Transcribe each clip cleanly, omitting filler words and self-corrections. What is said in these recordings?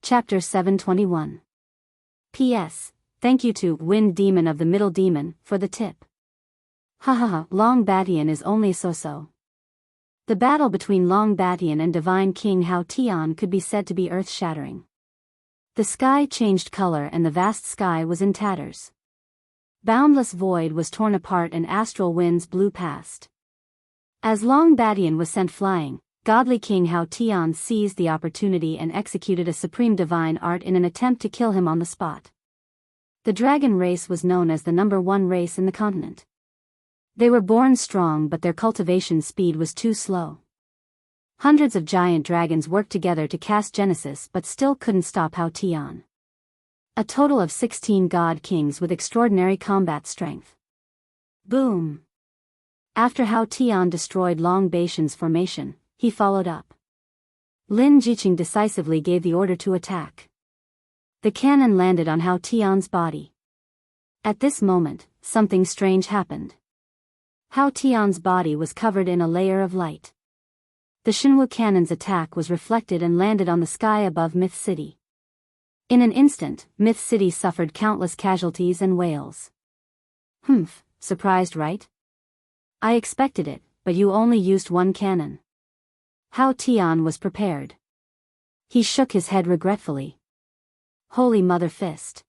Chapter 721. P.S. Thank you to Wind Demon of the Middle Demon for the tip. Hahaha, Long Batian is only so-so. The battle between Long Batian and Divine King Hao Tian could be said to be earth-shattering. The sky changed color and the vast sky was in tatters. Boundless void was torn apart and astral winds blew past. As Long Batian was sent flying, Godly King Hao Tian seized the opportunity and executed a supreme divine art in an attempt to kill him on the spot. The dragon race was known as the #1 race in the continent. They were born strong but their cultivation speed was too slow. Hundreds of giant dragons worked together to cast Genesis but still couldn't stop Hao Tian. A total of 16 god kings with extraordinary combat strength. Boom! After Hao Tian destroyed Long Batian's formation, he followed up. Lin Jiqing decisively gave the order to attack. The cannon landed on Hao Tian's body. At this moment, something strange happened. Hao Tian's body was covered in a layer of light. The Shenwu cannon's attack was reflected and landed on the sky above Myth City. In an instant, Myth City suffered countless casualties and wails. Humph, surprised right? I expected it, but you only used one cannon. Hao Tian was prepared. He shook his head regretfully. Holy Mother Fist.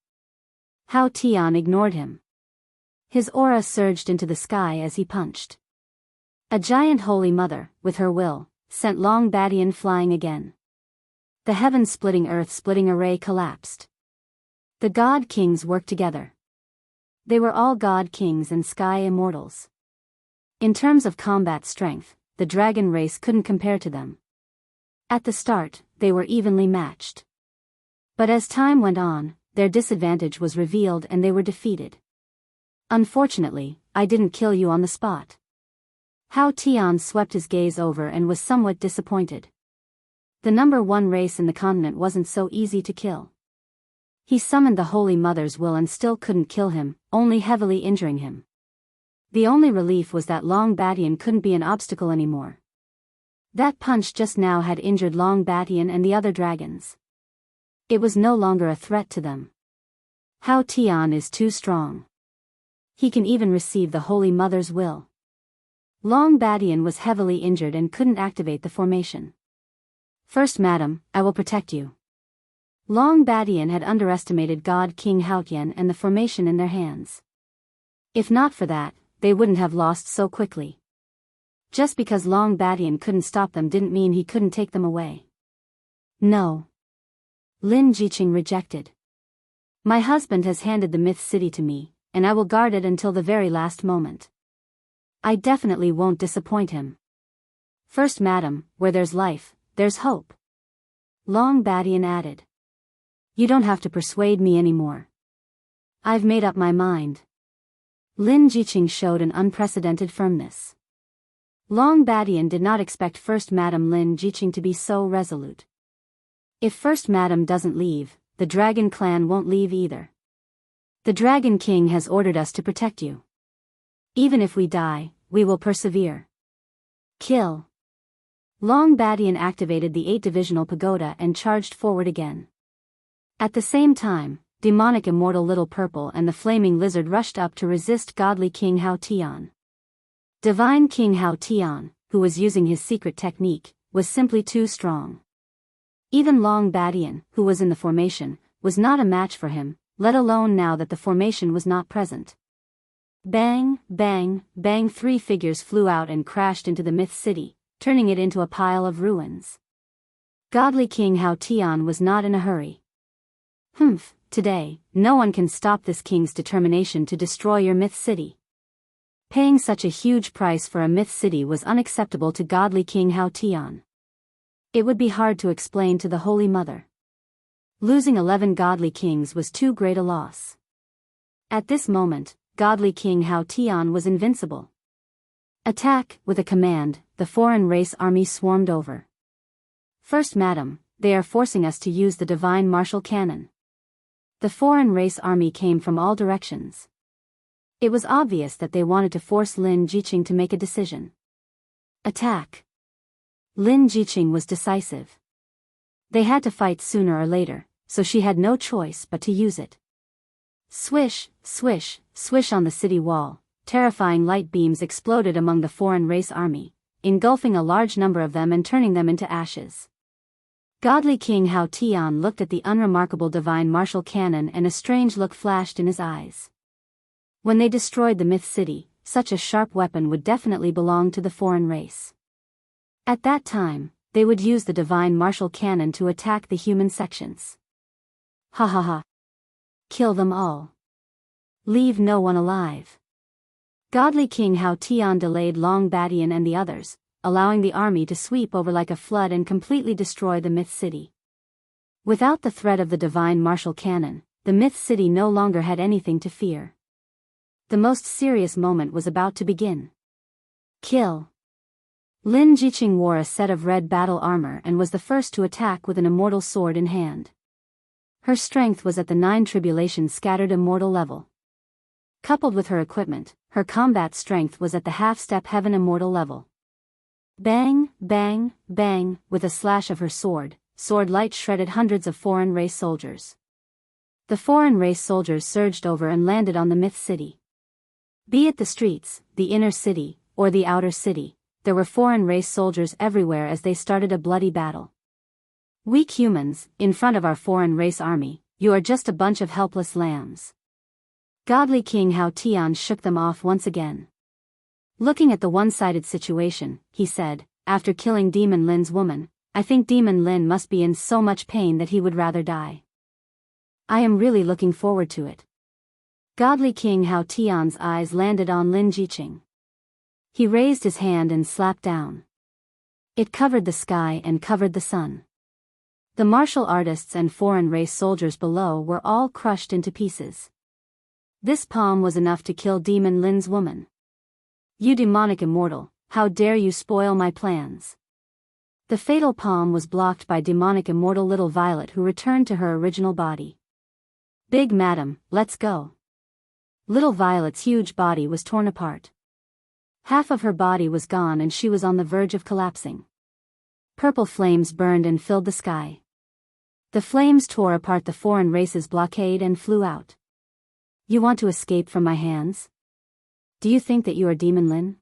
Hao Tian ignored him. His aura surged into the sky as he punched. A giant Holy Mother, with her will, sent Long Batian flying again. The heaven-splitting earth-splitting array collapsed. The God Kings worked together. They were all God Kings and Sky Immortals. In terms of combat strength, the dragon race couldn't compare to them. At the start, they were evenly matched. But as time went on, their disadvantage was revealed and they were defeated. Unfortunately, I didn't kill you on the spot. Hao Tian swept his gaze over and was somewhat disappointed. The #1 race in the continent wasn't so easy to kill. He summoned the Holy Mother's will and still couldn't kill him, only heavily injuring him. The only relief was that Long Batian couldn't be an obstacle anymore. That punch just now had injured Long Batian and the other dragons. It was no longer a threat to them. Hao Tian is too strong. He can even receive the Holy Mother's will. Long Batian was heavily injured and couldn't activate the formation. First Madam, I will protect you. Long Batian had underestimated God King Hao Tian and the formation in their hands. If not for that, they wouldn't have lost so quickly. Just because Long Batian couldn't stop them didn't mean he couldn't take them away. No. Lin Jiqing rejected. My husband has handed the Myth City to me, and I will guard it until the very last moment. I definitely won't disappoint him. First Madam, where there's life, there's hope. Long Batian added. You don't have to persuade me anymore. I've made up my mind. Lin Jiqing showed an unprecedented firmness. Long Batian did not expect First Madam Lin Jiqing to be so resolute. If First Madam doesn't leave, the Dragon Clan won't leave either. The Dragon King has ordered us to protect you. Even if we die, we will persevere. Kill. Long Batian activated the 8-divisional pagoda and charged forward again. At the same time, Demonic Immortal Little Purple and the Flaming Lizard rushed up to resist Godly King Hao Tian. Divine King Hao Tian, who was using his secret technique, was simply too strong. Even Long Batian, who was in the formation, was not a match for him, let alone now that the formation was not present. Bang, bang, bang, 3 figures flew out and crashed into the Myth City, turning it into a pile of ruins. Godly King Hao Tian was not in a hurry. Humph. Today, no one can stop this king's determination to destroy your Myth City. Paying such a huge price for a Myth City was unacceptable to Godly King Hao Tian. It would be hard to explain to the Holy Mother. Losing 11 godly kings was too great a loss. At this moment, Godly King Hao Tian was invincible. Attack! With a command, the foreign race army swarmed over. First Madam, they are forcing us to use the Divine Martial Cannon. The foreign race army came from all directions. It was obvious that they wanted to force Lin Jiqing to make a decision. Attack. Lin Jiqing was decisive. They had to fight sooner or later, so she had no choice but to use it. Swish, swish, swish on the city wall, terrifying light beams exploded among the foreign race army, engulfing a large number of them and turning them into ashes. Godly King Hao Tian looked at the unremarkable divine martial cannon and a strange look flashed in his eyes. When they destroyed the myth city, such a sharp weapon would definitely belong to the foreign race. At that time, they would use the divine martial cannon to attack the human sections. Ha ha ha. Kill them all. Leave no one alive. Godly King Hao Tian delayed Long Badian and the others, allowing the army to sweep over like a flood and completely destroy the myth city. Without the threat of the divine martial cannon, the myth city no longer had anything to fear. The most serious moment was about to begin. Kill. Lin Jiqing wore a set of red battle armor and was the first to attack with an immortal sword in hand. Her strength was at the 9 tribulations scattered immortal level. Coupled with her equipment, her combat strength was at the half-step heaven immortal level. Bang, bang, bang, with a slash of her sword light shredded hundreds of foreign race soldiers. The foreign race soldiers surged over and landed on the myth city. Be it the streets, the inner city, or the outer city, there were foreign race soldiers everywhere as they started a bloody battle. Weak humans, in front of our foreign race army, you are just a bunch of helpless lambs. Godly King Hao Tian shook them off once again. Looking at the one-sided situation, he said, after killing Demon Lin's woman, I think Demon Lin must be in so much pain that he would rather die. I am really looking forward to it. Godly King Hao Tian's eyes landed on Lin Jiqing. He raised his hand and slapped down. It covered the sky and covered the sun. The martial artists and foreign race soldiers below were all crushed into pieces. This palm was enough to kill Demon Lin's woman. You demonic immortal, how dare you spoil my plans? The fatal palm was blocked by demonic immortal Little Violet, who returned to her original body. Big Madam, let's go. Little Violet's huge body was torn apart. Half of her body was gone and she was on the verge of collapsing. Purple flames burned and filled the sky. The flames tore apart the foreign race's blockade and flew out. You want to escape from my hands? Do you think that you are Demon Lin?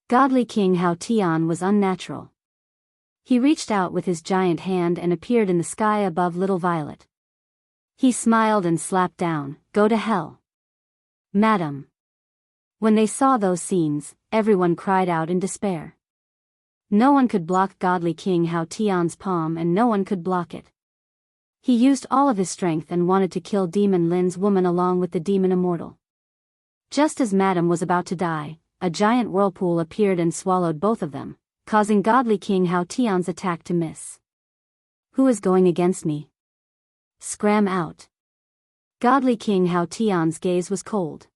Godly King Hao Tian was unnatural. He reached out with his giant hand and appeared in the sky above Little Violet. He smiled and slapped down, go to hell. Madam. When they saw those scenes, everyone cried out in despair. No one could block Godly King Hao Tian's palm and no one could block it. He used all of his strength and wanted to kill Demon Lin's woman along with the demon immortal. Just as Madam was about to die, a giant whirlpool appeared and swallowed both of them, causing Godly King Hao Tian's attack to miss. Who is going against me? Scram out. Godly King Hao Tian's gaze was cold.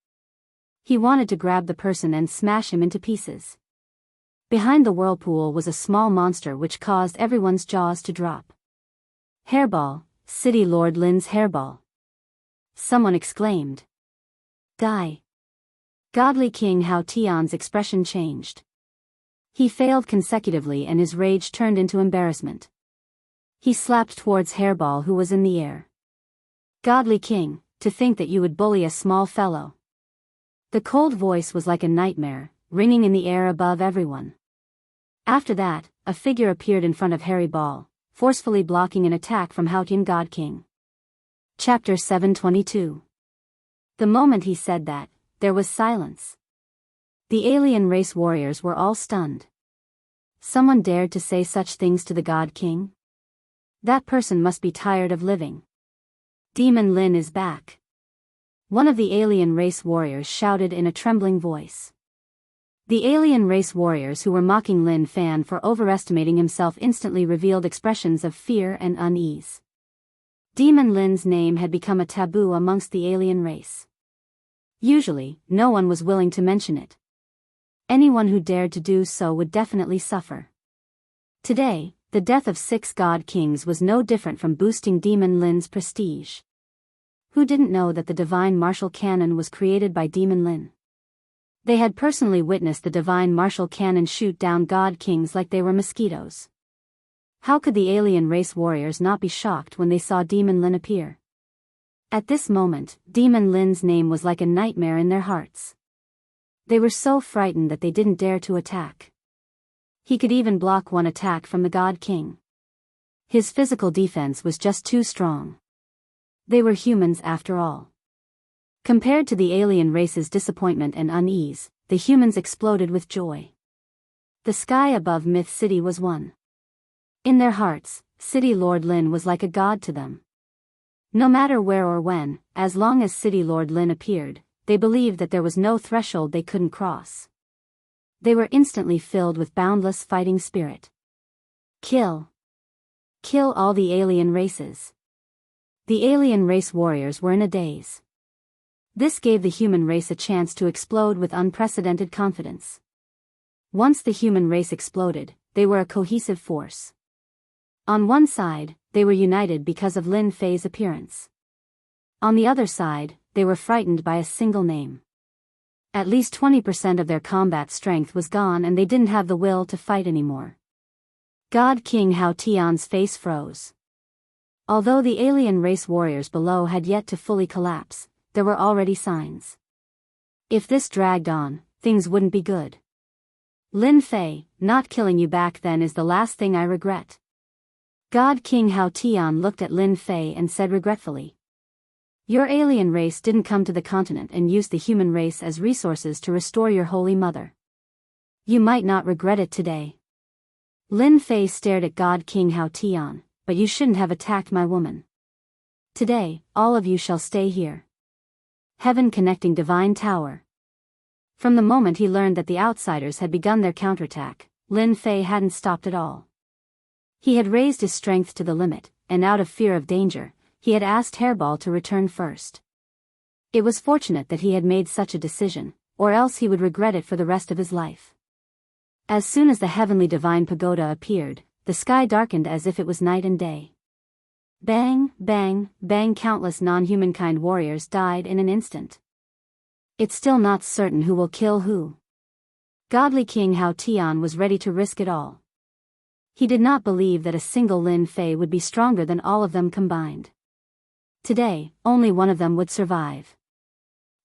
He wanted to grab the person and smash him into pieces. Behind the whirlpool was a small monster which caused everyone's jaws to drop. Hairball, City Lord Lin's hairball. Someone exclaimed. Die. Godly King Hao Tian's expression changed. He failed consecutively and his rage turned into embarrassment. He slapped towards Hairball, who was in the air. Godly King, to think that you would bully a small fellow. The cold voice was like a nightmare, ringing in the air above everyone. After that, a figure appeared in front of Harry Ball, forcefully blocking an attack from Haotian God King. Chapter 722. The moment he said that, there was silence. The alien race warriors were all stunned. Someone dared to say such things to the God King? That person must be tired of living. Demon Lin is back. One of the alien race warriors shouted in a trembling voice. The alien race warriors who were mocking Lin Fan for overestimating himself instantly revealed expressions of fear and unease. Demon Lin's name had become a taboo amongst the alien race. Usually, no one was willing to mention it. Anyone who dared to do so would definitely suffer. Today, the death of 6 God Kings was no different from boosting Demon Lin's prestige. Who didn't know that the divine martial cannon was created by Demon Lin? They had personally witnessed the divine martial cannon shoot down God Kings like they were mosquitoes. How could the alien race warriors not be shocked when they saw Demon Lin appear? At this moment, Demon Lin's name was like a nightmare in their hearts. They were so frightened that they didn't dare to attack. He could even block one attack from the God King. His physical defense was just too strong. They were humans after all. Compared to the alien race's disappointment and unease, the humans exploded with joy. The sky above Myth City was one. In their hearts, City Lord Lin was like a god to them. No matter where or when, as long as City Lord Lin appeared, they believed that there was no threshold they couldn't cross. They were instantly filled with boundless fighting spirit. Kill. Kill all the alien races. The alien race warriors were in a daze. This gave the human race a chance to explode with unprecedented confidence. Once the human race exploded, they were a cohesive force. On one side, they were united because of Lin Fei's appearance. On the other side, they were frightened by a single name. At least 20% of their combat strength was gone and they didn't have the will to fight anymore. God King Hao Tian's face froze. Although the alien race warriors below had yet to fully collapse, there were already signs. If this dragged on, things wouldn't be good. Lin Fei, not killing you back then is the last thing I regret. God King Hao Tian looked at Lin Fei and said regretfully. Your alien race didn't come to the continent and use the human race as resources to restore your holy mother. You might not regret it today. Lin Fei stared at God King Hao Tian, but you shouldn't have attacked my woman. Today, all of you shall stay here. Heaven connecting divine tower. From the moment he learned that the outsiders had begun their counterattack, Lin Fei hadn't stopped at all. He had raised his strength to the limit, and out of fear of danger, he had asked Hairball to return first. It was fortunate that he had made such a decision, or else he would regret it for the rest of his life. As soon as the heavenly divine pagoda appeared, the sky darkened as if it was night and day. Bang, bang, bang, countless non-humankind warriors died in an instant. It's still not certain who will kill who. Godly King Hao Tian was ready to risk it all. He did not believe that a single Lin Fei would be stronger than all of them combined. Today, only one of them would survive.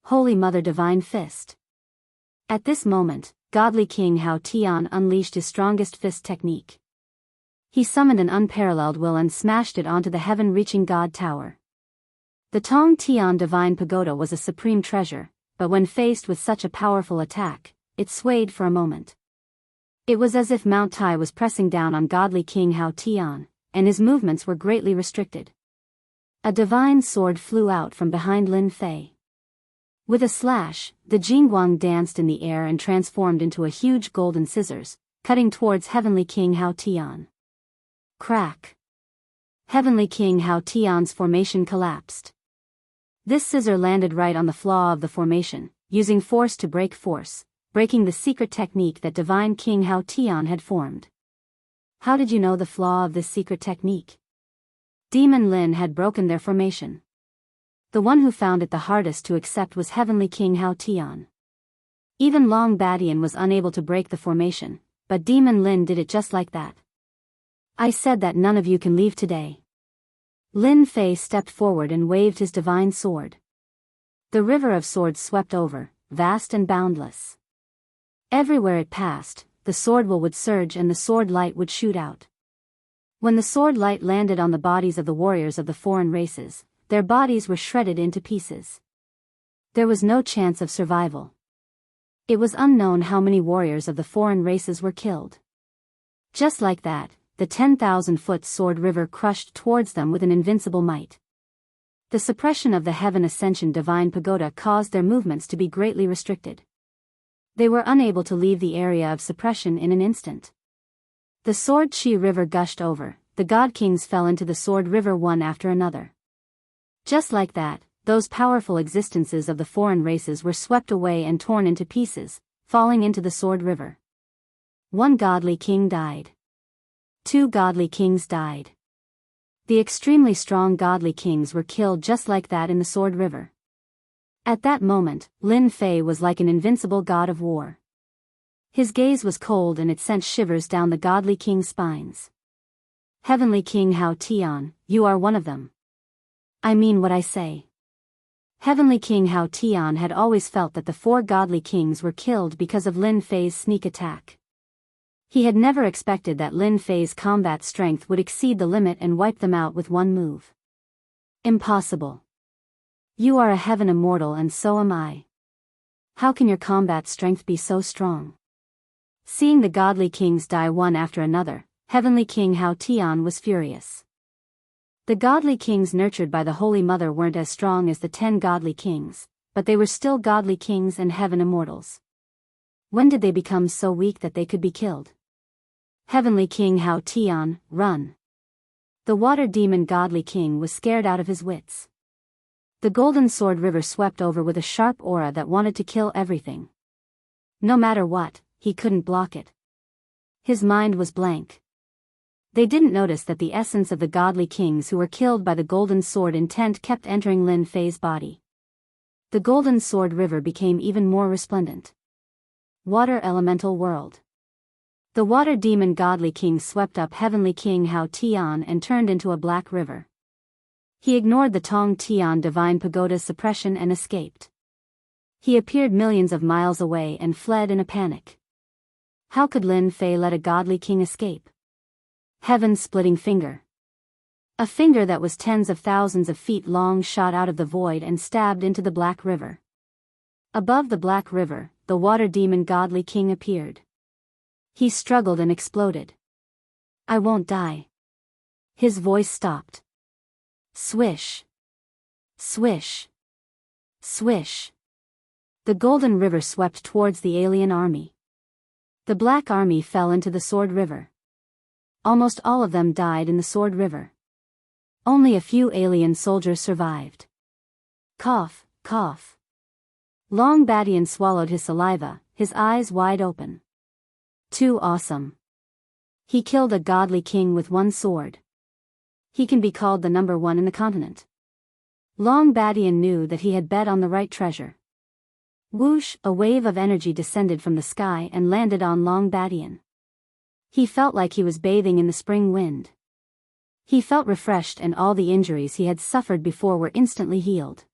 Holy Mother Divine Fist. At this moment, Godly King Hao Tian unleashed his strongest fist technique. He summoned an unparalleled will and smashed it onto the heaven-reaching God Tower. The Tong Tian Divine Pagoda was a supreme treasure, but when faced with such a powerful attack, it swayed for a moment. It was as if Mount Tai was pressing down on Godly King Hao Tian, and his movements were greatly restricted. A divine sword flew out from behind Lin Fei. With a slash, the Jingguang danced in the air and transformed into a huge golden scissors, cutting towards Heavenly King Hao Tian. Crack! Heavenly King Hao Tian's formation collapsed. This scissor landed right on the flaw of the formation, using force to break force, breaking the secret technique that Divine King Hao Tian had formed. How did you know the flaw of this secret technique? Demon Lin had broken their formation. The one who found it the hardest to accept was Heavenly King Hao Tian. Even Long Badian was unable to break the formation, but Demon Lin did it just like that. I said that none of you can leave today. Lin Fei stepped forward and waved his divine sword. The river of swords swept over, vast and boundless. Everywhere it passed, the sword will would surge and the sword light would shoot out. When the sword light landed on the bodies of the warriors of the foreign races, their bodies were shredded into pieces. There was no chance of survival. It was unknown how many warriors of the foreign races were killed. Just like that, the 10,000-foot sword river crushed towards them with an invincible might. The suppression of the Heaven Ascension Divine Pagoda caused their movements to be greatly restricted. They were unable to leave the area of suppression in an instant. The Sword Chi River gushed over, the God Kings fell into the Sword River one after another. Just like that, those powerful existences of the foreign races were swept away and torn into pieces, falling into the Sword River. One godly king died. 2 godly kings died. The extremely strong godly kings were killed just like that in the Sword River. At that moment, Lin Fei was like an invincible god of war. His gaze was cold and it sent shivers down the godly king's spines. Heavenly King Hao Tian, you are one of them. I mean what I say. Heavenly King Hao Tian had always felt that the 4 godly kings were killed because of Lin Fei's sneak attack. He had never expected that Lin Fei's combat strength would exceed the limit and wipe them out with one move. Impossible. You are a heaven immortal and so am I. How can your combat strength be so strong? Seeing the godly kings die one after another, Heavenly King Hao Tian was furious. The godly kings nurtured by the Holy Mother weren't as strong as the 10 godly kings, but they were still godly kings and heaven immortals. When did they become so weak that they could be killed? Heavenly King Hao Tian, run. The water demon godly king was scared out of his wits. The golden sword river swept over with a sharp aura that wanted to kill everything. No matter what, he couldn't block it. His mind was blank. They didn't notice that the essence of the godly kings who were killed by the golden sword intent kept entering Lin Fei's body. The golden sword river became even more resplendent. Water elemental world. The water demon godly king swept up Heavenly King Hao Tian and turned into a black river. He ignored the Tong Tian divine pagoda's suppression and escaped. He appeared millions of miles away and fled in a panic. How could Lin Fei let a godly king escape? Heaven-splitting finger. A finger that was tens of thousands of feet long shot out of the void and stabbed into the black river. Above the black river, the water demon godly king appeared. He struggled and exploded. I won't die. His voice stopped. Swish. Swish. Swish. The golden river swept towards the alien army. The black army fell into the sword river. Almost all of them died in the sword river. Only a few alien soldiers survived. Cough, cough. Long Badian swallowed his saliva, his eyes wide open. Too awesome. He killed a godly king with one sword. He can be called the number 1 in the continent. Long Badian knew that he had bet on the right treasure. Whoosh, a wave of energy descended from the sky and landed on Long Badian. He felt like he was bathing in the spring wind. He felt refreshed and all the injuries he had suffered before were instantly healed.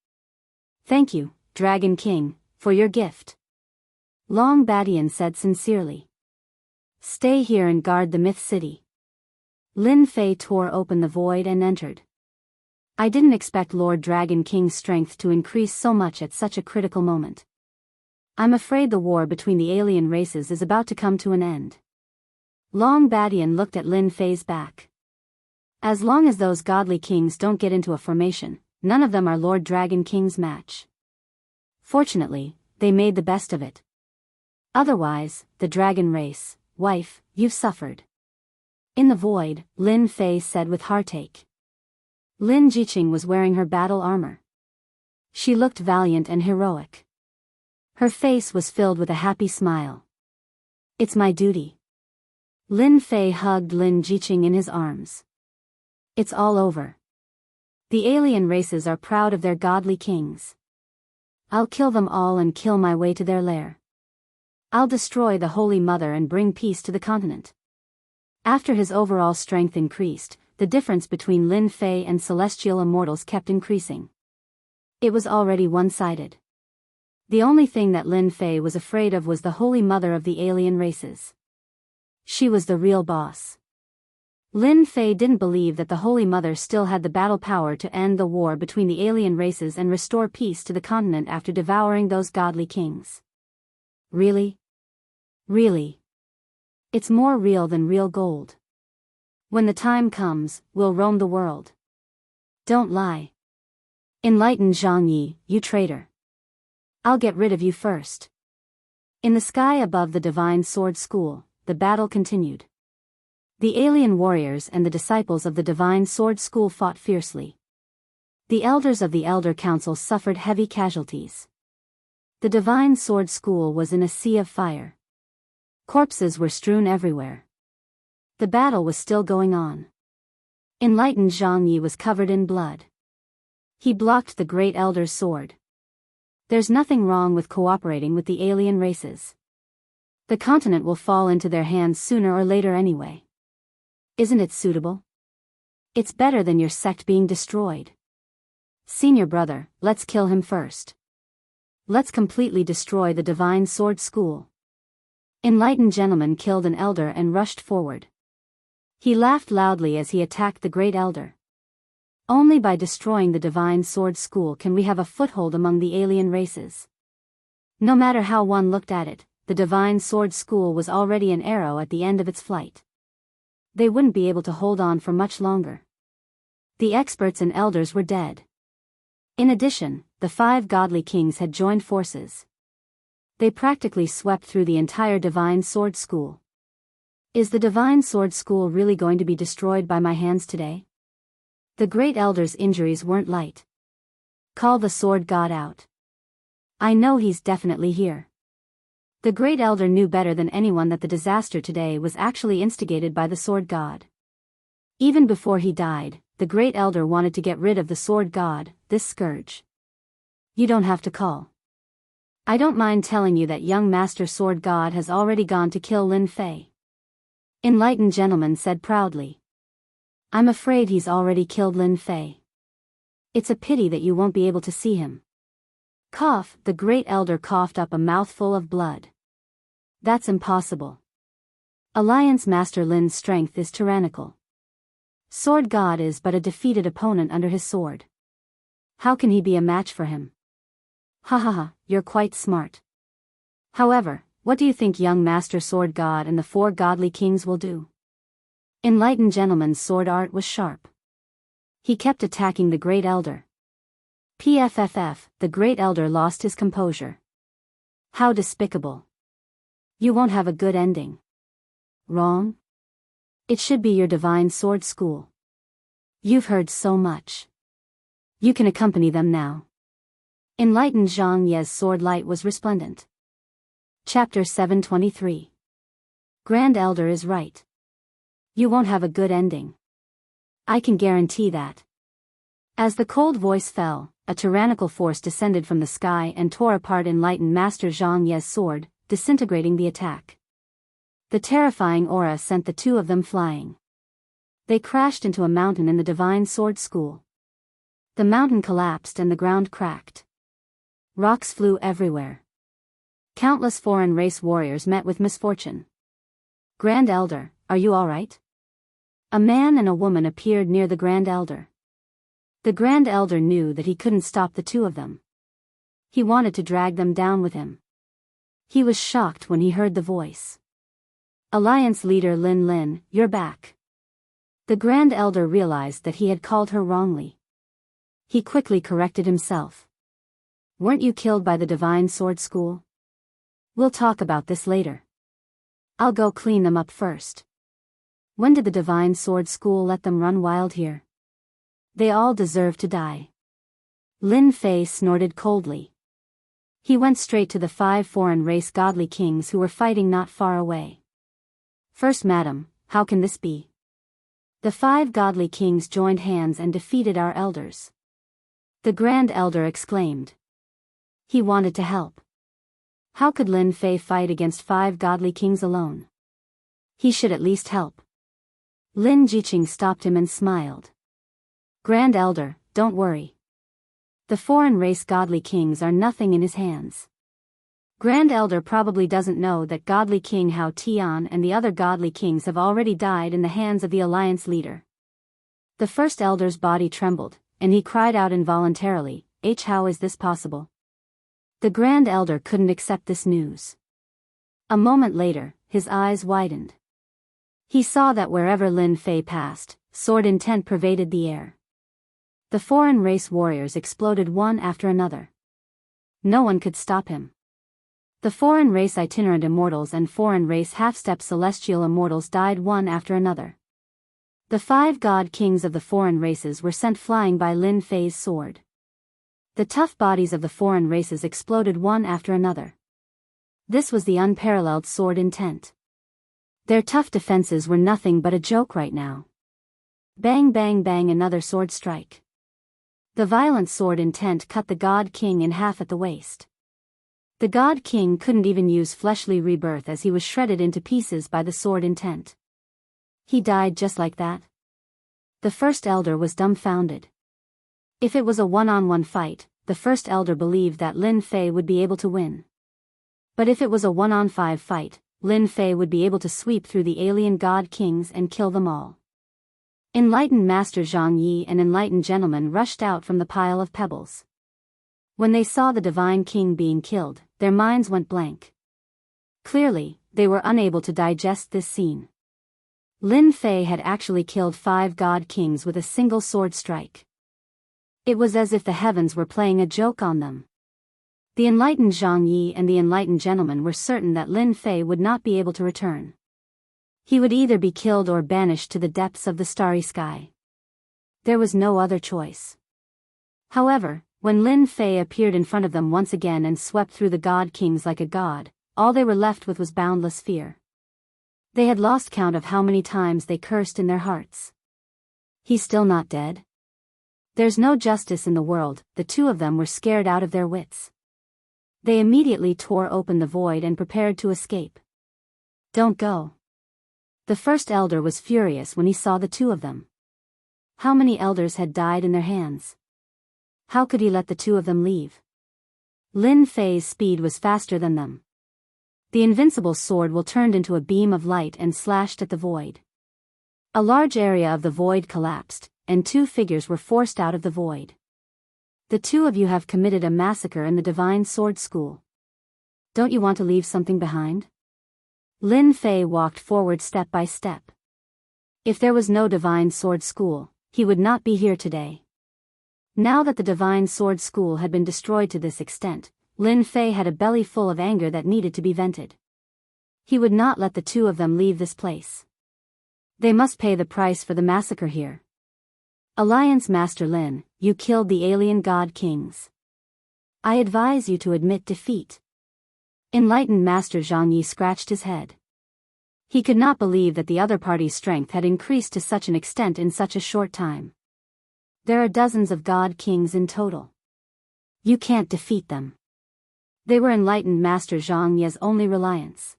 Thank you, Dragon King, for your gift. Long Badian said sincerely. Stay here and guard the Myth City. Lin Fei tore open the void and entered. I didn't expect Lord Dragon King's strength to increase so much at such a critical moment. I'm afraid the war between the alien races is about to come to an end. Long Badian looked at Lin Fei's back. As long as those godly kings don't get into a formation, none of them are Lord Dragon King's match. Fortunately, they made the best of it. Otherwise, the dragon race, wife, you've suffered. In the void, Lin Fei said with heartache. Lin Jiqing was wearing her battle armor. She looked valiant and heroic. Her face was filled with a happy smile. It's my duty. Lin Fei hugged Lin Jiqing in his arms. It's all over. The alien races are proud of their godly kings. I'll kill them all and kill my way to their lair. I'll destroy the Holy Mother and bring peace to the continent. After his overall strength increased, the difference between Lin Fei and celestial immortals kept increasing. It was already one-sided. The only thing that Lin Fei was afraid of was the Holy Mother of the alien races. She was the real boss. Lin Fei didn't believe that the Holy Mother still had the battle power to end the war between the alien races and restore peace to the continent after devouring those godly kings. Really? Really? It's more real than real gold. When the time comes, we'll roam the world. Don't lie. Enlighten Zhang Yi, you traitor. I'll get rid of you first. In the sky above the Divine Sword School, the battle continued. The alien warriors and the disciples of the Divine Sword School fought fiercely. The elders of the Elder Council suffered heavy casualties. The Divine Sword School was in a sea of fire. Corpses were strewn everywhere. The battle was still going on. Enlightened Zhang Yi was covered in blood. He blocked the Great Elder's sword. There's nothing wrong with cooperating with the alien races. The continent will fall into their hands sooner or later anyway. Isn't it suitable? It's better than your sect being destroyed. Senior brother, let's kill him first. Let's completely destroy the Divine Sword School. Enlightened gentleman killed an elder and rushed forward. He laughed loudly as he attacked the great elder. Only by destroying the Divine Sword School can we have a foothold among the alien races. No matter how one looked at it, the Divine Sword School was already an arrow at the end of its flight. They wouldn't be able to hold on for much longer. The experts and elders were dead. In addition, the 5 godly kings had joined forces. They practically swept through the entire Divine Sword School. Is the Divine Sword School really going to be destroyed by my hands today? The great elder's injuries weren't light. Call the sword god out. I know he's definitely here. The great elder knew better than anyone that the disaster today was actually instigated by the sword god. Even before he died, the great elder wanted to get rid of the sword god, this scourge. You don't have to call. I don't mind telling you that young master sword god has already gone to kill Lin Fei. Enlightened gentleman said proudly. I'm afraid he's already killed Lin Fei. It's a pity that you won't be able to see him. Cough, the great elder coughed up a mouthful of blood. That's impossible. Alliance Master Lin's strength is tyrannical. Sword God is but a defeated opponent under his sword. How can he be a match for him? Ha ha ha, you're quite smart. However, what do you think young Master Sword God and the 4 godly kings will do? Enlightened gentleman's sword art was sharp. He kept attacking the great elder. PFFF, the great elder lost his composure. How despicable. You won't have a good ending. Wrong? It should be your Divine Sword School. You've heard so much. You can accompany them now. Enlightened Zhang Ye's sword light was resplendent. Chapter 723. Grand Elder is right. You won't have a good ending. I can guarantee that. As the cold voice fell, a tyrannical force descended from the sky and tore apart Enlightened Master Zhang Ye's sword, disintegrating the attack. The terrifying aura sent the 2 of them flying. They crashed into a mountain in the Divine Sword School. The mountain collapsed and the ground cracked. Rocks flew everywhere. Countless foreign race warriors met with misfortune. Grand Elder, are you all right? A man and a woman appeared near the Grand Elder. The Grand Elder knew that he couldn't stop the 2 of them. He wanted to drag them down with him. He was shocked when he heard the voice. Alliance leader Lin Lin, you're back. The Grand Elder realized that he had called her wrongly. He quickly corrected himself. Weren't you killed by the Divine Sword School? We'll talk about this later. I'll go clean them up first. When did the Divine Sword School let them run wild here? They all deserve to die. Lin Fei snorted coldly. He went straight to the 5 foreign race godly kings who were fighting not far away. First Madam, how can this be? The 5 godly kings joined hands and defeated our elders. The Grand Elder exclaimed. He wanted to help. How could Lin Fei fight against 5 godly kings alone? He should at least help. Lin Jiqing stopped him and smiled. Grand Elder, don't worry. The foreign race godly kings are nothing in his hands. Grand Elder probably doesn't know that godly king Hao Tian and the other godly kings have already died in the hands of the alliance leader. The first elder's body trembled, and he cried out involuntarily, how is this possible? The Grand Elder couldn't accept this news. A moment later, his eyes widened. He saw that wherever Lin Fei passed, sword intent pervaded the air. The foreign race warriors exploded one after another. No one could stop him. The foreign race itinerant immortals and foreign race half-step celestial immortals died one after another. The 5 god kings of the foreign races were sent flying by Lin Fei's sword. The tough bodies of the foreign races exploded one after another. This was the unparalleled sword intent. Their tough defenses were nothing but a joke right now. Bang bang bang, another sword strike. The violent sword intent cut the God King in half at the waist. The God King couldn't even use fleshly rebirth as he was shredded into pieces by the sword intent. He died just like that. The first elder was dumbfounded. If it was a one-on-one fight, the first elder believed that Lin Fei would be able to win. But if it was a 1-on-5 fight, Lin Fei would be able to sweep through the alien god kings and kill them all. Enlightened Master Zhang Yi and Enlightened Gentleman rushed out from the pile of pebbles. When they saw the Divine King being killed, their minds went blank. Clearly, they were unable to digest this scene. Lin Fei had actually killed 5 god kings with a single sword strike. It was as if the heavens were playing a joke on them. The enlightened Zhang Yi and the enlightened gentleman were certain that Lin Fei would not be able to return. He would either be killed or banished to the depths of the starry sky. There was no other choice. However, when Lin Fei appeared in front of them once again and swept through the god kings like a god, all they were left with was boundless fear. They had lost count of how many times they cursed in their hearts. He's still not dead? There's no justice in the world. The two of them were scared out of their wits. They immediately tore open the void and prepared to escape. Don't go. The first elder was furious when he saw the two of them. How many elders had died in their hands? How could he let the two of them leave? Lin Fei's speed was faster than them. The invincible sword turned into a beam of light and slashed at the void. A large area of the void collapsed, and 2 figures were forced out of the void. The two of you have committed a massacre in the Divine Sword School. Don't you want to leave something behind? Lin Fei walked forward step by step. If there was no Divine Sword School, he would not be here today. Now that the Divine Sword School had been destroyed to this extent, Lin Fei had a belly full of anger that needed to be vented. He would not let the two of them leave this place. They must pay the price for the massacre here. Alliance Master Lin, you killed the alien god kings. I advise you to admit defeat. Enlightened Master Zhang Yi scratched his head. He could not believe that the other party's strength had increased to such an extent in such a short time. There are dozens of god kings in total. You can't defeat them. They were Enlightened Master Zhang Yi's only reliance.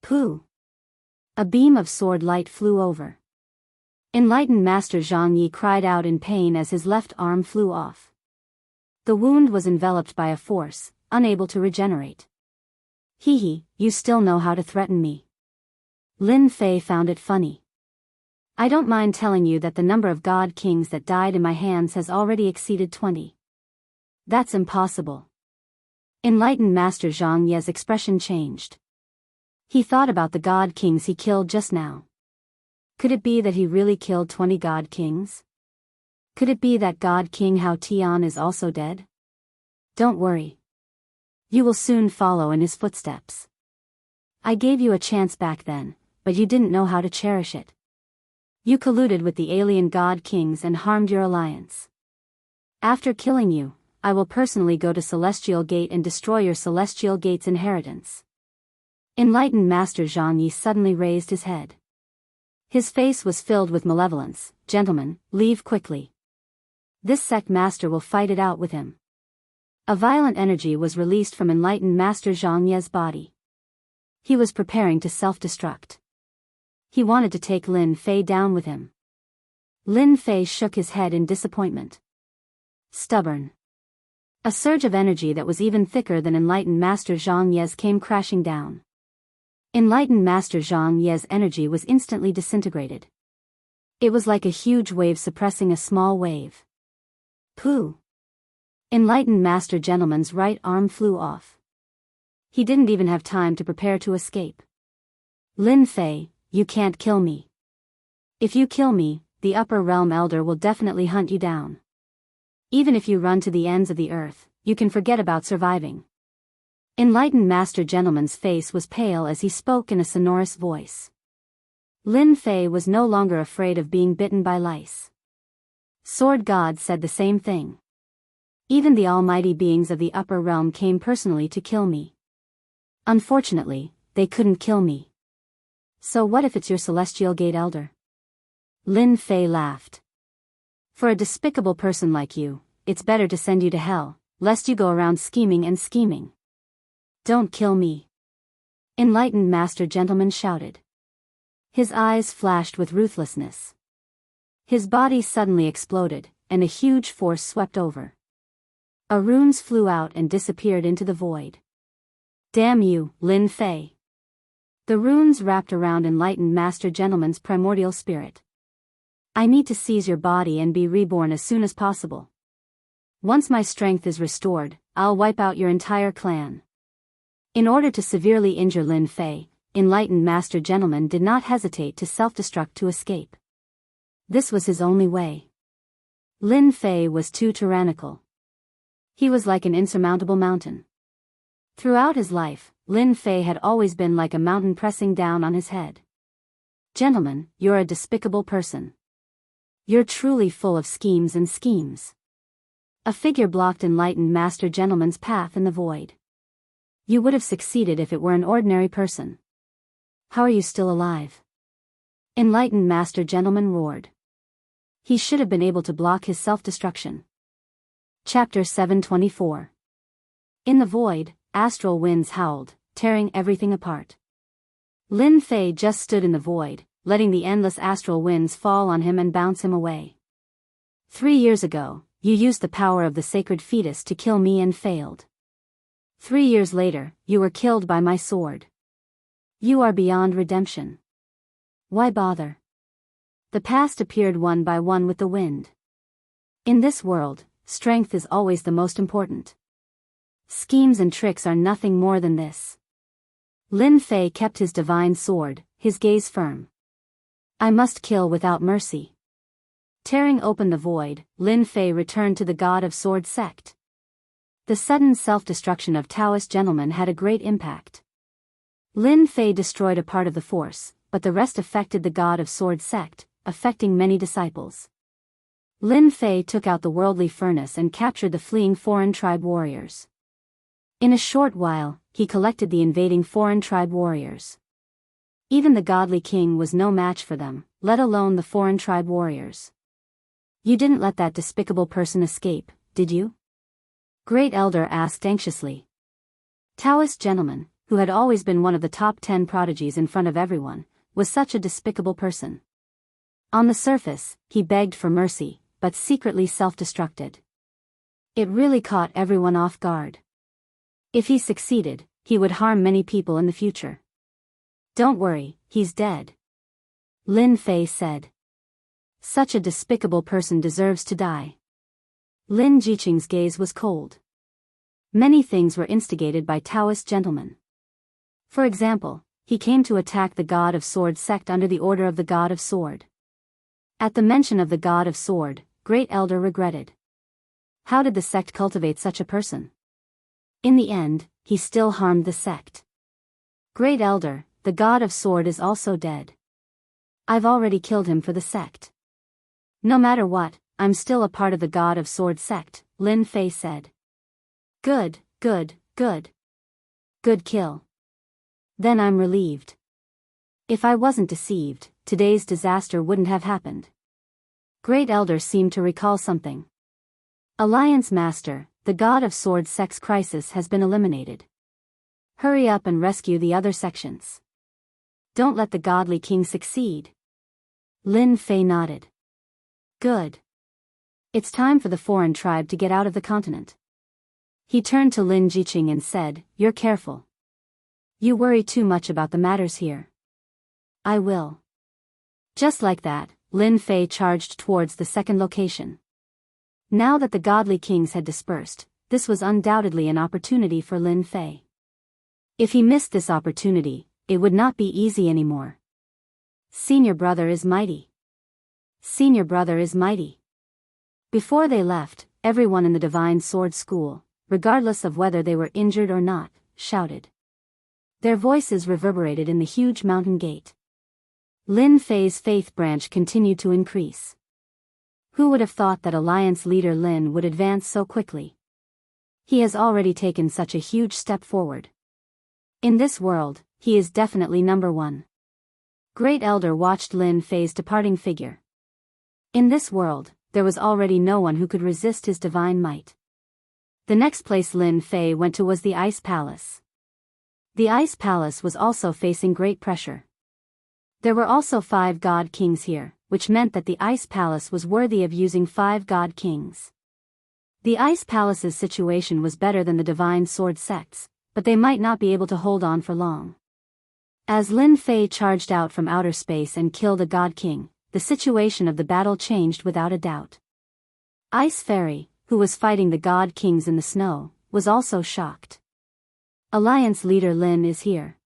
Pooh! A beam of sword light flew over. Enlightened Master Zhang Yi cried out in pain as his left arm flew off. The wound was enveloped by a force, unable to regenerate. Hee, you still know how to threaten me. Lin Fei found it funny. I don't mind telling you that the number of god kings that died in my hands has already exceeded 20. That's impossible. Enlightened Master Zhang Yi's expression changed. He thought about the god kings he killed just now. Could it be that he really killed 20 god kings? Could it be that God King Hao Tian is also dead? Don't worry. You will soon follow in his footsteps. I gave you a chance back then, but you didn't know how to cherish it. You colluded with the alien god kings and harmed your alliance. After killing you, I will personally go to Celestial Gate and destroy your Celestial Gate's inheritance. Enlightened Master Zhang Yi suddenly raised his head. His face was filled with malevolence. Gentlemen, leave quickly. This sect master will fight it out with him. A violent energy was released from Enlightened Master Zhang Yi's body. He was preparing to self-destruct. He wanted to take Lin Fei down with him. Lin Fei shook his head in disappointment. Stubborn. A surge of energy that was even thicker than Enlightened Master Zhang Yi's came crashing down. Enlightened Master Zhang Yi's energy was instantly disintegrated. It was like a huge wave suppressing a small wave. Pooh! Enlightened Master Gentleman's right arm flew off. He didn't even have time to prepare to escape. Lin Fei, you can't kill me. If you kill me, the Upper Realm Elder will definitely hunt you down. Even if you run to the ends of the earth, you can forget about surviving. Enlightened Master Gentleman's face was pale as he spoke in a sonorous voice. Lin Fei was no longer afraid of being bitten by lice. Sword God said the same thing. Even the almighty beings of the upper realm came personally to kill me. Unfortunately, they couldn't kill me. So what if it's your Celestial Gate Elder? Lin Fei laughed. For a despicable person like you, it's better to send you to hell, lest you go around scheming and scheming. Don't kill me. Enlightened Master Gentleman shouted. His eyes flashed with ruthlessness. His body suddenly exploded, and a huge force swept over. Runes flew out and disappeared into the void. Damn you, Lin Fei. The runes wrapped around Enlightened Master Gentleman's primordial spirit. I need to seize your body and be reborn as soon as possible. Once my strength is restored, I'll wipe out your entire clan. In order to severely injure Lin Fei, Enlightened Master Gentleman did not hesitate to self-destruct to escape. This was his only way. Lin Fei was too tyrannical. He was like an insurmountable mountain. Throughout his life, Lin Fei had always been like a mountain pressing down on his head. Gentlemen, you're a despicable person. You're truly full of schemes and schemes. A figure blocked Enlightened Master Gentleman's path in the void. You would have succeeded if it were an ordinary person. How are you still alive? Enlightened Master Gentleman roared. He should have been able to block his self-destruction. Chapter 724. In the void, astral winds howled, tearing everything apart. Lin Fei just stood in the void, letting the endless astral winds fall on him and bounce him away. 3 years ago, you used the power of the sacred fetus to kill me and failed. 3 years later, you were killed by my sword. You are beyond redemption. Why bother? The past appeared one by one with the wind. In this world, strength is always the most important. Schemes and tricks are nothing more than this. Lin Fei kept his divine sword, his gaze firm. I must kill without mercy. Tearing open the void, Lin Fei returned to the God of Sword sect. The sudden self-destruction of Taoist gentlemen had a great impact. Lin Fei destroyed a part of the force, but the rest affected the God of Sword sect, affecting many disciples. Lin Fei took out the worldly furnace and captured the fleeing foreign tribe warriors. In a short while, he collected the invading foreign tribe warriors. Even the godly king was no match for them, let alone the foreign tribe warriors. You didn't let that despicable person escape, did you? Great Elder asked anxiously. Taoist gentleman, who had always been one of the top 10 prodigies in front of everyone, was such a despicable person. On the surface, he begged for mercy, but secretly self-destructed. It really caught everyone off guard. If he succeeded, he would harm many people in the future. Don't worry, he's dead. Lin Fei said. Such a despicable person deserves to die. Lin Jiqing's gaze was cold. Many things were instigated by Taoist gentlemen. For example, he came to attack the God of Sword sect under the order of the God of Sword. At the mention of the God of Sword, Great Elder regretted. How did the sect cultivate such a person? In the end, he still harmed the sect. Great Elder, the God of Sword is also dead. I've already killed him for the sect. No matter what, I'm still a part of the God of Sword sect, Lin Fei said. Good, good, good. Good kill. Then I'm relieved. If I wasn't deceived, today's disaster wouldn't have happened. Great Elder seemed to recall something. Alliance Master, the God of Sword sect's crisis has been eliminated. Hurry up and rescue the other sections. Don't let the godly king succeed. Lin Fei nodded. Good. It's time for the foreign tribe to get out of the continent. He turned to Lin Jiqing and said, You're careful. You worry too much about the matters here. I will. Just like that, Lin Fei charged towards the second location. Now that the godly kings had dispersed, this was undoubtedly an opportunity for Lin Fei. If he missed this opportunity, it would not be easy anymore. Senior brother is mighty. Senior brother is mighty. Before they left, everyone in the Divine Sword School, regardless of whether they were injured or not, shouted. Their voices reverberated in the huge mountain gate. Lin Fei's faith branch continued to increase. Who would have thought that Alliance leader Lin would advance so quickly? He has already taken such a huge step forward. In this world, he is definitely number one. Great Elder watched Lin Fei's departing figure. In this world, there was already no one who could resist his divine might. The next place Lin Fei went to was the Ice Palace. The Ice Palace was also facing great pressure. There were also 5 god kings here, which meant that the Ice Palace was worthy of using 5 god kings. The Ice Palace's situation was better than the Divine Sword sect's, but they might not be able to hold on for long. As Lin Fei charged out from outer space and killed a god king, the situation of the battle changed without a doubt. Ice Fairy, who was fighting the god kings in the snow, was also shocked. Alliance leader Lin is here.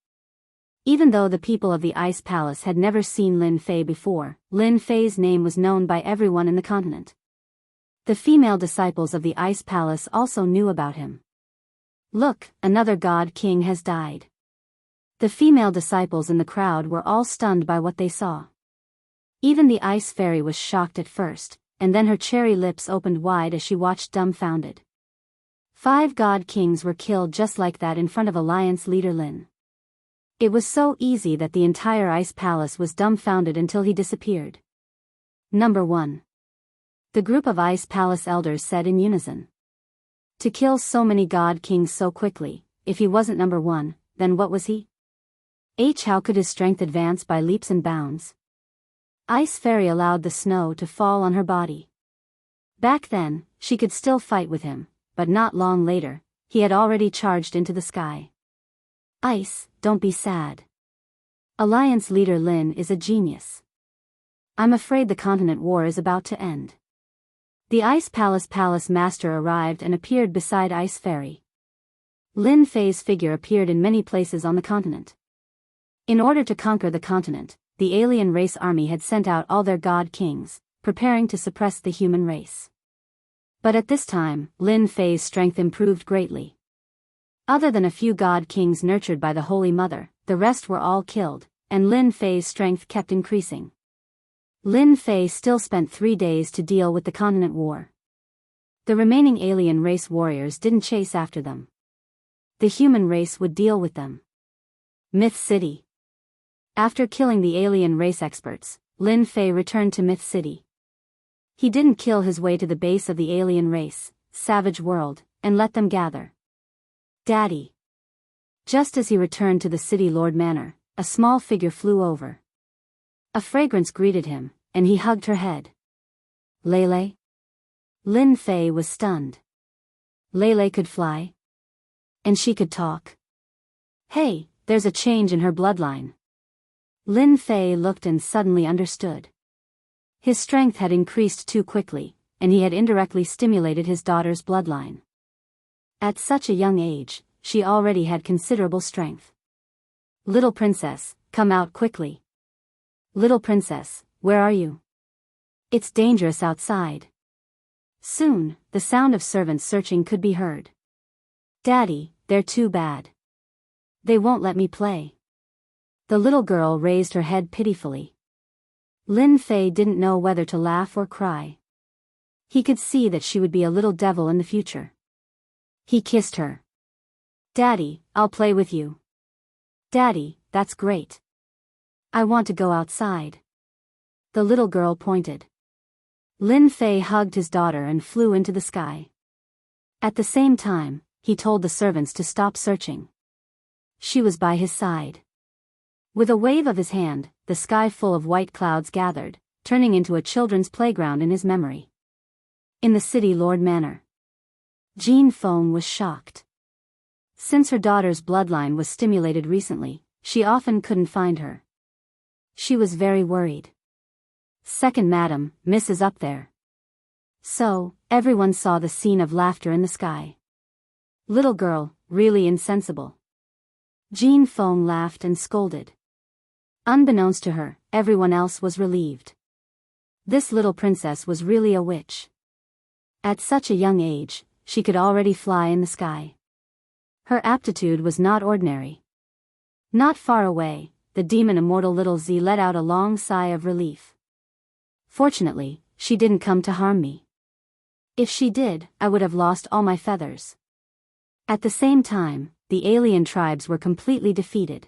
Even though the people of the Ice Palace had never seen Lin Fei before, Lin Fei's name was known by everyone in the continent. The female disciples of the Ice Palace also knew about him. Look, another god king has died. The female disciples in the crowd were all stunned by what they saw. Even the Ice Fairy was shocked at first, and then her cherry lips opened wide as she watched dumbfounded. 5 god kings were killed just like that in front of Alliance leader Lin. It was so easy that the entire Ice Palace was dumbfounded until he disappeared. Number 1. The group of Ice Palace elders said in unison. To kill so many god kings so quickly, if he wasn't number 1, then what was he? How could his strength advance by leaps and bounds? Ice Fairy allowed the snow to fall on her body. Back then, she could still fight with him, but not long later, he had already charged into the sky. Ice, don't be sad. Alliance leader Lin is a genius. I'm afraid the continent war is about to end. The Ice Palace master arrived and appeared beside Ice Fairy. Lin Fei's figure appeared in many places on the continent. In order to conquer the continent, the alien race army had sent out all their god kings, preparing to suppress the human race. But at this time, Lin Fei's strength improved greatly. Other than a few god kings nurtured by the Holy Mother, the rest were all killed, and Lin Fei's strength kept increasing. Lin Fei still spent 3 days to deal with the continent war. The remaining alien race warriors didn't chase after them. The human race would deal with them. Myth City. After killing the alien race experts, Lin Fei returned to Myth City. He didn't kill his way to the base of the alien race, Savage World, and let them gather. Daddy. Just as he returned to the City Lord Manor, a small figure flew over. A fragrance greeted him, and he hugged her head. Lele? Lin Fei was stunned. Lele could fly? And she could talk? Hey, there's a change in her bloodline. Lin Fei looked and suddenly understood. His strength had increased too quickly, and he had indirectly stimulated his daughter's bloodline. At such a young age, she already had considerable strength. Little princess, come out quickly. Little princess, where are you? It's dangerous outside. Soon, the sound of servants searching could be heard. Daddy, they're too bad. They won't let me play. The little girl raised her head pitifully. Lin Fei didn't know whether to laugh or cry. He could see that she would be a little devil in the future. He kissed her. Daddy, I'll play with you. Daddy, that's great. I want to go outside. The little girl pointed. Lin Fei hugged his daughter and flew into the sky. At the same time, he told the servants to stop searching. She was by his side. With a wave of his hand, the sky full of white clouds gathered, turning into a children's playground in his memory. In the City Lord Manor. Jean Feng was shocked. Since her daughter's bloodline was stimulated recently, she often couldn't find her. She was very worried. Second Madam, Miss is up there. So, everyone saw the scene of laughter in the sky. Little girl, really insensible. Jean Feng laughed and scolded. Unbeknownst to her, everyone else was relieved. This little princess was really a witch. At such a young age, she could already fly in the sky. Her aptitude was not ordinary. Not far away, the demon immortal Little Z let out a long sigh of relief. Fortunately, she didn't come to harm me. If she did, I would have lost all my feathers. At the same time, the alien tribes were completely defeated.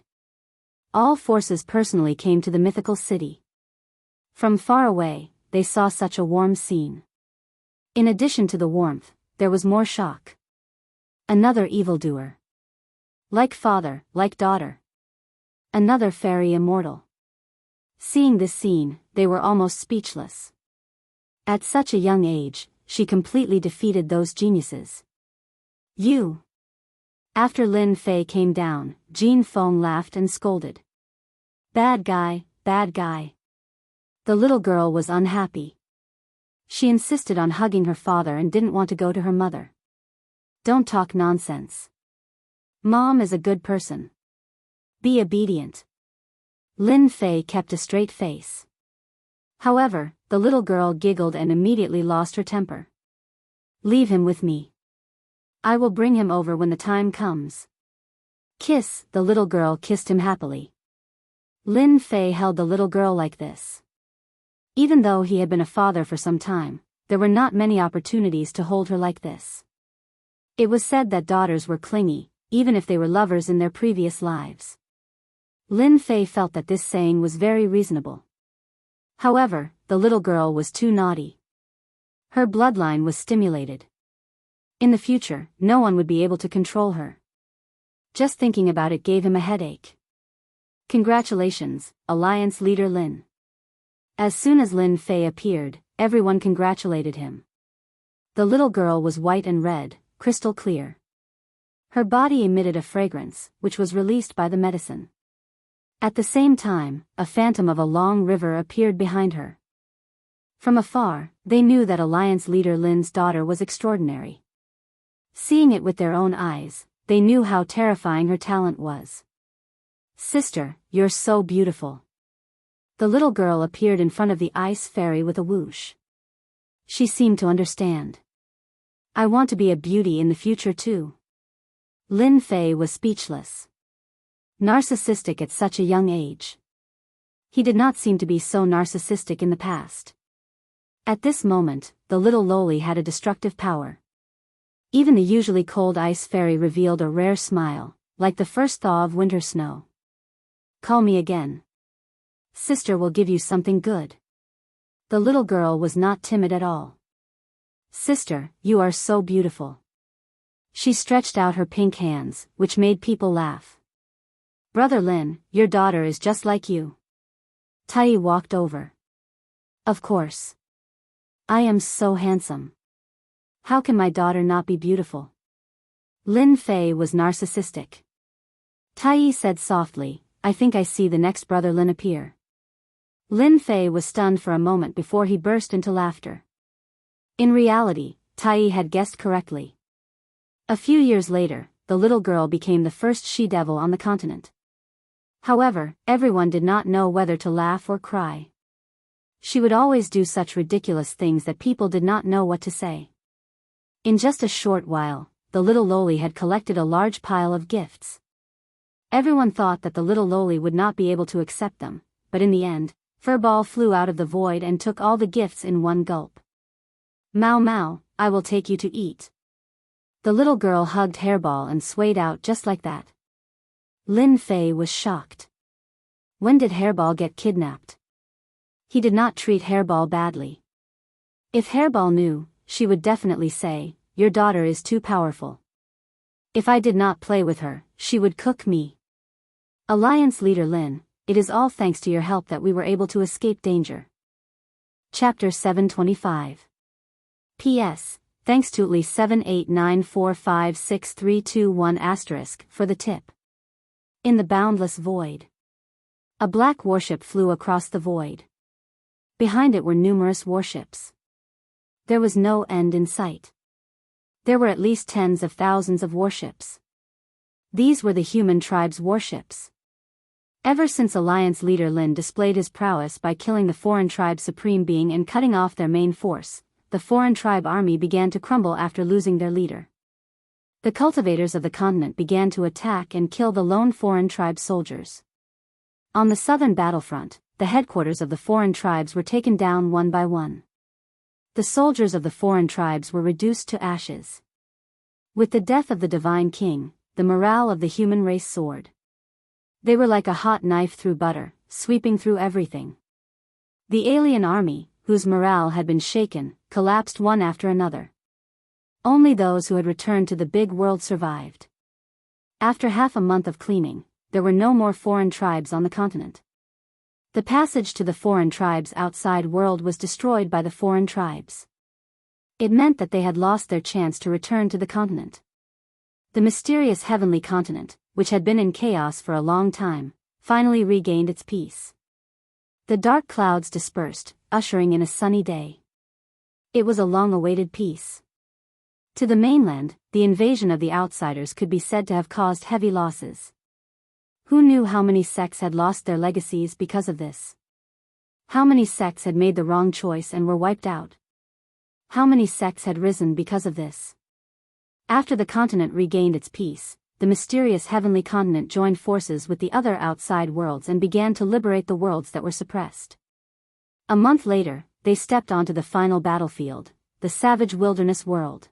All forces personally came to the mythical city. From far away, they saw such a warm scene. In addition to the warmth, there was more shock. Another evildoer. Like father, like daughter. Another fairy immortal. Seeing this scene, they were almost speechless. At such a young age, she completely defeated those geniuses. You. After Lin Fei came down, Jean Feng laughed and scolded. Bad guy, bad guy. The little girl was unhappy. She insisted on hugging her father and didn't want to go to her mother. Don't talk nonsense. Mom is a good person. Be obedient. Lin Fei kept a straight face. However, the little girl giggled and immediately lost her temper. Leave him with me. I will bring him over when the time comes. Kiss, the little girl kissed him happily. Lin Fei held the little girl like this. Even though he had been a father for some time, there were not many opportunities to hold her like this. It was said that daughters were clingy, even if they were lovers in their previous lives. Lin Fei felt that this saying was very reasonable. However, the little girl was too naughty. Her bloodline was stimulated. In the future, no one would be able to control her. Just thinking about it gave him a headache. Congratulations, Alliance Leader Lin. As soon as Lin Fei appeared, everyone congratulated him. The little girl was white and red, crystal clear. Her body emitted a fragrance, which was released by the medicine. At the same time, a phantom of a long river appeared behind her. From afar, they knew that Alliance Leader Lin's daughter was extraordinary. Seeing it with their own eyes, they knew how terrifying her talent was. Sister, you're so beautiful. The little girl appeared in front of the ice fairy with a whoosh. She seemed to understand. I want to be a beauty in the future too. Lin Fei was speechless. Narcissistic at such a young age. He did not seem to be so narcissistic in the past. At this moment, the little loli had a destructive power. Even the usually cold ice fairy revealed a rare smile, like the first thaw of winter snow. Call me again. Sister will give you something good. The little girl was not timid at all. Sister, you are so beautiful. She stretched out her pink hands, which made people laugh. Brother Lin, your daughter is just like you. Tai walked over. Of course. I am so handsome. How can my daughter not be beautiful? Lin Fei was narcissistic. Tai said softly, I think I see the next brother Lin appear. Lin Fei was stunned for a moment before he burst into laughter. In reality, Tai had guessed correctly. A few years later, the little girl became the first she-devil on the continent. However, everyone did not know whether to laugh or cry. She would always do such ridiculous things that people did not know what to say. In just a short while, the little loli had collected a large pile of gifts. Everyone thought that the little loli would not be able to accept them, but in the end, Furball flew out of the void and took all the gifts in one gulp. Mau Mau, I will take you to eat. The little girl hugged Hairball and swayed out just like that. Lin Fei was shocked. When did Hairball get kidnapped? He did not treat Hairball badly. If Hairball knew, she would definitely say, your daughter is too powerful. If I did not play with her, she would cook me. Alliance Leader Lin, it is all thanks to your help that we were able to escape danger. Chapter 725. P.S. Thanks to Lee7894563321 * for the tip. In the boundless void. A black warship flew across the void. Behind it were numerous warships. There was no end in sight. There were at least tens of thousands of warships. These were the human tribe's warships. Ever since Alliance Leader Lin displayed his prowess by killing the foreign tribe's supreme being and cutting off their main force, the foreign tribe army began to crumble after losing their leader. The cultivators of the continent began to attack and kill the lone foreign tribe soldiers. On the southern battlefront, the headquarters of the foreign tribes were taken down one by one. The soldiers of the foreign tribes were reduced to ashes. With the death of the divine king, the morale of the human race soared. They were like a hot knife through butter, sweeping through everything. The alien army, whose morale had been shaken, collapsed one after another. Only those who had returned to the big world survived. After half a month of cleaning, there were no more foreign tribes on the continent. The passage to the foreign tribes' outside world was destroyed by the foreign tribes. It meant that they had lost their chance to return to the continent. The mysterious heavenly continent, which had been in chaos for a long time, finally regained its peace. The dark clouds dispersed, ushering in a sunny day. It was a long-awaited peace. To the mainland, the invasion of the outsiders could be said to have caused heavy losses. Who knew how many sects had lost their legacies because of this? How many sects had made the wrong choice and were wiped out? How many sects had risen because of this? After the continent regained its peace, the mysterious heavenly continent joined forces with the other outside worlds and began to liberate the worlds that were suppressed. A month later, they stepped onto the final battlefield, the savage wilderness world.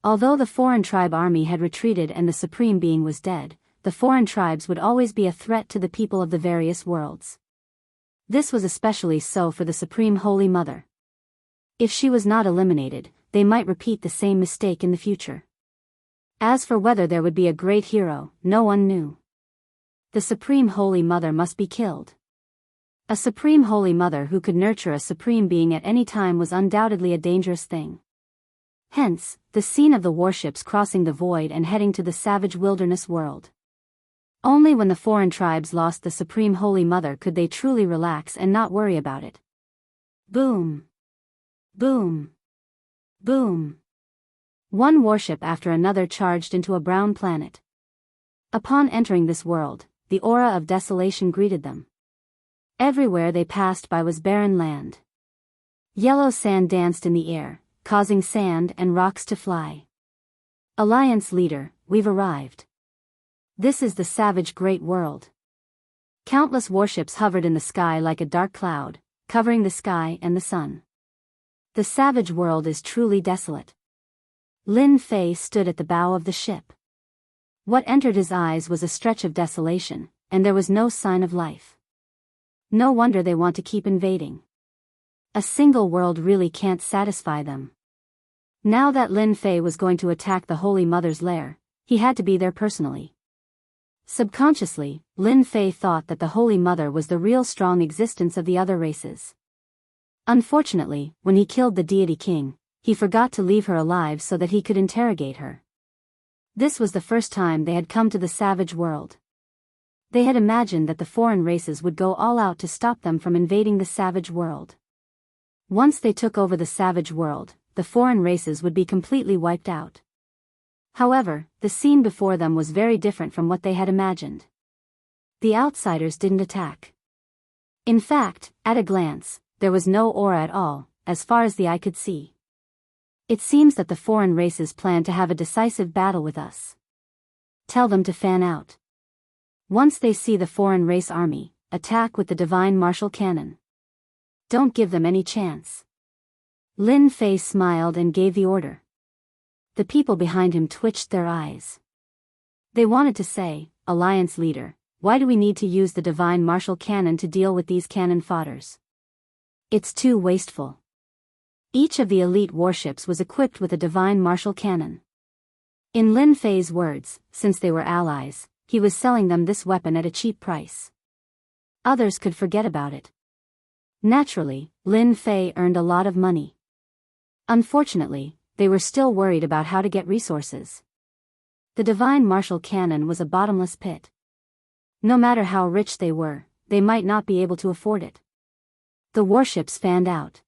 Although the foreign tribe army had retreated and the Supreme Being was dead, the foreign tribes would always be a threat to the people of the various worlds. This was especially so for the Supreme Holy Mother. If she was not eliminated, they might repeat the same mistake in the future. As for whether there would be a great hero, no one knew. The Supreme Holy Mother must be killed. A Supreme Holy Mother who could nurture a Supreme Being at any time was undoubtedly a dangerous thing. Hence, the scene of the warships crossing the void and heading to the savage wilderness world. Only when the foreign tribes lost the Supreme Holy Mother could they truly relax and not worry about it. Boom! Boom! Boom! One warship after another charged into a brown planet. Upon entering this world, the aura of desolation greeted them. Everywhere they passed by was barren land. Yellow sand danced in the air, causing sand and rocks to fly. Alliance leader, we've arrived. This is the savage great world. Countless warships hovered in the sky like a dark cloud, covering the sky and the sun. The savage world is truly desolate. Lin Fei stood at the bow of the ship. What entered his eyes was a stretch of desolation, and there was no sign of life. No wonder they want to keep invading. A single world really can't satisfy them. Now that Lin Fei was going to attack the Holy Mother's lair, he had to be there personally. Subconsciously, Lin Fei thought that the Holy Mother was the real strong existence of the other races. Unfortunately, when he killed the deity king, he forgot to leave her alive so that he could interrogate her. This was the first time they had come to the savage world. They had imagined that the foreign races would go all out to stop them from invading the savage world. Once they took over the savage world, the foreign races would be completely wiped out. However, the scene before them was very different from what they had imagined. The outsiders didn't attack. In fact, at a glance, there was no aura at all, as far as the eye could see. It seems that the foreign races plan to have a decisive battle with us. Tell them to fan out. Once they see the foreign race army, attack with the divine martial cannon. Don't give them any chance. Lin Fei smiled and gave the order. The people behind him twitched their eyes. They wanted to say, Alliance leader, why do we need to use the divine martial cannon to deal with these cannon fodders? It's too wasteful. Each of the elite warships was equipped with a divine martial cannon. In Lin Fei's words, since they were allies, he was selling them this weapon at a cheap price. Others could forget about it. Naturally, Lin Fei earned a lot of money. Unfortunately, they were still worried about how to get resources. The divine martial cannon was a bottomless pit. No matter how rich they were, they might not be able to afford it. The warships fanned out.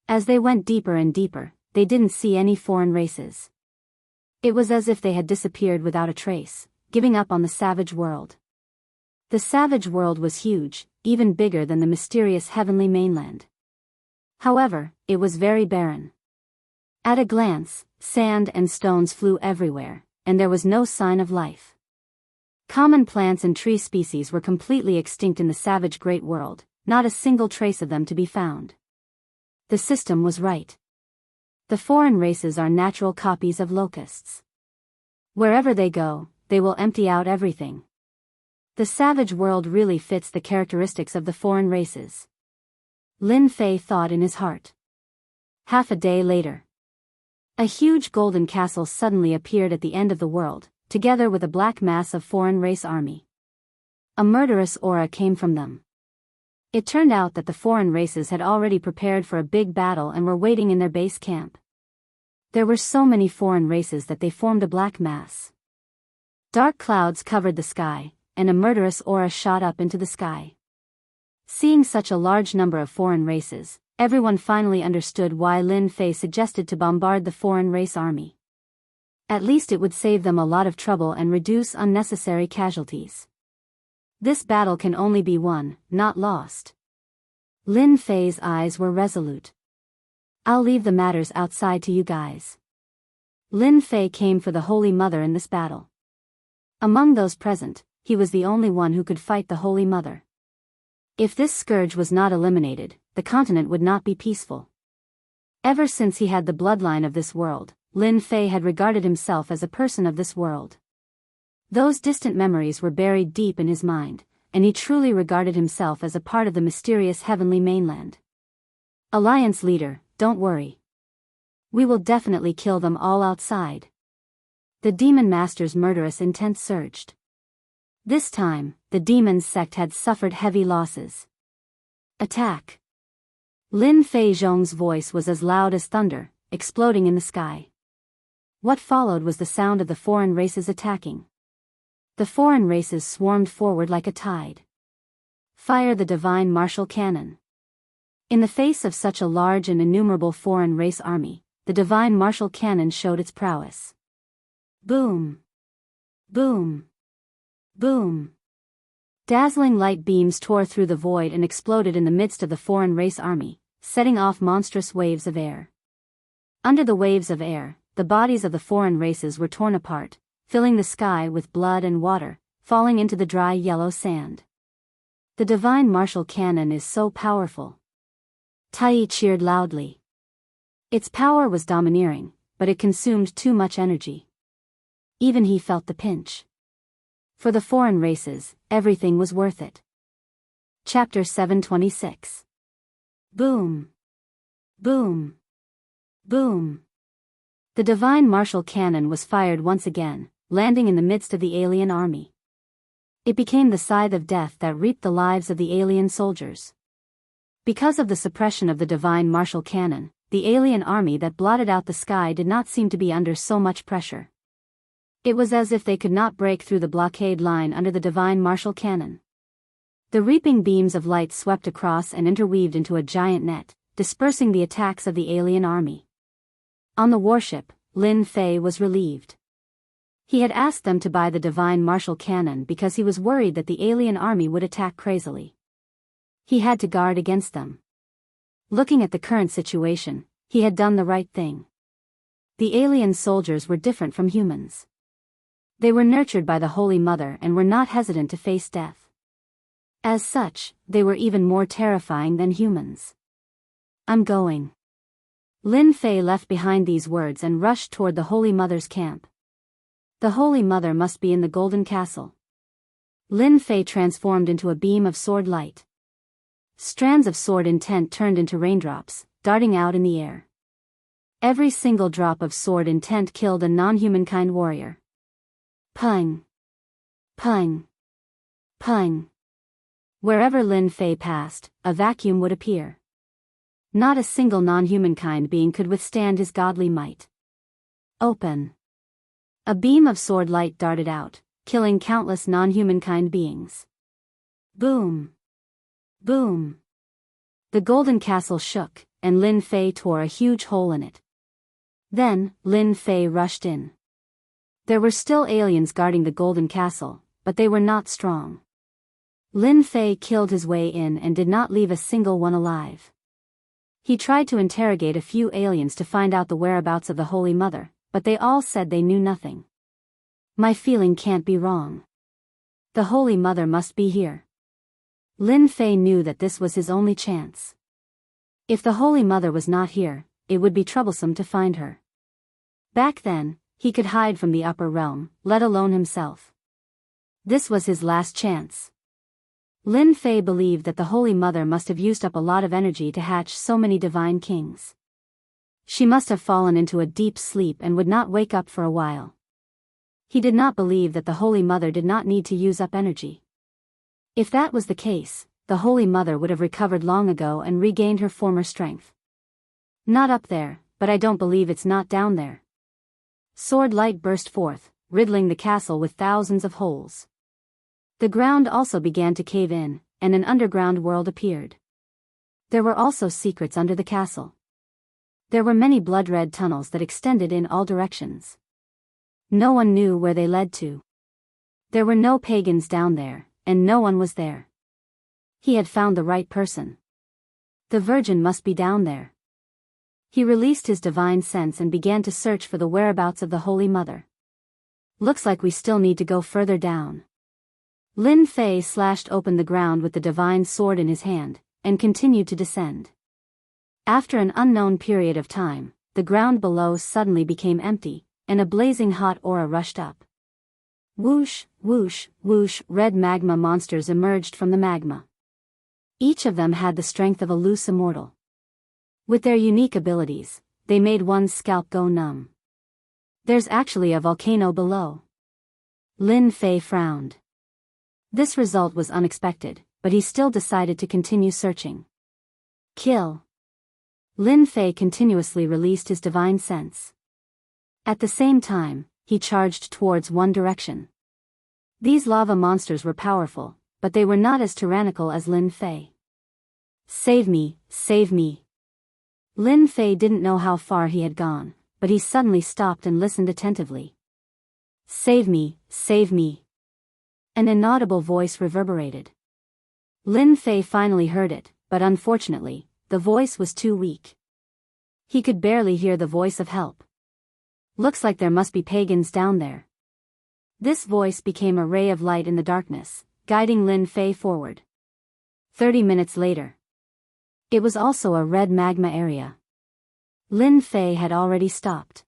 As they went deeper and deeper, they didn't see any foreign races. It was as if they had disappeared without a trace, giving up on the savage world. The savage world was huge, even bigger than the mysterious heavenly mainland. However, it was very barren. At a glance, sand and stones flew everywhere, and there was no sign of life. Common plants and tree species were completely extinct in the savage great world, not a single trace of them to be found. The system was right. The foreign races are natural copies of locusts. Wherever they go, they will empty out everything. The savage world really fits the characteristics of the foreign races. Lin Fei thought in his heart. Half a day later, a huge golden castle suddenly appeared at the end of the world, together with a black mass of foreign race army. A murderous aura came from them. It turned out that the foreign races had already prepared for a big battle and were waiting in their base camp. There were so many foreign races that they formed a black mass. Dark clouds covered the sky, and a murderous aura shot up into the sky. Seeing such a large number of foreign races, everyone finally understood why Lin Fei suggested to bombard the foreign race army. At least it would save them a lot of trouble and reduce unnecessary casualties. This battle can only be won, not lost. Lin Fei's eyes were resolute. I'll leave the matters outside to you guys. Lin Fei came for the Holy Mother in this battle. Among those present, he was the only one who could fight the Holy Mother. If this scourge was not eliminated, the continent would not be peaceful. Ever since he had the bloodline of this world, Lin Fei had regarded himself as a person of this world. Those distant memories were buried deep in his mind, and he truly regarded himself as a part of the mysterious heavenly mainland. Alliance leader, don't worry. We will definitely kill them all outside. The demon master's murderous intent surged. This time, the demon's sect had suffered heavy losses. Attack! Lin Fei Zhong's voice was as loud as thunder, exploding in the sky. What followed was the sound of the foreign races attacking. The foreign races swarmed forward like a tide. Fire the divine martial cannon. In the face of such a large and innumerable foreign race army, the divine martial cannon showed its prowess. Boom! Boom! Boom! Dazzling light beams tore through the void and exploded in the midst of the foreign race army, setting off monstrous waves of air. Under the waves of air, the bodies of the foreign races were torn apart, filling the sky with blood and water, falling into the dry yellow sand. The divine martial cannon is so powerful. Tai cheered loudly. Its power was domineering, but it consumed too much energy. Even he felt the pinch. For the foreign races, everything was worth it. Chapter 726. Boom! Boom! Boom! The divine martial cannon was fired once again, landing in the midst of the alien army. It became the scythe of death that reaped the lives of the alien soldiers. Because of the suppression of the divine martial cannon, the alien army that blotted out the sky did not seem to be under so much pressure. It was as if they could not break through the blockade line under the divine martial cannon. The reaping beams of light swept across and interweaved into a giant net, dispersing the attacks of the alien army. On the warship, Lin Fei was relieved. He had asked them to buy the divine martial cannon because he was worried that the alien army would attack crazily. He had to guard against them. Looking at the current situation, he had done the right thing. The alien soldiers were different from humans. They were nurtured by the Holy Mother and were not hesitant to face death. As such, they were even more terrifying than humans. I'm going. Lin Fei left behind these words and rushed toward the Holy Mother's camp. The Holy Mother must be in the Golden Castle. Lin Fei transformed into a beam of sword light. Strands of sword intent turned into raindrops, darting out in the air. Every single drop of sword intent killed a non-humankind warrior. Pung! Pung! Pung! Wherever Lin Fei passed, a vacuum would appear. Not a single non-humankind being could withstand his godly might. Open! A beam of sword light darted out, killing countless non-humankind beings. Boom! Boom! The golden castle shook, and Lin Fei tore a huge hole in it. Then, Lin Fei rushed in. There were still aliens guarding the golden castle, but they were not strong. Lin Fei killed his way in and did not leave a single one alive. He tried to interrogate a few aliens to find out the whereabouts of the Holy Mother, but they all said they knew nothing. My feeling can't be wrong. The Holy Mother must be here. Lin Fei knew that this was his only chance. If the Holy Mother was not here, it would be troublesome to find her. Back then, he could hide from the upper realm, let alone himself. This was his last chance. Lin Fei believed that the Holy Mother must have used up a lot of energy to hatch so many divine kings. She must have fallen into a deep sleep and would not wake up for a while. He did not believe that the Holy Mother did not need to use up energy. If that was the case, the Holy Mother would have recovered long ago and regained her former strength. Not up there, but I don't believe it's not down there. Sword light burst forth, riddling the castle with thousands of holes. The ground also began to cave in, and an underground world appeared. There were also secrets under the castle. There were many blood-red tunnels that extended in all directions. No one knew where they led to. There were no pagans down there, and no one was there. He had found the right person. The Virgin must be down there. He released his divine sense and began to search for the whereabouts of the Holy Mother. Looks like we still need to go further down. Lin Fei slashed open the ground with the divine sword in his hand, and continued to descend. After an unknown period of time, the ground below suddenly became empty, and a blazing hot aura rushed up. Whoosh, whoosh, whoosh, red magma monsters emerged from the magma. Each of them had the strength of a loose immortal. With their unique abilities, they made one's scalp go numb. There's actually a volcano below. Lin Fei frowned. This result was unexpected, but he still decided to continue searching. Kill. Lin Fei continuously released his divine sense. At the same time, he charged towards one direction. These lava monsters were powerful, but they were not as tyrannical as Lin Fei. Save me, save me. Lin Fei didn't know how far he had gone, but he suddenly stopped and listened attentively. Save me, save me. An inaudible voice reverberated. Lin Fei finally heard it, but unfortunately, the voice was too weak. He could barely hear the voice of help. Looks like there must be pagans down there. This voice became a ray of light in the darkness, guiding Lin Fei forward. 30 minutes later. It was also a red magma area. Lin Fei had already stopped.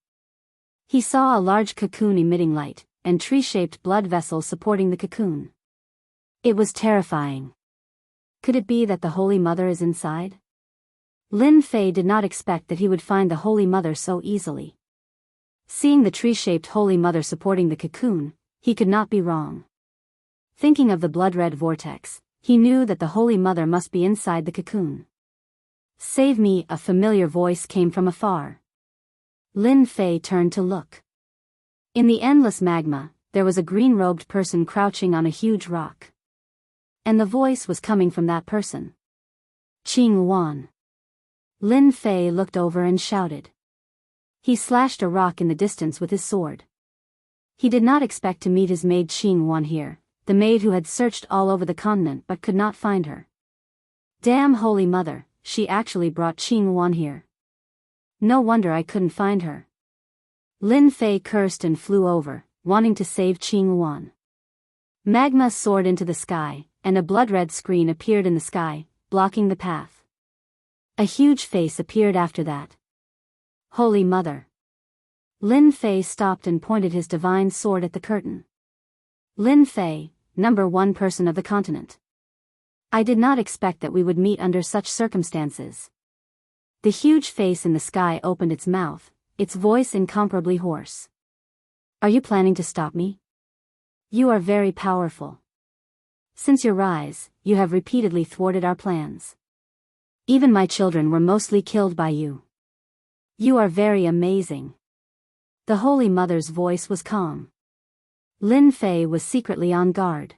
He saw a large cocoon emitting light, and tree-shaped blood vessels supporting the cocoon. It was terrifying. Could it be that the Holy Mother is inside? Lin Fei did not expect that he would find the Holy Mother so easily. Seeing the tree-shaped Holy Mother supporting the cocoon, he could not be wrong. Thinking of the blood-red vortex, he knew that the Holy Mother must be inside the cocoon. Save me, a familiar voice came from afar. Lin Fei turned to look. In the endless magma, there was a green-robed person crouching on a huge rock. And the voice was coming from that person. Qing Wan. Lin Fei looked over and shouted. He slashed a rock in the distance with his sword. He did not expect to meet his maid Qing Wan here, the maid who had searched all over the continent but could not find her. Damn Holy Mother, she actually brought Qing Wan here. No wonder I couldn't find her. Lin Fei cursed and flew over, wanting to save Qing Wan. Magma soared into the sky, and a blood-red screen appeared in the sky, blocking the path. A huge face appeared after that. Holy Mother. Lin Fei stopped and pointed his divine sword at the curtain. Lin Fei, #1 person of the continent. I did not expect that we would meet under such circumstances. The huge face in the sky opened its mouth, its voice incomparably hoarse. Are you planning to stop me? You are very powerful. Since your rise, you have repeatedly thwarted our plans. Even my children were mostly killed by you. You are very amazing. The Holy Mother's voice was calm. Lin Fei was secretly on guard.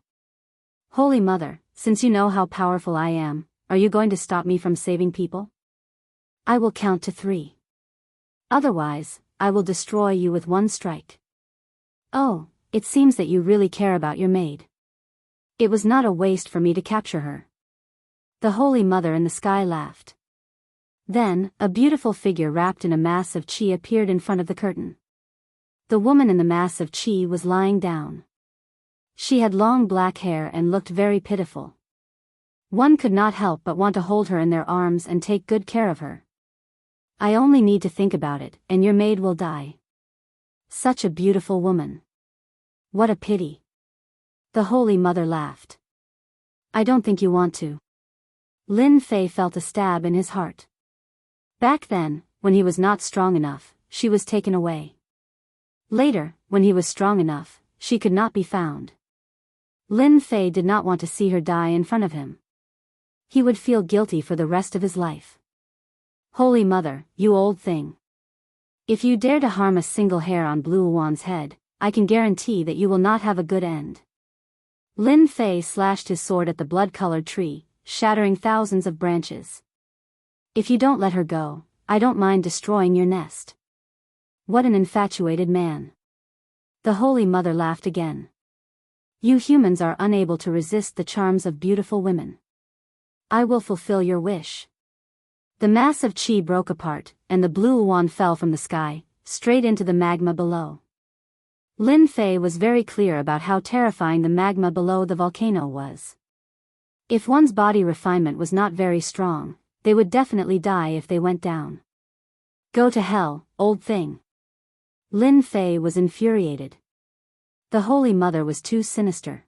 Holy Mother, since you know how powerful I am, are you going to stop me from saving people? I will count to 3. Otherwise, I will destroy you with one strike. Oh, it seems that you really care about your maid. It was not a waste for me to capture her. The Holy Mother in the sky laughed. Then, a beautiful figure wrapped in a mass of qi appeared in front of the curtain. The woman in the mass of qi was lying down. She had long black hair and looked very pitiful. One could not help but want to hold her in their arms and take good care of her. I only need to think about it, and your maid will die. Such a beautiful woman. What a pity. The Holy Mother laughed. I don't think you want to. Lin Fei felt a stab in his heart. Back then, when he was not strong enough, she was taken away. Later, when he was strong enough, she could not be found. Lin Fei did not want to see her die in front of him. He would feel guilty for the rest of his life. Holy Mother, you old thing. If you dare to harm a single hair on Blue Wan's head, I can guarantee that you will not have a good end. Lin Fei slashed his sword at the blood-colored tree, shattering thousands of branches. If you don't let her go, I don't mind destroying your nest. What an infatuated man. The Holy Mother laughed again. You humans are unable to resist the charms of beautiful women. I will fulfill your wish. The mass of chi broke apart, and the blue wand fell from the sky, straight into the magma below. Lin Fei was very clear about how terrifying the magma below the volcano was. If one's body refinement was not very strong, they would definitely die if they went down. Go to hell, old thing. Lin Fei was infuriated. The Holy Mother was too sinister.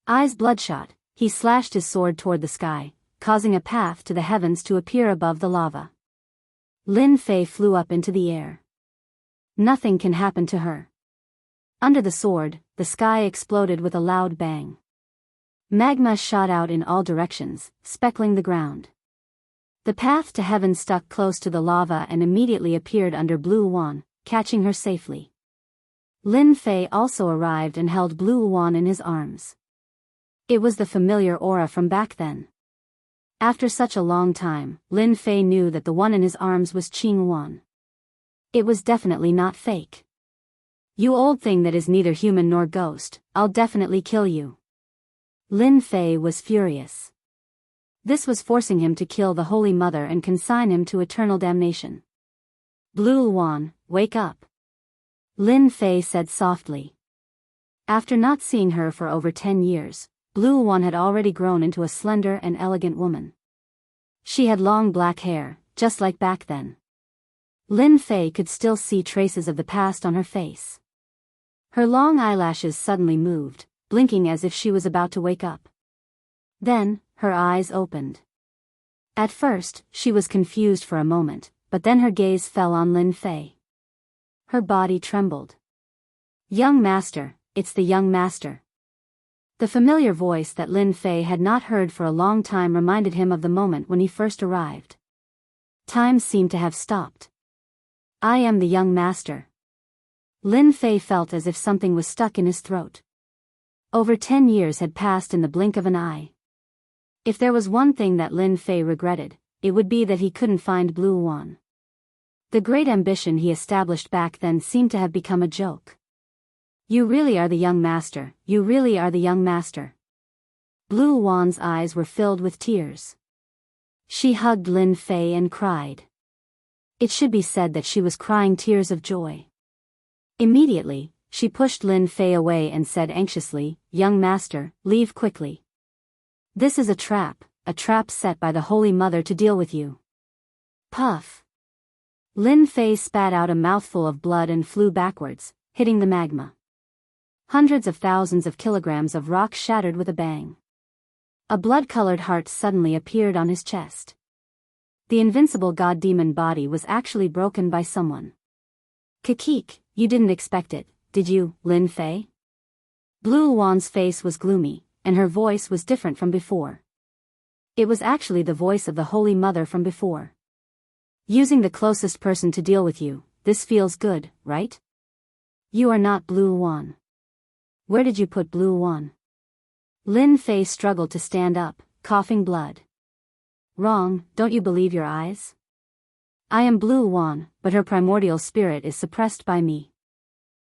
Eyes bloodshot, he slashed his sword toward the sky, causing a path to the heavens to appear above the lava. Lin Fei flew up into the air. Nothing can happen to her. Under the sword, the sky exploded with a loud bang. Magma shot out in all directions, speckling the ground. The path to heaven stuck close to the lava and immediately appeared under Blue Wan, catching her safely. Lin Fei also arrived and held Blue Wan in his arms. It was the familiar aura from back then. After such a long time, Lin Fei knew that the one in his arms was Qing Wan. It was definitely not fake. You old thing that is neither human nor ghost, I'll definitely kill you. Lin Fei was furious. This was forcing him to kill the Holy Mother and consign him to eternal damnation. Blue Wan, wake up. Lin Fei said softly. After not seeing her for over 10 years, Blue Wan had already grown into a slender and elegant woman. She had long black hair, just like back then. Lin Fei could still see traces of the past on her face. Her long eyelashes suddenly moved, blinking as if she was about to wake up. Then, her eyes opened. At first, she was confused for a moment, but then her gaze fell on Lin Fei. Her body trembled. Young Master, it's the young master. The familiar voice that Lin Fei had not heard for a long time reminded him of the moment when he first arrived. Time seemed to have stopped. I am the young master. Lin Fei felt as if something was stuck in his throat. Over 10 years had passed in the blink of an eye. If there was one thing that Lin Fei regretted, it would be that he couldn't find Blue Wan. The great ambition he established back then seemed to have become a joke. You really are the young master, you really are the young master. Blue Wan's eyes were filled with tears. She hugged Lin Fei and cried. It should be said that she was crying tears of joy. Immediately, she pushed Lin Fei away and said anxiously, Young master, leave quickly. This is a trap set by the Holy Mother to deal with you. Puff. Lin Fei spat out a mouthful of blood and flew backwards, hitting the magma. Hundreds of thousands of kilograms of rock shattered with a bang. A blood-colored heart suddenly appeared on his chest. The invincible god-demon body was actually broken by someone. Kakik, you didn't expect it, did you, Lin Fei? Blue Wan's face was gloomy, and her voice was different from before. It was actually the voice of the Holy Mother from before. Using the closest person to deal with you, this feels good, right? You are not Blue Wan. Where did you put Blue Wan? Lin Fei struggled to stand up, coughing blood. Wrong, don't you believe your eyes? I am Blue Wan, but her primordial spirit is suppressed by me.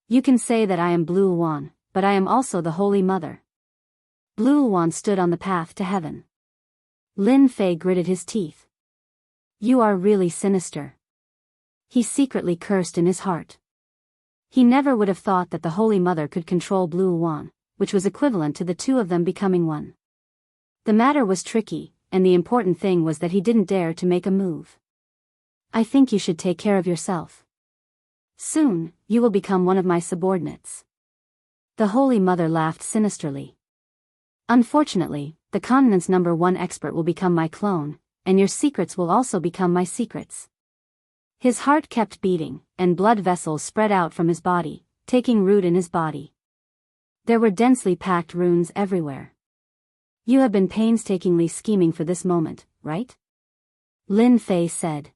You can say that I am Blue Wan, but I am also the Holy Mother. Blue Wan stood on the path to heaven. Lin Fei gritted his teeth. You are really sinister. He secretly cursed in his heart. He never would have thought that the Holy Mother could control Blue Wan, which was equivalent to the two of them becoming one. The matter was tricky, and the important thing was that he didn't dare to make a move. I think you should take care of yourself. Soon, you will become one of my subordinates. The Holy Mother laughed sinisterly. Unfortunately, the continent's #1 expert will become my clone, and your secrets will also become my secrets. His heart kept beating, and blood vessels spread out from his body, taking root in his body. There were densely packed runes everywhere. You have been painstakingly scheming for this moment, right? Lin Fei said.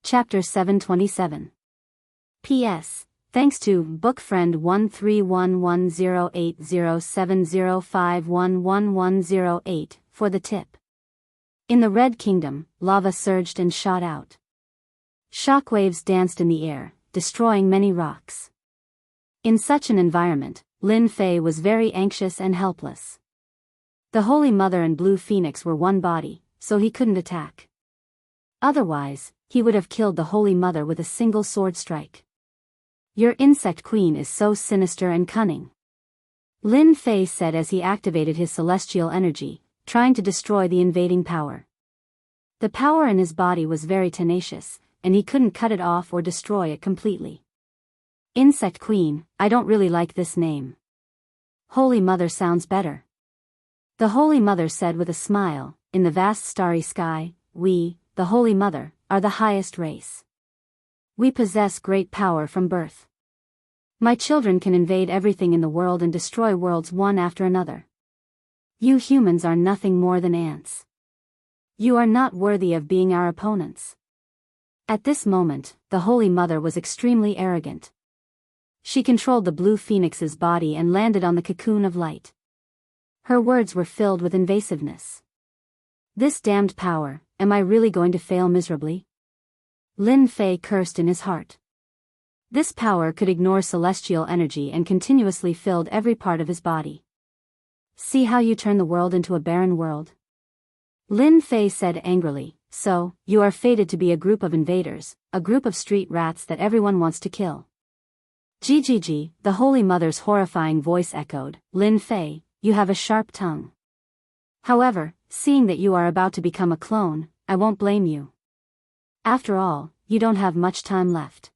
Chapter 727. P.S. Thanks to book friend 1311080705111108 for the tip. In the Red Kingdom, lava surged and shot out. Shockwaves danced in the air, destroying many rocks. In such an environment, Lin Fei was very anxious and helpless. The Holy Mother and Blue Phoenix were one body, so he couldn't attack. Otherwise, he would have killed the Holy Mother with a single sword strike. Your insect queen is so sinister and cunning, Lin Fei said as he activated his celestial energy, trying to destroy the invading power. The power in his body was very tenacious, and he couldn't cut it off or destroy it completely. Insect Queen, I don't really like this name. Holy Mother sounds better. The Holy Mother said with a smile, in the vast starry sky, we, the Holy Mother, are the highest race. We possess great power from birth. My children can invade everything in the world and destroy worlds one after another. You humans are nothing more than ants. You are not worthy of being our opponents. At this moment, the Holy Mother was extremely arrogant. She controlled the Blue Phoenix's body and landed on the cocoon of light. Her words were filled with invasiveness. This damned power, am I really going to fail miserably? Lin Fei cursed in his heart. This power could ignore celestial energy and continuously filled every part of his body. See how you turn the world into a barren world? Lin Fei said angrily, so, you are fated to be a group of invaders, a group of street rats that everyone wants to kill. GGG, the Holy Mother's horrifying voice echoed, Lin Fei, you have a sharp tongue. However, seeing that you are about to become a clone, I won't blame you. After all, you don't have much time left.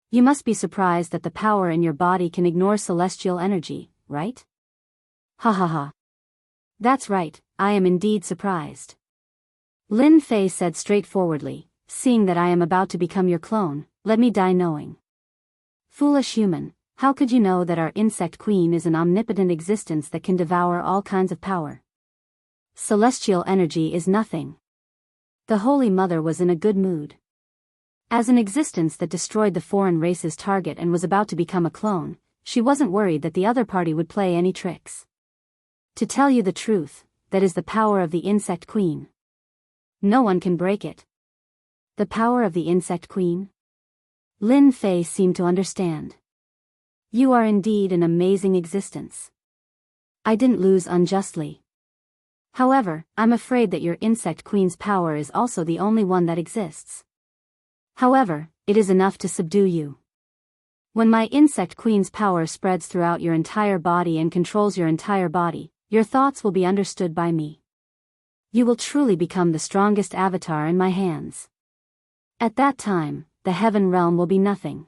You must be surprised that the power in your body can ignore celestial energy, right? Ha ha ha. That's right, I am indeed surprised. Lin Fei said straightforwardly, seeing that I am about to become your clone, let me die knowing. Foolish human, how could you know that our insect queen is an omnipotent existence that can devour all kinds of power? Celestial energy is nothing. The Holy Mother was in a good mood. As an existence that destroyed the foreign race's target and was about to become a clone, she wasn't worried that the other party would play any tricks. To tell you the truth, that is the power of the insect queen. No one can break it. The power of the insect queen? Lin Fei seemed to understand. You are indeed an amazing existence. I didn't lose unjustly. However, I'm afraid that your insect queen's power is also the only one that exists. However, it is enough to subdue you. When my insect queen's power spreads throughout your entire body and controls your entire body, your thoughts will be understood by me. You will truly become the strongest avatar in my hands. At that time, the heaven realm will be nothing.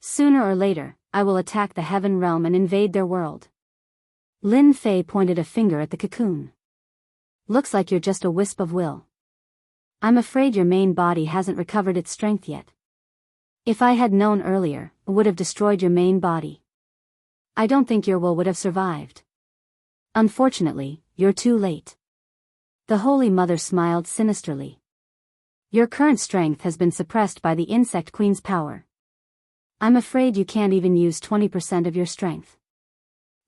Sooner or later, I will attack the heaven realm and invade their world. Lin Fei pointed a finger at the cocoon. Looks like you're just a wisp of will. I'm afraid your main body hasn't recovered its strength yet. If I had known earlier, I would have destroyed your main body. I don't think your will would have survived. Unfortunately, you're too late. The Holy Mother smiled sinisterly. Your current strength has been suppressed by the insect queen's power. I'm afraid you can't even use 20% of your strength.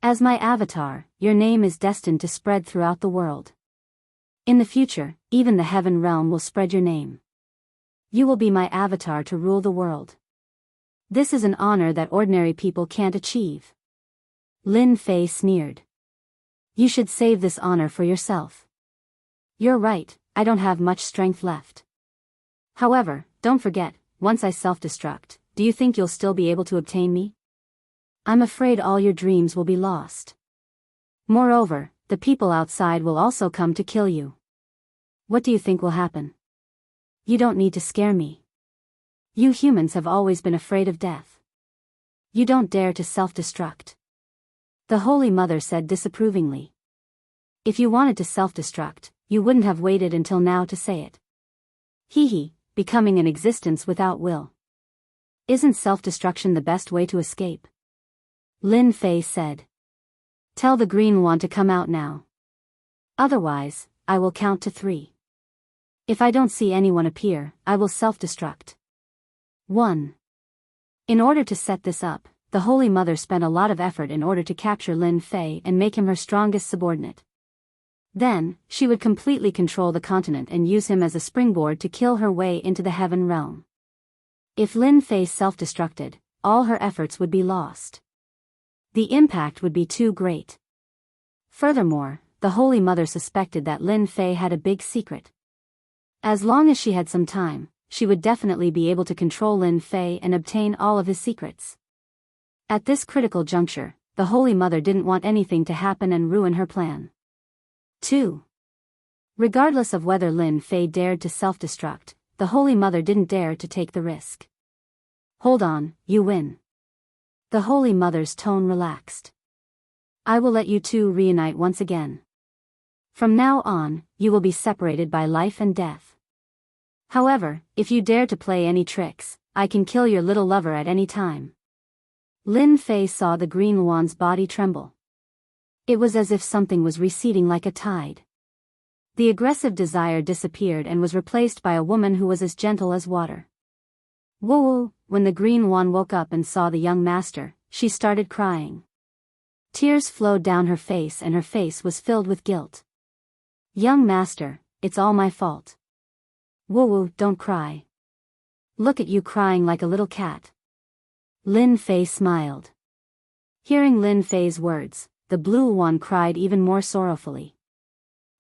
As my avatar, your name is destined to spread throughout the world. In the future, even the heaven realm will spread your name. You will be my avatar to rule the world. This is an honor that ordinary people can't achieve. Lin Fei sneered. You should save this honor for yourself. You're right, I don't have much strength left. However, don't forget, once I self-destruct, do you think you'll still be able to obtain me? I'm afraid all your dreams will be lost. Moreover, the people outside will also come to kill you. What do you think will happen? You don't need to scare me. You humans have always been afraid of death. You don't dare to self-destruct. The Holy Mother said disapprovingly. If you wanted to self-destruct, you wouldn't have waited until now to say it. Hee, becoming an existence without will. Isn't self-destruction the best way to escape? Lin Fei said. Tell the green one to come out now. Otherwise, I will count to 3. If I don't see anyone appear, I will self-destruct. 1. In order to set this up, the Holy Mother spent a lot of effort in order to capture Lin Fei and make him her strongest subordinate. Then, she would completely control the continent and use him as a springboard to kill her way into the heaven realm. If Lin Fei self-destructed, all her efforts would be lost. The impact would be too great. Furthermore, the Holy Mother suspected that Lin Fei had a big secret. As long as she had some time, she would definitely be able to control Lin Fei and obtain all of his secrets. At this critical juncture, the Holy Mother didn't want anything to happen and ruin her plan. 2. Regardless of whether Lin Fei dared to self-destruct, the Holy Mother didn't dare to take the risk. Hold on, you win. The Holy Mother's tone relaxed. I will let you two reunite once again. From now on, you will be separated by life and death. However, if you dare to play any tricks, I can kill your little lover at any time. Lin Fei saw the green wan's body tremble. It was as if something was receding like a tide. The aggressive desire disappeared and was replaced by a woman who was as gentle as water. Woo! When the green wan woke up and saw the young master, she started crying. Tears flowed down her face and her face was filled with guilt. Young master, it's all my fault. Woo! Don't cry. Look at you crying like a little cat. Lin Fei smiled. Hearing Lin Fei's words, the blue one cried even more sorrowfully.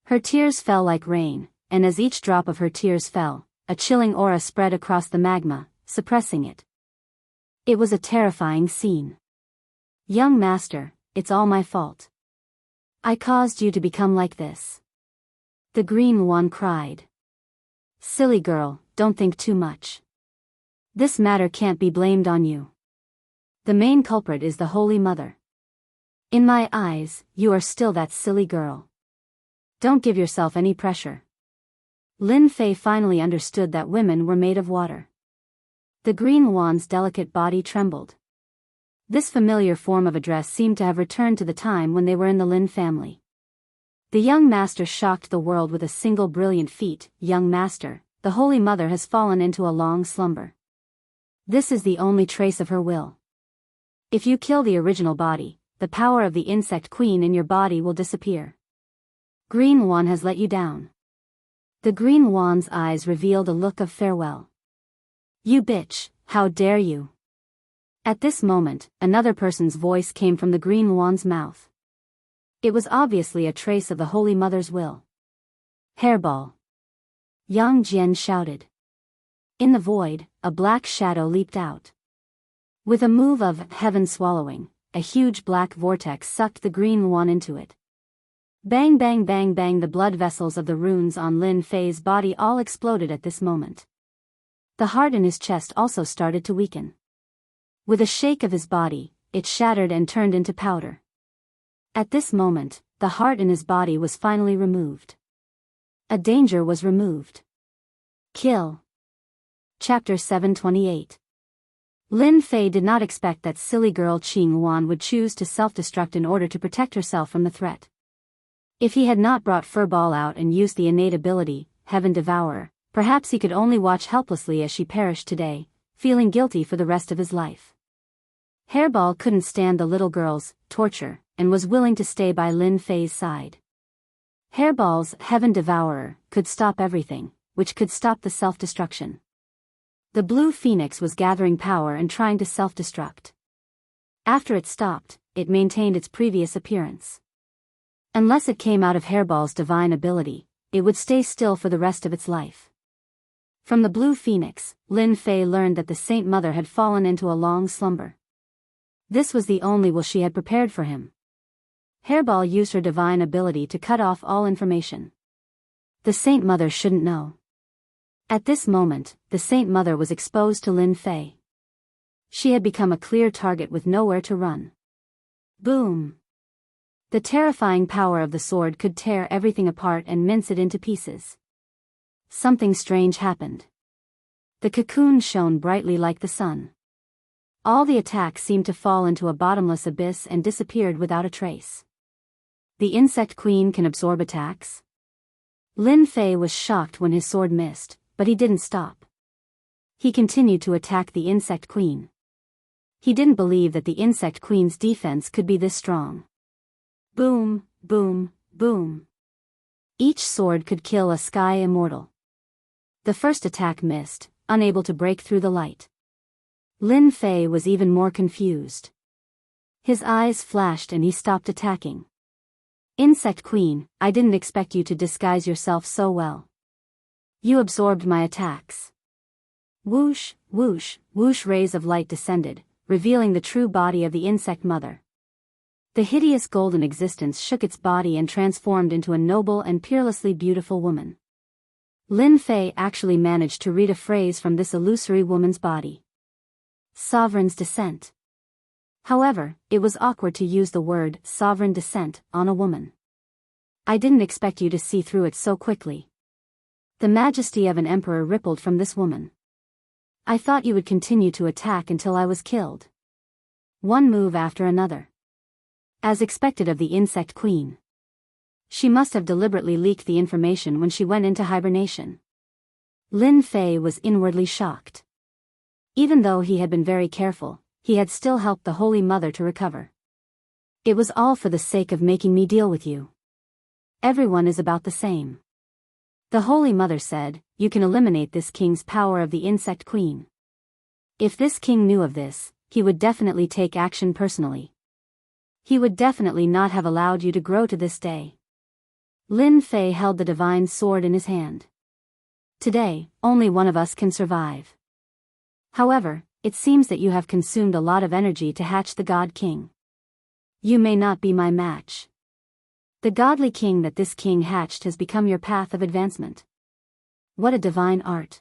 Her tears fell like rain, and as each drop of her tears fell, a chilling aura spread across the magma, suppressing it. It was a terrifying scene. Young master, it's all my fault. I caused you to become like this. The green one cried. Silly girl, don't think too much. This matter can't be blamed on you. The main culprit is the Holy Mother. In my eyes, you are still that silly girl. Don't give yourself any pressure. Lin Fei finally understood that women were made of water. The green wan's delicate body trembled. This familiar form of address seemed to have returned to the time when they were in the Lin family. The young master shocked the world with a single brilliant feat. Young master, the Holy Mother has fallen into a long slumber. This is the only trace of her will. If you kill the original body, the power of the insect queen in your body will disappear. Green Wan has let you down. The green wan's eyes revealed a look of farewell. You bitch, how dare you? At this moment, another person's voice came from the green wan's mouth. It was obviously a trace of the Holy Mother's will. Hairball. Yang Jian shouted. In the void, a black shadow leaped out. With a move of heaven swallowing, a huge black vortex sucked the green wan into it. Bang bang bang bang, the blood vessels of the runes on Lin Fei's body all exploded at this moment. The heart in his chest also started to weaken. With a shake of his body, it shattered and turned into powder. At this moment, the heart in his body was finally removed. A danger was removed. Kill. Chapter 728. Lin Fei did not expect that silly girl Qing Wan would choose to self-destruct in order to protect herself from the threat. If he had not brought Furball out and used the innate ability, Heaven Devourer, perhaps he could only watch helplessly as she perished today, feeling guilty for the rest of his life. Hairball couldn't stand the little girl's torture, and was willing to stay by Lin Fei's side. Hairball's Heaven Devourer could stop everything, which could stop the self-destruction. The blue phoenix was gathering power and trying to self-destruct. After it stopped, it maintained its previous appearance. Unless it came out of Hairball's divine ability, it would stay still for the rest of its life. From the blue phoenix, Lin Fei learned that the Saint Mother had fallen into a long slumber. This was the only will she had prepared for him. Hairball used her divine ability to cut off all information. The Saint Mother shouldn't know. At this moment, the Saint Mother was exposed to Lin Fei. She had become a clear target with nowhere to run. Boom! The terrifying power of the sword could tear everything apart and mince it into pieces. Something strange happened. The cocoon shone brightly like the sun. All the attacks seemed to fall into a bottomless abyss and disappeared without a trace. The insect queen can absorb attacks? Lin Fei was shocked when his sword missed, but he didn't stop. He continued to attack the insect queen. He didn't believe that the insect queen's defense could be this strong. Boom, boom, boom. Each sword could kill a sky immortal. The first attack missed, unable to break through the light. Lin Fei was even more confused. His eyes flashed and he stopped attacking. Insect Queen, I didn't expect you to disguise yourself so well. You absorbed my attacks. Whoosh, whoosh, whoosh, rays of light descended, revealing the true body of the insect mother. The hideous golden existence shook its body and transformed into a noble and peerlessly beautiful woman. Lin Fei actually managed to read a phrase from this illusory woman's body. Sovereign's descent. However, it was awkward to use the word sovereign descent on a woman. I didn't expect you to see through it so quickly. The majesty of an emperor rippled from this woman. I thought you would continue to attack until I was killed. One move after another. As expected of the insect queen. She must have deliberately leaked the information when she went into hibernation. Lin Fei was inwardly shocked. Even though he had been very careful, he had still helped the Holy Mother to recover. It was all for the sake of making me deal with you. Everyone is about the same. The Holy Mother said, you can eliminate this king's power of the insect queen. If this king knew of this, he would definitely take action personally. He would definitely not have allowed you to grow to this day. Lin Fei held the divine sword in his hand. Today, only one of us can survive. However, it seems that you have consumed a lot of energy to hatch the God King. You may not be my match. The godly king that this king hatched has become your path of advancement. What a divine art.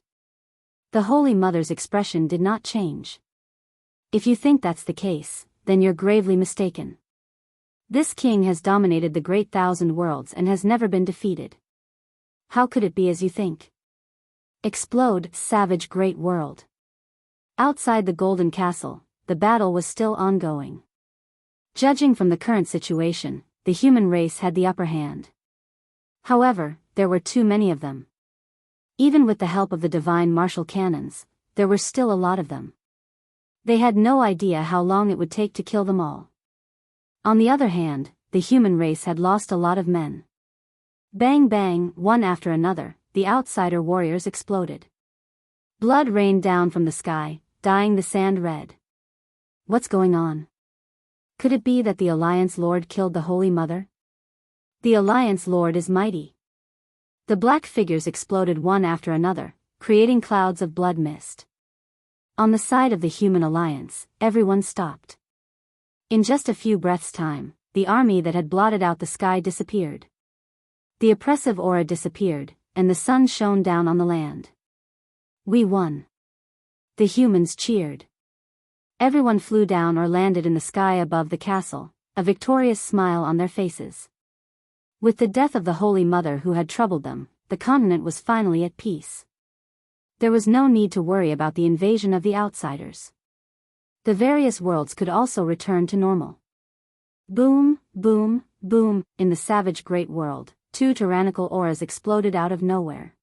The Holy Mother's expression did not change. If you think that's the case, then you're gravely mistaken. This king has dominated the great thousand worlds and has never been defeated. How could it be as you think? Explode, savage great world. Outside the Golden Castle, the battle was still ongoing. Judging from the current situation, the human race had the upper hand. However, there were too many of them. Even with the help of the divine martial cannons, there were still a lot of them. They had no idea how long it would take to kill them all. On the other hand, the human race had lost a lot of men. Bang bang, one after another, the outsider warriors exploded. Blood rained down from the sky, dyeing the sand red. What's going on? Could it be that the Alliance Lord killed the Holy Mother? The Alliance Lord is mighty. The black figures exploded one after another, creating clouds of blood mist. On the side of the human alliance, everyone stopped. In just a few breaths' time, the army that had blotted out the sky disappeared. The oppressive aura disappeared, and the sun shone down on the land. We won. The humans cheered. Everyone flew down or landed in the sky above the castle, a victorious smile on their faces. With the death of the Holy Mother who had troubled them, the continent was finally at peace. There was no need to worry about the invasion of the outsiders. The various worlds could also return to normal. Boom, boom, boom, in the savage great world, two tyrannical auras exploded out of nowhere.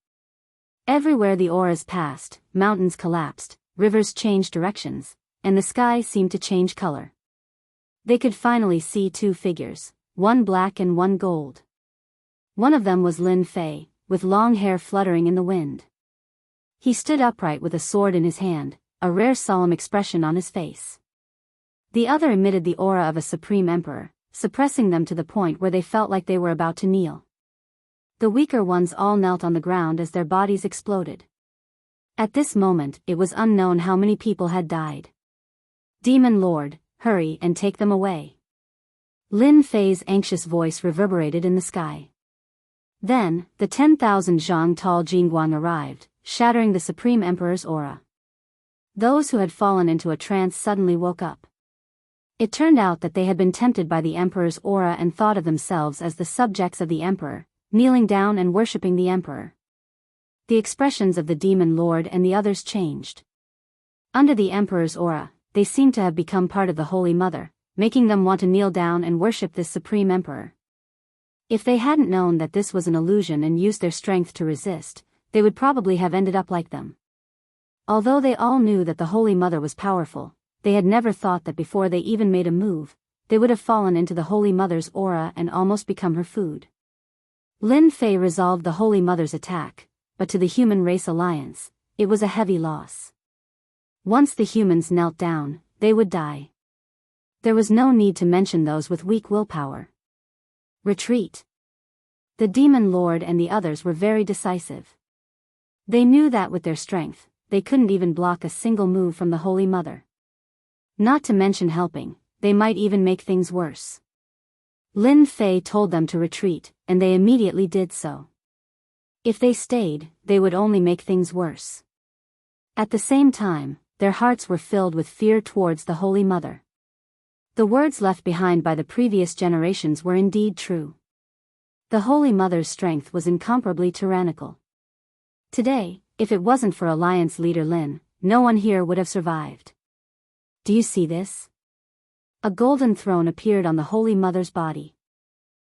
Everywhere the auras passed, mountains collapsed, rivers changed directions, and the sky seemed to change color. They could finally see two figures, one black and one gold. One of them was Lin Fei, with long hair fluttering in the wind. He stood upright with a sword in his hand, a rare solemn expression on his face. The other emitted the aura of a supreme emperor, suppressing them to the point where they felt like they were about to kneel. The weaker ones all knelt on the ground as their bodies exploded. At this moment, it was unknown how many people had died. Demon Lord, hurry and take them away. Lin Fei's anxious voice reverberated in the sky. Then, the 10,000 zhang tall Jingguang arrived, shattering the Supreme Emperor's aura. Those who had fallen into a trance suddenly woke up. It turned out that they had been tempted by the Emperor's aura and thought of themselves as the subjects of the Emperor, kneeling down and worshipping the Emperor. The expressions of the Demon Lord and the others changed. Under the Emperor's aura, they seemed to have become part of the Holy Mother, making them want to kneel down and worship this Supreme Emperor. If they hadn't known that this was an illusion and used their strength to resist, they would probably have ended up like them. Although they all knew that the Holy Mother was powerful, they had never thought that before they even made a move, they would have fallen into the Holy Mother's aura and almost become her food. Lin Fei resolved the Holy Mother's attack, but to the Human Race Alliance, it was a heavy loss. Once the humans knelt down, they would die. There was no need to mention those with weak willpower. Retreat. The Demon Lord and the others were very decisive. They knew that with their strength, they couldn't even block a single move from the Holy Mother. Not to mention helping, they might even make things worse. Lin Fei told them to retreat, and they immediately did so. If they stayed, they would only make things worse. At the same time, their hearts were filled with fear towards the Holy Mother. The words left behind by the previous generations were indeed true. The Holy Mother's strength was incomparably tyrannical. Today, if it wasn't for Alliance leader Lin, no one here would have survived. Do you see this? A golden throne appeared on the Holy Mother's body.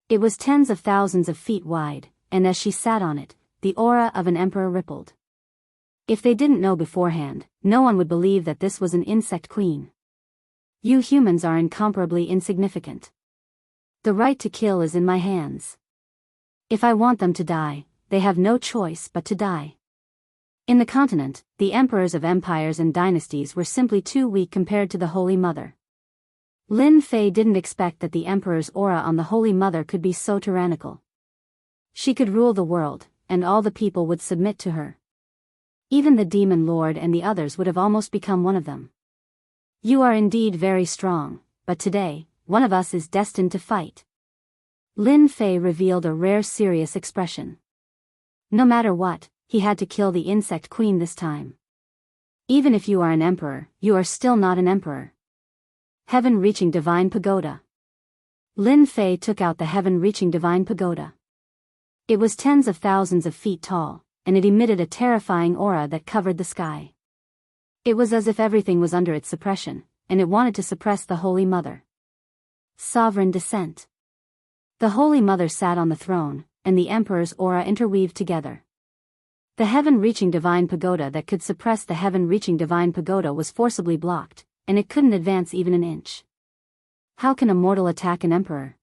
It was tens of thousands of feet wide, and as she sat on it, the aura of an emperor rippled. If they didn't know beforehand, no one would believe that this was an insect queen. You humans are incomparably insignificant. The right to kill is in my hands. If I want them to die, they have no choice but to die. In the continent, the emperors of empires and dynasties were simply too weak compared to the Holy Mother. Lin Fei didn't expect that the emperor's aura on the Holy Mother could be so tyrannical. She could rule the world, and all the people would submit to her. Even the Demon Lord and the others would have almost become one of them. You are indeed very strong, but today, one of us is destined to fight. Lin Fei revealed a rare serious expression. No matter what, he had to kill the insect queen this time. Even if you are an emperor, you are still not an emperor. Heaven-reaching divine pagoda. Lin Fei took out the heaven-reaching divine pagoda. It was tens of thousands of feet tall, and it emitted a terrifying aura that covered the sky. It was as if everything was under its suppression, and it wanted to suppress the Holy Mother. Sovereign descent. The Holy Mother sat on the throne, and the Emperor's aura interweaved together. The heaven-reaching divine pagoda that could suppress the heaven-reaching divine pagoda was forcibly blocked, and it couldn't advance even an inch. How can a mortal attack an emperor?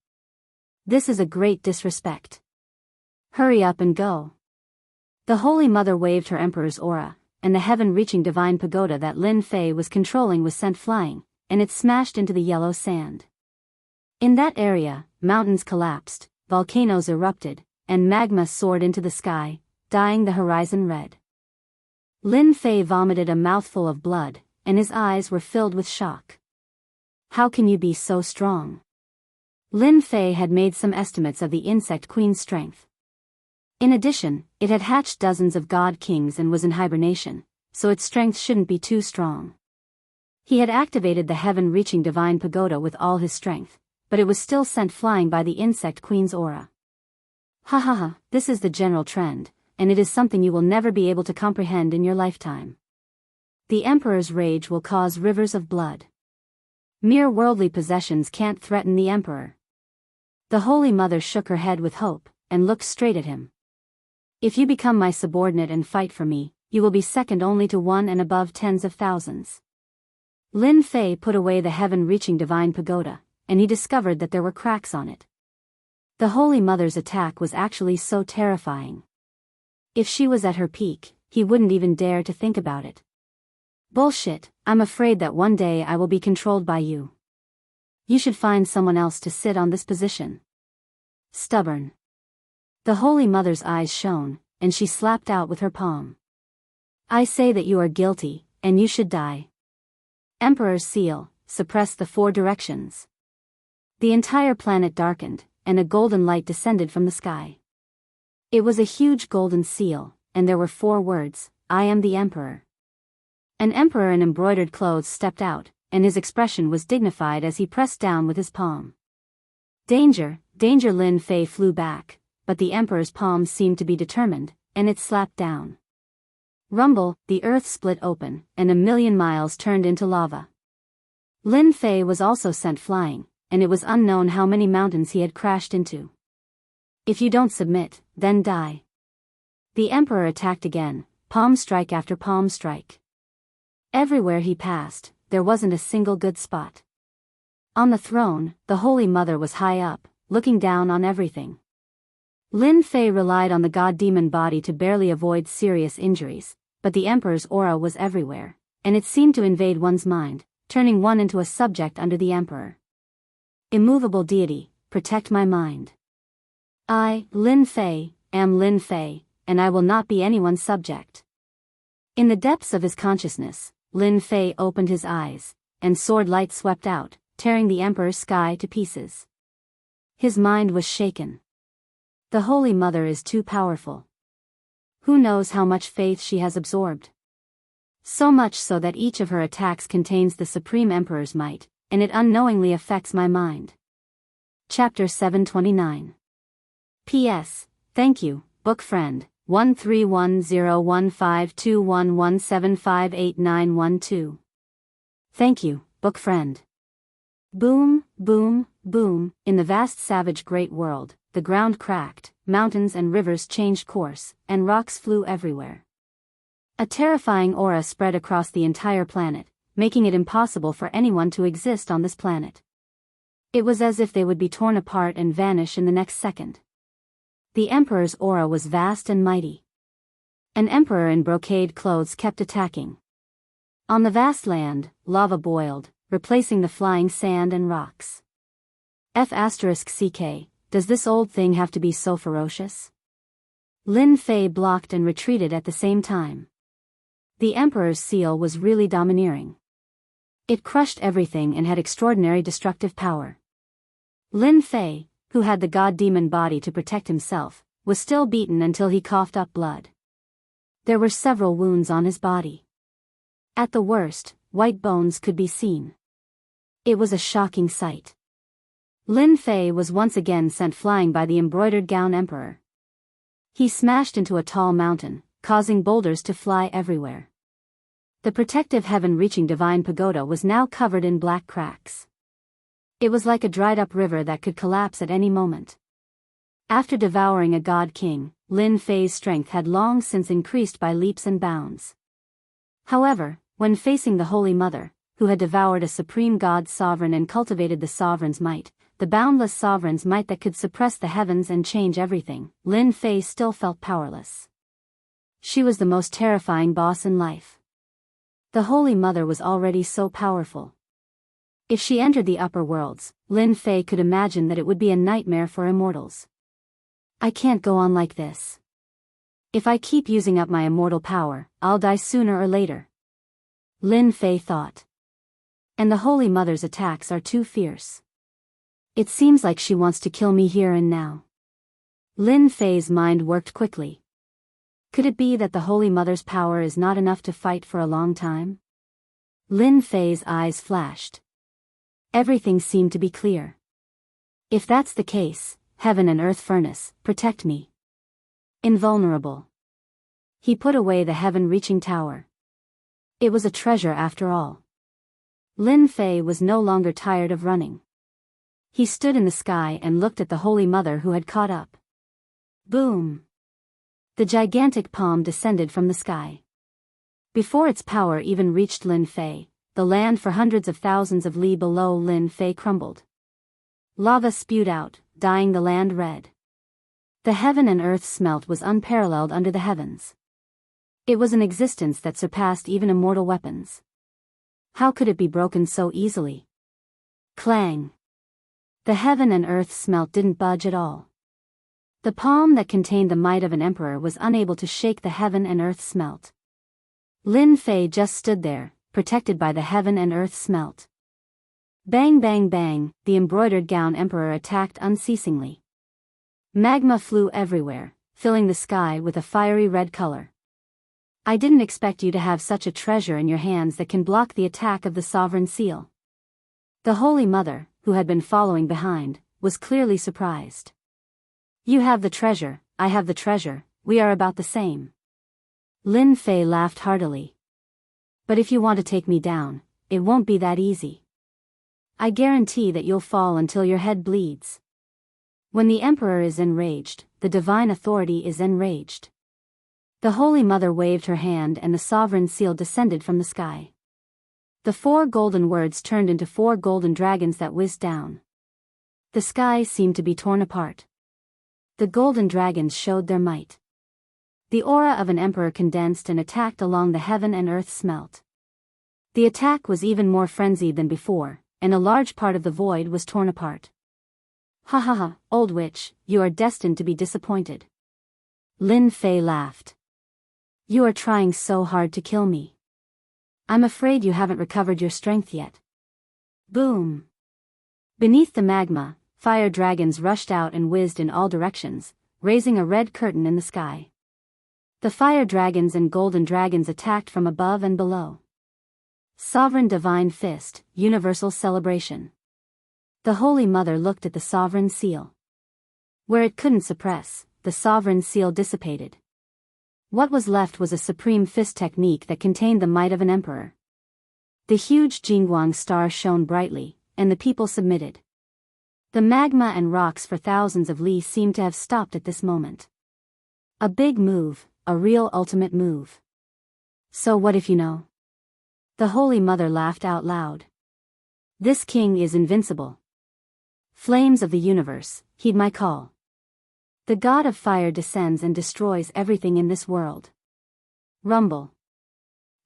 This is a great disrespect. Hurry up and go. The Holy Mother waved her emperor's aura, and the heaven-reaching divine pagoda that Lin Fei was controlling was sent flying, and it smashed into the yellow sand. In that area, mountains collapsed, volcanoes erupted, and magma soared into the sky, dyeing the horizon red. Lin Fei vomited a mouthful of blood, and his eyes were filled with shock. How can you be so strong? Lin Fei had made some estimates of the insect queen's strength. In addition, it had hatched dozens of god kings and was in hibernation, so its strength shouldn't be too strong. He had activated the heaven-reaching divine pagoda with all his strength, but it was still sent flying by the insect queen's aura. Ha ha ha, this is the general trend, and it is something you will never be able to comprehend in your lifetime. The Emperor's rage will cause rivers of blood. Mere worldly possessions can't threaten the Emperor. The Holy Mother shook her head with hope, and looked straight at him. If you become my subordinate and fight for me, you will be second only to one and above tens of thousands. Lin Fei put away the heaven-reaching divine pagoda, and he discovered that there were cracks on it. The Holy Mother's attack was actually so terrifying. If she was at her peak, he wouldn't even dare to think about it. Bullshit, I'm afraid that one day I will be controlled by you. You should find someone else to sit on this position. Stubborn. The Holy Mother's eyes shone, and she slapped out with her palm. I say that you are guilty, and you should die. Emperor's seal, suppress the four directions. The entire planet darkened, and a golden light descended from the sky. It was a huge golden seal, and there were 4 words, I am the Emperor. An emperor in embroidered clothes stepped out, and his expression was dignified as he pressed down with his palm. Danger, danger! Lin Fei flew back, but the emperor's palm seemed to be determined, and it slapped down. Rumble, the earth split open, and 1,000,000 miles turned into lava. Lin Fei was also sent flying, and it was unknown how many mountains he had crashed into. If you don't submit, then die. The emperor attacked again, palm strike after palm strike. Everywhere he passed, there wasn't a single good spot. On the throne, the Holy Mother was high up, looking down on everything. Lin Fei relied on the god-demon body to barely avoid serious injuries, but the emperor's aura was everywhere, and it seemed to invade one's mind, turning one into a subject under the emperor. Immovable deity, protect my mind. I, Lin Fei, am Lin Fei, and I will not be anyone's subject. In the depths of his consciousness, Lin Fei opened his eyes, and sword light swept out, tearing the emperor's sky to pieces. His mind was shaken. The Holy Mother is too powerful. Who knows how much faith she has absorbed? So much so that each of her attacks contains the Supreme Emperor's might, and it unknowingly affects my mind. Chapter 729. P.S. Thank you, book friend, 1310152117589112. Thank you, book friend. Boom, boom, boom, in the vast savage great world, the ground cracked, mountains and rivers changed course, and rocks flew everywhere. A terrifying aura spread across the entire planet, making it impossible for anyone to exist on this planet. It was as if they would be torn apart and vanish in the next second. The emperor's aura was vast and mighty. An emperor in brocade clothes kept attacking. On the vast land, lava boiled, replacing the flying sand and rocks. F***CK, does this old thing have to be so ferocious? Lin Fei blocked and retreated at the same time. The emperor's seal was really domineering. It crushed everything and had extraordinary destructive power. Lin Fei, who had the god-demon body to protect himself, was still beaten until he coughed up blood. There were several wounds on his body. At the worst, white bones could be seen. It was a shocking sight. Lin Fei was once again sent flying by the embroidered gown emperor. He smashed into a tall mountain, causing boulders to fly everywhere. The protective heaven-reaching divine pagoda was now covered in black cracks. It was like a dried-up river that could collapse at any moment. After devouring a god-king, Lin Fei's strength had long since increased by leaps and bounds. However, when facing the Holy Mother, who had devoured a supreme god sovereign and cultivated the sovereign's might, the boundless sovereign's might that could suppress the heavens and change everything, Lin Fei still felt powerless. She was the most terrifying boss in life. The Holy Mother was already so powerful. If she entered the upper worlds, Lin Fei could imagine that it would be a nightmare for immortals. I can't go on like this. If I keep using up my immortal power, I'll die sooner or later. Lin Fei thought. And the Holy Mother's attacks are too fierce. It seems like she wants to kill me here and now. Lin Fei's mind worked quickly. Could it be that the Holy Mother's power is not enough to fight for a long time? Lin Fei's eyes flashed. Everything seemed to be clear. If that's the case, heaven and earth furnace, protect me. Invulnerable. He put away the heaven-reaching tower. It was a treasure after all. Lin Fei was no longer tired of running. He stood in the sky and looked at the Holy Mother who had caught up. Boom! The gigantic palm descended from the sky. Before its power even reached Lin Fei, the land for hundreds of thousands of li below Lin Fei crumbled. Lava spewed out, dyeing the land red. The heaven and earth smelt was unparalleled under the heavens. It was an existence that surpassed even immortal weapons. How could it be broken so easily? Clang! The heaven and earth smelt didn't budge at all. The palm that contained the might of an emperor was unable to shake the heaven and earth smelt. Lin Fei just stood there, protected by the heaven and earth smelt. Bang bang bang, the embroidered gown emperor attacked unceasingly. Magma flew everywhere, filling the sky with a fiery red color. I didn't expect you to have such a treasure in your hands that can block the attack of the sovereign seal. The Holy Mother, who had been following behind, was clearly surprised. You have the treasure, I have the treasure, we are about the same. Lin Fei laughed heartily. But if you want to take me down, it won't be that easy. I guarantee that you'll fall until your head bleeds. When the emperor is enraged, the divine authority is enraged. The Holy Mother waved her hand and the sovereign seal descended from the sky. The 4 golden words turned into 4 golden dragons that whizzed down. The sky seemed to be torn apart. The golden dragons showed their might. The aura of an emperor condensed and attacked along the heaven and earth smelt. The attack was even more frenzied than before, and a large part of the void was torn apart. Ha ha ha, old witch, you are destined to be disappointed. Lin Fei laughed. You are trying so hard to kill me. I'm afraid you haven't recovered your strength yet. Boom! Beneath the magma, fire dragons rushed out and whizzed in all directions, raising a red curtain in the sky. The fire dragons and golden dragons attacked from above and below. Sovereign Divine Fist, Universal Celebration. The Holy Mother looked at the sovereign seal. Where it couldn't suppress, the sovereign seal dissipated. What was left was a supreme fist technique that contained the might of an emperor. The huge Jingguang star shone brightly, and the people submitted. The magma and rocks for thousands of li seemed to have stopped at this moment. A big move, a real ultimate move. So what if you know? The Holy Mother laughed out loud. This king is invincible. Flames of the universe, heed my call. The god of fire descends and destroys everything in this world. Rumble.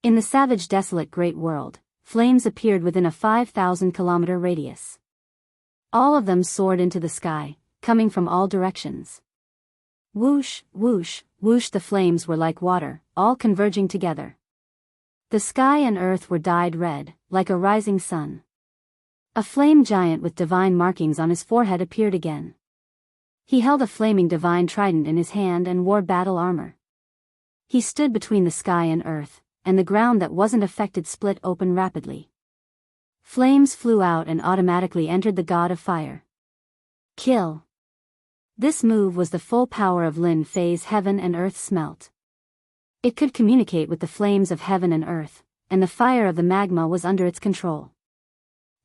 In the savage desolate great world, flames appeared within a 5,000-kilometer radius. All of them soared into the sky, coming from all directions. Whoosh, whoosh, whoosh, the flames were like water, all converging together. The sky and earth were dyed red, like a rising sun. A flame giant with divine markings on his forehead appeared again. He held a flaming divine trident in his hand and wore battle armor. He stood between the sky and earth, and the ground that wasn't affected split open rapidly. Flames flew out and automatically entered the god of fire. Kill. This move was the full power of Lin Fei's heaven and earth smelt. It could communicate with the flames of heaven and earth, and the fire of the magma was under its control.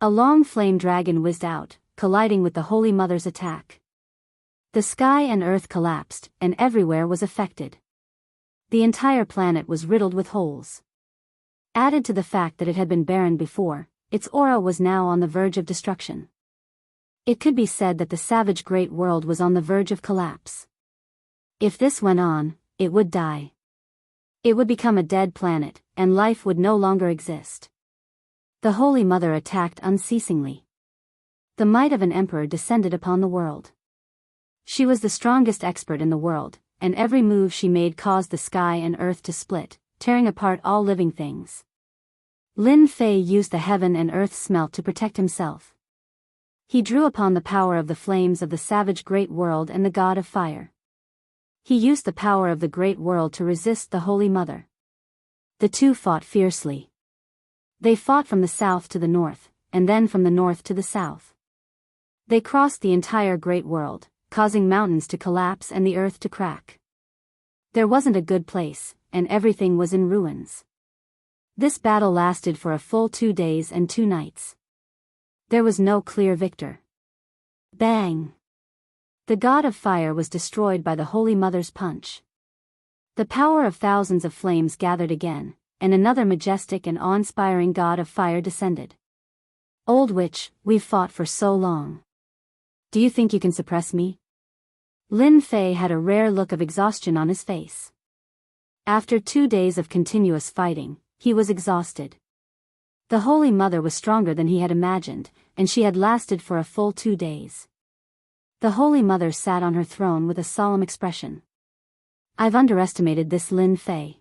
A long flame dragon whizzed out, colliding with the Holy Mother's attack. The sky and earth collapsed, and everywhere was affected. The entire planet was riddled with holes. Added to the fact that it had been barren before, its aura was now on the verge of destruction. It could be said that the savage great world was on the verge of collapse. If this went on, it would die. It would become a dead planet, and life would no longer exist. The Holy Mother attacked unceasingly. The might of an emperor descended upon the world. She was the strongest expert in the world, and every move she made caused the sky and earth to split, tearing apart all living things. Lin Fei used the heaven and earth smelt to protect himself. He drew upon the power of the flames of the savage great world and the god of fire. He used the power of the great world to resist the Holy Mother. The two fought fiercely. They fought from the south to the north, and then from the north to the south. They crossed the entire great world, causing mountains to collapse and the earth to crack. There wasn't a good place, and everything was in ruins. This battle lasted for a full 2 days and 2 nights. There was no clear victor. Bang! The god of fire was destroyed by the Holy Mother's punch. The power of thousands of flames gathered again, and another majestic and awe-inspiring god of fire descended. Old witch, we've fought for so long. Do you think you can suppress me? Lin Fei had a rare look of exhaustion on his face. After 2 days of continuous fighting, he was exhausted. The Holy Mother was stronger than he had imagined, and she had lasted for a full 2 days. The Holy Mother sat on her throne with a solemn expression. I've underestimated this Lin Fei.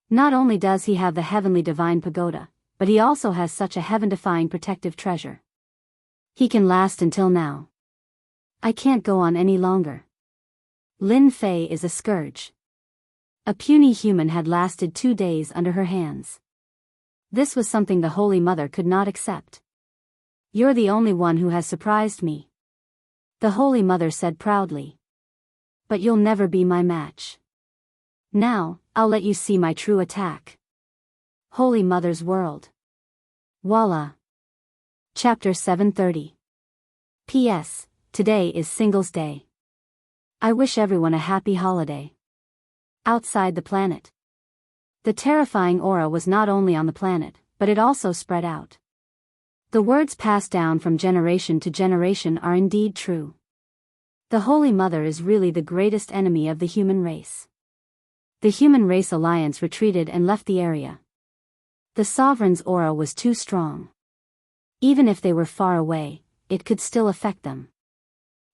Not only does he have the heavenly divine pagoda, but he also has such a heaven-defying protective treasure. He can last until now. I can't go on any longer. Lin Fei is a scourge. A puny human had lasted 2 days under her hands. This was something the Holy Mother could not accept. You're the only one who has surprised me. The Holy Mother said proudly. But you'll never be my match. Now, I'll let you see my true attack. Holy Mother's World. Voila. Chapter 730. P.S. today is Singles Day. I wish everyone a happy holiday. Outside the planet. The terrifying aura was not only on the planet, but it also spread out. The words passed down from generation to generation are indeed true. The Holy Mother is really the greatest enemy of the human race. The Human Race Alliance retreated and left the area. The Sovereign's aura was too strong. Even if they were far away, it could still affect them.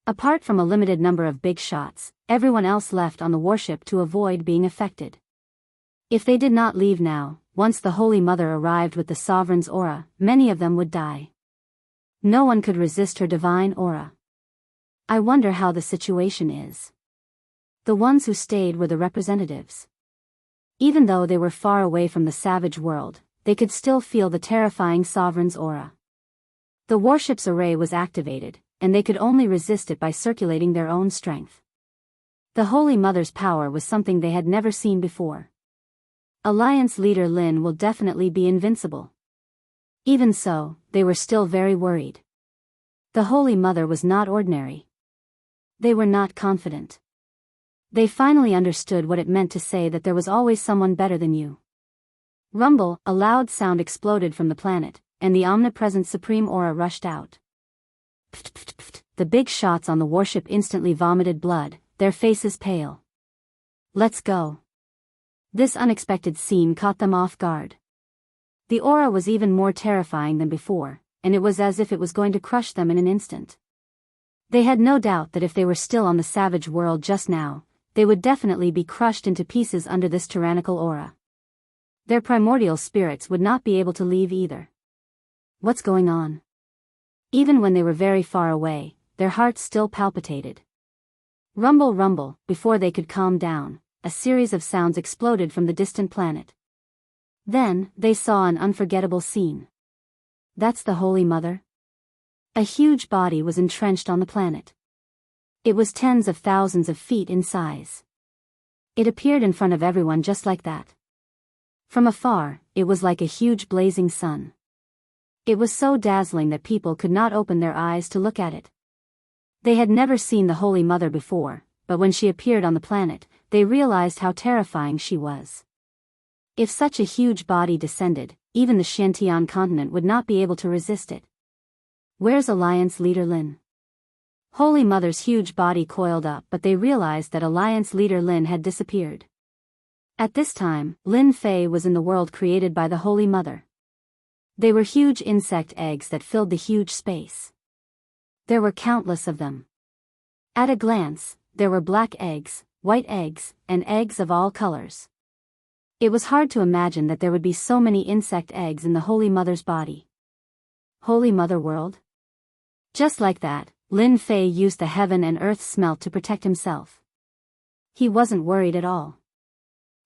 Apart from a limited number of big shots, everyone else left on the warship to avoid being affected. If they did not leave now, once the Holy Mother arrived with the Sovereign's aura, many of them would die. No one could resist her divine aura. I wonder how the situation is. The ones who stayed were the representatives. Even though they were far away from the savage world, they could still feel the terrifying Sovereign's aura. The warship's array was activated, and they could only resist it by circulating their own strength. The Holy Mother's power was something they had never seen before. Alliance leader Lin will definitely be invincible. Even so, they were still very worried. The Holy Mother was not ordinary. They were not confident. They finally understood what it meant to say that there was always someone better than you. Rumble, a loud sound exploded from the planet, and the omnipresent supreme aura rushed out. Pft, pft, pft. The big shots on the warship instantly vomited blood, their faces pale. Let's go. This unexpected scene caught them off guard. The aura was even more terrifying than before, and it was as if it was going to crush them in an instant. They had no doubt that if they were still on the savage world just now, they would definitely be crushed into pieces under this tyrannical aura. Their primordial spirits would not be able to leave either. What's going on? Even when they were very far away, their hearts still palpitated. Rumble, rumble, before they could calm down, a series of sounds exploded from the distant planet. Then, they saw an unforgettable scene. That's the Holy Mother? A huge body was entrenched on the planet. It was tens of thousands of feet in size. It appeared in front of everyone just like that. From afar, it was like a huge blazing sun. It was so dazzling that people could not open their eyes to look at it. They had never seen the Holy Mother before, but when she appeared on the planet, they realized how terrifying she was. If such a huge body descended, even the Shantian continent would not be able to resist it. Where's Alliance leader Lin? Holy Mother's huge body coiled up, but they realized that Alliance leader Lin had disappeared. At this time, Lin Fei was in the world created by the Holy Mother. They were huge insect eggs that filled the huge space. There were countless of them. At a glance, there were black eggs, white eggs, and eggs of all colors. It was hard to imagine that there would be so many insect eggs in the Holy Mother's body. Holy Mother world? Just like that, Lin Fei used the heaven and earth smelt to protect himself. He wasn't worried at all.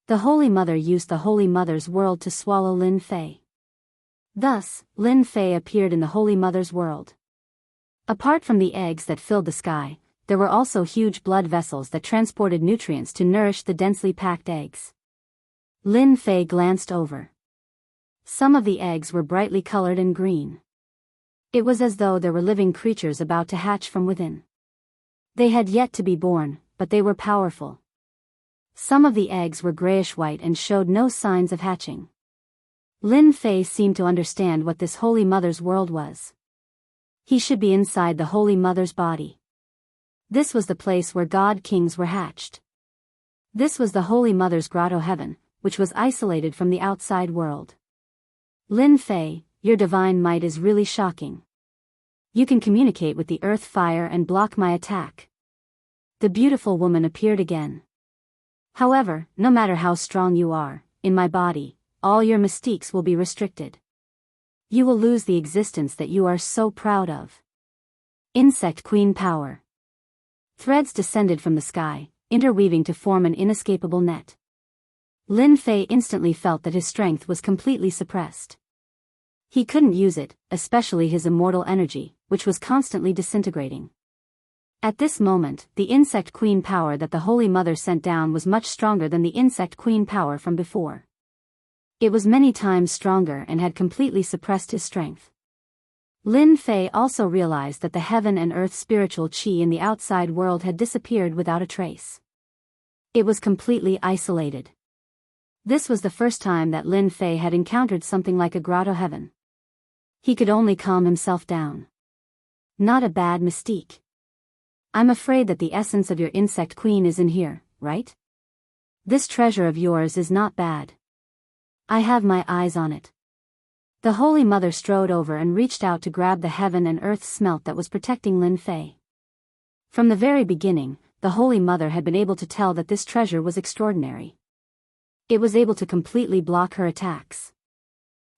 The Holy Mother used the Holy Mother's world to swallow Lin Fei. Thus, Lin Fei appeared in the Holy Mother's world. Apart from the eggs that filled the sky, there were also huge blood vessels that transported nutrients to nourish the densely packed eggs. Lin Fei glanced over. Some of the eggs were brightly colored and green. It was as though there were living creatures about to hatch from within. They had yet to be born, but they were powerful. Some of the eggs were grayish-white and showed no signs of hatching. Lin Fei seemed to understand what this Holy Mother's world was. He should be inside the Holy Mother's body. This was the place where God Kings were hatched. This was the Holy Mother's grotto heaven, which was isolated from the outside world. Lin Fei, your divine might is really shocking. You can communicate with the earth fire and block my attack. The beautiful woman appeared again. However, no matter how strong you are, in my body, all your mystiques will be restricted. You will lose the existence that you are so proud of. Insect Queen power. Threads descended from the sky, interweaving to form an inescapable net. Lin Fei instantly felt that his strength was completely suppressed. He couldn't use it, especially his immortal energy, which was constantly disintegrating. At this moment, the Insect Queen power that the Holy Mother sent down was much stronger than the Insect Queen power from before. It was many times stronger and had completely suppressed his strength. Lin Fei also realized that the heaven and earth spiritual qi in the outside world had disappeared without a trace. It was completely isolated. This was the first time that Lin Fei had encountered something like a grotto heaven. He could only calm himself down. Not a bad mystique. I'm afraid that the essence of your insect queen is in here, right? This treasure of yours is not bad. I have my eyes on it. The Holy Mother strode over and reached out to grab the heaven and earth smelt that was protecting Lin Fei. From the very beginning, the Holy Mother had been able to tell that this treasure was extraordinary. It was able to completely block her attacks.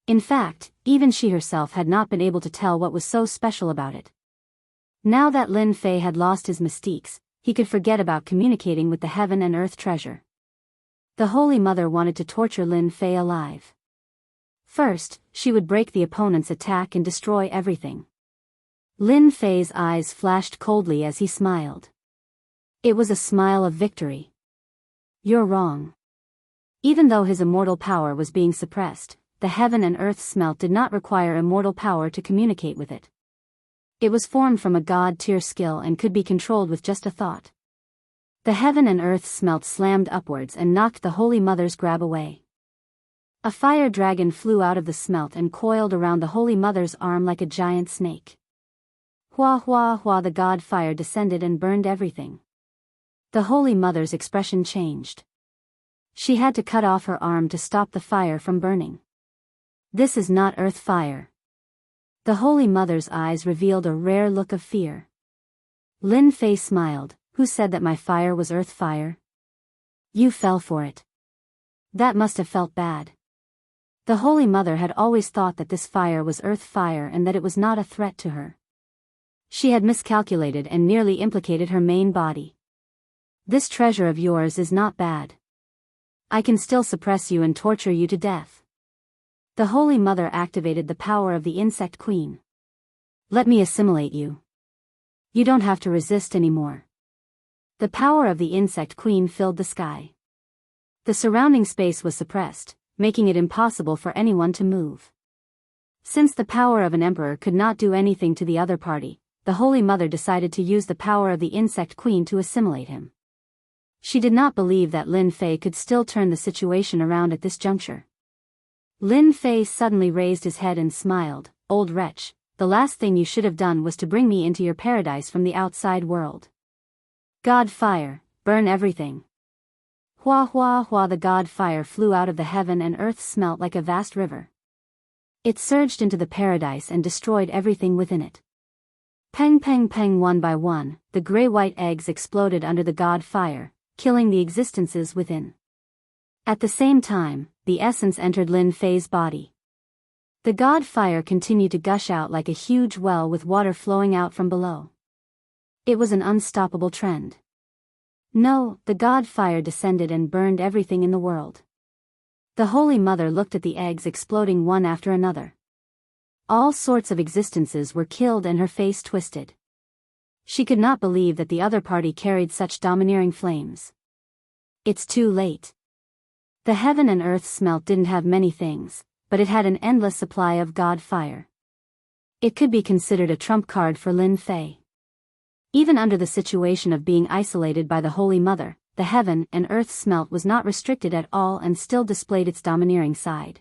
In fact, even she herself had not been able to tell what was so special about it. Now that Lin Fei had lost his mystiques, he could forget about communicating with the heaven and earth treasure. The Holy Mother wanted to torture Lin Fei alive. First, she would break the opponent's attack and destroy everything. Lin Fei's eyes flashed coldly as he smiled. It was a smile of victory. You're wrong. Even though his immortal power was being suppressed, the heaven and earth smelt did not require immortal power to communicate with it. It was formed from a god-tier skill and could be controlled with just a thought. The heaven and earth smelt slammed upwards and knocked the Holy Mother's grab away. A fire dragon flew out of the smelt and coiled around the Holy Mother's arm like a giant snake. Hua hua hua, the god fire descended and burned everything. The Holy Mother's expression changed. She had to cut off her arm to stop the fire from burning. This is not earth fire. The Holy Mother's eyes revealed a rare look of fear. Lin Fei smiled. Who said that my fire was earth fire? You fell for it. That must have felt bad. The Holy Mother had always thought that this fire was earth fire and that it was not a threat to her. She had miscalculated and nearly implicated her main body. This treasure of yours is not bad. I can still suppress you and torture you to death. The Holy Mother activated the power of the insect queen. Let me assimilate you. You don't have to resist anymore. The power of the insect queen filled the sky. The surrounding space was suppressed, making it impossible for anyone to move. Since the power of an emperor could not do anything to the other party, the Holy Mother decided to use the power of the insect queen to assimilate him. She did not believe that Lin Fei could still turn the situation around at this juncture. Lin Fei suddenly raised his head and smiled. Old wretch, the last thing you should have done was to bring me into your paradise from the outside world. God fire, burn everything. Hua hua hua, the god fire flew out of the heaven and earth smelt like a vast river. It surged into the paradise and destroyed everything within it. Peng peng peng, one by one, the gray-white eggs exploded under the god fire, killing the existences within. At the same time, the essence entered Lin Fei's body. The god fire continued to gush out like a huge well with water flowing out from below. It was an unstoppable trend. No, the god fire descended and burned everything in the world. The Holy Mother looked at the eggs exploding one after another. All sorts of existences were killed and her face twisted. She could not believe that the other party carried such domineering flames. It's too late. The heaven and earth smelt didn't have many things, but it had an endless supply of god fire. It could be considered a trump card for Lin Fei. Even under the situation of being isolated by the Holy Mother, the heaven and earth smelt was not restricted at all and still displayed its domineering side.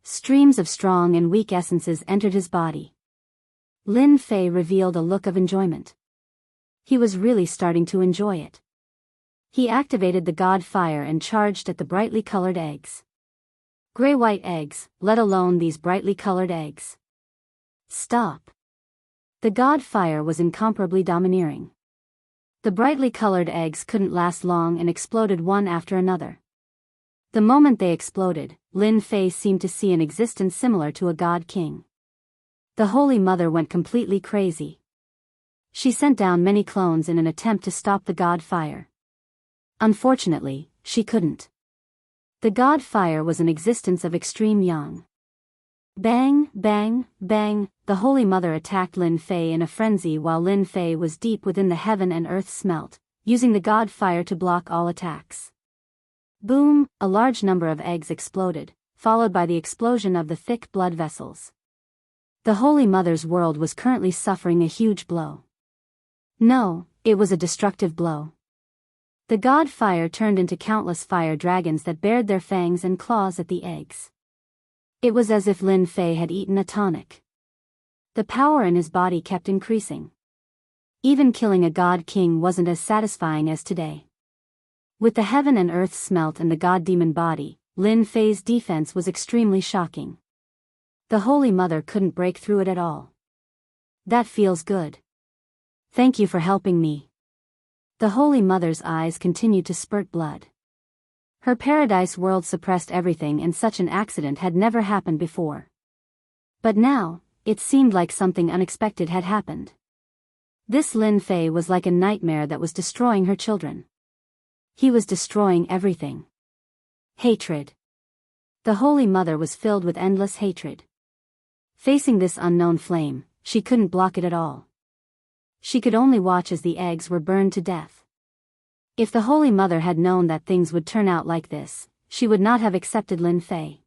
Streams of strong and weak essences entered his body. Lin Fei revealed a look of enjoyment. He was really starting to enjoy it. He activated the god fire and charged at the brightly colored eggs. Gray-white eggs, let alone these brightly colored eggs. Stop. The god fire was incomparably domineering. The brightly colored eggs couldn't last long and exploded one after another. The moment they exploded, Lin Fei seemed to see an existence similar to a god king. The Holy Mother went completely crazy. She sent down many clones in an attempt to stop the god fire. Unfortunately, she couldn't. The god fire was an existence of extreme yang. Bang, bang, bang, the Holy Mother attacked Lin Fei in a frenzy while Lin Fei was deep within the heaven and earth smelt, using the god fire to block all attacks. Boom, a large number of eggs exploded, followed by the explosion of the thick blood vessels. The Holy Mother's world was currently suffering a huge blow. No, it was a destructive blow. The god fire turned into countless fire dragons that bared their fangs and claws at the eggs. It was as if Lin Fei had eaten a tonic. The power in his body kept increasing. Even killing a god king wasn't as satisfying as today. With the heaven and earth smelt and the god demon body, Lin Fei's defense was extremely shocking. The Holy Mother couldn't break through it at all. That feels good. Thank you for helping me. The Holy Mother's eyes continued to spurt blood. Her paradise world suppressed everything and such an accident had never happened before. But now, it seemed like something unexpected had happened. This Lin Fei was like a nightmare that was destroying her children. He was destroying everything. Hatred. The Holy Mother was filled with endless hatred. Facing this unknown flame, she couldn't block it at all. She could only watch as the eggs were burned to death. If the Holy Mother had known that things would turn out like this, she would not have accepted Lin Fei.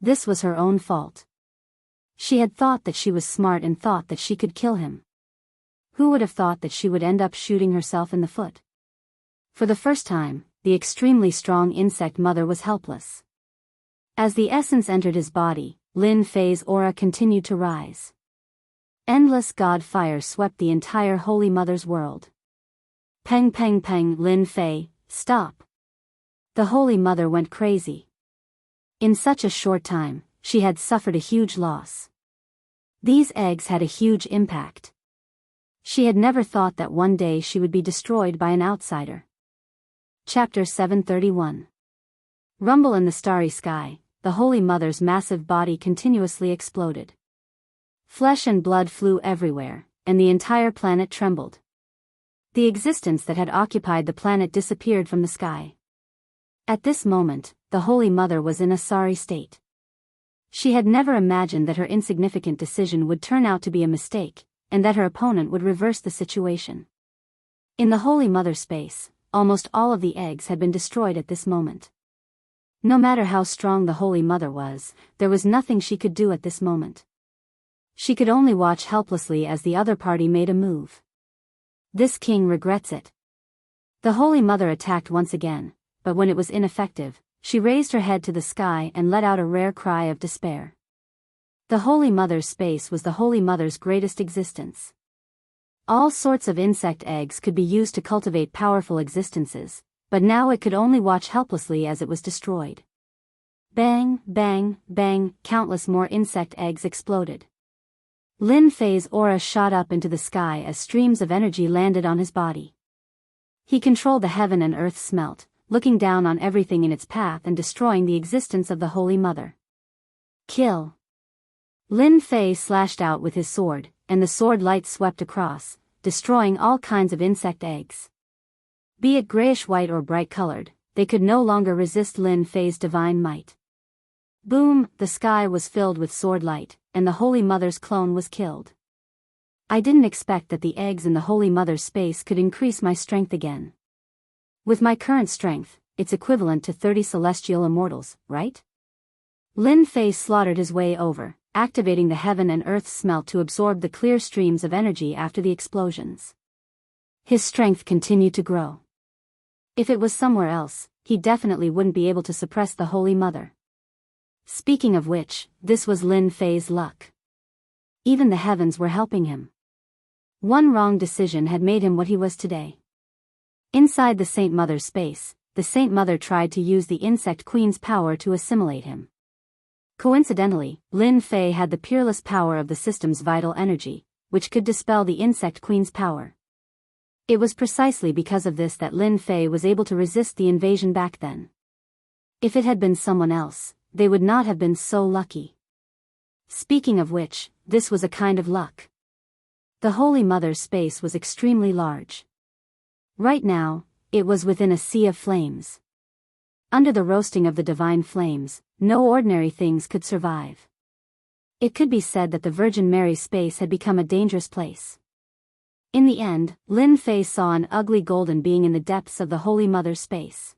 This was her own fault. She had thought that she was smart and thought that she could kill him. Who would have thought that she would end up shooting herself in the foot? For the first time, the extremely strong insect mother was helpless. As the essence entered his body, Lin Fei's aura continued to rise. Endless god fire swept the entire Holy Mother's world. Peng peng peng, Lin Fei, stop. The Holy Mother went crazy. In such a short time, she had suffered a huge loss. These eggs had a huge impact. She had never thought that one day she would be destroyed by an outsider. Chapter 731. Rumble in the starry sky, the Holy Mother's massive body continuously exploded. Flesh and blood flew everywhere, and the entire planet trembled. The existence that had occupied the planet disappeared from the sky. At this moment, the Holy Mother was in a sorry state. She had never imagined that her insignificant decision would turn out to be a mistake, and that her opponent would reverse the situation. In the Holy Mother space, almost all of the eggs had been destroyed at this moment. No matter how strong the Holy Mother was, there was nothing she could do at this moment. She could only watch helplessly as the other party made a move. This king regrets it. The Holy Mother attacked once again, but when it was ineffective, she raised her head to the sky and let out a rare cry of despair. The Holy Mother's space was the Holy Mother's greatest existence. All sorts of insect eggs could be used to cultivate powerful existences, but now it could only watch helplessly as it was destroyed. Bang, bang, bang, countless more insect eggs exploded. Lin Fei's aura shot up into the sky as streams of energy landed on his body. He controlled the heaven and earth smelt, looking down on everything in its path and destroying the existence of the Holy Mother. Kill. Lin Fei slashed out with his sword, and the sword light swept across, destroying all kinds of insect eggs. Be it grayish-white or bright-colored, they could no longer resist Lin Fei's divine might. Boom, the sky was filled with sword light, and the Holy Mother's clone was killed. I didn't expect that the eggs in the Holy Mother's space could increase my strength again. With my current strength, it's equivalent to 30 celestial immortals, right? Lin Fei slaughtered his way over, activating the heaven and earth smelt to absorb the clear streams of energy after the explosions. His strength continued to grow. If it was somewhere else, he definitely wouldn't be able to suppress the Holy Mother. Speaking of which, this was Lin Fei's luck. Even the heavens were helping him. One wrong decision had made him what he was today. Inside the Saint Mother's space, the Saint Mother tried to use the Insect Queen's power to assimilate him. Coincidentally, Lin Fei had the peerless power of the system's vital energy, which could dispel the Insect Queen's power. It was precisely because of this that Lin Fei was able to resist the invasion back then. If it had been someone else, they would not have been so lucky. Speaking of which, this was a kind of luck. The Holy Mother's space was extremely large. Right now, it was within a sea of flames. Under the roasting of the divine flames, no ordinary things could survive. It could be said that the Virgin Mary's space had become a dangerous place. In the end, Lin Fei saw an ugly golden being in the depths of the Holy Mother's space.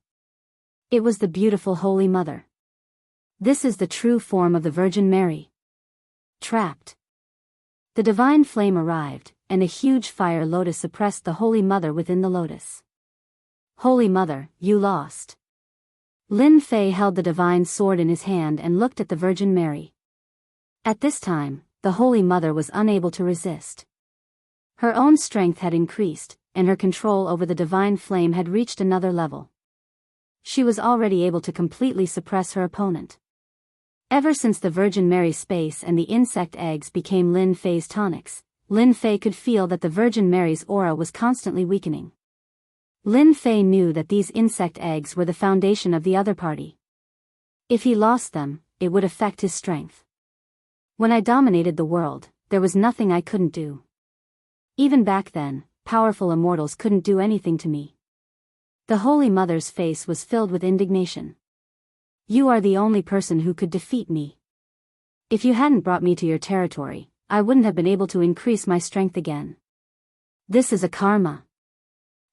It was the beautiful Holy Mother. This is the true form of the Virgin Mary. Trapped. The divine flame arrived, and a huge fire lotus suppressed the Holy Mother within the lotus. Holy Mother, you lost. Lin Fei held the divine sword in his hand and looked at the Virgin Mary. At this time, the Holy Mother was unable to resist. Her own strength had increased, and her control over the divine flame had reached another level. She was already able to completely suppress her opponent. Ever since the Virgin Mary's space and the insect eggs became Lin Fei's tonics, Lin Fei could feel that the Virgin Mary's aura was constantly weakening. Lin Fei knew that these insect eggs were the foundation of the other party. If he lost them, it would affect his strength. When I dominated the world, there was nothing I couldn't do. Even back then, powerful immortals couldn't do anything to me. The Holy Mother's face was filled with indignation. You are the only person who could defeat me. If you hadn't brought me to your territory, I wouldn't have been able to increase my strength again. This is a karma,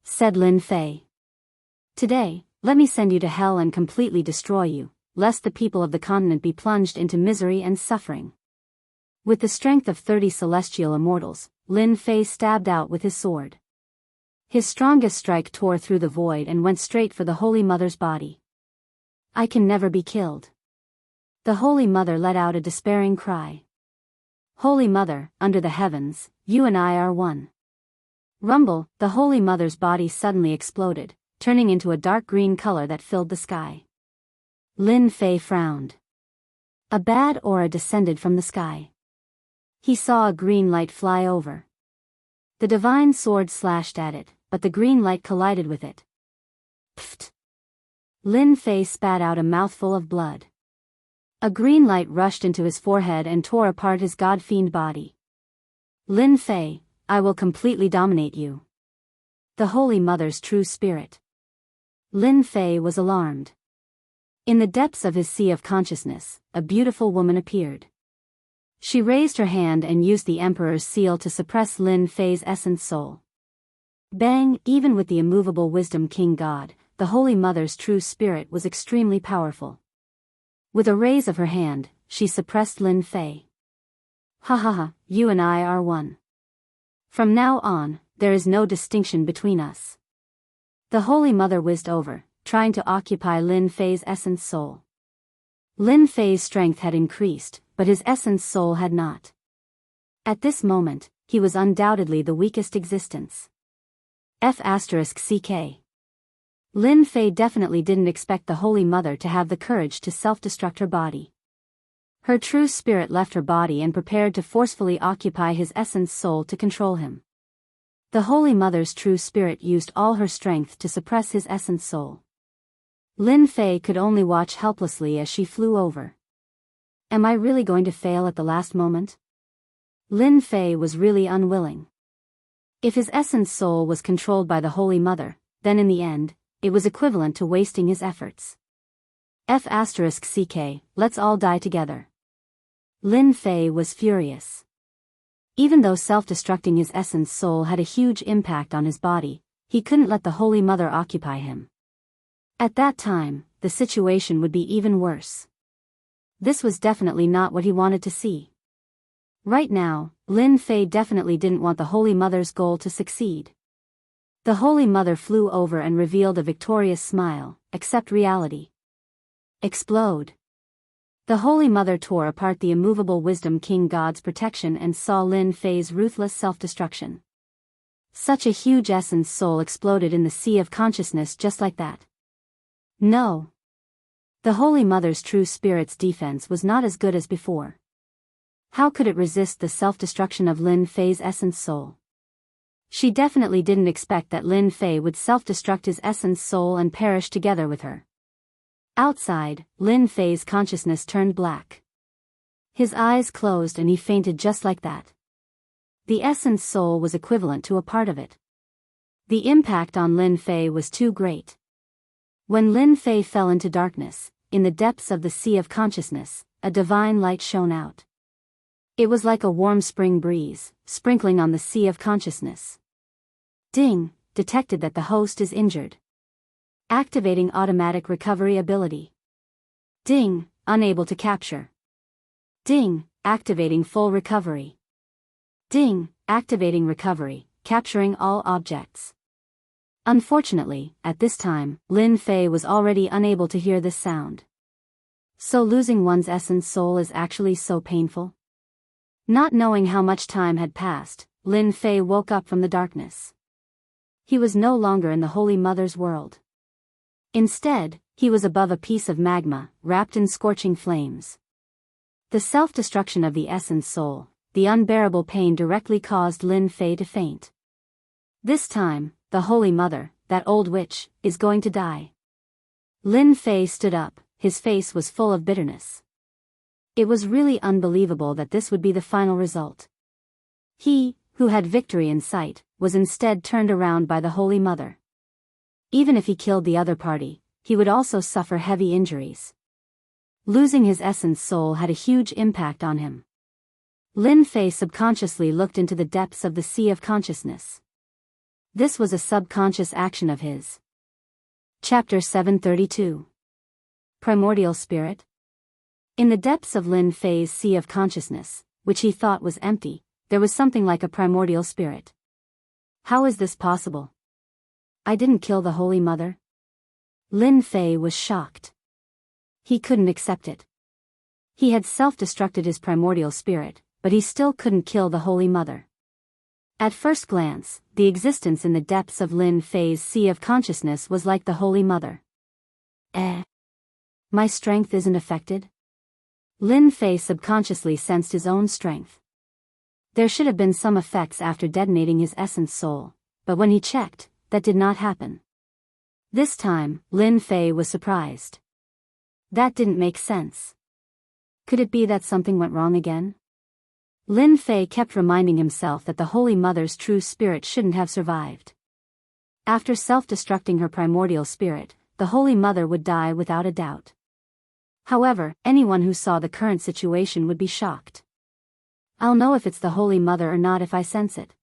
said Lin Fei. Today, let me send you to hell and completely destroy you, lest the people of the continent be plunged into misery and suffering. With the strength of 30 celestial immortals, Lin Fei stabbed out with his sword. His strongest strike tore through the void and went straight for the Holy Mother's body. I can never be killed. The Holy Mother let out a despairing cry. Holy Mother, under the heavens, you and I are one. Rumble, the Holy Mother's body suddenly exploded, turning into a dark green color that filled the sky. Lin Fei frowned. A bad aura descended from the sky. He saw a green light fly over. The divine sword slashed at it, but the green light collided with it. Pfft! Lin Fei spat out a mouthful of blood. A green light rushed into his forehead and tore apart his god-fiend body. Lin Fei, I will completely dominate you. The Holy Mother's true spirit. Lin Fei was alarmed. In the depths of his sea of consciousness, a beautiful woman appeared. She raised her hand and used the Emperor's seal to suppress Lin Fei's essence soul. Bang! Even with the immovable wisdom king god, the Holy Mother's true spirit was extremely powerful. With a raise of her hand, she suppressed Lin Fei. Ha ha ha, you and I are one. From now on, there is no distinction between us. The Holy Mother whizzed over, trying to occupy Lin Fei's essence soul. Lin Fei's strength had increased, but his essence soul had not. At this moment, he was undoubtedly the weakest existence. F***ck. Lin Fei definitely didn't expect the Holy Mother to have the courage to self-destruct her body. Her true spirit left her body and prepared to forcefully occupy his essence soul to control him. The Holy Mother's true spirit used all her strength to suppress his essence soul. Lin Fei could only watch helplessly as she flew over. Am I really going to fail at the last moment? Lin Fei was really unwilling. If his essence soul was controlled by the Holy Mother, then in the end, it was equivalent to wasting his efforts. F***ck, let's all die together. Lin Fei was furious. Even though self-destructing his essence soul had a huge impact on his body, he couldn't let the Holy Mother occupy him. At that time, the situation would be even worse. This was definitely not what he wanted to see. Right now, Lin Fei definitely didn't want the Holy Mother's goal to succeed. The Holy Mother flew over and revealed a victorious smile, accept reality. Explode. The Holy Mother tore apart the immovable wisdom king god's protection and saw Lin Fei's ruthless self-destruction. Such a huge essence soul exploded in the sea of consciousness just like that. No. The Holy Mother's true spirit's defense was not as good as before. How could it resist the self-destruction of Lin Fei's essence soul? She definitely didn't expect that Lin Fei would self-destruct his essence soul and perish together with her. Outside, Lin Fei's consciousness turned black. His eyes closed and he fainted just like that. The essence soul was equivalent to a part of it. The impact on Lin Fei was too great. When Lin Fei fell into darkness, in the depths of the sea of consciousness, a divine light shone out. It was like a warm spring breeze, sprinkling on the sea of consciousness. Ding, detected that the host is injured. Activating automatic recovery ability. Ding, unable to capture. Ding, activating full recovery. Ding, activating recovery, capturing all objects. Unfortunately, at this time, Lin Fei was already unable to hear this sound. So losing one's essence soul is actually so painful? Not knowing how much time had passed, Lin Fei woke up from the darkness. He was no longer in the Holy Mother's world. Instead, he was above a piece of magma, wrapped in scorching flames. The self-destruction of the essence soul, the unbearable pain directly caused Lin Fei to faint. This time, the Holy Mother, that old witch, is going to die. Lin Fei stood up, his face was full of bitterness. It was really unbelievable that this would be the final result. He, who had victory in sight, was instead turned around by the Holy Mother. Even if he killed the other party, he would also suffer heavy injuries. Losing his essence soul had a huge impact on him. Lin Fei subconsciously looked into the depths of the sea of consciousness. This was a subconscious action of his. Chapter 732. Primordial Spirit. In the depths of Lin Fei's sea of consciousness, which he thought was empty, there was something like a primordial spirit. How is this possible? I didn't kill the Holy Mother? Lin Fei was shocked. He couldn't accept it. He had self-destructed his primordial spirit, but he still couldn't kill the Holy Mother. At first glance, the existence in the depths of Lin Fei's sea of consciousness was like the Holy Mother. My strength isn't affected? Lin Fei subconsciously sensed his own strength. There should have been some effects after detonating his essence soul, but when he checked, that did not happen. This time, Lin Fei was surprised. That didn't make sense. Could it be that something went wrong again? Lin Fei kept reminding himself that the Holy Mother's true spirit shouldn't have survived. After self-destructing her primordial spirit, the Holy Mother would die without a doubt. However, anyone who saw the current situation would be shocked. I'll know if it's the Holy Mother or not if I sense it.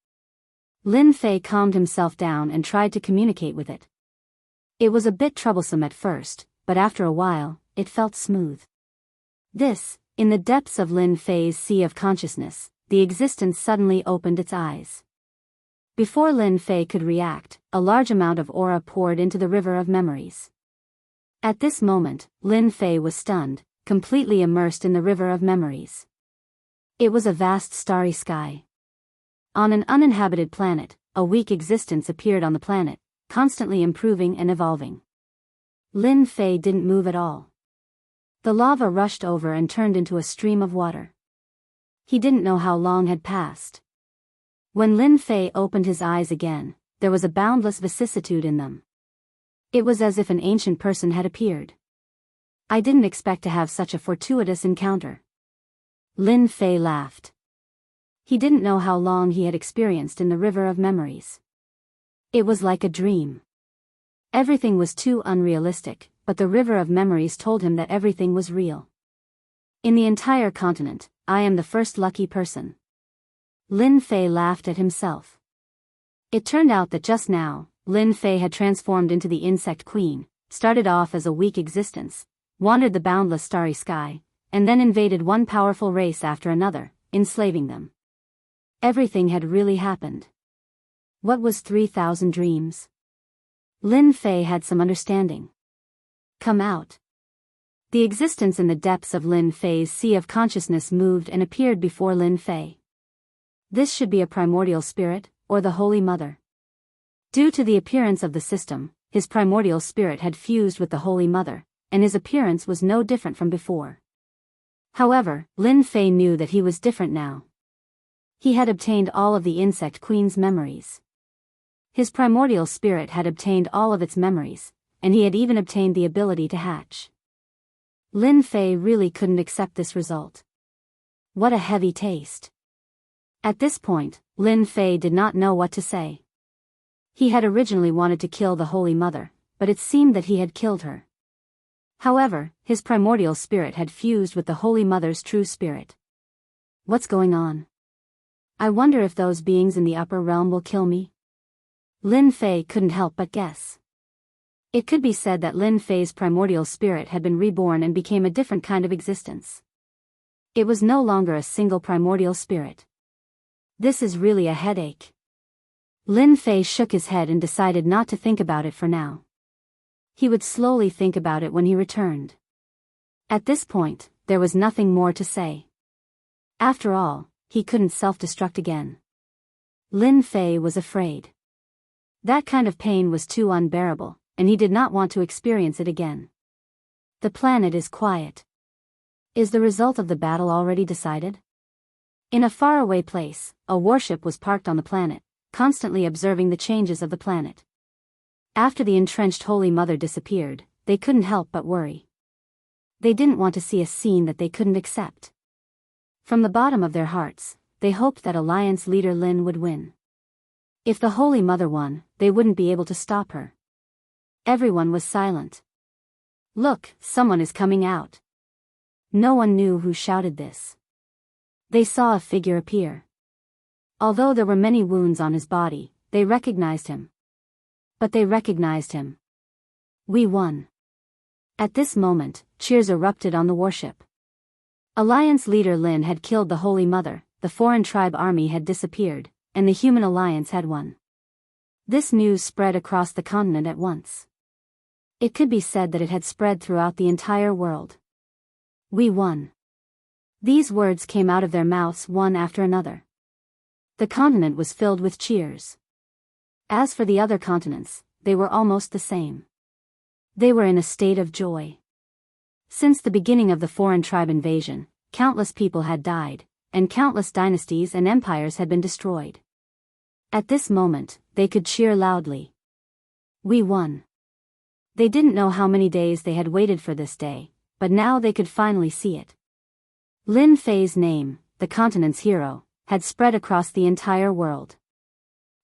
Lin Fei calmed himself down and tried to communicate with it. It was a bit troublesome at first, but after a while, it felt smooth. In the depths of Lin Fei's sea of consciousness, the existence suddenly opened its eyes. Before Lin Fei could react, a large amount of aura poured into the river of memories. At this moment, Lin Fei was stunned, completely immersed in the river of memories. It was a vast starry sky. On an uninhabited planet, a weak existence appeared on the planet, constantly improving and evolving. Lin Fei didn't move at all. The lava rushed over and turned into a stream of water. He didn't know how long had passed. When Lin Fei opened his eyes again, there was a boundless vicissitude in them. It was as if an ancient person had appeared. I didn't expect to have such a fortuitous encounter. Lin Fei laughed. He didn't know how long he had experienced in the river of memories. It was like a dream. Everything was too unrealistic, but the river of memories told him that everything was real. In the entire continent, I am the first lucky person. Lin Fei laughed at himself. It turned out that just now, Lin Fei had transformed into the insect queen, started off as a weak existence, wandered the boundless starry sky, and then invaded one powerful race after another, enslaving them. Everything had really happened. What was 3,000 dreams? Lin Fei had some understanding. Come out. The existence in the depths of Lin Fei's sea of consciousness moved and appeared before Lin Fei. This should be a primordial spirit, or the Holy Mother. Due to the appearance of the system, his primordial spirit had fused with the Holy Mother, and his appearance was no different from before. However, Lin Fei knew that he was different now. He had obtained all of the insect queen's memories. His primordial spirit had obtained all of its memories, and he had even obtained the ability to hatch. Lin Fei really couldn't accept this result. What a heavy taste. At this point, Lin Fei did not know what to say. He had originally wanted to kill the Holy Mother, but it seemed that he had killed her. However, his primordial spirit had fused with the Holy Mother's true spirit. What's going on? I wonder if those beings in the upper realm will kill me? Lin Fei couldn't help but guess. It could be said that Lin Fei's primordial spirit had been reborn and became a different kind of existence. It was no longer a single primordial spirit. This is really a headache. Lin Fei shook his head and decided not to think about it for now. He would slowly think about it when he returned. At this point, there was nothing more to say. After all, he couldn't self-destruct again. Lin Fei was afraid. That kind of pain was too unbearable, and he did not want to experience it again. The planet is quiet. Is the result of the battle already decided? In a faraway place, a warship was parked on the planet, constantly observing the changes of the planet. After the entrenched Holy Mother disappeared, they couldn't help but worry. They didn't want to see a scene that they couldn't accept. From the bottom of their hearts, they hoped that Alliance leader Lin would win. If the Holy Mother won, they wouldn't be able to stop her. Everyone was silent. Look, someone is coming out. No one knew who shouted this. They saw a figure appear. Although there were many wounds on his body, they recognized him. But they recognized him. We won. At this moment, cheers erupted on the warship. Alliance leader Lin had killed the Holy Mother, the foreign tribe army had disappeared, and the human alliance had won. This news spread across the continent at once. It could be said that it had spread throughout the entire world. We won. These words came out of their mouths one after another. The continent was filled with cheers. As for the other continents, they were almost the same. They were in a state of joy. Since the beginning of the foreign tribe invasion, countless people had died, and countless dynasties and empires had been destroyed. At this moment, they could cheer loudly. We won. They didn't know how many days they had waited for this day, but now they could finally see it. Lin Fei's name, the continent's hero, had spread across the entire world.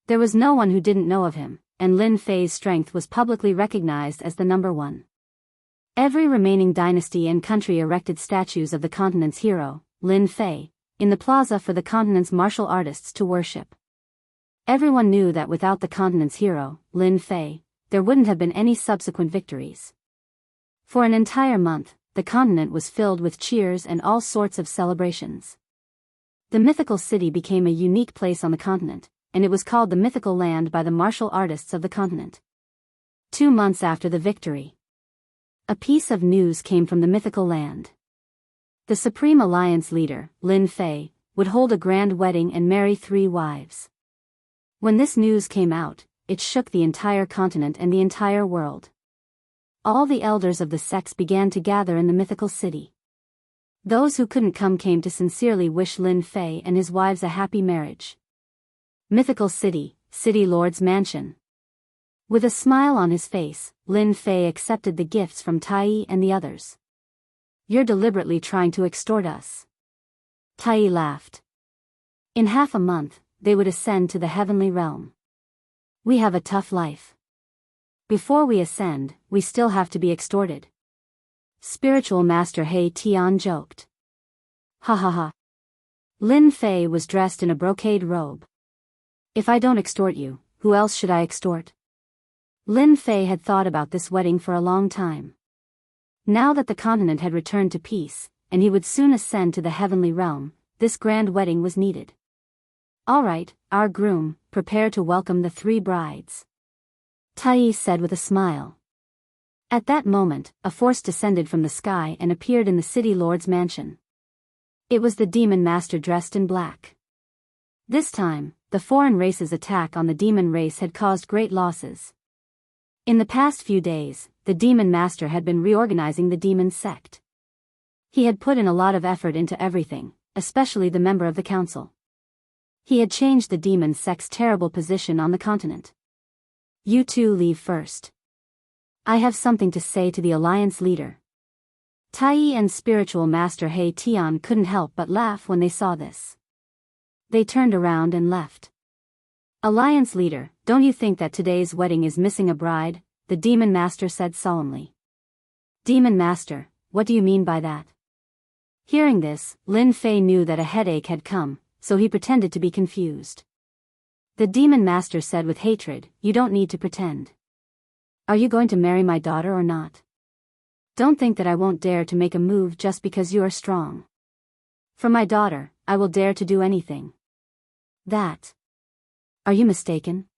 There was no one who didn't know of him, and Lin Fei's strength was publicly recognized as the number one. Every remaining dynasty and country erected statues of the continent's hero, Lin Fei, in the plaza for the continent's martial artists to worship. Everyone knew that without the continent's hero, Lin Fei, there wouldn't have been any subsequent victories. For an entire month, the continent was filled with cheers and all sorts of celebrations. The mythical city became a unique place on the continent, and it was called the mythical land by the martial artists of the continent. 2 months after the victory, a piece of news came from the mythical land. The Supreme Alliance leader, Lin Fei, would hold a grand wedding and marry 3 wives. When this news came out, it shook the entire continent and the entire world. All the elders of the sects began to gather in the mythical city. Those who couldn't come came to sincerely wish Lin Fei and his wives a happy marriage. Mythical City, City Lord's Mansion. With a smile on his face, Lin Fei accepted the gifts from Tai and the others. You're deliberately trying to extort us. Tai laughed. In half a month, they would ascend to the heavenly realm. We have a tough life. Before we ascend, we still have to be extorted. Spiritual Master He Tian joked. Ha ha ha. Lin Fei was dressed in a brocade robe. If I don't extort you, who else should I extort? Lin Fei had thought about this wedding for a long time. Now that the continent had returned to peace, and he would soon ascend to the heavenly realm, this grand wedding was needed. All right, our groom, prepare to welcome the 3 brides. Tai said with a smile. At that moment, a force descended from the sky and appeared in the city lord's mansion. It was the demon master dressed in black. This time, the foreign race's attack on the demon race had caused great losses. In the past few days, the demon master had been reorganizing the demon sect. He had put in a lot of effort into everything, especially the member of the council. He had changed the demon sect's terrible position on the continent. You 2 leave first. I have something to say to the alliance leader. Tai and spiritual master He Tian couldn't help but laugh when they saw this. They turned around and left. Alliance leader, don't you think that today's wedding is missing a bride? The demon master said solemnly. Demon master, what do you mean by that? Hearing this, Lin Fei knew that a headache had come, so he pretended to be confused. The demon master said with hatred, you don't need to pretend. Are you going to marry my daughter or not? Don't think that I won't dare to make a move just because you are strong. For my daughter, I will dare to do anything. That. Are you mistaken?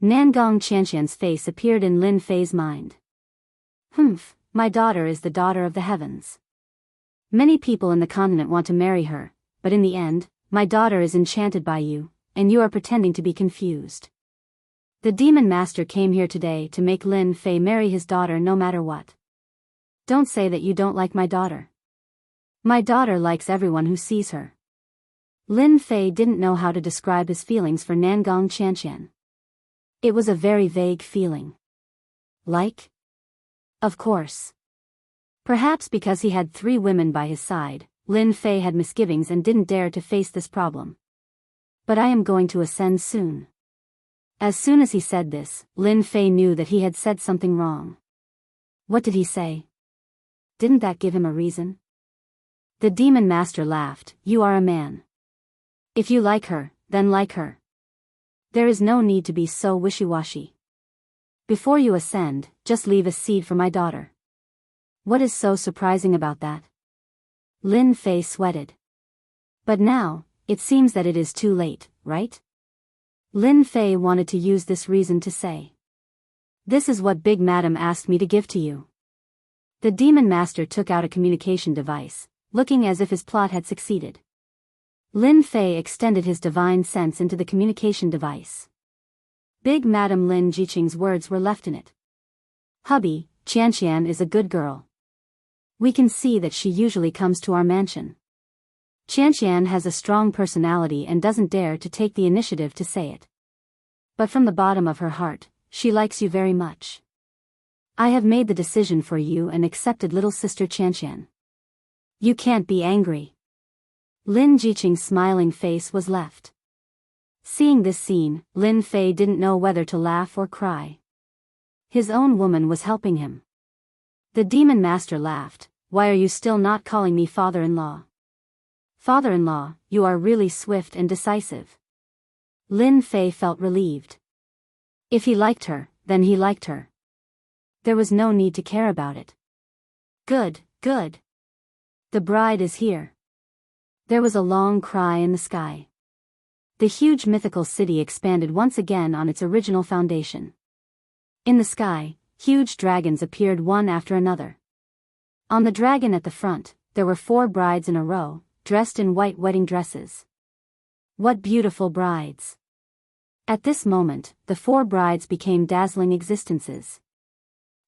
Nangong Qianqian's face appeared in Lin Fei's mind. Humph, my daughter is the daughter of the heavens. Many people in the continent want to marry her, but in the end, my daughter is enchanted by you, and you are pretending to be confused. The demon master came here today to make Lin Fei marry his daughter no matter what. Don't say that you don't like my daughter. My daughter likes everyone who sees her. Lin Fei didn't know how to describe his feelings for Nangong Qianqian. It was a very vague feeling. Like? Of course. Perhaps because he had 3 women by his side, Lin Fei had misgivings and didn't dare to face this problem. But I am going to ascend soon. As soon as he said this, Lin Fei knew that he had said something wrong. What did he say? Didn't that give him a reason? The demon master laughed. You are a man. If you like her, then like her. There is no need to be so wishy-washy. Before you ascend, just leave a seed for my daughter. What is so surprising about that? Lin Fei sweated. But now, it seems that it is too late, right? Lin Fei wanted to use this reason to say. This is what Big Madam asked me to give to you. The demon master took out a communication device, looking as if his plot had succeeded. Lin Fei extended his divine sense into the communication device. Big Madam Lin Jiqing's words were left in it. Hubby, Qianqian is a good girl. We can see that she usually comes to our mansion. Qianqian has a strong personality and doesn't dare to take the initiative to say it. But from the bottom of her heart, she likes you very much. I have made the decision for you and accepted little sister Qianqian. You can't be angry. Lin Jiqing's smiling face was left. Seeing this scene, Lin Fei didn't know whether to laugh or cry. His own woman was helping him. The demon master laughed. Why are you still not calling me father-in-law? Father-in-law, you are really swift and decisive. Lin Fei felt relieved. If he liked her, then he liked her. There was no need to care about it. Good, good. The bride is here. There was a long cry in the sky. The huge mythical city expanded once again on its original foundation. In the sky, huge dragons appeared one after another. On the dragon at the front, there were 4 brides in a row, dressed in white wedding dresses. What beautiful brides! At this moment, the 4 brides became dazzling existences.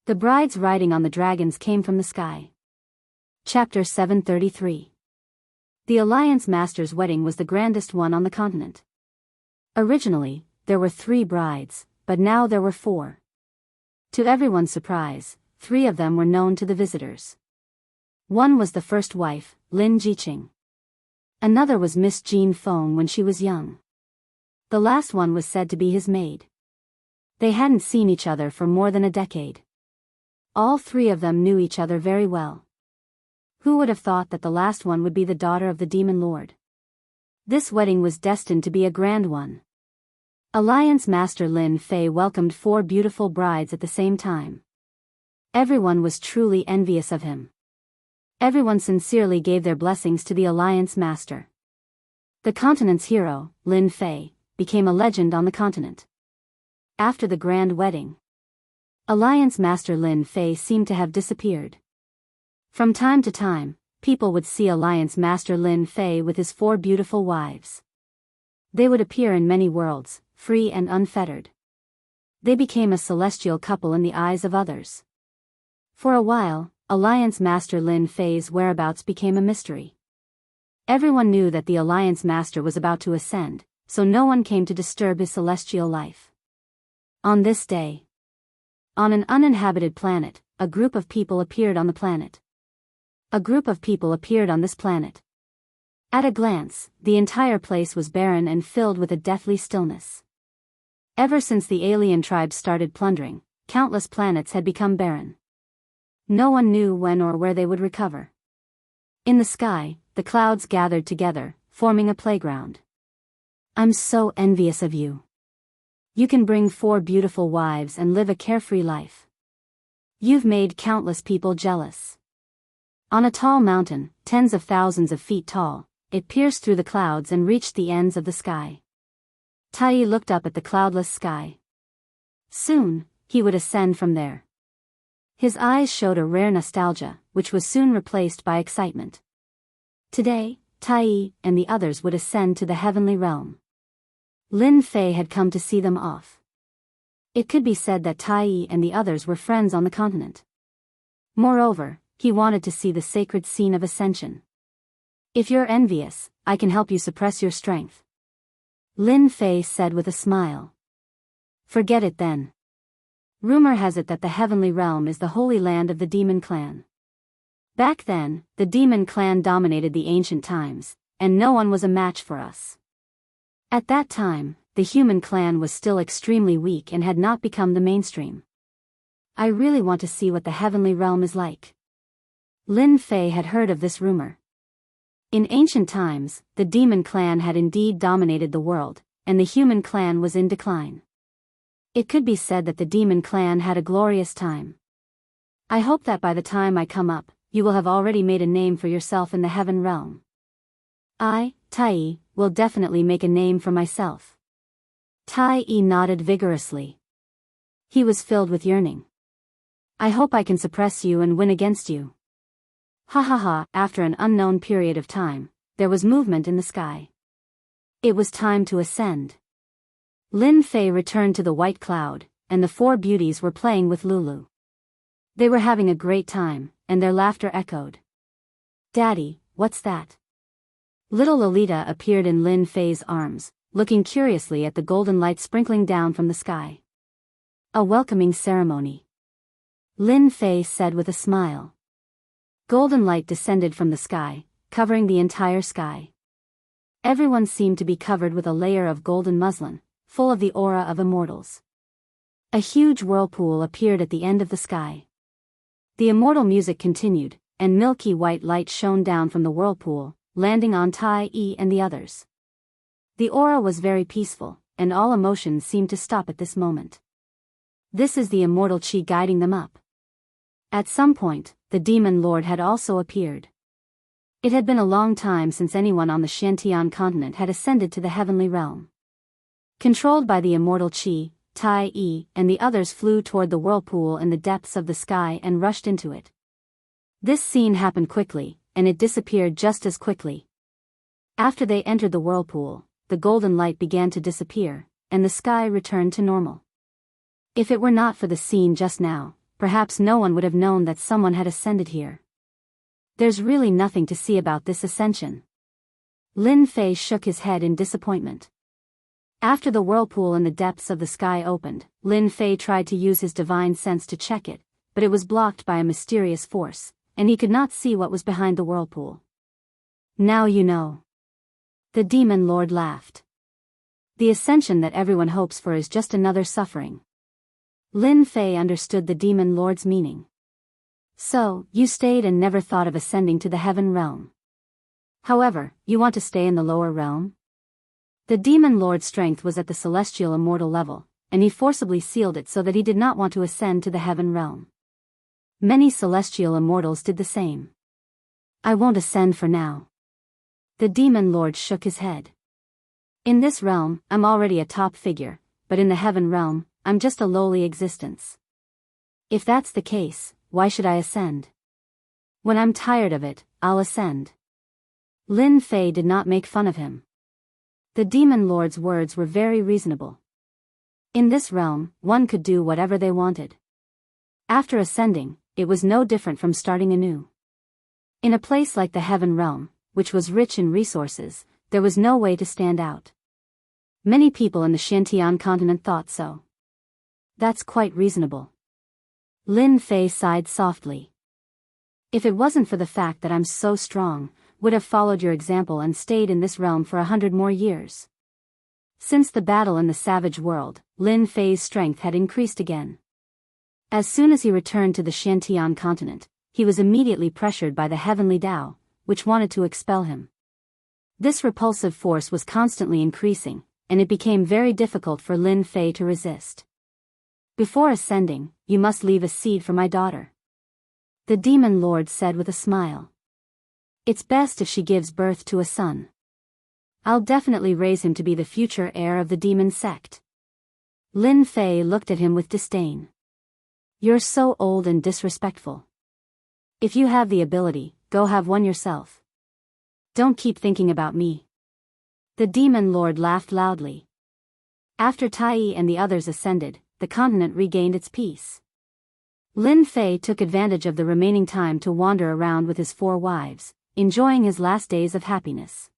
The brides riding on the dragons came from the sky. Chapter 733. The Alliance Master's wedding was the grandest one on the continent. Originally, there were 3 brides, but now there were 4. To everyone's surprise, 3 of them were known to the visitors. One was the first wife, Lin Jiqing. Another was Miss Jean Feng when she was young. The last one was said to be his maid. They hadn't seen each other for more than a decade. All 3 of them knew each other very well. Who would have thought that the last one would be the daughter of the demon lord? This wedding was destined to be a grand one. Alliance Master Lin Fei welcomed 4 beautiful brides at the same time. Everyone was truly envious of him. Everyone sincerely gave their blessings to the Alliance Master. The continent's hero, Lin Fei, became a legend on the continent. After the grand wedding, Alliance Master Lin Fei seemed to have disappeared. From time to time, people would see Alliance Master Lin Fei with his 4 beautiful wives. They would appear in many worlds, free and unfettered. They became a celestial couple in the eyes of others. For a while, Alliance Master Lin Fei's whereabouts became a mystery. Everyone knew that the Alliance Master was about to ascend, so no one came to disturb his celestial life. On this day, on an uninhabited planet, a group of people appeared on the planet. A group of people appeared on this planet. At a glance, the entire place was barren and filled with a deathly stillness. Ever since the alien tribes started plundering, countless planets had become barren. No one knew when or where they would recover. In the sky, the clouds gathered together, forming a playground. I'm so envious of you. You can bring 4 beautiful wives and live a carefree life. You've made countless people jealous. On a tall mountain, tens of thousands of feet tall, it pierced through the clouds and reached the ends of the sky. Tai looked up at the cloudless sky. Soon, he would ascend from there. His eyes showed a rare nostalgia, which was soon replaced by excitement. Today, Tai and the others would ascend to the heavenly realm. Lin Fei had come to see them off. It could be said that Tai and the others were friends on the continent. Moreover, he wanted to see the sacred scene of Ascension. If you're envious, I can help you suppress your strength. Lin Fei said with a smile. Forget it then. Rumor has it that the heavenly realm is the holy land of the demon clan. Back then, the demon clan dominated the ancient times, and no one was a match for us. At that time, the human clan was still extremely weak and had not become the mainstream. I really want to see what the heavenly realm is like. Lin Fei had heard of this rumor. In ancient times, the demon clan had indeed dominated the world, and the human clan was in decline. It could be said that the demon clan had a glorious time. I hope that by the time I come up, you will have already made a name for yourself in the heaven realm. I, Tai, will definitely make a name for myself. Tai nodded vigorously. He was filled with yearning. I hope I can suppress you and win against you. Ha ha ha. After an unknown period of time, there was movement in the sky. It was time to ascend. Lin Fei returned to the white cloud, and the four beauties were playing with Lulu. They were having a great time, and their laughter echoed. Daddy, what's that? Little Lolita appeared in Lin Fei's arms, looking curiously at the golden light sprinkling down from the sky. A welcoming ceremony. Lin Fei said with a smile. Golden light descended from the sky, covering the entire sky. Everyone seemed to be covered with a layer of golden muslin, full of the aura of immortals. A huge whirlpool appeared at the end of the sky. The immortal music continued, and milky white light shone down from the whirlpool, landing on Tai and the others. The aura was very peaceful, and all emotions seemed to stop at this moment. This is the immortal chi guiding them up. At some point, the demon lord had also appeared. It had been a long time since anyone on the Shantian continent had ascended to the heavenly realm. Controlled by the immortal chi, Tai and the others flew toward the whirlpool in the depths of the sky and rushed into it. This scene happened quickly, and it disappeared just as quickly. After they entered the whirlpool, the golden light began to disappear, and the sky returned to normal. If it were not for the scene just now, perhaps no one would have known that someone had ascended here. There's really nothing to see about this ascension. Lin Fei shook his head in disappointment. After the whirlpool in the depths of the sky opened, Lin Fei tried to use his divine sense to check it, but it was blocked by a mysterious force, and he could not see what was behind the whirlpool. Now you know. The demon lord laughed. The ascension that everyone hopes for is just another suffering. Lin Fei understood the demon lord's meaning. So, you stayed and never thought of ascending to the heaven realm. However, you want to stay in the lower realm? The demon lord's strength was at the celestial immortal level, and he forcibly sealed it so that he did not want to ascend to the heaven realm. Many celestial immortals did the same. I won't ascend for now. The demon lord shook his head. In this realm, I'm already a top figure, but in the heaven realm, I'm just a lowly existence. If that's the case, why should I ascend? When I'm tired of it, I'll ascend. Lin Fei did not make fun of him. The demon lord's words were very reasonable. In this realm, one could do whatever they wanted. After ascending, it was no different from starting anew. In a place like the heaven realm, which was rich in resources, there was no way to stand out. Many people in the Shantian continent thought so. That's quite reasonable. Lin Fei sighed softly. If it wasn't for the fact that I'm so strong, would have followed your example and stayed in this realm for 100 more years. Since the battle in the savage world, Lin Fei's strength had increased again. As soon as he returned to the Shantian continent, he was immediately pressured by the heavenly Tao, which wanted to expel him. This repulsive force was constantly increasing, and it became very difficult for Lin Fei to resist. Before ascending, you must leave a seed for my daughter. The demon lord said with a smile. It's best if she gives birth to a son. I'll definitely raise him to be the future heir of the demon sect. Lin Fei looked at him with disdain. You're so old and disrespectful. If you have the ability, go have one yourself. Don't keep thinking about me. The demon lord laughed loudly. After Tai and the others ascended, the continent regained its peace. Lin Fei took advantage of the remaining time to wander around with his 4 wives, enjoying his last days of happiness.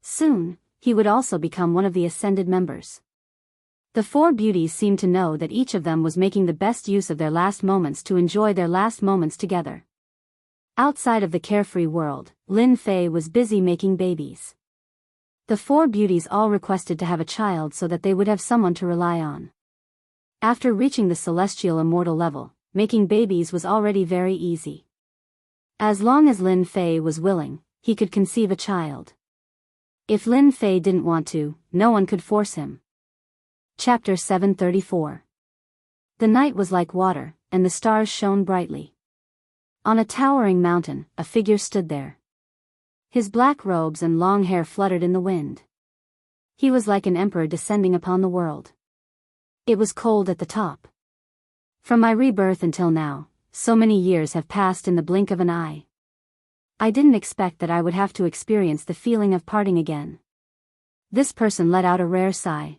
Soon, he would also become one of the ascended members. The 4 beauties seemed to know that each of them was making the best use of their last moments to enjoy their last moments together. Outside of the carefree world, Lin Fei was busy making babies. The 4 beauties all requested to have a child so that they would have someone to rely on. After reaching the celestial immortal level, making babies was already very easy. As long as Lin Fei was willing, he could conceive a child. If Lin Fei didn't want to, no one could force him. Chapter 734. The night was like water, and the stars shone brightly. On a towering mountain, a figure stood there. His black robes and long hair fluttered in the wind. He was like an emperor descending upon the world. It was cold at the top. From my rebirth until now, so many years have passed in the blink of an eye. I didn't expect that I would have to experience the feeling of parting again. This person let out a rare sigh.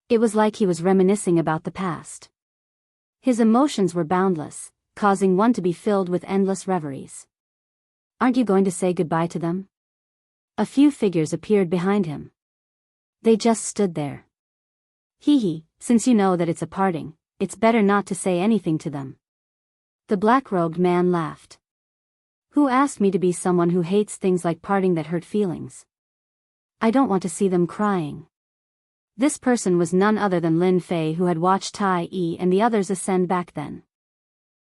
It was like he was reminiscing about the past. His emotions were boundless, causing one to be filled with endless reveries. Aren't you going to say goodbye to them? A few figures appeared behind him. They just stood there. Hee, since you know that it's a parting, it's better not to say anything to them. The black-robed man laughed. Who asked me to be someone who hates things like parting that hurt feelings? I don't want to see them crying. This person was none other than Lin Fei, who had watched Tai and the others ascend back then.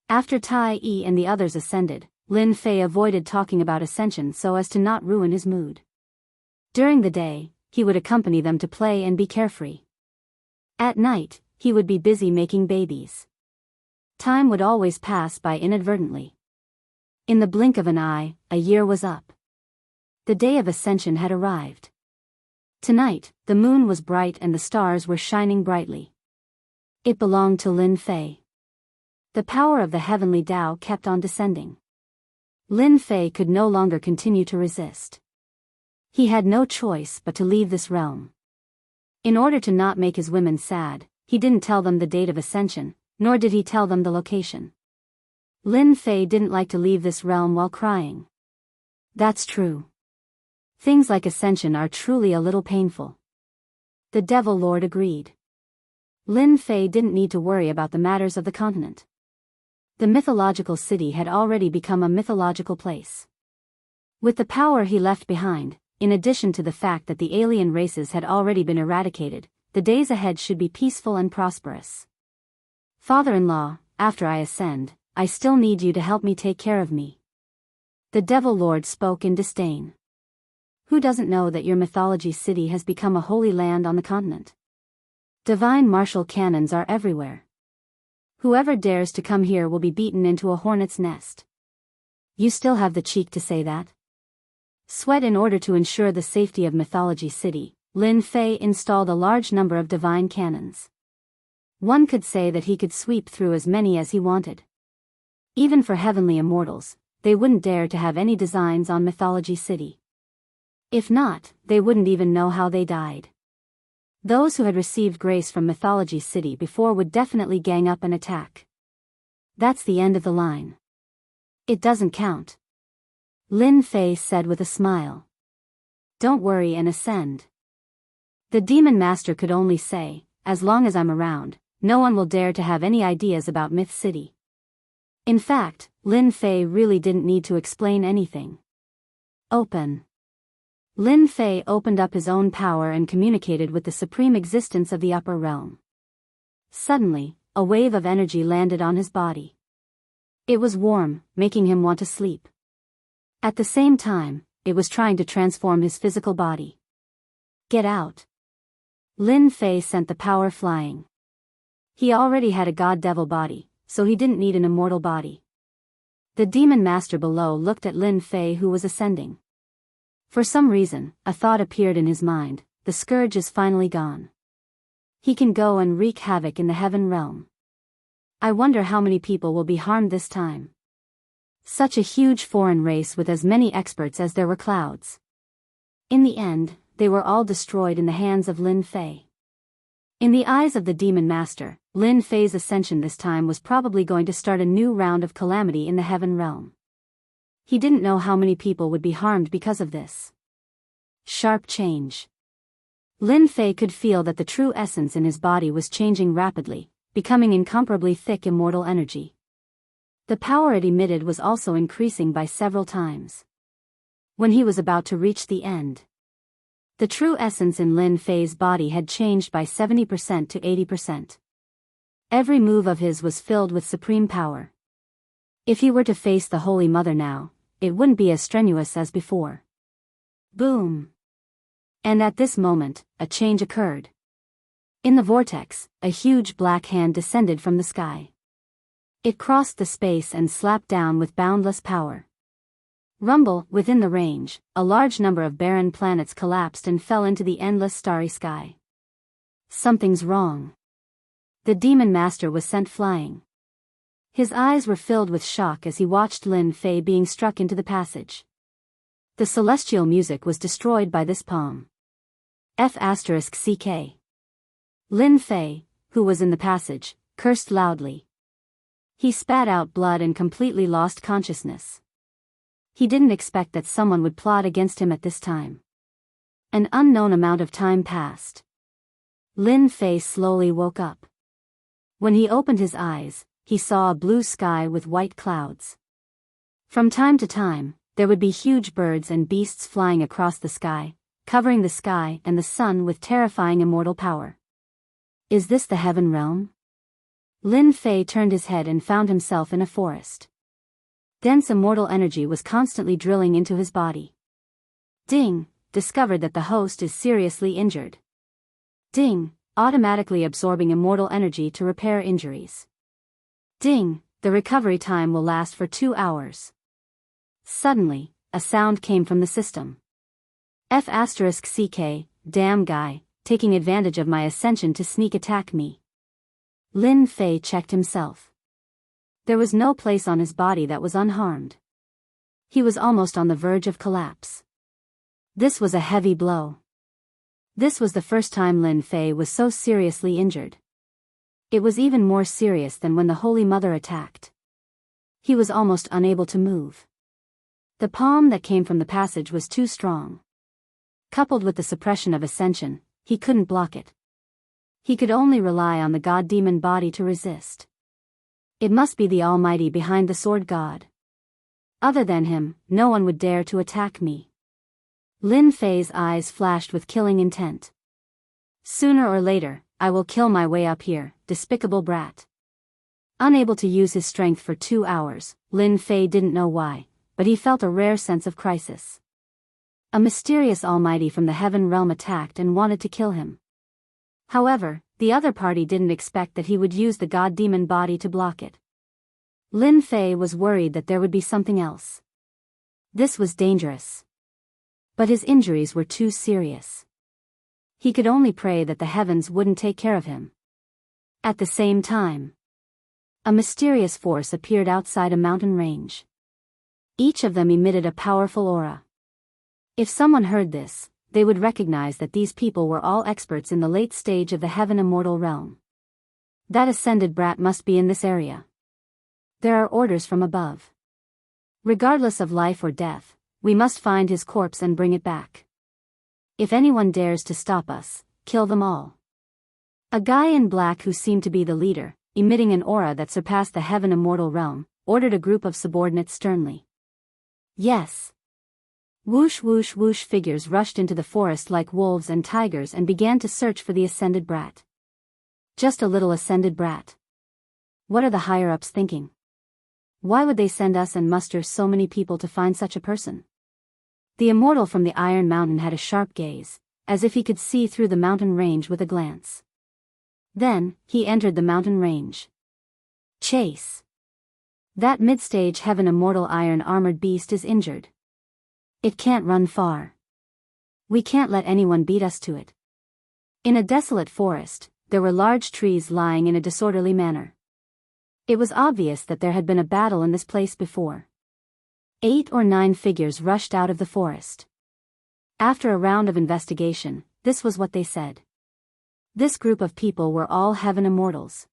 After Tai and the others ascended, Lin Fei avoided talking about Ascension so as to not ruin his mood. During the day, he would accompany them to play and be carefree. At night, he would be busy making babies. Time would always pass by inadvertently. In the blink of an eye, a year was up. The day of Ascension had arrived. Tonight, the moon was bright and the stars were shining brightly. It belonged to Lin Fei. The power of the heavenly Tao kept on descending. Lin Fei could no longer continue to resist. He had no choice but to leave this realm. In order to not make his women sad, he didn't tell them the date of Ascension, nor did he tell them the location. Lin Fei didn't like to leave this realm while crying. That's true. Things like Ascension are truly a little painful. The Devil Lord agreed. Lin Fei didn't need to worry about the matters of the continent. The mythological city had already become a mythological place. With the power he left behind, in addition to the fact that the alien races had already been eradicated, the days ahead should be peaceful and prosperous. Father-in-law, after I ascend, I still need you to help me take care of me. The Devil Lord spoke in disdain. Who doesn't know that your mythology city has become a holy land on the continent? Divine martial cannons are everywhere. Whoever dares to come here will be beaten into a hornet's nest. You still have the cheek to say that? Sweat. In order to ensure the safety of Mythology City, Lin Fei installed a large number of divine cannons. One could say that he could sweep through as many as he wanted. Even for heavenly immortals, they wouldn't dare to have any designs on Mythology City. If not, they wouldn't even know how they died. Those who had received grace from Mythology City before would definitely gang up and attack. That's the end of the line. It doesn't count. Lin Fei said with a smile. Don't worry and ascend. The Demon Master could only say, as long as I'm around, no one will dare to have any ideas about Myth City. In fact, Lin Fei really didn't need to explain anything. Open. Lin Fei opened up his own power and communicated with the supreme existence of the upper realm. Suddenly, a wave of energy landed on his body. It was warm, making him want to sleep. At the same time, it was trying to transform his physical body. Get out. Lin Fei sent the power flying. He already had a god-devil body, so he didn't need an immortal body. The Demon Master below looked at Lin Fei, who was ascending. For some reason, a thought appeared in his mind: the scourge is finally gone. He can go and wreak havoc in the heaven realm. I wonder how many people will be harmed this time. Such a huge foreign race with as many experts as there were clouds. In the end, they were all destroyed in the hands of Lin Fei. In the eyes of the Demon Master, Lin Fei's ascension this time was probably going to start a new round of calamity in the heaven realm. He didn't know how many people would be harmed because of this. Sharp change. Lin Fei could feel that the true essence in his body was changing rapidly, becoming incomparably thick immortal energy. The power it emitted was also increasing by several times. When he was about to reach the end, the true essence in Lin Fei's body had changed by 70% to 80%. Every move of his was filled with supreme power. If he were to face the Holy Mother now, it wouldn't be as strenuous as before. Boom! And at this moment, a change occurred. In the vortex, a huge black hand descended from the sky. It crossed the space and slapped down with boundless power. Rumble, within the range, a large number of barren planets collapsed and fell into the endless starry sky. Something's wrong. The Demon Master was sent flying. His eyes were filled with shock as he watched Lin Fei being struck into the passage. The celestial music was destroyed by this palm. F***CK. Lin Fei, who was in the passage, cursed loudly. He spat out blood and completely lost consciousness. He didn't expect that someone would plot against him at this time. An unknown amount of time passed. Lin Fei slowly woke up. When he opened his eyes, he saw a blue sky with white clouds. From time to time, there would be huge birds and beasts flying across the sky, covering the sky and the sun with terrifying immortal power. Is this the heaven realm? Lin Fei turned his head and found himself in a forest. Dense immortal energy was constantly drilling into his body. Ding, discovered that the host is seriously injured. Ding, automatically absorbing immortal energy to repair injuries. Ding, the recovery time will last for 2 hours. Suddenly, a sound came from the system. F***CK, damn guy, taking advantage of my ascension to sneak attack me. Lin Fei checked himself. There was no place on his body that was unharmed. He was almost on the verge of collapse. This was a heavy blow. This was the first time Lin Fei was so seriously injured. It was even more serious than when the Holy Mother attacked. He was almost unable to move. The palm that came from the passage was too strong. Coupled with the suppression of ascension, he couldn't block it. He could only rely on the god-demon body to resist. It must be the Almighty behind the sword god. Other than him, no one would dare to attack me. Lin Fei's eyes flashed with killing intent. Sooner or later, I will kill my way up here, despicable brat. Unable to use his strength for 2 hours, Lin Fei didn't know why, but he felt a rare sense of crisis. A mysterious Almighty from the heaven realm attacked and wanted to kill him. However, the other party didn't expect that he would use the god-demon body to block it. Lin Fei was worried that there would be something else. This was dangerous. But his injuries were too serious. He could only pray that the heavens wouldn't take care of him. At the same time, a mysterious force appeared outside a mountain range. Each of them emitted a powerful aura. If someone heard this, they would recognize that these people were all experts in the late stage of the heaven immortal realm. That ascended brat must be in this area. There are orders from above. Regardless of life or death, we must find his corpse and bring it back. If anyone dares to stop us, kill them all. A guy in black who seemed to be the leader, emitting an aura that surpassed the heaven immortal realm, ordered a group of subordinates sternly. Yes. Whoosh whoosh whoosh, figures rushed into the forest like wolves and tigers and began to search for the ascended brat. Just a little ascended brat. What are the higher-ups thinking? Why would they send us and muster so many people to find such a person? The immortal from the Iron Mountain had a sharp gaze, as if he could see through the mountain range with a glance. Then, he entered the mountain range. Chase. That mid-stage heaven immortal iron-armored beast is injured. It can't run far. We can't let anyone beat us to it. In a desolate forest, there were large trees lying in a disorderly manner. It was obvious that there had been a battle in this place before. 8 or 9 figures rushed out of the forest. After a round of investigation, this was what they said. This group of people were all Heaven Immortals.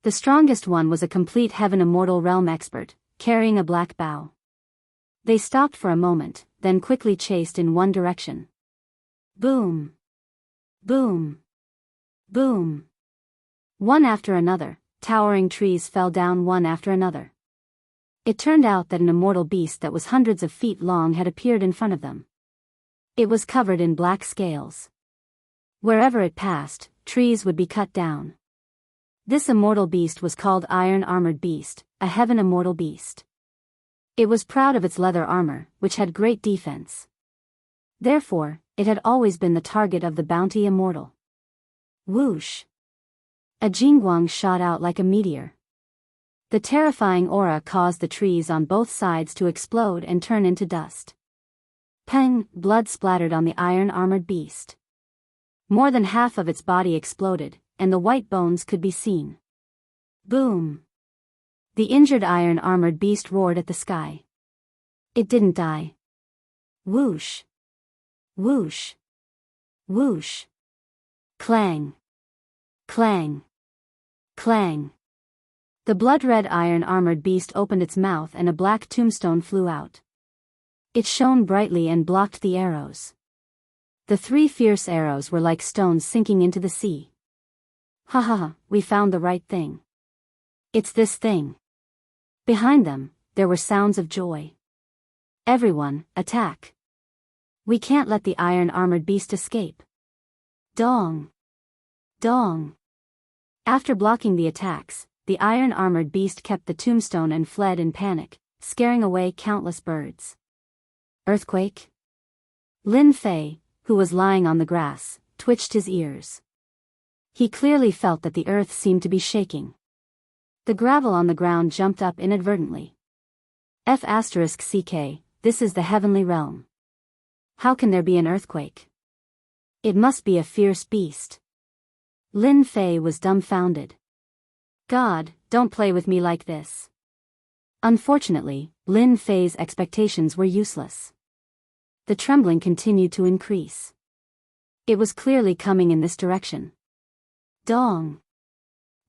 The strongest one was a complete Heaven Immortal realm expert, carrying a black bow. They stopped for a moment, then quickly chased in one direction. Boom! Boom! Boom! One after another, towering trees fell down one after another. It turned out that an immortal beast that was hundreds of feet long had appeared in front of them. It was covered in black scales. Wherever it passed, trees would be cut down. This immortal beast was called Iron Armored Beast, a Heaven Immortal Beast. It was proud of its leather armor, which had great defense. Therefore, it had always been the target of the bounty immortal. Whoosh! A jingguang shot out like a meteor. The terrifying aura caused the trees on both sides to explode and turn into dust. Peng! Blood splattered on the iron-armored beast. More than half of its body exploded, and the white bones could be seen. Boom! The injured iron-armored beast roared at the sky. It didn't die. Whoosh! Whoosh! Whoosh! Clang! Clang! Clang! The blood-red iron-armored beast opened its mouth and a black tombstone flew out. It shone brightly and blocked the arrows. The 3 fierce arrows were like stones sinking into the sea. Ha ha ha, we found the right thing. It's this thing. Behind them, there were sounds of joy. Everyone, attack. We can't let the iron-armored beast escape. Dong! Dong! After blocking the attacks, the iron-armored beast kept the tombstone and fled in panic, scaring away countless birds. Earthquake? Lin Fei, who was lying on the grass, twitched his ears. He clearly felt that the earth seemed to be shaking. The gravel on the ground jumped up inadvertently. F***ck, this is the heavenly realm. How can there be an earthquake? It must be a fierce beast. Lin Fei was dumbfounded. God, don't play with me like this. Unfortunately, Lin Fei's expectations were useless. The trembling continued to increase. It was clearly coming in this direction. Dong!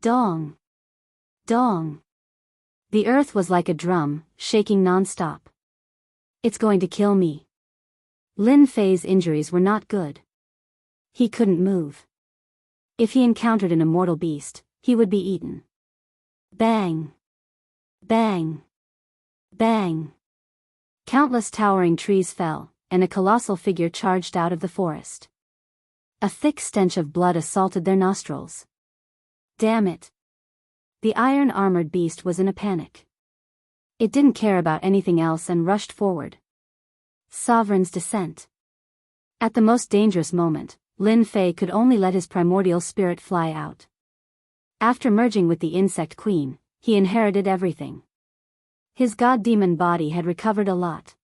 Dong! Dong! The earth was like a drum, shaking non-stop. It's going to kill me. Lin Fei's injuries were not good. He couldn't move. If he encountered an immortal beast, he would be eaten. Bang! Bang! Bang! Countless towering trees fell, and a colossal figure charged out of the forest. A thick stench of blood assaulted their nostrils. Damn it! The iron-armored beast was in a panic. It didn't care about anything else and rushed forward. Sovereign's descent. At the most dangerous moment, Lin Fei could only let his primordial spirit fly out. After merging with the insect queen, he inherited everything. His god-demon body had recovered a lot.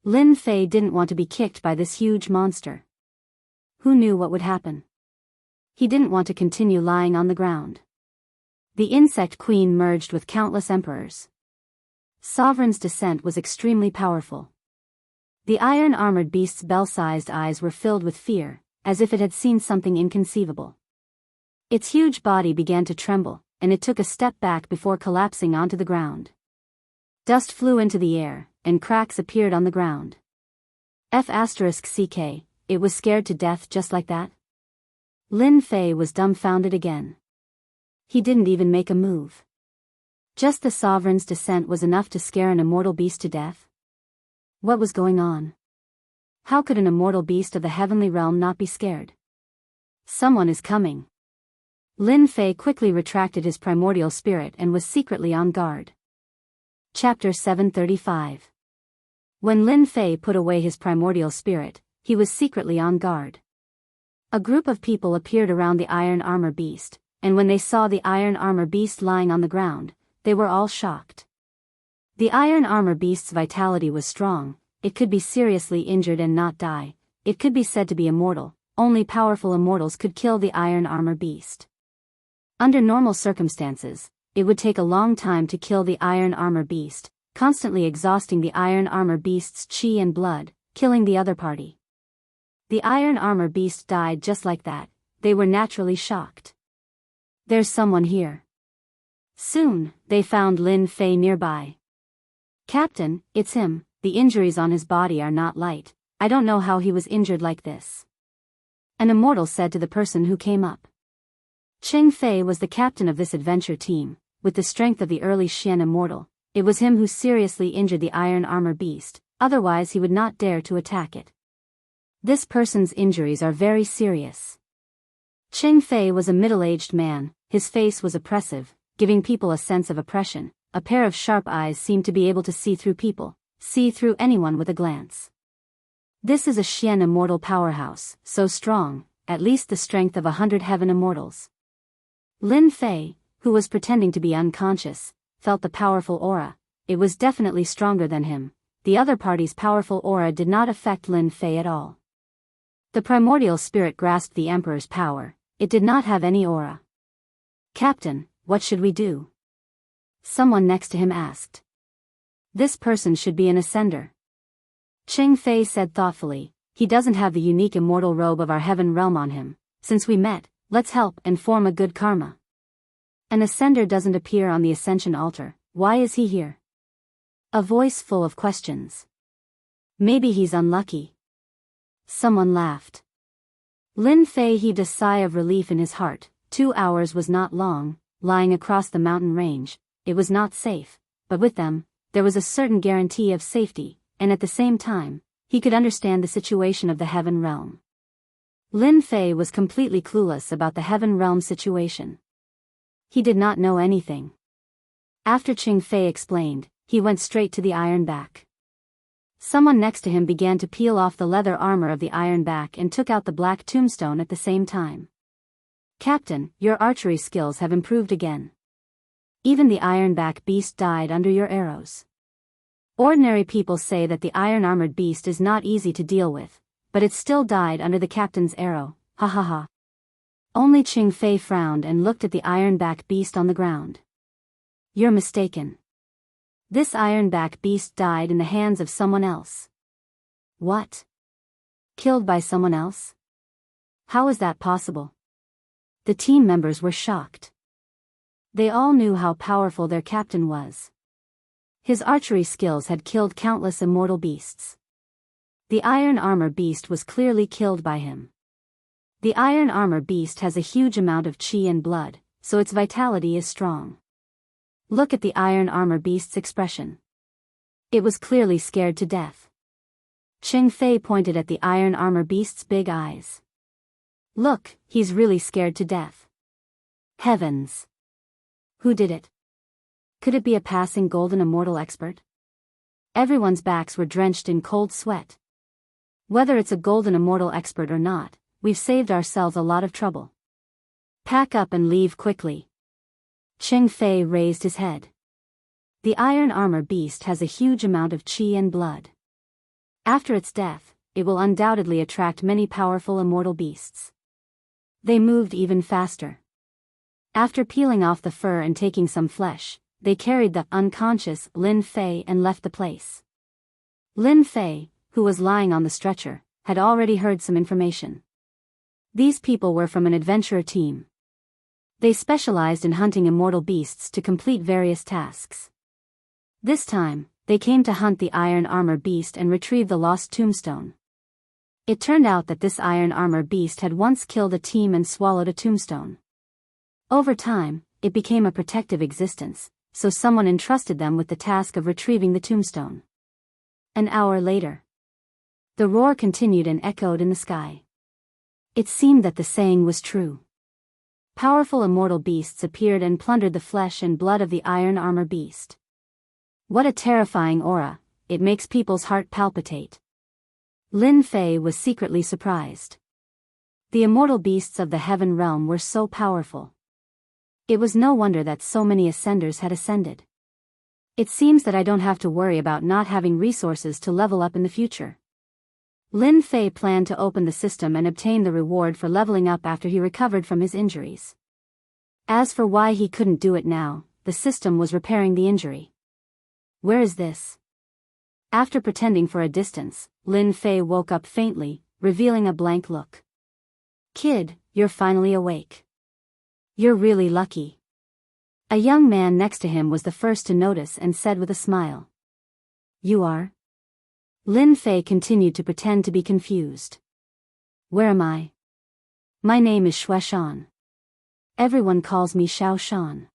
Lin Fei didn't want to be kicked by this huge monster. Who knew what would happen? He didn't want to continue lying on the ground. The insect queen merged with countless emperors. Sovereign's descent was extremely powerful. The iron-armored beast's bell-sized eyes were filled with fear, as if it had seen something inconceivable. Its huge body began to tremble, and it took a step back before collapsing onto the ground. Dust flew into the air, and cracks appeared on the ground. F***ck, it was scared to death just like that? Lin Fei was dumbfounded again. He didn't even make a move. Just the sovereign's descent was enough to scare an immortal beast to death? What was going on? How could an immortal beast of the heavenly realm not be scared? Someone is coming. Lin Fei quickly retracted his primordial spirit and was secretly on guard. Chapter 735. When Lin Fei put away his primordial spirit, he was secretly on guard. A group of people appeared around the iron armor beast, and when they saw the iron armor beast lying on the ground, they were all shocked. The iron armor beast's vitality was strong, it could be seriously injured and not die, it could be said to be immortal. Only powerful immortals could kill the iron armor beast. Under normal circumstances, it would take a long time to kill the iron armor beast, constantly exhausting the iron armor beast's chi and blood, killing the other party. The iron armor beast died just like that. They were naturally shocked. There's someone here. Soon, they found Lin Fei nearby. Captain, it's him. The injuries on his body are not light. I don't know how he was injured like this. An immortal said to the person who came up. Cheng Fei was the captain of this adventure team. With the strength of the early Xian immortal, it was him who seriously injured the iron armor beast, otherwise he would not dare to attack it. This person's injuries are very serious. Cheng Fei was a middle-aged man. His face was oppressive, giving people a sense of oppression. A pair of sharp eyes seemed to be able to see through people, see through anyone with a glance. This is a Xian immortal powerhouse, so strong, at least the strength of 100 heaven immortals. Lin Fei, who was pretending to be unconscious, felt the powerful aura. It was definitely stronger than him. The other party's powerful aura did not affect Lin Fei at all. The primordial spirit grasped the Emperor's power. It did not have any aura. Captain, what should we do? Someone next to him asked. This person should be an ascender. Cheng Fei said thoughtfully, he doesn't have the unique immortal robe of our heaven realm on him. Since we met, let's help and form a good karma. An ascender doesn't appear on the Ascension altar. Why is he here? A voice full of questions. Maybe he's unlucky. Someone laughed. Lin Fei heaved a sigh of relief in his heart. 2 hours was not long, lying across the mountain range. It was not safe, but with them, there was a certain guarantee of safety, and at the same time, he could understand the situation of the heaven realm. Lin Fei was completely clueless about the heaven realm situation. He did not know anything. After Cheng Fei explained, he went straight to the iron back. Someone next to him began to peel off the leather armor of the iron back and took out the black tombstone at the same time. Captain, your archery skills have improved again. Even the ironback beast died under your arrows. Ordinary people say that the iron-armored beast is not easy to deal with, but it still died under the captain's arrow, ha ha ha. Only Cheng Fei frowned and looked at the ironback beast on the ground. You're mistaken. This ironback beast died in the hands of someone else. What? Killed by someone else? How is that possible? The team members were shocked. They all knew how powerful their captain was. His archery skills had killed countless immortal beasts. The iron armor beast was clearly killed by him. The iron armor beast has a huge amount of chi and blood, so its vitality is strong. Look at the iron armor beast's expression. It was clearly scared to death. Cheng Fei pointed at the iron armor beast's big eyes. Look, he's really scared to death. Heavens! Who did it? Could it be a passing golden immortal expert? Everyone's backs were drenched in cold sweat. Whether it's a golden immortal expert or not, we've saved ourselves a lot of trouble. Pack up and leave quickly. Cheng Fei raised his head. The iron armor beast has a huge amount of chi and blood. After its death, it will undoubtedly attract many powerful immortal beasts. They moved even faster. After peeling off the fur and taking some flesh, they carried the unconscious Lin Fei and left the place. Lin Fei, who was lying on the stretcher, had already heard some information. These people were from an adventurer team. They specialized in hunting immortal beasts to complete various tasks. This time, they came to hunt the iron armor beast and retrieve the lost tombstone. It turned out that this iron armor beast had once killed a team and swallowed a tombstone. Over time, it became a protective existence, so someone entrusted them with the task of retrieving the tombstone. An hour later, the roar continued and echoed in the sky. It seemed that the saying was true. Powerful immortal beasts appeared and plundered the flesh and blood of the iron armor beast. What a terrifying aura, it makes people's heart palpitate. Lin Fei was secretly surprised. The immortal beasts of the heaven realm were so powerful. It was no wonder that so many ascenders had ascended. It seems that I don't have to worry about not having resources to level up in the future. Lin Fei planned to open the system and obtain the reward for leveling up after he recovered from his injuries. As for why he couldn't do it now, the system was repairing the injury. Where is this? After pretending for a distance, Lin Fei woke up faintly, revealing a blank look. Kid, you're finally awake. You're really lucky. A young man next to him was the first to notice and said with a smile. You are? Lin Fei continued to pretend to be confused. Where am I? My name is Xue Shan. Everyone calls me Xiao Shan.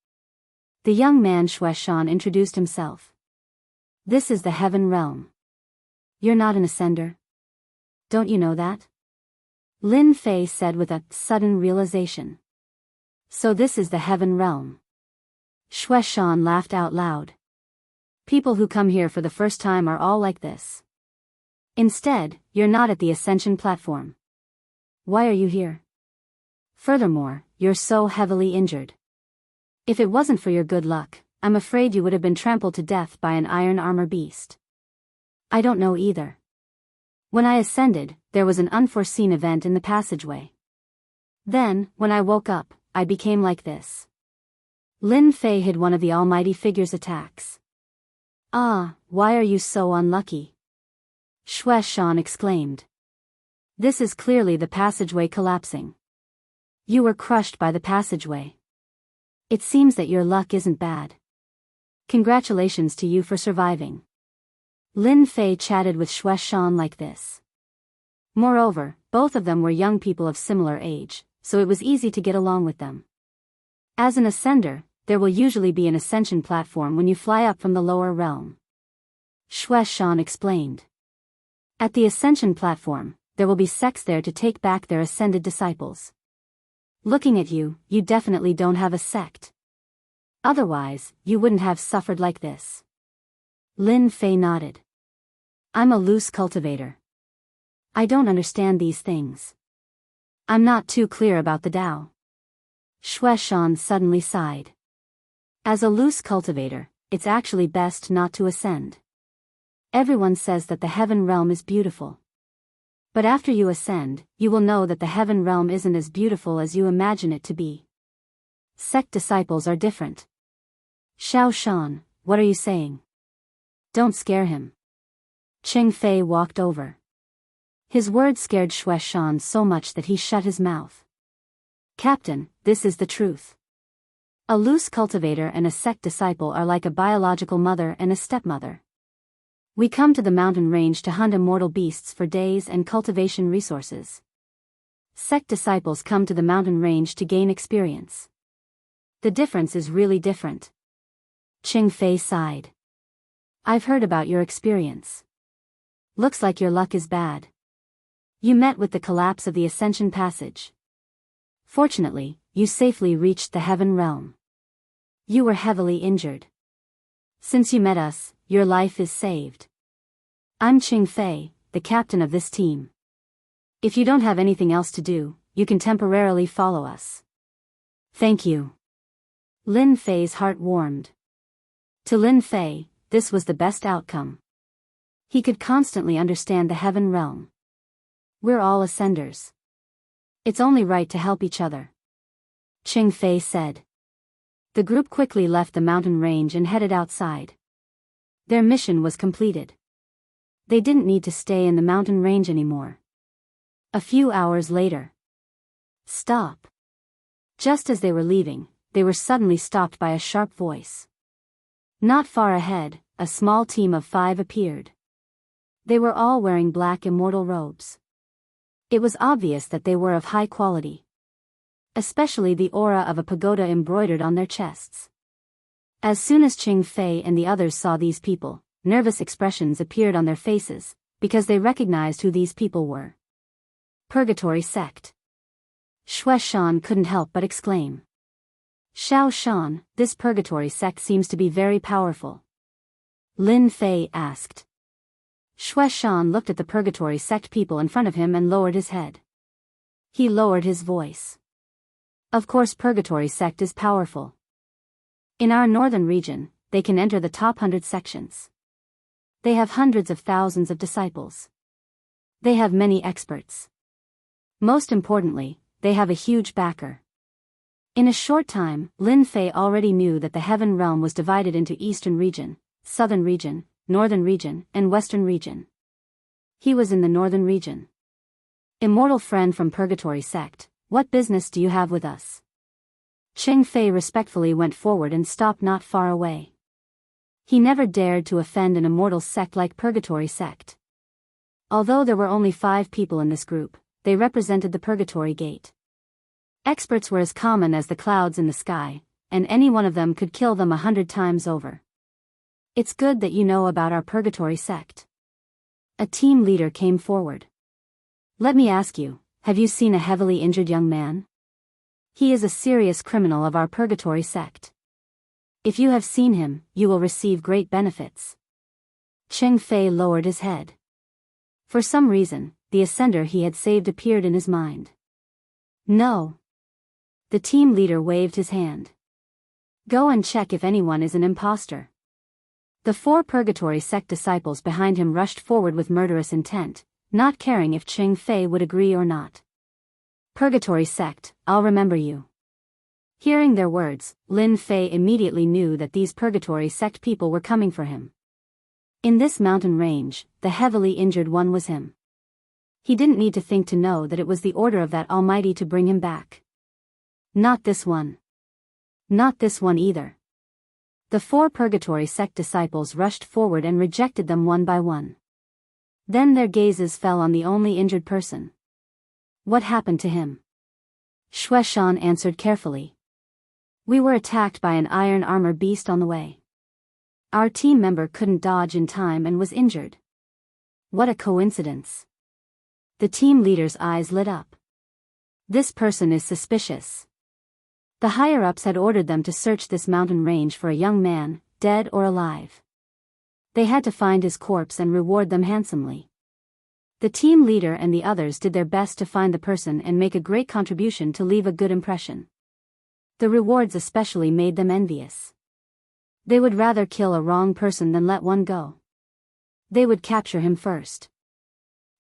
The young man Xue Shan introduced himself. This is the Heaven Realm. You're not an Ascender? Don't you know that? Lin Fei said with a sudden realization. So this is the Heaven Realm. Xue Shan laughed out loud. People who come here for the first time are all like this. Instead, you're not at the Ascension platform. Why are you here? Furthermore, you're so heavily injured. If it wasn't for your good luck, I'm afraid you would have been trampled to death by an iron armor beast. I don't know either. When I ascended, there was an unforeseen event in the passageway. Then, when I woke up, I became like this. Lin Fei hid one of the Almighty Figure's attacks. Ah, why are you so unlucky? Xue Shan exclaimed. This is clearly the passageway collapsing. You were crushed by the passageway. It seems that your luck isn't bad. Congratulations to you for surviving. Lin Fei chatted with Xue Shan like this. Moreover, both of them were young people of similar age, so it was easy to get along with them. As an Ascender, there will usually be an Ascension platform when you fly up from the lower realm. Xue Shan explained. At the Ascension platform, there will be sects there to take back their ascended disciples. Looking at you, you definitely don't have a sect. Otherwise, you wouldn't have suffered like this. Lin Fei nodded. I'm a loose cultivator. I don't understand these things. I'm not too clear about the Tao. Xue Shan suddenly sighed. As a loose cultivator, it's actually best not to ascend. Everyone says that the Heaven Realm is beautiful. But after you ascend, you will know that the Heaven Realm isn't as beautiful as you imagine it to be. Sect disciples are different. Xiao Shan, what are you saying? Don't scare him. Ching Fei walked over. His words scared Xue Shan so much that he shut his mouth. Captain, this is the truth. A loose cultivator and a sect disciple are like a biological mother and a stepmother. We come to the mountain range to hunt immortal beasts for days and cultivation resources. Sect disciples come to the mountain range to gain experience. The difference is really different. Ching Fei sighed. I've heard about your experience. Looks like your luck is bad. You met with the collapse of the Ascension passage. Fortunately, you safely reached the Heaven Realm. You were heavily injured. Since you met us, your life is saved. I'm Ching Fei, the captain of this team. If you don't have anything else to do, you can temporarily follow us. Thank you. Lin Fei's heart warmed. To Lin Fei, this was the best outcome. He could constantly understand the Heaven Realm. We're all Ascenders. It's only right to help each other. Ching Fei said. The group quickly left the mountain range and headed outside. Their mission was completed. They didn't need to stay in the mountain range anymore. A few hours later. Stop. Just as they were leaving, they were suddenly stopped by a sharp voice. Not far ahead, a small team of 5 appeared. They were all wearing black immortal robes. It was obvious that they were of high quality. Especially the aura of a pagoda embroidered on their chests. As soon as Ching Fei and the others saw these people, nervous expressions appeared on their faces, because they recognized who these people were. Purgatory Sect. Xue Shan couldn't help but exclaim. Xiao Shan, this Purgatory Sect seems to be very powerful. Lin Fei asked. Xue Shan looked at the Purgatory Sect people in front of him and lowered his head. He lowered his voice. Of course, Purgatory Sect is powerful. In our northern region, they can enter the top 100 sections. They have hundreds of thousands of disciples. They have many experts. Most importantly, they have a huge backer. In a short time, Lin Fei already knew that the Heaven Realm was divided into Eastern Region, Southern Region, Northern Region, and Western Region. He was in the Northern Region. Immortal friend from Purgatory Sect, what business do you have with us? Cheng Fei respectfully went forward and stopped not far away. He never dared to offend an immortal sect like Purgatory Sect. Although there were only 5 people in this group, they represented the Purgatory Gate. Experts were as common as the clouds in the sky, and any one of them could kill them 100 times over. It's good that you know about our Purgatory Sect. A team leader came forward. Let me ask you, have you seen a heavily injured young man? He is a serious criminal of our Purgatory Sect. If you have seen him, you will receive great benefits. Cheng Fei lowered his head. For some reason, the ascender he had saved appeared in his mind. No. The team leader waved his hand. Go and check if anyone is an imposter. The 4 Purgatory Sect disciples behind him rushed forward with murderous intent, not caring if Cheng Fei would agree or not. Purgatory Sect, I'll remember you. Hearing their words, Lin Fei immediately knew that these Purgatory Sect people were coming for him. In this mountain range, the heavily injured one was him. He didn't need to think to know that it was the order of that Almighty to bring him back. Not this one. Not this one either. The 4 Purgatory Sect disciples rushed forward and rejected them one by one. Then their gazes fell on the only injured person. What happened to him? Xue Shan answered carefully. We were attacked by an iron armor beast on the way. Our team member couldn't dodge in time and was injured. What a coincidence. The team leader's eyes lit up. This person is suspicious. The higher-ups had ordered them to search this mountain range for a young man, dead or alive. They had to find his corpse and reward them handsomely. The team leader and the others did their best to find the person and make a great contribution to leave a good impression. The rewards especially made them envious. They would rather kill a wrong person than let one go. They would capture him first.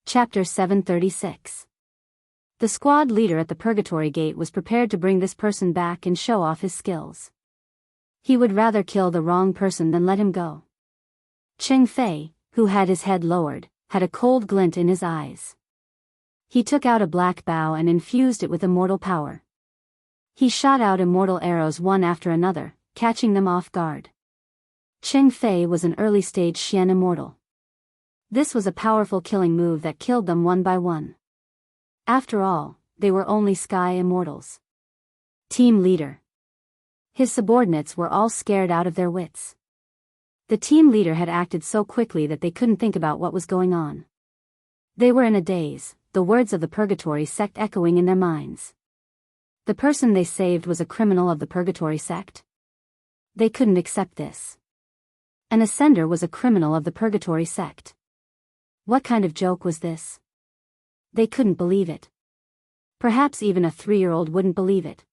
Chapter 736. The squad leader at the Purgatory Gate was prepared to bring this person back and show off his skills. He would rather kill the wrong person than let him go. Cheng Fei, who had his head lowered, had a cold glint in his eyes. He took out a black bow and infused it with immortal power. He shot out immortal arrows one after another, catching them off guard. Cheng Fei was an early-stage Xian immortal. This was a powerful killing move that killed them one by one. After all, they were only sky immortals. Team leader. His subordinates were all scared out of their wits. The team leader had acted so quickly that they couldn't think about what was going on. They were in a daze, the words of the Purgatory Sect echoing in their minds. The person they saved was a criminal of the Purgatory Sect? They couldn't accept this. An ascender was a criminal of the Purgatory Sect. What kind of joke was this? They couldn't believe it. Perhaps even a 3-year-old wouldn't believe it.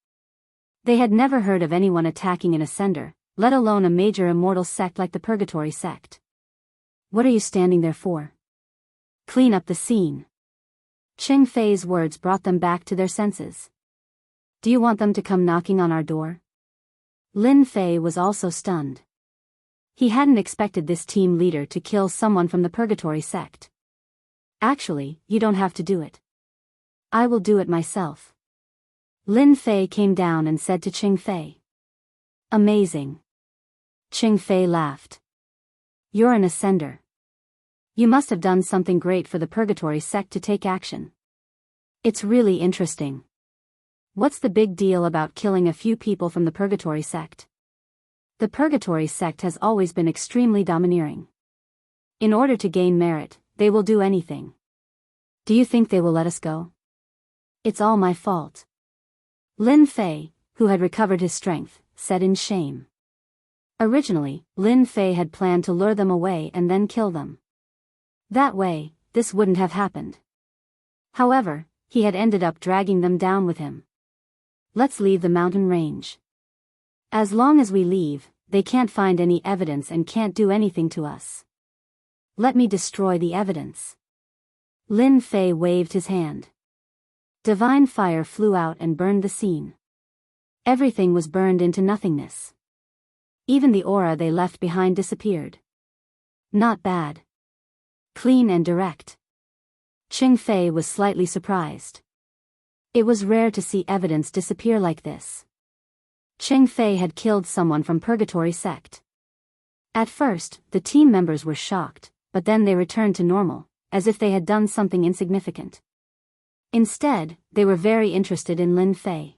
They had never heard of anyone attacking an ascender, let alone a major immortal sect like the Purgatory Sect. What are you standing there for? Clean up the scene. Cheng Fei's words brought them back to their senses. Do you want them to come knocking on our door? Lin Fei was also stunned. He hadn't expected this team leader to kill someone from the Purgatory Sect. Actually, you don't have to do it. I will do it myself. Lin Fei came down and said to Cheng Fei. Amazing. Cheng Fei laughed. You're an ascender. You must have done something great for the Purgatory Sect to take action. It's really interesting. What's the big deal about killing a few people from the Purgatory Sect? The Purgatory Sect has always been extremely domineering. In order to gain merit, they will do anything. Do you think they will let us go? It's all my fault. Lin Fei, who had recovered his strength, said in shame. Originally, Lin Fei had planned to lure them away and then kill them. That way, this wouldn't have happened. However, he had ended up dragging them down with him. Let's leave the mountain range. As long as we leave, they can't find any evidence and can't do anything to us. Let me destroy the evidence. Lin Fei waved his hand. Divine fire flew out and burned the scene. Everything was burned into nothingness. Even the aura they left behind disappeared. Not bad. Clean and direct. Ching Fei was slightly surprised. It was rare to see evidence disappear like this. Ching Fei had killed someone from Purgatory Sect. At first, the team members were shocked, but then they returned to normal, as if they had done something insignificant. Instead, they were very interested in Lin Fei.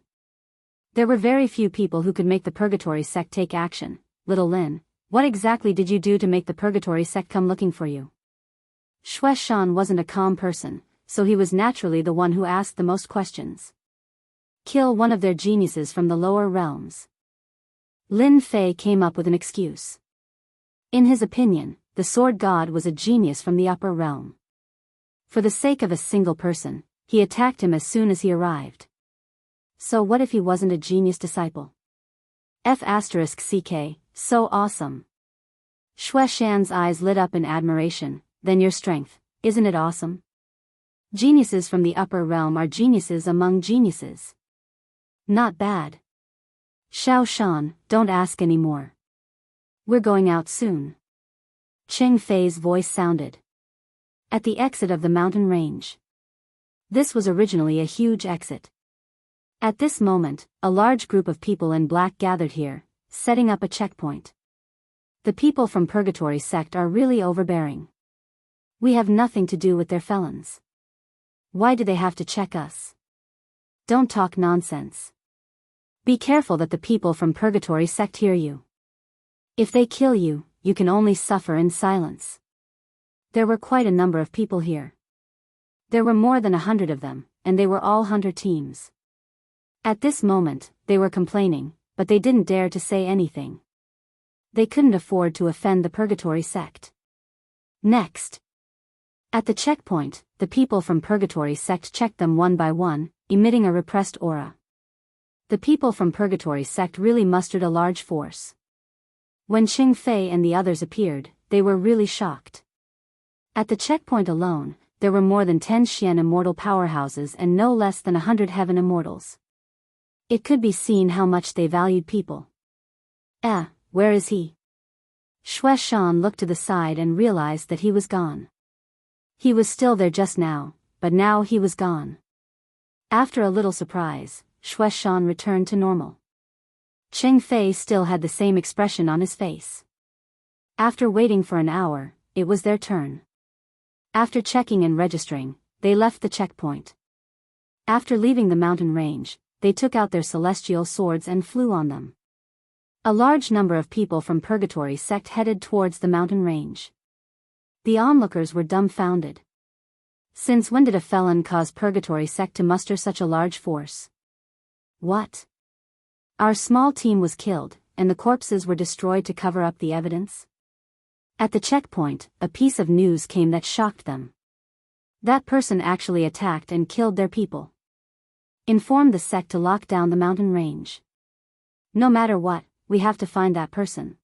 There were very few people who could make the Purgatory Sect take action. Little Lin, what exactly did you do to make the Purgatory Sect come looking for you? Shuai Shan wasn't a calm person, so he was naturally the one who asked the most questions. Kill one of their geniuses from the lower realms. Lin Fei came up with an excuse. In his opinion, the Sword God was a genius from the upper realm. For the sake of a single person, he attacked him as soon as he arrived. So what if he wasn't a genius disciple? F***ck, so awesome. Shuai Shan's eyes lit up in admiration. Then your strength, isn't it awesome? Geniuses from the upper realm are geniuses among geniuses. Not bad. Xiao Shan, don't ask any more. We're going out soon. Ching Fei's voice sounded. At the exit of the mountain range. This was originally a huge exit. At this moment, a large group of people in black gathered here, setting up a checkpoint. The people from Purgatory Sect are really overbearing. We have nothing to do with their felons. Why do they have to check us? Don't talk nonsense. Be careful that the people from Purgatory Sect hear you. If they kill you, you can only suffer in silence. There were quite a number of people here. There were more than 100 of them, and they were all hunter teams. At this moment, they were complaining, but they didn't dare to say anything. They couldn't afford to offend the Purgatory Sect. Next. At the checkpoint, the people from Purgatory Sect checked them one by one, emitting a repressed aura. The people from Purgatory Sect really mustered a large force. When Ching Fei and the others appeared, they were really shocked. At the checkpoint alone, there were more than 10 Xian immortal powerhouses and no less than 100 heaven immortals. It could be seen how much they valued people. Where is he? Shuai Shan looked to the side and realized that he was gone. He was still there just now, but now he was gone. After a little surprise, Shuai Shan returned to normal. Ching Fei still had the same expression on his face. After waiting for an hour, it was their turn. After checking and registering, they left the checkpoint. After leaving the mountain range, they took out their celestial swords and flew on them. A large number of people from Purgatory Sect headed towards the mountain range. The onlookers were dumbfounded. Since when did a felon cause Purgatory Sect to muster such a large force? What? Our small team was killed, and the corpses were destroyed to cover up the evidence? At the checkpoint, a piece of news came that shocked them. That person actually attacked and killed their people. Informed the sect to lock down the mountain range. No matter what, we have to find that person.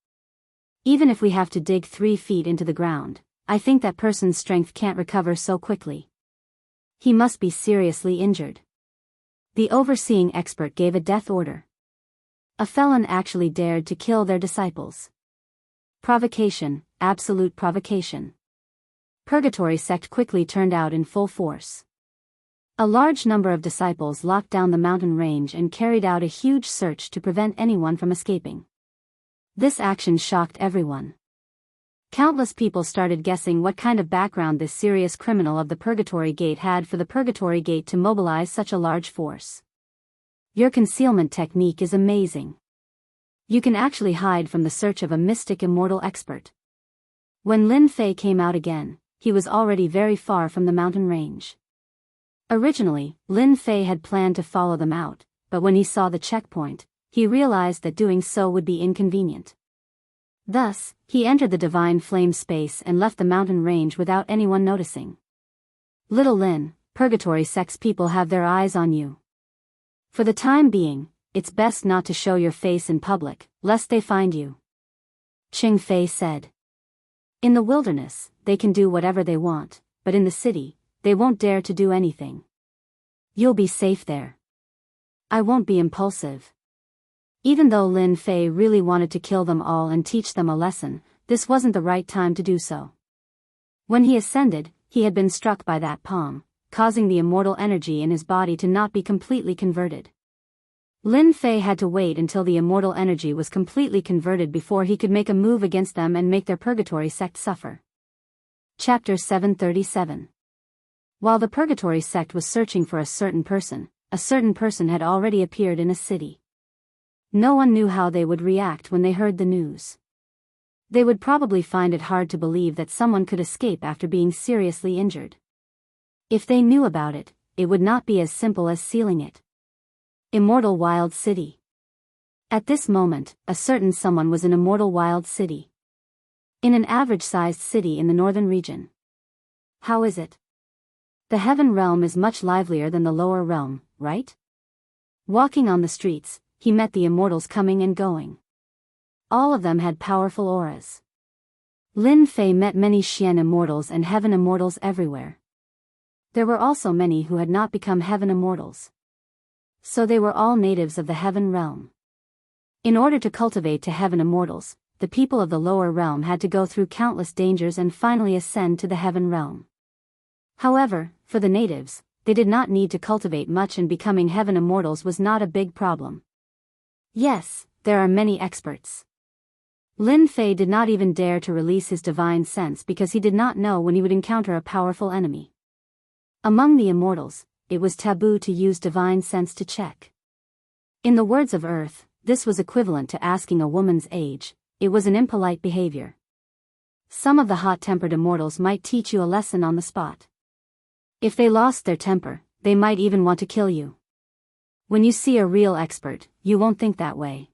Even if we have to dig 3 feet into the ground, I think that person's strength can't recover so quickly. He must be seriously injured. The overseeing expert gave a death order. A felon actually dared to kill their disciples. Provocation, absolute provocation. Purgatory Sect quickly turned out in full force. A large number of disciples locked down the mountain range and carried out a huge search to prevent anyone from escaping. This action shocked everyone. Countless people started guessing what kind of background this serious criminal of the Purgatory Gate had for the Purgatory Gate to mobilize such a large force. Your concealment technique is amazing. You can actually hide from the search of a mystic immortal expert. When Lin Fei came out again, he was already very far from the mountain range. Originally, Lin Fei had planned to follow them out, but when he saw the checkpoint, he realized that doing so would be inconvenient. Thus, he entered the divine flame space and left the mountain range without anyone noticing. Little Lin, Purgatory Sect's people have their eyes on you. For the time being, it's best not to show your face in public, lest they find you. Ching Fei said. In the wilderness, they can do whatever they want, but in the city, they won't dare to do anything. You'll be safe there. I won't be impulsive. Even though Lin Fei really wanted to kill them all and teach them a lesson, this wasn't the right time to do so. When he ascended, he had been struck by that palm, causing the immortal energy in his body to not be completely converted. Lin Fei had to wait until the immortal energy was completely converted before he could make a move against them and make their purgatory sect suffer. Chapter 737. While the purgatory sect was searching for a certain person had already appeared in a city. No one knew how they would react when they heard the news. They would probably find it hard to believe that someone could escape after being seriously injured. If they knew about it, it would not be as simple as sealing it. Immortal Wild City. At this moment, a certain someone was in Immortal Wild City. In an average-sized city in the northern region. How is it? The heaven realm is much livelier than the lower realm, right? Walking on the streets, he met the immortals coming and going. All of them had powerful auras. Lin Fei met many Xian immortals and heaven immortals everywhere. There were also many who had not become heaven immortals. So they were all natives of the heaven realm. In order to cultivate to heaven immortals, the people of the lower realm had to go through countless dangers and finally ascend to the heaven realm. However, for the natives, they did not need to cultivate much, and becoming heaven immortals was not a big problem. Yes, there are many experts. Lin Fei did not even dare to release his divine sense because he did not know when he would encounter a powerful enemy. Among the immortals, it was taboo to use divine sense to check. In the words of Earth, this was equivalent to asking a woman's age. It was an impolite behavior. Some of the hot-tempered immortals might teach you a lesson on the spot. If they lost their temper, they might even want to kill you. When you see a real expert, you won't think that way.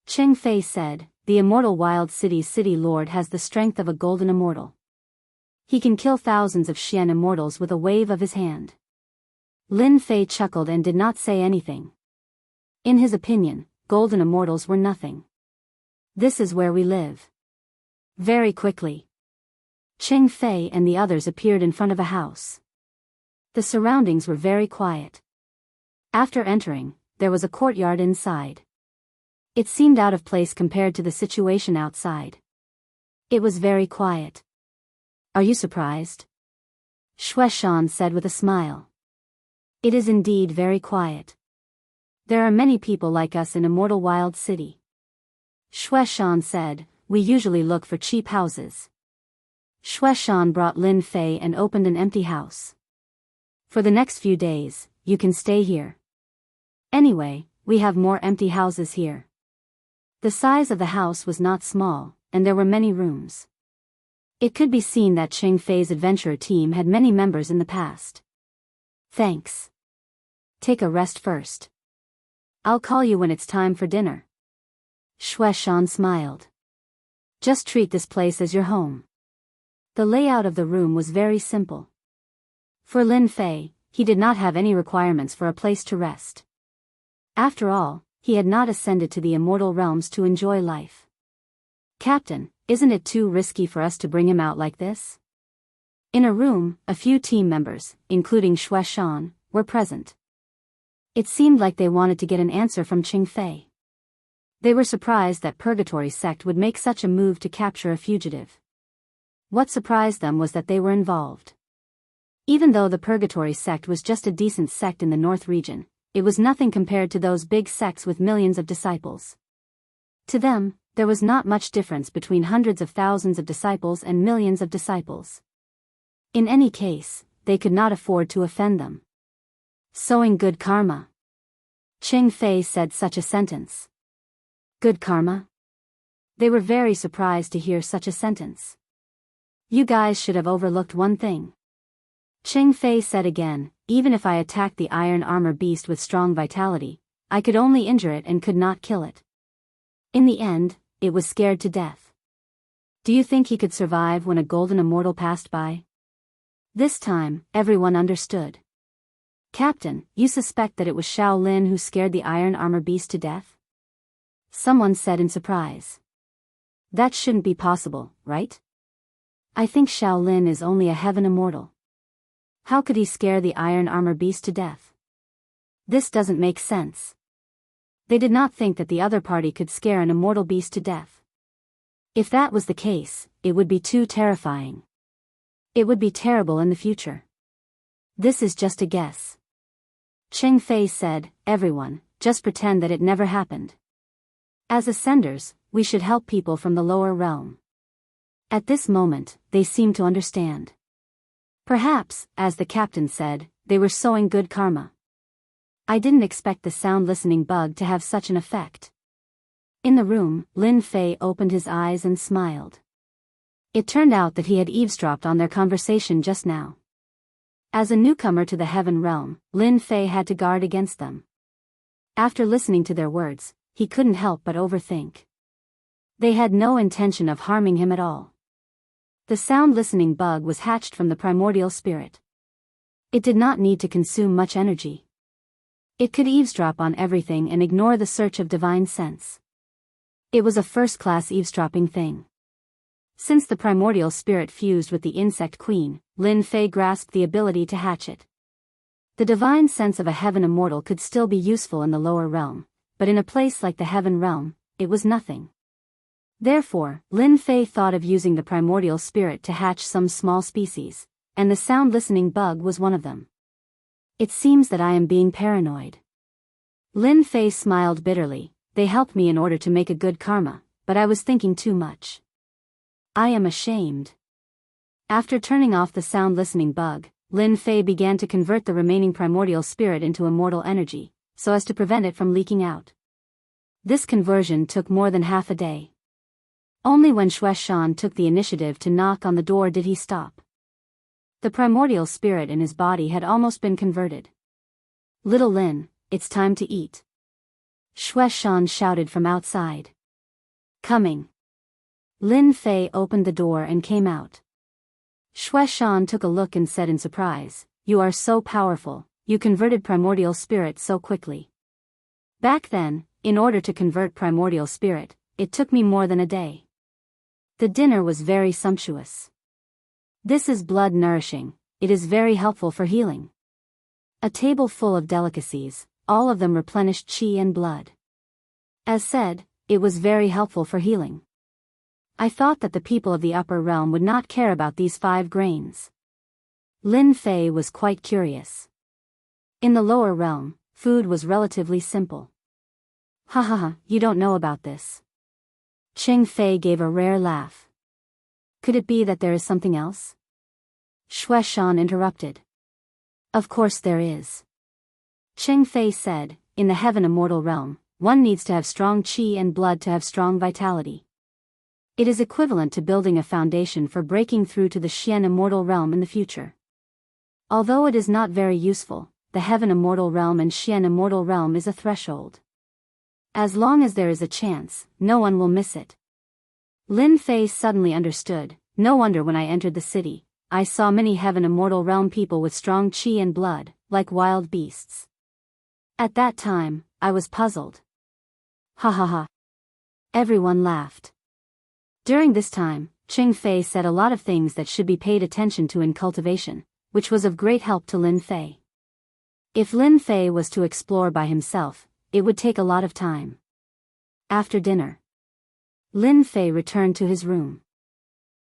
Cheng Fei said, the Immortal Wild City's city lord has the strength of a golden immortal. He can kill thousands of Xian immortals with a wave of his hand. Lin Fei chuckled and did not say anything. In his opinion, golden immortals were nothing. This is where we live. Very quickly, Cheng Fei and the others appeared in front of a house. The surroundings were very quiet. After entering, there was a courtyard inside. It seemed out of place compared to the situation outside. It was very quiet. Are you surprised? Shueshan said with a smile. It is indeed very quiet. There are many people like us in Immortal Wild City. Shueshan said, we usually look for cheap houses. Shueshan brought Lin Fei and opened an empty house. For the next few days, you can stay here. Anyway, we have more empty houses here. The size of the house was not small, and there were many rooms. It could be seen that Cheng Fei's adventurer team had many members in the past. Thanks. Take a rest first. I'll call you when it's time for dinner. Shueshan smiled. Just treat this place as your home. The layout of the room was very simple. For Lin Fei, he did not have any requirements for a place to rest. After all, he had not ascended to the immortal realms to enjoy life. Captain, isn't it too risky for us to bring him out like this? In a room, a few team members, including Shueshan, were present. It seemed like they wanted to get an answer from Cheng Fei. They were surprised that Purgatory Sect would make such a move to capture a fugitive. What surprised them was that they were involved. Even though the Purgatory Sect was just a decent sect in the North region, it was nothing compared to those big sects with millions of disciples. To them, there was not much difference between hundreds of thousands of disciples and millions of disciples. In any case, they could not afford to offend them. Sowing good karma. Cheng Fei said such a sentence. Good karma? They were very surprised to hear such a sentence. You guys should have overlooked one thing. Cheng Fei said again, even if I attacked the iron armor beast with strong vitality, I could only injure it and could not kill it. In the end, it was scared to death. Do you think he could survive when a golden immortal passed by? This time, everyone understood. Captain, you suspect that it was Shaolin who scared the iron armor beast to death? Someone said in surprise. That shouldn't be possible, right? I think Shaolin is only a heaven immortal. How could he scare the iron armor beast to death? This doesn't make sense. They did not think that the other party could scare an immortal beast to death. If that was the case, it would be too terrifying. It would be terrible in the future. This is just a guess. Cheng Fei said, everyone, just pretend that it never happened. As ascenders, we should help people from the lower realm. At this moment, they seemed to understand. Perhaps, as the captain said, they were sowing good karma. I didn't expect the sound listening bug to have such an effect. In the room, Lin Fei opened his eyes and smiled. It turned out that he had eavesdropped on their conversation just now. As a newcomer to the heaven realm, Lin Fei had to guard against them. After listening to their words, he couldn't help but overthink. They had no intention of harming him at all. The sound listening bug was hatched from the primordial spirit. It did not need to consume much energy. It could eavesdrop on everything and ignore the search of divine sense. It was a first-class eavesdropping thing. Since the primordial spirit fused with the insect queen, Lin Fei grasped the ability to hatch it. The divine sense of a heaven immortal could still be useful in the lower realm, but in a place like the heaven realm, it was nothing. Therefore, Lin Fei thought of using the primordial spirit to hatch some small species, and the sound listening bug was one of them. It seems that I am being paranoid. Lin Fei smiled bitterly. They helped me in order to make a good karma, but I was thinking too much. I am ashamed. After turning off the sound listening bug, Lin Fei began to convert the remaining primordial spirit into immortal energy, so as to prevent it from leaking out. This conversion took more than half a day. Only when Xue Shan took the initiative to knock on the door did he stop. The primordial spirit in his body had almost been converted. Little Lin, it's time to eat. Xue Shan shouted from outside. Coming. Lin Fei opened the door and came out. Xue Shan took a look and said in surprise, "You are so powerful, you converted primordial spirit so quickly." Back then, in order to convert primordial spirit, it took me more than a day. The dinner was very sumptuous. This is blood nourishing, it is very helpful for healing. A table full of delicacies, all of them replenished qi and blood. As said, it was very helpful for healing. I thought that the people of the upper realm would not care about these 5 grains. Lin Fei was quite curious. In the lower realm, food was relatively simple. Ha ha ha, you don't know about this. Cheng Fei gave a rare laugh. Could it be that there is something else? Xue Shan interrupted. Of course there is. Cheng Fei said, in the heaven immortal realm, one needs to have strong qi and blood to have strong vitality. It is equivalent to building a foundation for breaking through to the Xian immortal realm in the future. Although it is not very useful, the heaven immortal realm and Xian immortal realm is a threshold. As long as there is a chance, no one will miss it. Lin Fei suddenly understood. No wonder when I entered the city, I saw many heaven immortal realm people with strong qi and blood, like wild beasts. At that time, I was puzzled. Ha ha ha. Everyone laughed. During this time, Cheng Fei said a lot of things that should be paid attention to in cultivation, which was of great help to Lin Fei. If Lin Fei was to explore by himself, it would take a lot of time. After dinner, Lin Fei returned to his room.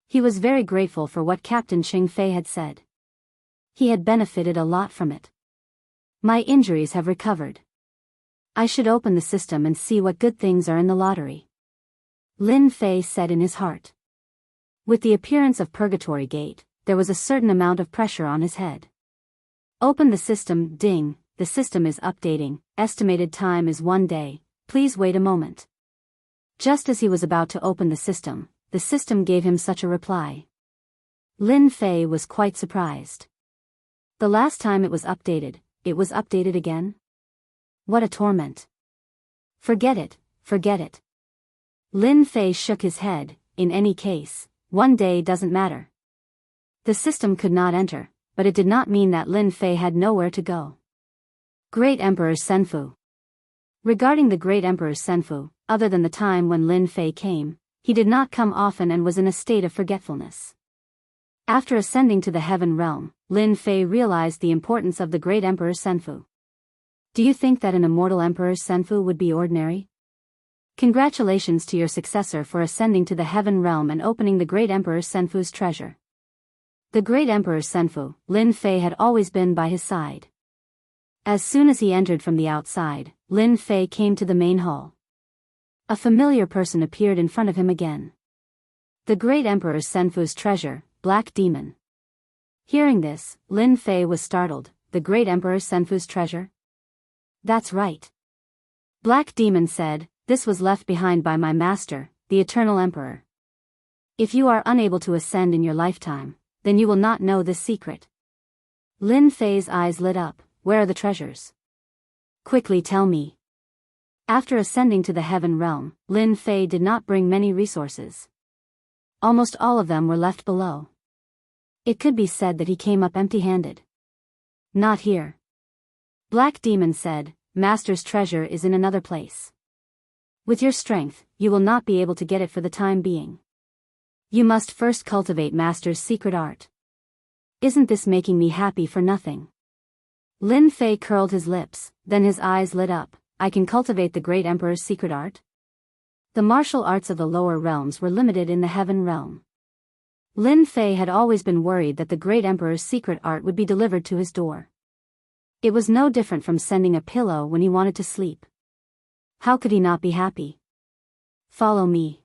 He was very grateful for what Captain Cheng Fei had said. He had benefited a lot from it. My injuries have recovered. I should open the system and see what good things are in the lottery. Lin Fei said in his heart. With the appearance of Purgatory Gate, there was a certain amount of pressure on his head. Open the system, ding, the system is updating, estimated time is 1 day, please wait a moment. Just as he was about to open the system gave him such a reply. Lin Fei was quite surprised. The last time it was updated again? What a torment. Forget it, forget it. Lin Fei shook his head. In any case, 1 day doesn't matter. The system could not enter, but it did not mean that Lin Fei had nowhere to go. Great Emperor Senfu. Regarding the Great Emperor Senfu, other than the time when Lin Fei came, he did not come often and was in a state of forgetfulness. After ascending to the heaven realm, Lin Fei realized the importance of the great Emperor's Senfu. Do you think that an immortal Emperor's Senfu would be ordinary? Congratulations to your successor for ascending to the heaven realm and opening the great Emperor's Senfu's treasure. The great Emperor's Senfu, Lin Fei had always been by his side. As soon as he entered from the outside, Lin Fei came to the main hall. A familiar person appeared in front of him again. The great Emperor's Senfu's treasure, Black Demon. Hearing this, Lin Fei was startled. The great Emperor's Senfu's treasure? That's right. Black Demon said, this was left behind by my master, the Eternal Emperor. If you are unable to ascend in your lifetime, then you will not know this secret. Lin Fei's eyes lit up. Where are the treasures? Quickly tell me. After ascending to the heaven realm, Lin Fei did not bring many resources. Almost all of them were left below. It could be said that he came up empty-handed. Not here. Black Demon said, Master's treasure is in another place. With your strength, you will not be able to get it for the time being. You must first cultivate Master's secret art. Isn't this making me happy for nothing? Lin Fei curled his lips, then his eyes lit up. I can cultivate the great Emperor's secret art? The martial arts of the lower realms were limited in the heaven realm. Lin Fei had always been worried that the great Emperor's secret art would be delivered to his door. It was no different from sending a pillow when he wanted to sleep. How could he not be happy? Follow me.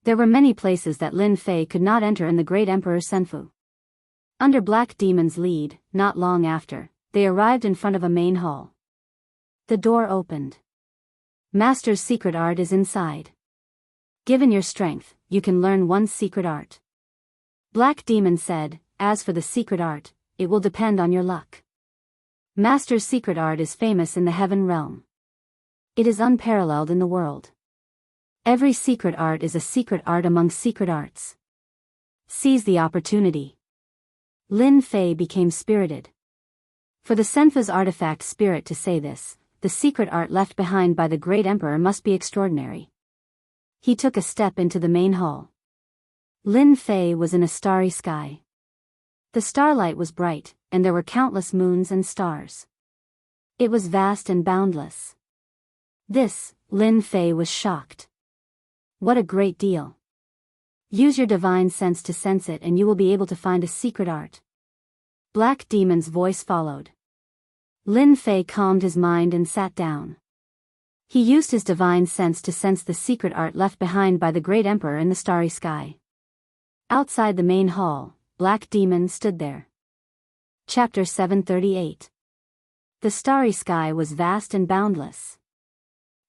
There were many places that Lin Fei could not enter in the great Emperor's Senfu. Under Black Demon's lead, not long after, they arrived in front of a main hall. The door opened. Master's secret art is inside. Given your strength, you can learn one's secret art. Black Demon said, as for the secret art, it will depend on your luck. Master's secret art is famous in the heaven realm. It is unparalleled in the world. Every secret art is a secret art among secret arts. Seize the opportunity. Lin Fei became spirited. For the Senfu's artifact spirit to say this, the secret art left behind by the great emperor must be extraordinary. He took a step into the main hall. Lin Fei was in a starry sky. The starlight was bright, and there were countless moons and stars. It was vast and boundless. This, Lin Fei was shocked. What a great deal. Use your divine sense to sense it and you will be able to find a secret art. Black Demon's voice followed. Lin Fei calmed his mind and sat down. He used his divine sense to sense the secret art left behind by the great emperor in the starry sky. Outside the main hall, Black Demon stood there. Chapter 738. The starry sky was vast and boundless.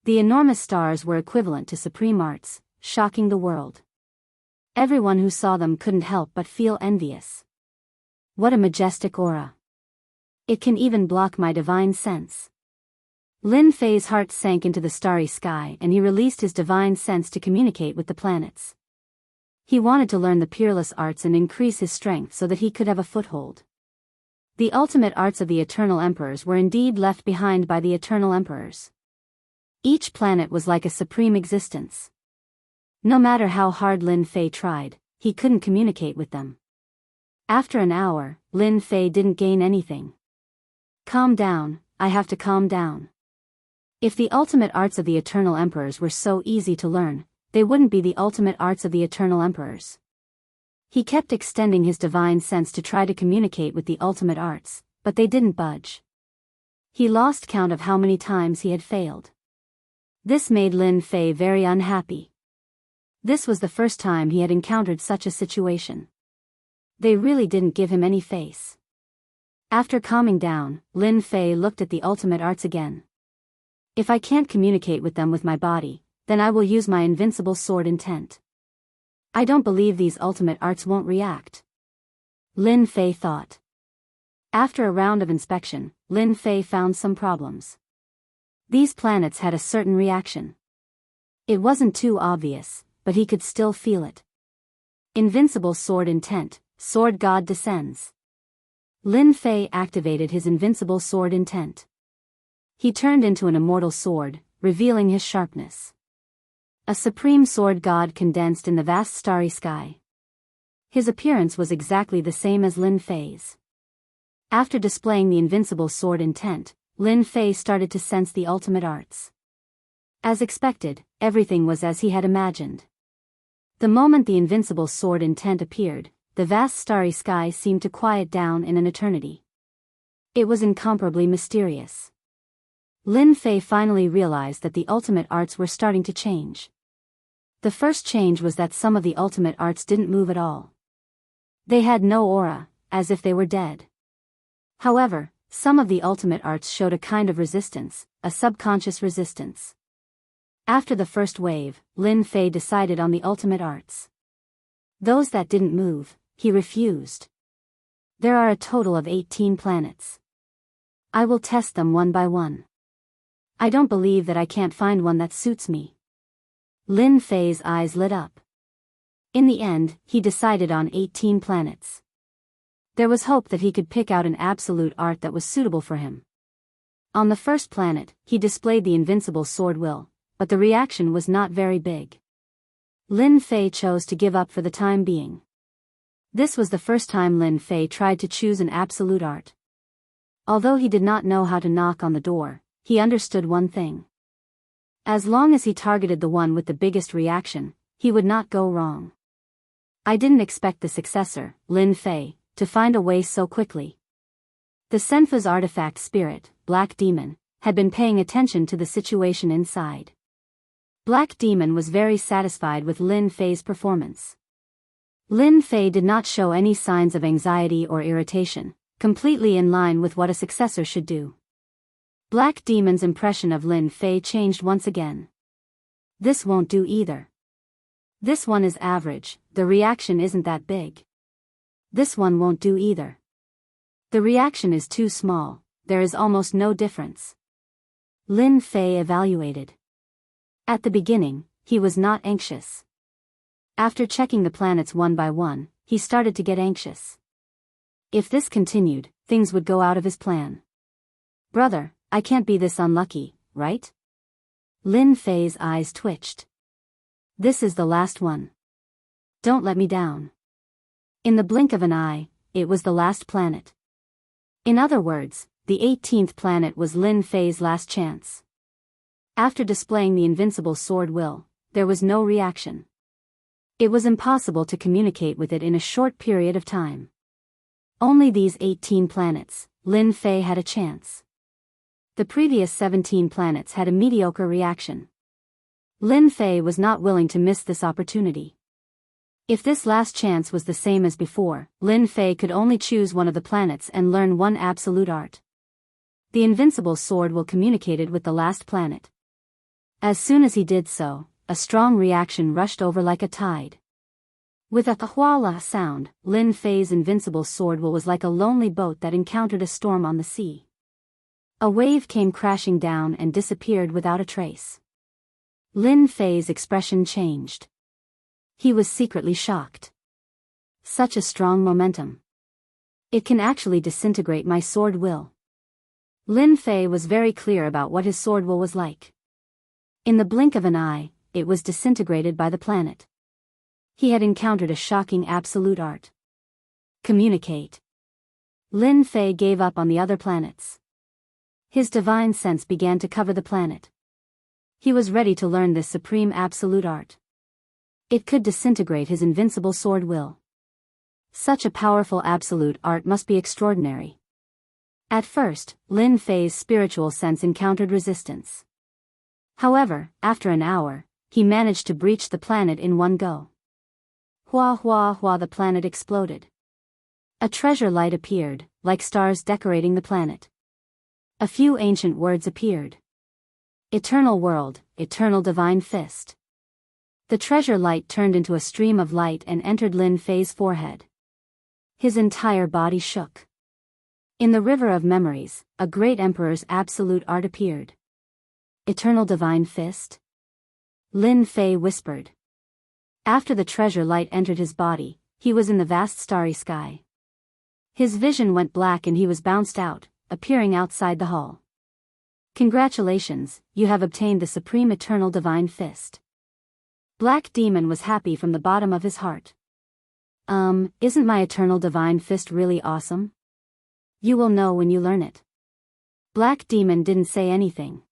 The enormous stars were equivalent to supreme arts, shocking the world. Everyone who saw them couldn't help but feel envious. What a majestic aura. It can even block my divine sense. Lin Fei's heart sank into the starry sky and he released his divine sense to communicate with the planets. He wanted to learn the peerless arts and increase his strength so that he could have a foothold. The ultimate arts of the eternal emperors were indeed left behind by the eternal emperors. Each planet was like a supreme existence. No matter how hard Lin Fei tried, he couldn't communicate with them. After an hour, Lin Fei didn't gain anything. Calm down, I have to calm down. If the ultimate arts of the eternal emperors were so easy to learn, they wouldn't be the ultimate arts of the eternal emperors. He kept extending his divine sense to try to communicate with the ultimate arts, but they didn't budge. He lost count of how many times he had failed. This made Lin Fei very unhappy. This was the first time he had encountered such a situation. They really didn't give him any face. After calming down, Lin Fei looked at the ultimate arts again. If I can't communicate with them with my body, then I will use my invincible sword intent. I don't believe these ultimate arts won't react. Lin Fei thought. After a round of inspection, Lin Fei found some problems. These planets had a certain reaction. It wasn't too obvious, but he could still feel it. Invincible sword intent, sword god descends. Lin Fei activated his invincible sword intent. He turned into an immortal sword, revealing his sharpness. A supreme sword god condensed in the vast starry sky. His appearance was exactly the same as Lin Fei's. After displaying the invincible sword intent, Lin Fei started to sense the ultimate arts. As expected, everything was as he had imagined. The moment the invincible sword intent appeared, the vast starry sky seemed to quiet down in an eternity. It was incomparably mysterious. Lin Fei finally realized that the ultimate arts were starting to change. The first change was that some of the ultimate arts didn't move at all. They had no aura, as if they were dead. However, some of the ultimate arts showed a kind of resistance, a subconscious resistance. After the first wave, Lin Fei decided on the ultimate arts. Those that didn't move, he refused. There are a total of 18 planets. I will test them one by one. I don't believe that I can't find one that suits me. Lin Fei's eyes lit up. In the end, he decided on 18 planets. There was hope that he could pick out an absolute art that was suitable for him. On the first planet, he displayed the invincible sword will, but the reaction was not very big. Lin Fei chose to give up for the time being. This was the first time Lin Fei tried to choose an absolute art. Although he did not know how to knock on the door, he understood one thing. As long as he targeted the one with the biggest reaction, he would not go wrong. I didn't expect the successor, Lin Fei, to find a way so quickly. The Senfa's artifact spirit, Black Demon, had been paying attention to the situation inside. Black Demon was very satisfied with Lin Fei's performance. Lin Fei did not show any signs of anxiety or irritation, completely in line with what a successor should do. Black Demon's impression of Lin Fei changed once again. This won't do either. This one is average, the reaction isn't that big. This one won't do either. The reaction is too small, there is almost no difference. Lin Fei evaluated. At the beginning, he was not anxious. After checking the planets one by one, he started to get anxious. If this continued, things would go out of his plan. Brother, I can't be this unlucky, right? Lin Fei's eyes twitched. This is the last one. Don't let me down. In the blink of an eye, it was the last planet. In other words, the 18th planet was Lin Fei's last chance. After displaying the invincible sword will, there was no reaction. It was impossible to communicate with it in a short period of time. Only these 18 planets, Lin Fei had a chance. The previous 17 planets had a mediocre reaction. Lin Fei was not willing to miss this opportunity. If this last chance was the same as before, Lin Fei could only choose one of the planets and learn one absolute art. The invincible sword will communicated with the last planet. As soon as he did so, a strong reaction rushed over like a tide. With a hwala sound, Lin Fei's invincible sword will was like a lonely boat that encountered a storm on the sea. A wave came crashing down and disappeared without a trace. Lin Fei's expression changed. He was secretly shocked. Such a strong momentum. It can actually disintegrate my sword will. Lin Fei was very clear about what his sword will was like. In the blink of an eye, it was disintegrated by the planet. He had encountered a shocking absolute art. Communicate. Lin Fei gave up on the other planets. His divine sense began to cover the planet. He was ready to learn this supreme absolute art. It could disintegrate his invincible sword will. Such a powerful absolute art must be extraordinary. At first, Lin Fei's spiritual sense encountered resistance. However, after an hour, he managed to breach the planet in one go. Hua hua hua, the planet exploded. A treasure light appeared, like stars decorating the planet. A few ancient words appeared. Eternal world, eternal divine fist. The treasure light turned into a stream of light and entered Lin Fei's forehead. His entire body shook. In the river of memories, a great emperor's absolute art appeared. Eternal divine fist? Lin Fei whispered. After the treasure light entered his body, he was in the vast starry sky. His vision went black and he was bounced out, appearing outside the hall. Congratulations, you have obtained the supreme eternal divine fist. Black Demon was happy from the bottom of his heart. Isn't my eternal divine fist really awesome? You will know when you learn it. Black Demon didn't say anything.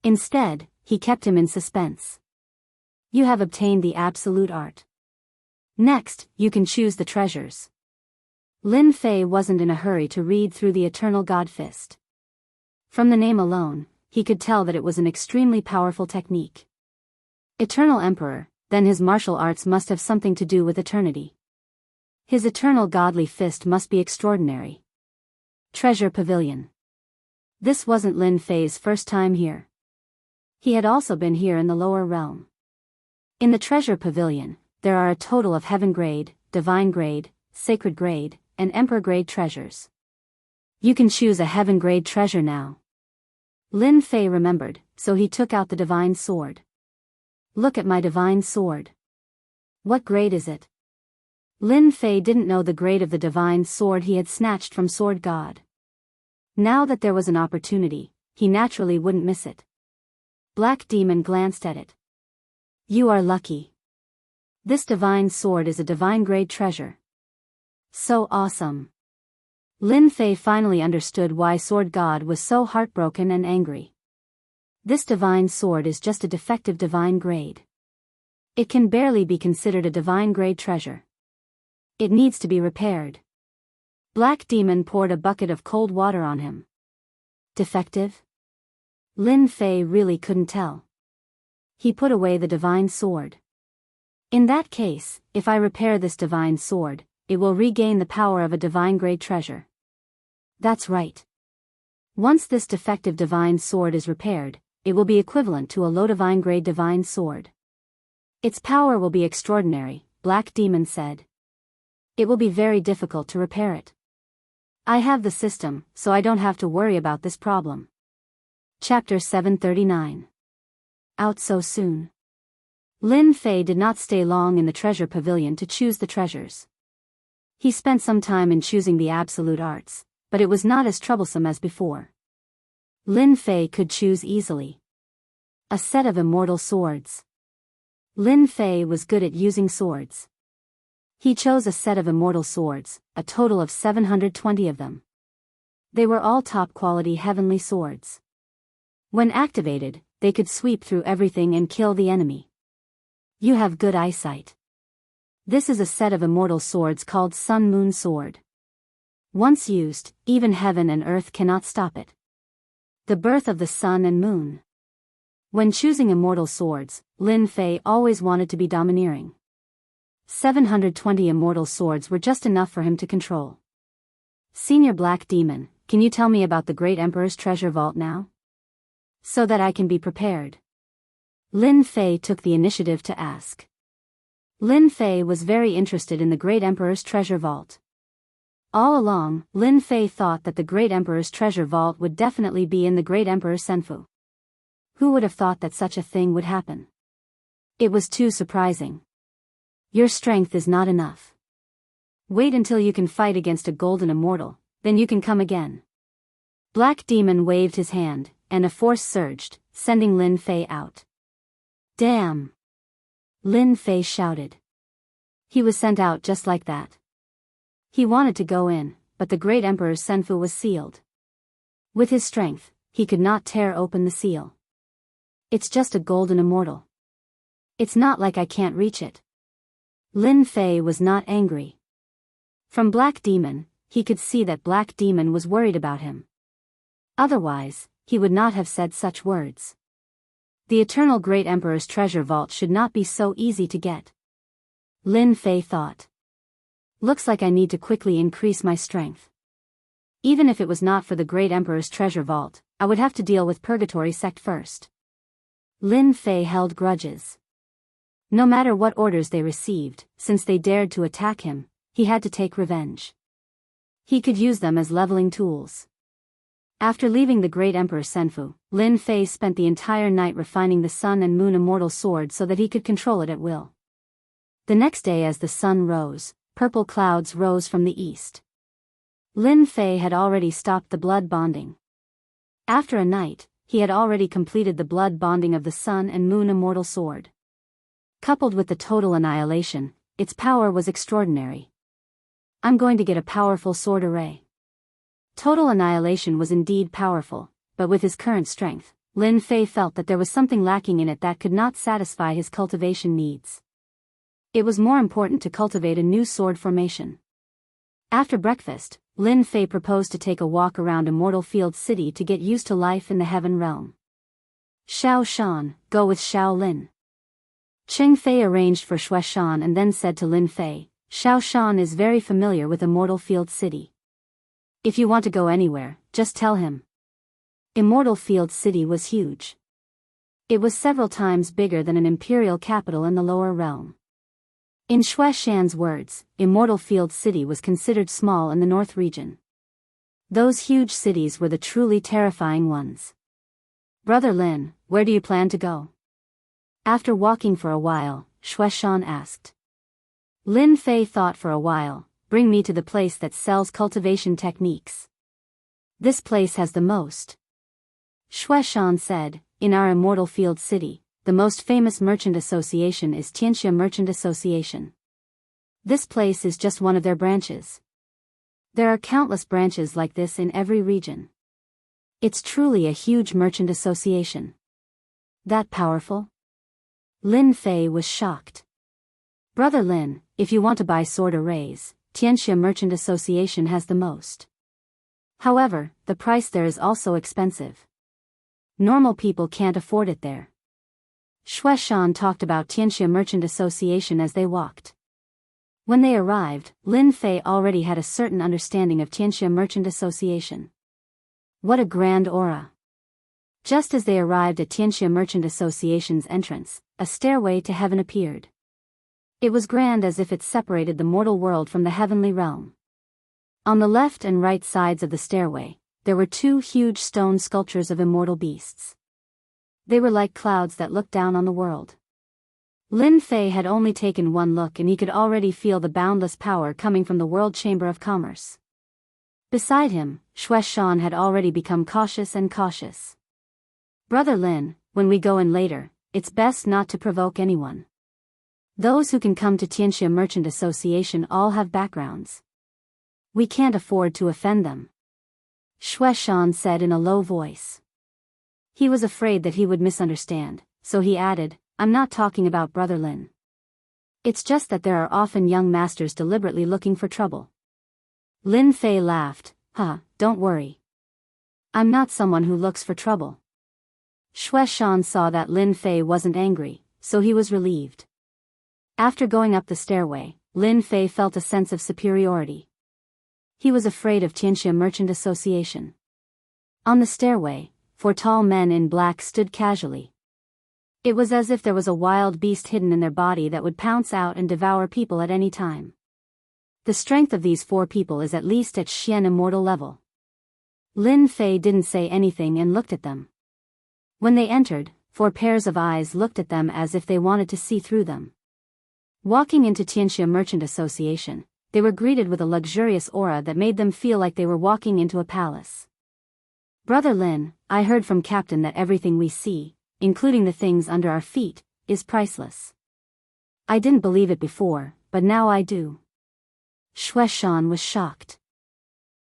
Instead, he kept him in suspense. You have obtained the absolute art. Next, you can choose the treasures. Lin Fei wasn't in a hurry to read through the Eternal God Fist. From the name alone, he could tell that it was an extremely powerful technique. Eternal Emperor, then his martial arts must have something to do with eternity. His eternal godly fist must be extraordinary. Treasure Pavilion. This wasn't Lin Fei's first time here. He had also been here in the lower realm. In the Treasure Pavilion, there are a total of Heaven Grade, Divine Grade, Sacred Grade, and Emperor Grade treasures. You can choose a Heaven Grade treasure now. Lin Fei remembered, so he took out the Divine Sword. Look at my Divine Sword. What grade is it? Lin Fei didn't know the grade of the Divine Sword he had snatched from Sword God. Now that there was an opportunity, he naturally wouldn't miss it. Black Demon glanced at it. You are lucky. This Divine Sword is a Divine Grade treasure. So awesome. Lin Fei finally understood why Sword God was so heartbroken and angry. This Divine Sword is just a defective Divine Grade. It can barely be considered a Divine Grade treasure. It needs to be repaired. Black Demon poured a bucket of cold water on him. Defective? Lin Fei really couldn't tell. He put away the Divine Sword. In that case, if I repair this Divine Sword, it will regain the power of a Divine Grade treasure. That's right. Once this defective Divine Sword is repaired, it will be equivalent to a low Divine Grade Divine Sword. Its power will be extraordinary, Black Demon said. It will be very difficult to repair it. I have the system, so I don't have to worry about this problem. Chapter 739. Out so soon. Lin Fei did not stay long in the Treasure Pavilion to choose the treasures. He spent some time in choosing the absolute arts, but it was not as troublesome as before. Lin Fei could choose easily. A set of immortal swords. Lin Fei was good at using swords. He chose a set of immortal swords, a total of 720 of them. They were all top-quality heavenly swords. When activated, they could sweep through everything and kill the enemy. You have good eyesight. This is a set of immortal swords called Sun Moon Sword. Once used, even heaven and earth cannot stop it. The birth of the sun and moon. When choosing immortal swords, Lin Fei always wanted to be domineering. 720 immortal swords were just enough for him to control. Senior Black Demon, can you tell me about the Great Emperor's treasure vault now? So that I can be prepared. Lin Fei took the initiative to ask. Lin Fei was very interested in the Great Emperor's treasure vault. All along, Lin Fei thought that the Great Emperor's treasure vault would definitely be in the Great Emperor Senfu. Who would have thought that such a thing would happen? It was too surprising. Your strength is not enough. Wait until you can fight against a golden immortal, then you can come again. Black Demon waved his hand, and a force surged, sending Lin Fei out. Damn! Lin Fei shouted. He was sent out just like that. He wanted to go in, but the Great Emperor's Senfu was sealed. With his strength, he could not tear open the seal. It's just a golden immortal. It's not like I can't reach it. Lin Fei was not angry. From Black Demon, he could see that Black Demon was worried about him. Otherwise, he would not have said such words. The Eternal Great Emperor's treasure vault should not be so easy to get. Lin Fei thought. Looks like I need to quickly increase my strength. Even if it was not for the Great Emperor's treasure vault, I would have to deal with Purgatory Sect first. Lin Fei held grudges. No matter what orders they received, since they dared to attack him, he had to take revenge. He could use them as leveling tools. After leaving the Great Emperor Senfu, Lin Fei spent the entire night refining the Sun and Moon Immortal Sword so that he could control it at will. The next day as the sun rose, purple clouds rose from the east. Lin Fei had already stopped the blood bonding. After a night, he had already completed the blood bonding of the Sun and Moon Immortal Sword. Coupled with the total annihilation, its power was extraordinary. I'm going to get a powerful sword array. Total annihilation was indeed powerful, but with his current strength, Lin Fei felt that there was something lacking in it that could not satisfy his cultivation needs. It was more important to cultivate a new sword formation. After breakfast, Lin Fei proposed to take a walk around Immortal Field City to get used to life in the Heaven Realm. Xiao Shan, go with Xiao Lin. Cheng Fei arranged for Xue Shan and then said to Lin Fei, Xiao Shan is very familiar with Immortal Field City. If you want to go anywhere, just tell him. Immortal Field City was huge. It was several times bigger than an imperial capital in the lower realm. In Xue Shan's words, Immortal Field City was considered small in the north region. Those huge cities were the truly terrifying ones. Brother Lin, where do you plan to go? After walking for a while, Xue Shan asked. Lin Fei thought for a while, bring me to the place that sells cultivation techniques. This place has the most. Xue Shan said, in our Immortal Field City, the most famous merchant association is Tianxia Merchant Association. This place is just one of their branches. There are countless branches like this in every region. It's truly a huge merchant association. That powerful? Lin Fei was shocked. Brother Lin, if you want to buy sword arrays, Tianxia Merchant Association has the most. However, the price there is also expensive. Normal people can't afford it there. Xue Shan talked about Tianxia Merchant Association as they walked. When they arrived, Lin Fei already had a certain understanding of Tianxia Merchant Association. What a grand aura! Just as they arrived at Tianxia Merchant Association's entrance, a stairway to heaven appeared. It was grand as if it separated the mortal world from the heavenly realm. On the left and right sides of the stairway, there were two huge stone sculptures of immortal beasts. They were like clouds that looked down on the world. Lin Fei had only taken one look and he could already feel the boundless power coming from the World Chamber of Commerce. Beside him, Xue Shan had already become cautious and cautious. Brother Lin, when we go in later, it's best not to provoke anyone. Those who can come to Tianxia Merchant Association all have backgrounds. We can't afford to offend them. Xue Shan said in a low voice. He was afraid that he would misunderstand, so he added, I'm not talking about Brother Lin. It's just that there are often young masters deliberately looking for trouble. Lin Fei laughed, don't worry. I'm not someone who looks for trouble. Xue Shan saw that Lin Fei wasn't angry, so he was relieved. After going up the stairway, Lin Fei felt a sense of superiority. He was afraid of Tianxia Merchant Association. On the stairway, 4 tall men in black stood casually. It was as if there was a wild beast hidden in their body that would pounce out and devour people at any time. The strength of these 4 people is at least at Xian immortal level. Lin Fei didn't say anything and looked at them. When they entered, 4 pairs of eyes looked at them as if they wanted to see through them. Walking into Tianxia Merchant Association, they were greeted with a luxurious aura that made them feel like they were walking into a palace. Brother Lin, I heard from Captain that everything we see, including the things under our feet, is priceless. I didn't believe it before, but now I do. Xue Shan was shocked.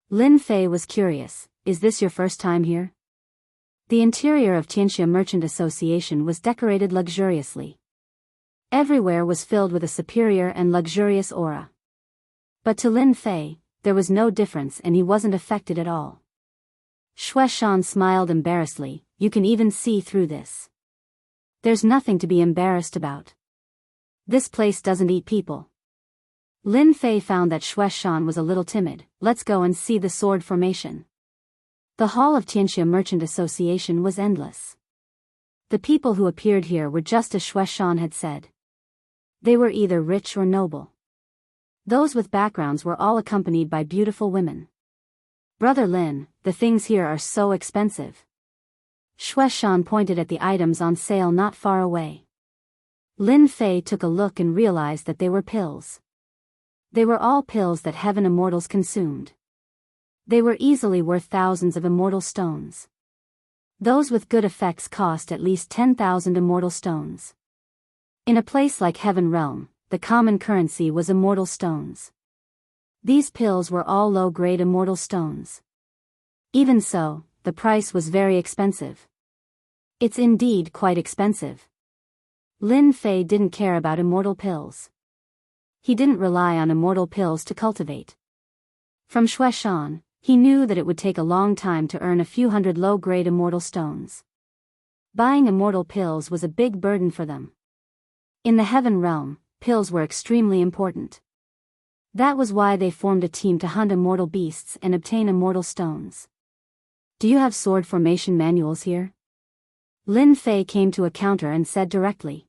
Lin Fei was curious, is this your first time here? The interior of Tianxia Merchant Association was decorated luxuriously. Everywhere was filled with a superior and luxurious aura. But to Lin Fei, there was no difference and he wasn't affected at all. Xue Shan smiled embarrassedly, you can even see through this. There's nothing to be embarrassed about. This place doesn't eat people. Lin Fei found that Xue Shan was a little timid, let's go and see the sword formation. The hall of Tianxia Merchant Association was endless. The people who appeared here were just as Xue Shan had said. They were either rich or noble. Those with backgrounds were all accompanied by beautiful women. Brother Lin, the things here are so expensive. Xue Shan pointed at the items on sale not far away. Lin Fei took a look and realized that they were pills. They were all pills that heaven immortals consumed. They were easily worth thousands of immortal stones. Those with good effects cost at least 10,000 immortal stones. In a place like Heaven Realm, the common currency was immortal stones. These pills were all low-grade immortal stones. Even so, the price was very expensive. It's indeed quite expensive. Lin Fei didn't care about immortal pills. He didn't rely on immortal pills to cultivate. From Xueshan, he knew that it would take a long time to earn a few hundred low-grade immortal stones. Buying immortal pills was a big burden for them. In the heaven realm, pills were extremely important. That was why they formed a team to hunt immortal beasts and obtain immortal stones. Do you have sword formation manuals here? Lin Fei came to a counter and said directly.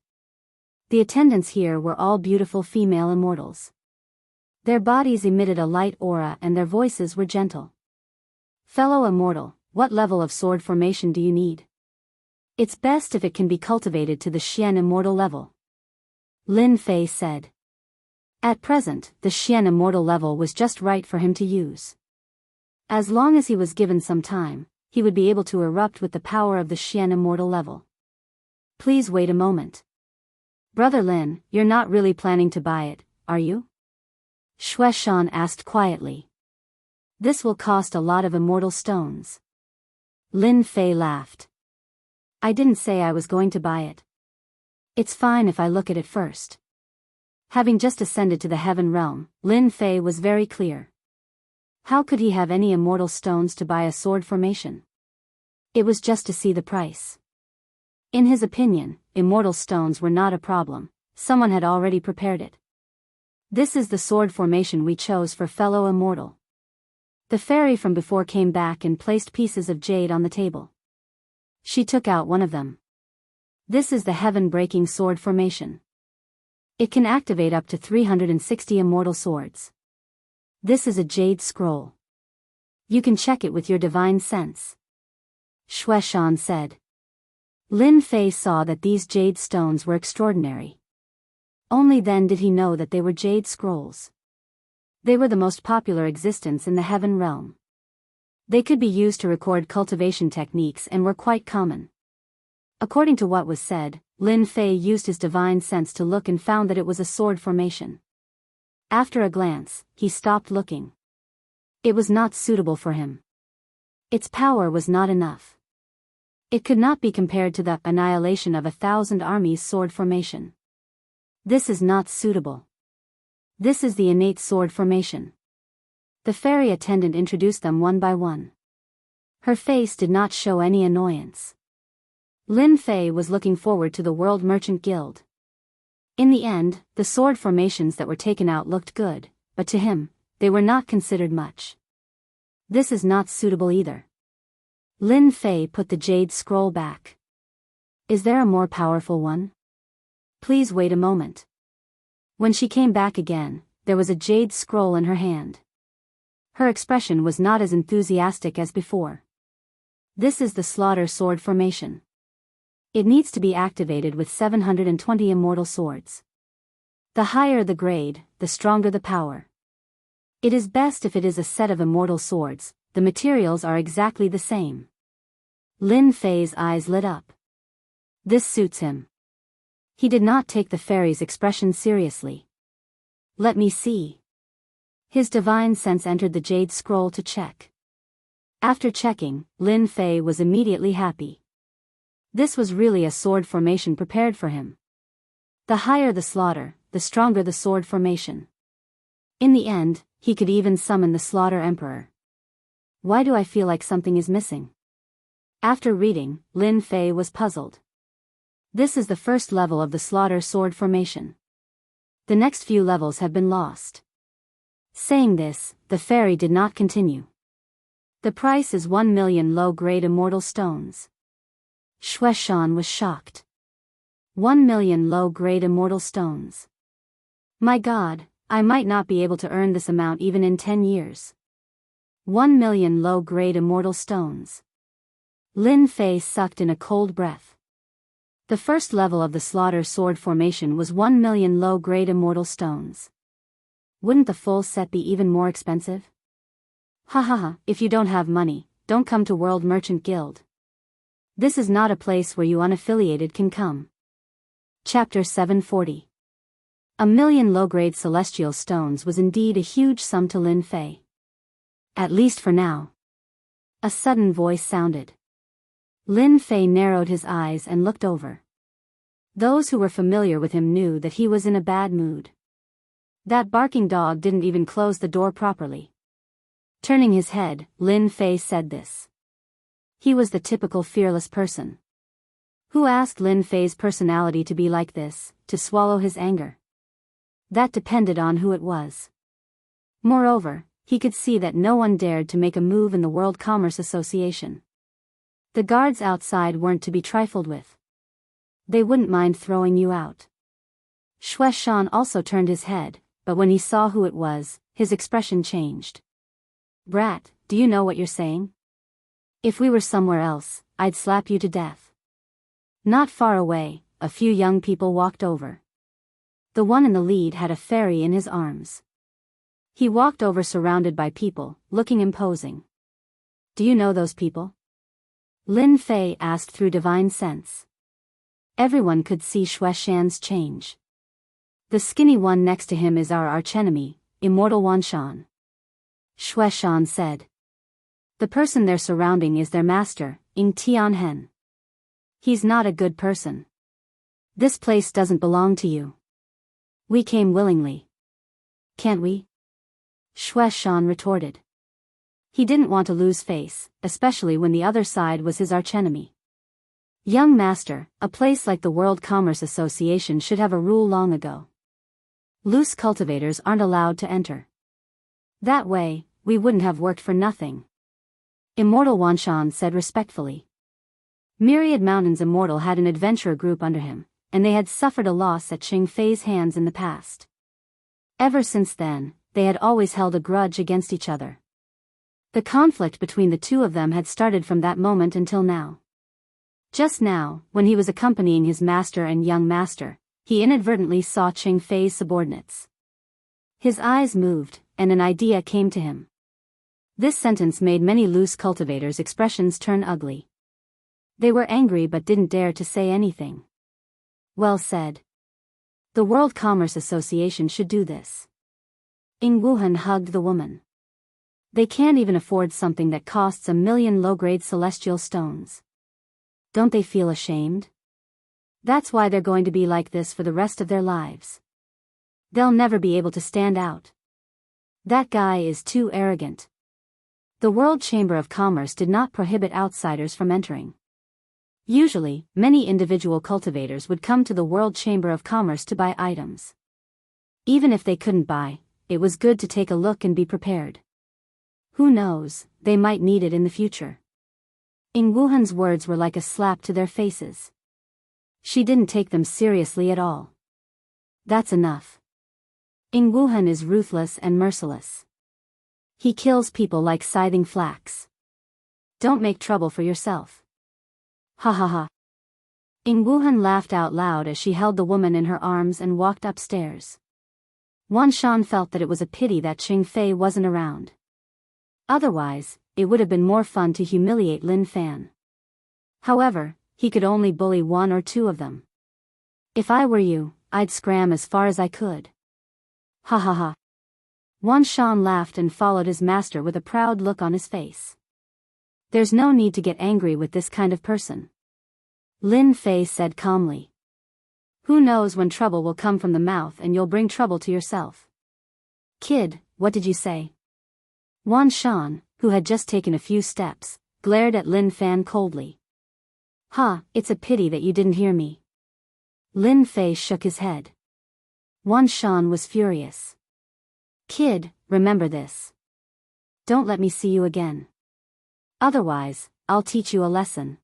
The attendants here were all beautiful female immortals. Their bodies emitted a light aura and their voices were gentle. Fellow immortal, what level of sword formation do you need? It's best if it can be cultivated to the Xian immortal level. Lin Fei said. At present, the Xian immortal level was just right for him to use. As long as he was given some time, he would be able to erupt with the power of the Xian immortal level. Please wait a moment. Brother Lin, you're not really planning to buy it, are you? Xueshan asked quietly. This will cost a lot of immortal stones. Lin Fei laughed. I didn't say I was going to buy it. It's fine if I look at it first. Having just ascended to the heaven realm, Lin Fei was very clear. How could he have any immortal stones to buy a sword formation? It was just to see the price. In his opinion, immortal stones were not a problem, someone had already prepared it. This is the sword formation we chose for fellow immortal. The fairy from before came back and placed pieces of jade on the table. She took out one of them. This is the heaven-breaking sword formation. It can activate up to 360 immortal swords. This is a jade scroll. You can check it with your divine sense. Xueshan said. Lin Fei saw that these jade stones were extraordinary. Only then did he know that they were jade scrolls. They were the most popular existence in the heaven realm. They could be used to record cultivation techniques and were quite common. According to what was said, Lin Fei used his divine sense to look and found that it was a sword formation. After a glance, he stopped looking. It was not suitable for him. Its power was not enough. It could not be compared to the annihilation of 1,000 armies sword formation. This is not suitable. This is the innate sword formation. The fairy attendant introduced them one by one. Her face did not show any annoyance. Lin Fei was looking forward to the World Merchant Guild. In the end, the sword formations that were taken out looked good, but to him, they were not considered much. This is not suitable either. Lin Fei put the jade scroll back. Is there a more powerful one? Please wait a moment. When she came back again, there was a jade scroll in her hand. Her expression was not as enthusiastic as before. This is the slaughter sword formation. It needs to be activated with 720 immortal swords. The higher the grade, the stronger the power. It is best if it is a set of immortal swords, the materials are exactly the same. Lin Fei's eyes lit up. This suits him. He did not take the fairy's expression seriously. Let me see. His divine sense entered the jade scroll to check. After checking, Lin Fei was immediately happy. This was really a sword formation prepared for him. The higher the slaughter, the stronger the sword formation. In the end, he could even summon the Slaughter Emperor. Why do I feel like something is missing? After reading, Lin Fei was puzzled. This is the first level of the Slaughter Sword Formation. The next few levels have been lost. Saying this, the fairy did not continue. The price is 1 million low-grade immortal stones. Xueshan was shocked. 1 million low-grade immortal stones. My God, I might not be able to earn this amount even in 10 years. 1 million low-grade immortal stones. Lin Fei sucked in a cold breath. The first level of the Slaughter Sword Formation was 1 million low-grade immortal stones. Wouldn't the full set be even more expensive? Ha ha ha, if you don't have money, don't come to World Merchant Guild. This is not a place where you unaffiliated can come. Chapter 740. 1,000,000 low-grade celestial stones was indeed a huge sum to Lin Fei. At least for now. A sudden voice sounded. Lin Fei narrowed his eyes and looked over. Those who were familiar with him knew that he was in a bad mood. That barking dog didn't even close the door properly. Turning his head, Lin Fei said this. He was the typical fearless person. Who asked Lin Fei's personality to be like this, to swallow his anger? That depended on who it was. Moreover, he could see that no one dared to make a move in the World Commerce Association. The guards outside weren't to be trifled with. They wouldn't mind throwing you out. Xue Shan also turned his head, but when he saw who it was, his expression changed. Brat, do you know what you're saying? If we were somewhere else, I'd slap you to death. Not far away, a few young people walked over. The one in the lead had a fairy in his arms. He walked over surrounded by people, looking imposing. Do you know those people? Lin Fei asked through divine sense. Everyone could see Xue Shan's change. The skinny one next to him is our archenemy, Immortal Wanshan. Xue Shan said. The person they're surrounding is their master, Ying Tianhen. He's not a good person. This place doesn't belong to you. We came willingly. Can't we? Xue Shan retorted. He didn't want to lose face, especially when the other side was his archenemy. Young master, a place like the World Commerce Association should have a rule long ago. Loose cultivators aren't allowed to enter. That way, we wouldn't have worked for nothing. Immortal Wanshan said respectfully. Myriad Mountains Immortal had an adventurer group under him, and they had suffered a loss at Qing Fei's hands in the past. Ever since then, they had always held a grudge against each other. The conflict between the two of them had started from that moment until now. Just now, when he was accompanying his master and young master, he inadvertently saw Qing Fei's subordinates. His eyes moved, and an idea came to him. This sentence made many loose cultivators' expressions turn ugly. They were angry but didn't dare to say anything. Well said. The World Commerce Association should do this. Ying Wuhan hugged the woman. They can't even afford something that costs 1,000,000 low-grade celestial stones. Don't they feel ashamed? That's why they're going to be like this for the rest of their lives. They'll never be able to stand out. That guy is too arrogant. The World Chamber of Commerce did not prohibit outsiders from entering. Usually, many individual cultivators would come to the World Chamber of Commerce to buy items. Even if they couldn't buy, it was good to take a look and be prepared. Who knows, they might need it in the future. Ying Wuhan's words were like a slap to their faces. She didn't take them seriously at all. That's enough. Ying Wuhan is ruthless and merciless. He kills people like scything flax. Don't make trouble for yourself. Ha ha ha. Ying Wuhan laughed out loud as she held the woman in her arms and walked upstairs. Wan Shan felt that it was a pity that Qing Fei wasn't around. Otherwise, it would have been more fun to humiliate Lin Fan. However, he could only bully one or two of them. If I were you, I'd scram as far as I could. Ha ha ha. Wan Shan laughed and followed his master with a proud look on his face. There's no need to get angry with this kind of person. Lin Fei said calmly. Who knows when trouble will come from the mouth and you'll bring trouble to yourself. Kid, what did you say? Wan Shan, who had just taken a few steps, glared at Lin Fan coldly. It's a pity that you didn't hear me. Lin Fei shook his head. Wan Shan was furious. Kid, remember this. Don't let me see you again. Otherwise, I'll teach you a lesson.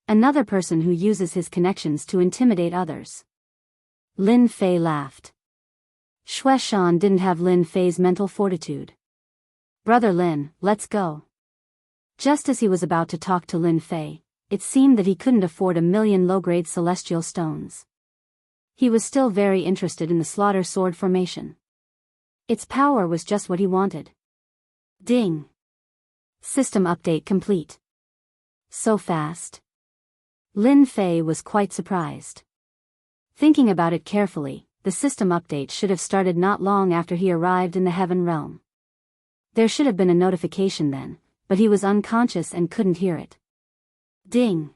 Another person who uses his connections to intimidate others. Lin Fei laughed. Xue Shan didn't have Lin Fei's mental fortitude. Brother Lin, let's go. Just as he was about to talk to Lin Fei, it seemed that he couldn't afford 1,000,000 low-grade celestial stones. He was still very interested in the slaughter sword formation. Its power was just what he wanted. Ding. System update complete. So fast. Lin Fei was quite surprised. Thinking about it carefully, the system update should have started not long after he arrived in the heaven realm. There should have been a notification then, but he was unconscious and couldn't hear it. Ding!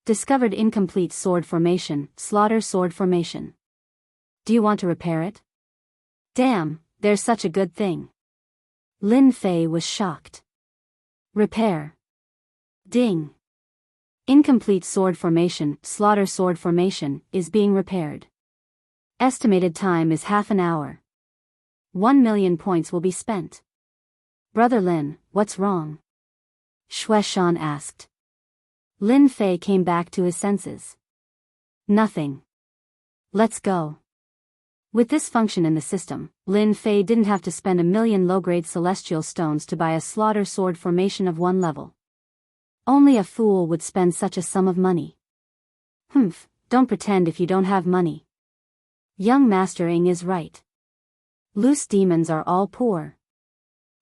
Discovered incomplete sword formation, slaughter sword formation. Do you want to repair it? Damn, there's such a good thing. Lin Fei was shocked. Repair. Ding. Incomplete sword formation, slaughter sword formation, is being repaired. Estimated time is half an hour. 1 million points will be spent. Brother Lin, what's wrong? Shui Shan asked. Lin Fei came back to his senses. Nothing. Let's go. With this function in the system, Lin Fei didn't have to spend 1 million low-grade celestial stones to buy a slaughter sword formation of 1 level. Only a fool would spend such a sum of money. Humph, don't pretend if you don't have money. Young Master Ing is right. Loose demons are all poor.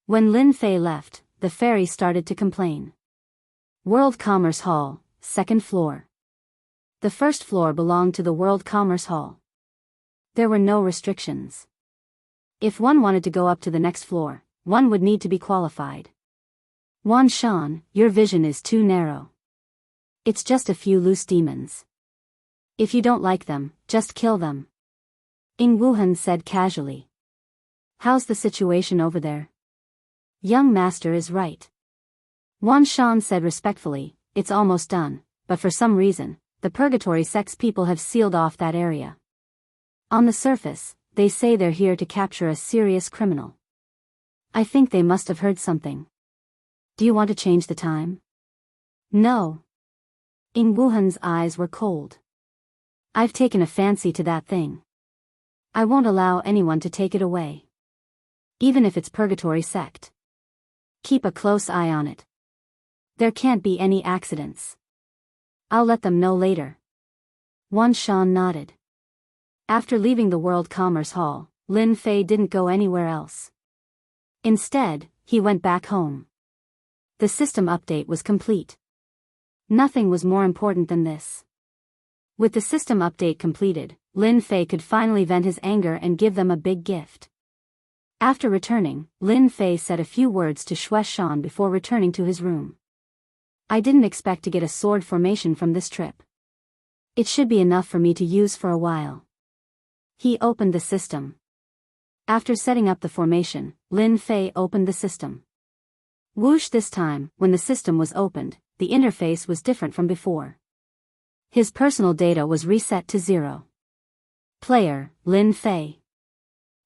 When Lin Fei left, the fairy started to complain. World Commerce Hall, 2nd floor. The first floor belonged to the World Commerce Hall. There were no restrictions. If one wanted to go up to the next floor, one would need to be qualified. Wan Shan, your vision is too narrow. It's just a few loose demons. If you don't like them, just kill them. Ing Wuhan said casually. How's the situation over there? Young Master is right. Wan Shan said respectfully, it's almost done, but for some reason, the purgatory sex people have sealed off that area. On the surface, they say they're here to capture a serious criminal. I think they must have heard something. Do you want to change the time? No. Ing Wuhan's eyes were cold. I've taken a fancy to that thing. I won't allow anyone to take it away. Even if it's purgatory sect. Keep a close eye on it. There can't be any accidents. I'll let them know later. Wan Shan nodded. After leaving the World Commerce Hall, Lin Fei didn't go anywhere else. Instead, he went back home. The system update was complete. Nothing was more important than this. With the system update completed, Lin Fei could finally vent his anger and give them a big gift. After returning, Lin Fei said a few words to Shui Shan before returning to his room. I didn't expect to get a sword formation from this trip. It should be enough for me to use for a while. He opened the system. After setting up the formation, Lin Fei opened the system. Whoosh! This time, when the system was opened, the interface was different from before. His personal data was reset to 0. Player, Lin Fei.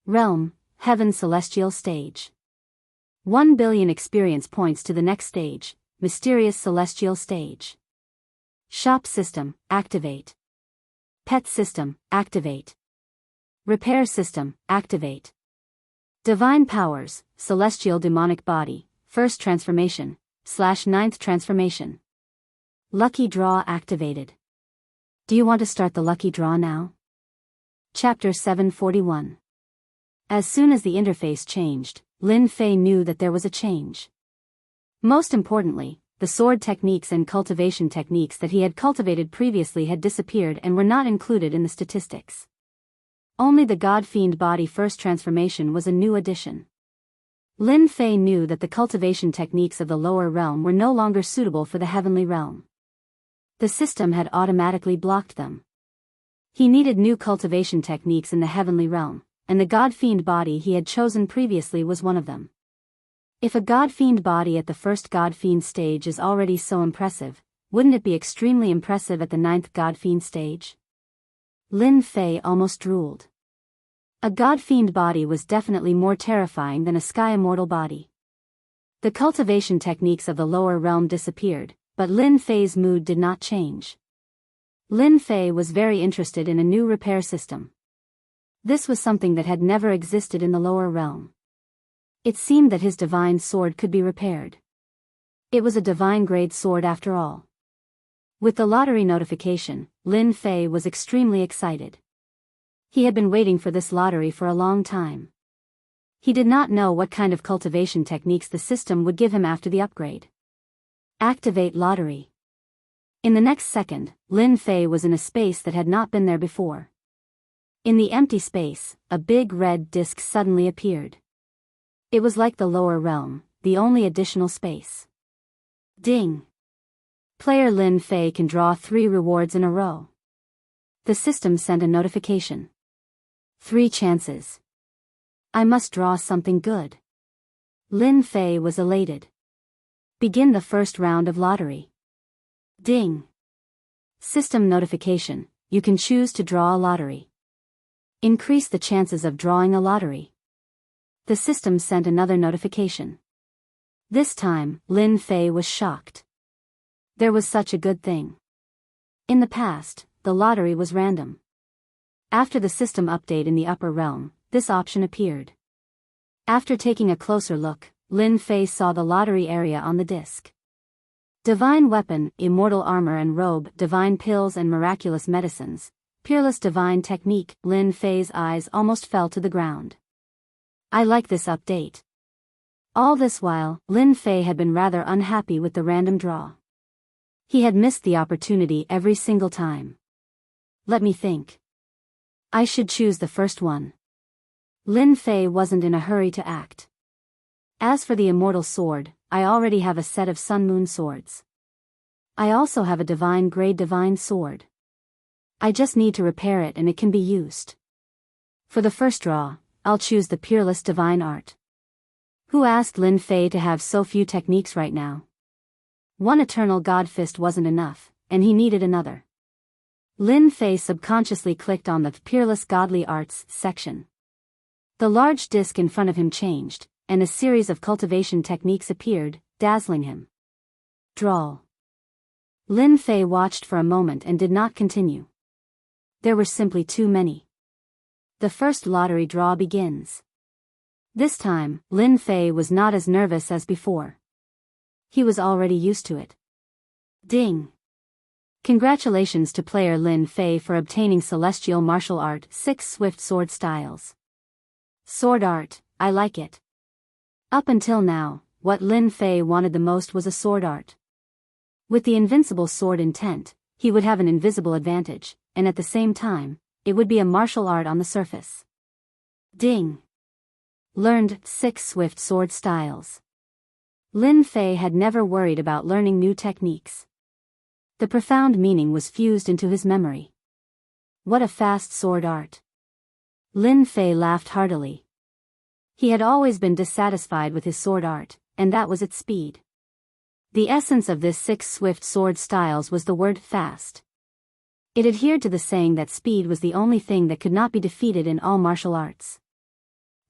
Realm, Heaven Celestial Stage. 1 billion experience points to the next stage, Mysterious Celestial Stage. Shop System, activate. Pet System, activate. Repair System, activate. Divine Powers, Celestial Demonic Body, 1st Transformation, /9th Transformation. Lucky Draw activated. Do you want to start the lucky draw now? Chapter 741. As soon as the interface changed, Lin Fei knew that there was a change. Most importantly, the sword techniques and cultivation techniques that he had cultivated previously had disappeared and were not included in the statistics. Only the God-Fiend Body 1st Transformation was a new addition. Lin Fei knew that the cultivation techniques of the lower realm were no longer suitable for the heavenly realm. The system had automatically blocked them. He needed new cultivation techniques in the heavenly realm, and the God-Fiend Body he had chosen previously was one of them. If a God-Fiend Body at the 1st God-Fiend stage is already so impressive, wouldn't it be extremely impressive at the 9th God-Fiend stage? Lin Fei almost drooled. A God-Fiend Body was definitely more terrifying than a Sky Immortal Body. The cultivation techniques of the lower realm disappeared, but Lin Fei's mood did not change. Lin Fei was very interested in a new repair system. This was something that had never existed in the lower realm. It seemed that his divine sword could be repaired. It was a divine grade sword after all. With the lottery notification, Lin Fei was extremely excited. He had been waiting for this lottery for a long time. He did not know what kind of cultivation techniques the system would give him after the upgrade. Activate lottery. In the next second, Lin Fei was in a space that had not been there before. In the empty space, a big red disc suddenly appeared. It was like the lower realm, the only additional space. Ding! Player Lin Fei can draw 3 rewards in a row. The system sent a notification. 3 chances. I must draw something good. Lin Fei was elated. Begin the first round of lottery. Ding! System notification, you can choose to draw a lottery. Increase the chances of drawing a lottery. The system sent another notification. This time, Lin Fei was shocked. There was such a good thing. In the past, the lottery was random. After the system update in the upper realm, this option appeared. After taking a closer look, Lin Fei saw the lottery area on the disc. Divine weapon, immortal armor and robe, divine pills and miraculous medicines, peerless divine technique. Lin Fei's eyes almost fell to the ground. I like this update. All this while, Lin Fei had been rather unhappy with the random draw. He had missed the opportunity every single time. Let me think. I should choose the first one. Lin Fei wasn't in a hurry to act. As for the immortal sword, I already have a set of Sun Moon swords. I also have a divine grade divine sword. I just need to repair it and it can be used. For the first draw, I'll choose the peerless divine art. Who asked Lin Fei to have so few techniques right now? One eternal god fist wasn't enough, and he needed another. Lin Fei subconsciously clicked on the peerless godly arts section. The large disc in front of him changed, and a series of cultivation techniques appeared, dazzling him. Draw. Lin Fei watched for a moment and did not continue. There were simply too many. The first lottery draw begins. This time, Lin Fei was not as nervous as before. He was already used to it. Ding! Congratulations to player Lin Fei for obtaining Celestial Martial Art 6 Swift Sword Styles. Sword art, I like it. Up until now, what Lin Fei wanted the most was a sword art. With the invincible sword intent, he would have an invisible advantage, and at the same time, it would be a martial art on the surface. Ding! Learned 6 Swift Sword Styles. Lin Fei had never worried about learning new techniques. The profound meaning was fused into his memory. What a fast sword art. Lin Fei laughed heartily. He had always been dissatisfied with his sword art, and that was its speed. The essence of this 6 Swift Sword Styles was the word fast. It adhered to the saying that speed was the only thing that could not be defeated in all martial arts.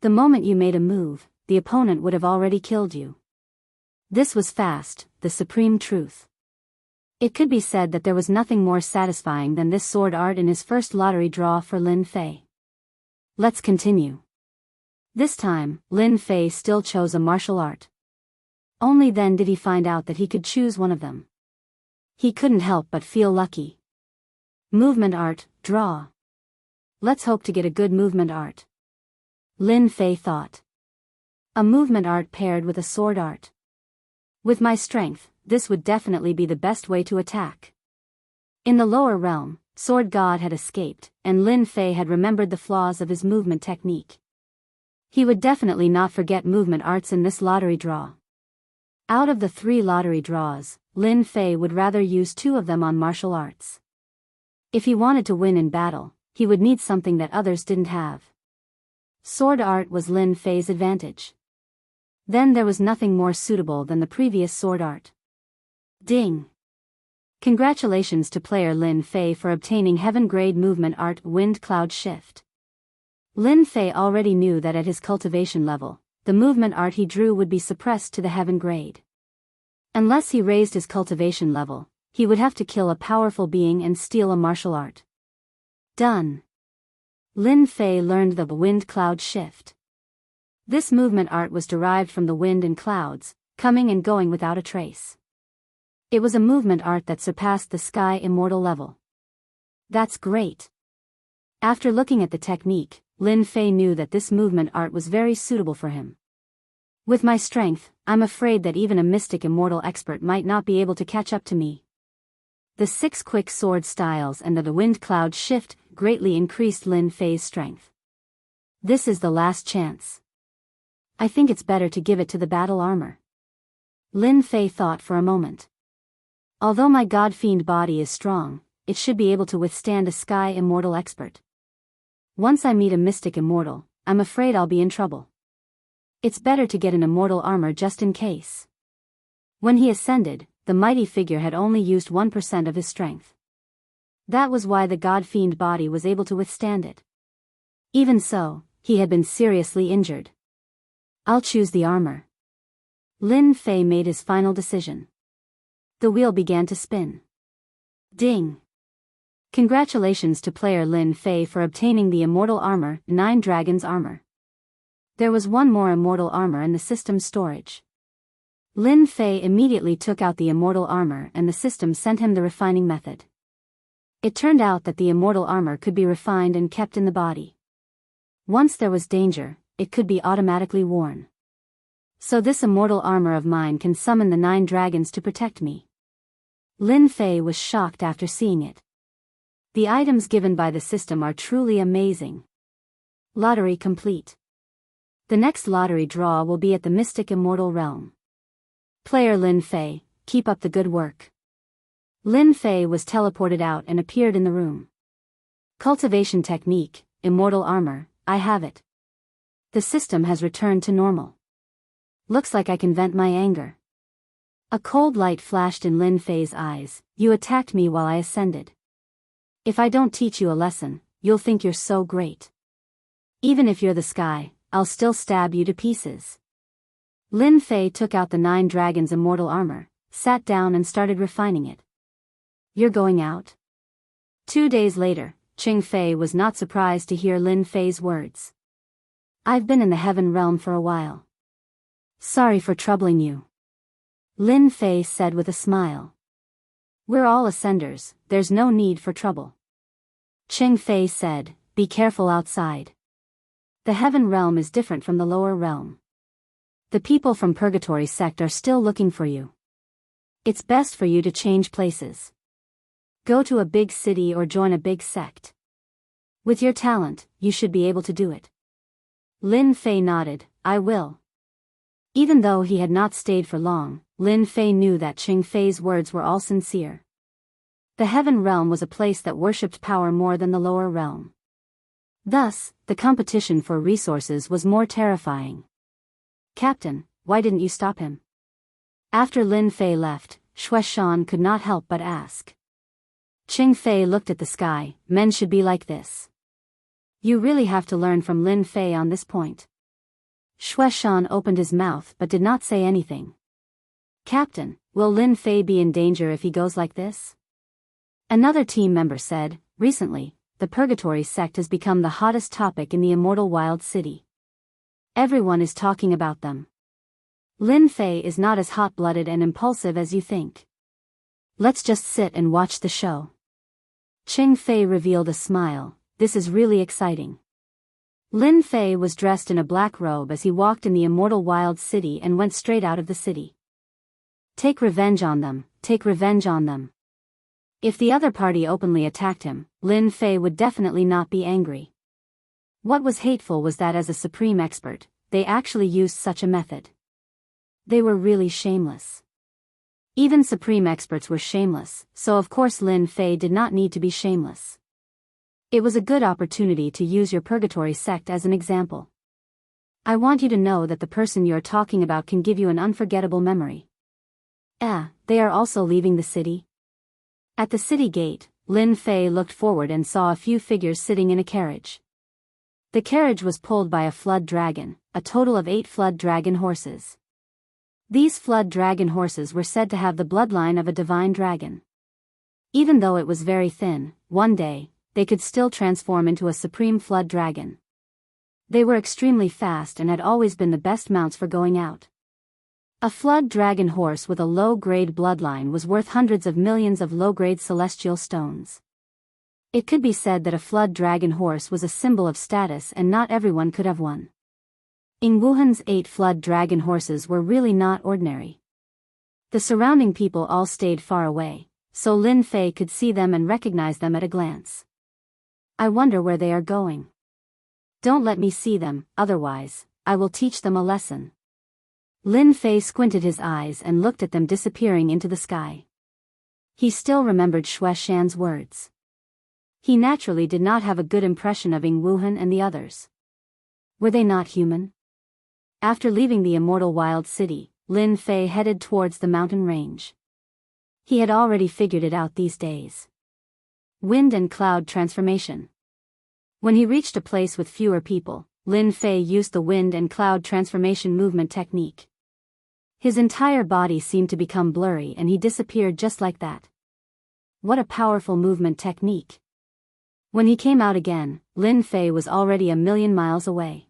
The moment you made a move, the opponent would have already killed you. This was fast, the supreme truth. It could be said that there was nothing more satisfying than this sword art in his first lottery draw for Lin Fei. Let's continue. This time, Lin Fei still chose a martial art. Only then did he find out that he could choose one of them. He couldn't help but feel lucky. Movement art, draw. Let's hope to get a good movement art. Lin Fei thought. A movement art paired with a sword art. With my strength, this would definitely be the best way to attack. In the lower realm, Sword God had escaped, and Lin Fei had remembered the flaws of his movement technique. He would definitely not forget movement arts in this lottery draw. Out of the 3 lottery draws, Lin Fei would rather use 2 of them on martial arts. If he wanted to win in battle, he would need something that others didn't have. Sword art was Lin Fei's advantage. Then there was nothing more suitable than the previous sword art. Ding! Congratulations to player Lin Fei for obtaining Heaven Grade Movement Art Wind Cloud Shift. Lin Fei already knew that at his cultivation level, the movement art he drew would be suppressed to the Heaven Grade. Unless he raised his cultivation level, he would have to kill a powerful being and steal a martial art. Done. Lin Fei learned the Wind Cloud Shift. This movement art was derived from the wind and clouds, coming and going without a trace. It was a movement art that surpassed the sky immortal level. That's great. After looking at the technique, Lin Fei knew that this movement art was very suitable for him. With my strength, I'm afraid that even a mystic immortal expert might not be able to catch up to me. The 6 quick sword styles and the wind cloud shift greatly increased Lin Fei's strength. This is the last chance. I think it's better to give it to the battle armor. Lin Fei thought for a moment. Although my god-fiend body is strong, it should be able to withstand a sky immortal expert. Once I meet a mystic immortal, I'm afraid I'll be in trouble. It's better to get an immortal armor just in case. When he ascended, the mighty figure had only used 1% of his strength. That was why the god-fiend body was able to withstand it. Even so, he had been seriously injured. I'll choose the armor. Lin Fei made his final decision. The wheel began to spin. Ding! Congratulations to player Lin Fei for obtaining the immortal armor, 9 Dragons armor. There was one more immortal armor in the system's storage. Lin Fei immediately took out the immortal armor and the system sent him the refining method. It turned out that the immortal armor could be refined and kept in the body. Once there was danger, it could be automatically worn. So this immortal armor of mine can summon the 9 dragons to protect me. Lin Fei was shocked after seeing it. The items given by the system are truly amazing. Lottery complete. The next lottery draw will be at the Mystic Immortal Realm. Player Lin Fei, keep up the good work. Lin Fei was teleported out and appeared in the room. Cultivation technique, immortal armor, I have it. The system has returned to normal. Looks like I can vent my anger. A cold light flashed in Lin Fei's eyes. You attacked me while I ascended. If I don't teach you a lesson, you'll think you're so great. Even if you're the sky, I'll still stab you to pieces. Lin Fei took out the 9 dragons immortal armor, sat down and started refining it. You're going out? 2 days later, Qing Fei was not surprised to hear Lin Fei's words. I've been in the heaven realm for a while. Sorry for troubling you. Lin Fei said with a smile. We're all ascenders, there's no need for trouble. Qing Fei said, be careful outside. The heaven realm is different from the lower realm. The people from Purgatory sect are still looking for you. It's best for you to change places. Go to a big city or join a big sect. With your talent, you should be able to do it. Lin Fei nodded, I will. Even though he had not stayed for long, Lin Fei knew that Qing Fei's words were all sincere. The heaven realm was a place that worshipped power more than the lower realm. Thus, the competition for resources was more terrifying. Captain, why didn't you stop him? After Lin Fei left, Shueshan could not help but ask. Qing Fei looked at the sky, men should be like this. You really have to learn from Lin Fei on this point. Shueshan opened his mouth but did not say anything. Captain, will Lin Fei be in danger if he goes like this? Another team member said, recently, the Purgatory sect has become the hottest topic in the Immortal Wild City. Everyone is talking about them. Lin Fei is not as hot-blooded and impulsive as you think. Let's just sit and watch the show. Qing Fei revealed a smile, this is really exciting. Lin Fei was dressed in a black robe as he walked in the Immortal Wild City and went straight out of the city. Take revenge on them, take revenge on them. If the other party openly attacked him, Lin Fei would definitely not be angry. What was hateful was that as a supreme expert, they actually used such a method. They were really shameless. Even supreme experts were shameless, so of course Lin Fei did not need to be shameless. It was a good opportunity to use your Purgatory sect as an example. I want you to know that the person you're talking about can give you an unforgettable memory. They are also leaving the city? At the city gate, Lin Fei looked forward and saw a few figures sitting in a carriage. The carriage was pulled by a flood dragon, a total of 8 flood dragon horses. These flood dragon horses were said to have the bloodline of a divine dragon. Even though it was very thin, one day, they could still transform into a supreme flood dragon. They were extremely fast and had always been the best mounts for going out. A flood dragon horse with a low-grade bloodline was worth hundreds of millions of low-grade celestial stones. It could be said that a flood dragon horse was a symbol of status and not everyone could have one. Ing Wuhan's 8 flood dragon horses were really not ordinary. The surrounding people all stayed far away, so Lin Fei could see them and recognize them at a glance. I wonder where they are going. Don't let me see them, otherwise, I will teach them a lesson. Lin Fei squinted his eyes and looked at them disappearing into the sky. He still remembered Xue Shan's words. He naturally did not have a good impression of Ying Wuhan and the others. Were they not human? After leaving the immortal wild city, Lin Fei headed towards the mountain range. He had already figured it out these days. Wind and cloud transformation. When he reached a place with fewer people, Lin Fei used the wind and cloud transformation movement technique. His entire body seemed to become blurry and he disappeared just like that. What a powerful movement technique. When he came out again, Lin Fei was already 1,000,000 miles away.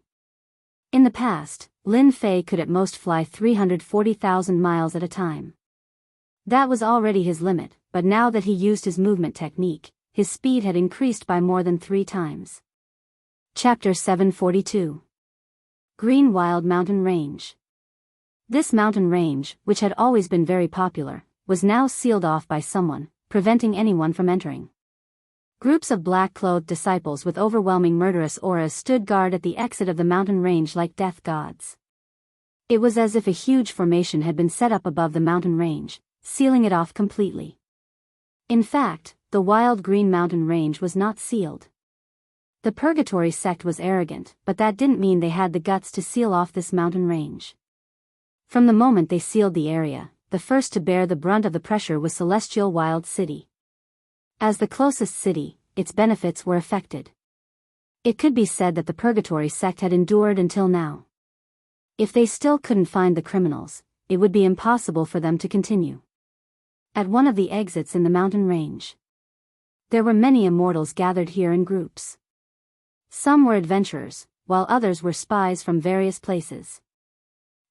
In the past, Lin Fei could at most fly 340,000 miles at a time. That was already his limit, but now that he used his movement technique, his speed had increased by more than 3 times. Chapter 742. Green Wild Mountain Range. This mountain range, which had always been very popular, was now sealed off by someone, preventing anyone from entering. Groups of black-clothed disciples with overwhelming murderous auras stood guard at the exit of the mountain range like death gods. It was as if a huge formation had been set up above the mountain range, sealing it off completely. In fact, the wild green mountain range was not sealed. The Purgatory sect was arrogant, but that didn't mean they had the guts to seal off this mountain range. From the moment they sealed the area, the first to bear the brunt of the pressure was Celestial Wild City. As the closest city, its benefits were affected. It could be said that the Purgatory sect had endured until now. If they still couldn't find the criminals, it would be impossible for them to continue. At one of the exits in the mountain range, there were many immortals gathered here in groups. Some were adventurers, while others were spies from various places.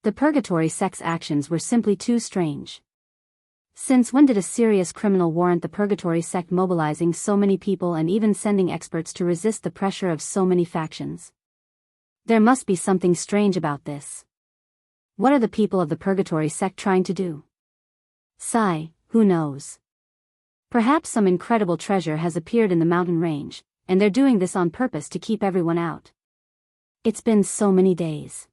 The Purgatory sect's actions were simply too strange. Since when did a serious criminal warrant the Purgatory sect mobilizing so many people and even sending experts to resist the pressure of so many factions? There must be something strange about this. What are the people of the Purgatory sect trying to do? Sigh, who knows? Perhaps some incredible treasure has appeared in the mountain range, and they're doing this on purpose to keep everyone out. It's been so many days.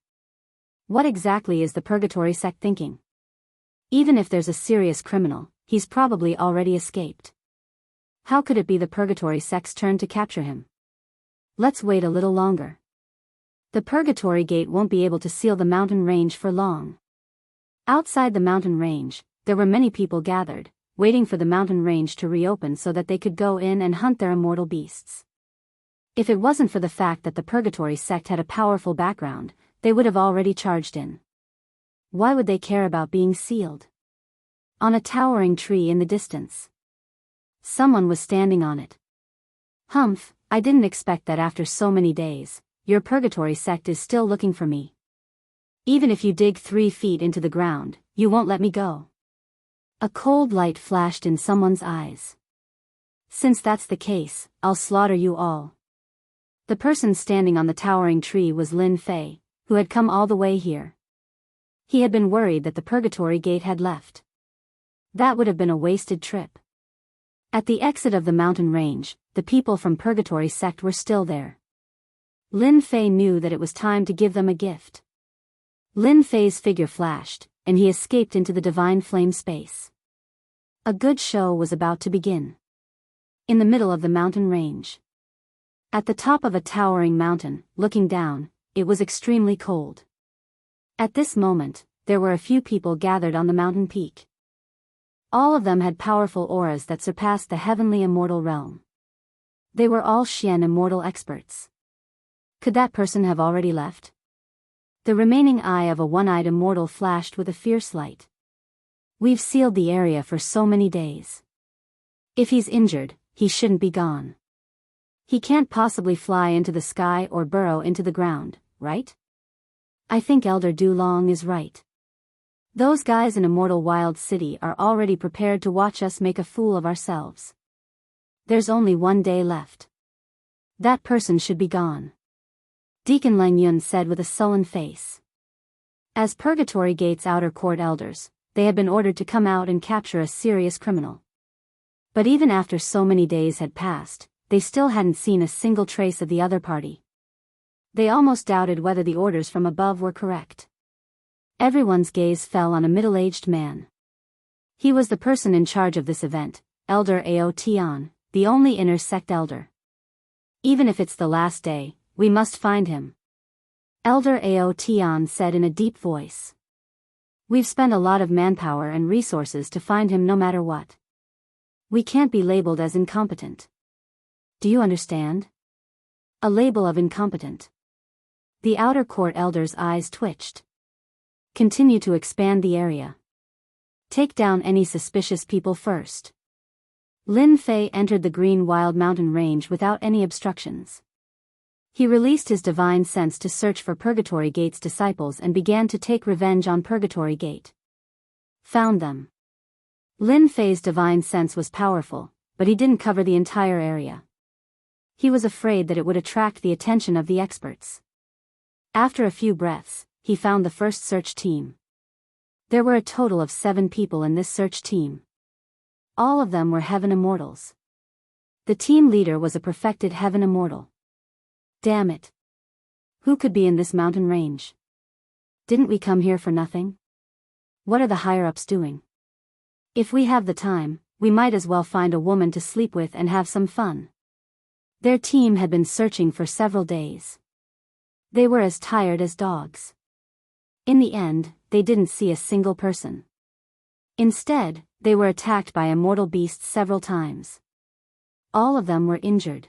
What exactly is the Purgatory sect thinking? Even if there's a serious criminal, he's probably already escaped. How could it be the Purgatory sect's turn to capture him? Let's wait a little longer. The Purgatory Gate won't be able to seal the mountain range for long. Outside the mountain range, there were many people gathered, waiting for the mountain range to reopen so that they could go in and hunt their immortal beasts. If it wasn't for the fact that the Purgatory sect had a powerful background, they would have already charged in. Why would they care about being sealed? On a towering tree in the distance, someone was standing on it. Humph, I didn't expect that after so many days, your Purgatory sect is still looking for me. Even if you dig 3 feet into the ground, you won't let me go. A cold light flashed in someone's eyes. Since that's the case, I'll slaughter you all. The person standing on the towering tree was Lin Fei, who had come all the way here. He had been worried that the Purgatory Gate had left. That would have been a wasted trip. At the exit of the mountain range, the people from Purgatory sect were still there. Lin Fei knew that it was time to give them a gift. Lin Fei's figure flashed, and he escaped into the divine flame space. A good show was about to begin. In the middle of the mountain range, at the top of a towering mountain, looking down, it was extremely cold. At this moment, there were a few people gathered on the mountain peak. All of them had powerful auras that surpassed the heavenly immortal realm. They were all Xian immortal experts. Could that person have already left? The remaining eye of a one-eyed immortal flashed with a fierce light. We've sealed the area for so many days. If he's injured, he shouldn't be gone. He can't possibly fly into the sky or burrow into the ground, right? I think Elder Dulong is right. Those guys in Immortal Wild City are already prepared to watch us make a fool of ourselves. There's only 1 day left. That person should be gone. Deacon Lang Yun said with a sullen face. As Purgatory Gate's outer court elders, they had been ordered to come out and capture a serious criminal. But even after so many days had passed, they still hadn't seen a single trace of the other party. They almost doubted whether the orders from above were correct. Everyone's gaze fell on a middle-aged man. He was the person in charge of this event, Elder Aotion, the only inner sect elder. Even if it's the last day, we must find him. Elder Aotion said in a deep voice. We've spent a lot of manpower and resources to find him no matter what. We can't be labeled as incompetent. Do you understand? A label of incompetent. The outer court elder's eyes twitched. Continue to expand the area. Take down any suspicious people first. Lin Fei entered the green wild mountain range without any obstructions. He released his divine sense to search for Purgatory Gate's disciples and began to take revenge on Purgatory Gate. Found them. Lin Fei's divine sense was powerful, but he didn't cover the entire area. He was afraid that it would attract the attention of the experts. After a few breaths, he found the first search team. There were a total of 7 people in this search team. All of them were Heaven Immortals. The team leader was a perfected Heaven Immortal. Damn it. Who could be in this mountain range? Didn't we come here for nothing? What are the higher-ups doing? If we have the time, we might as well find a woman to sleep with and have some fun. Their team had been searching for several days. They were as tired as dogs. In the end, they didn't see a single person. Instead, they were attacked by immortal beasts several times. All of them were injured.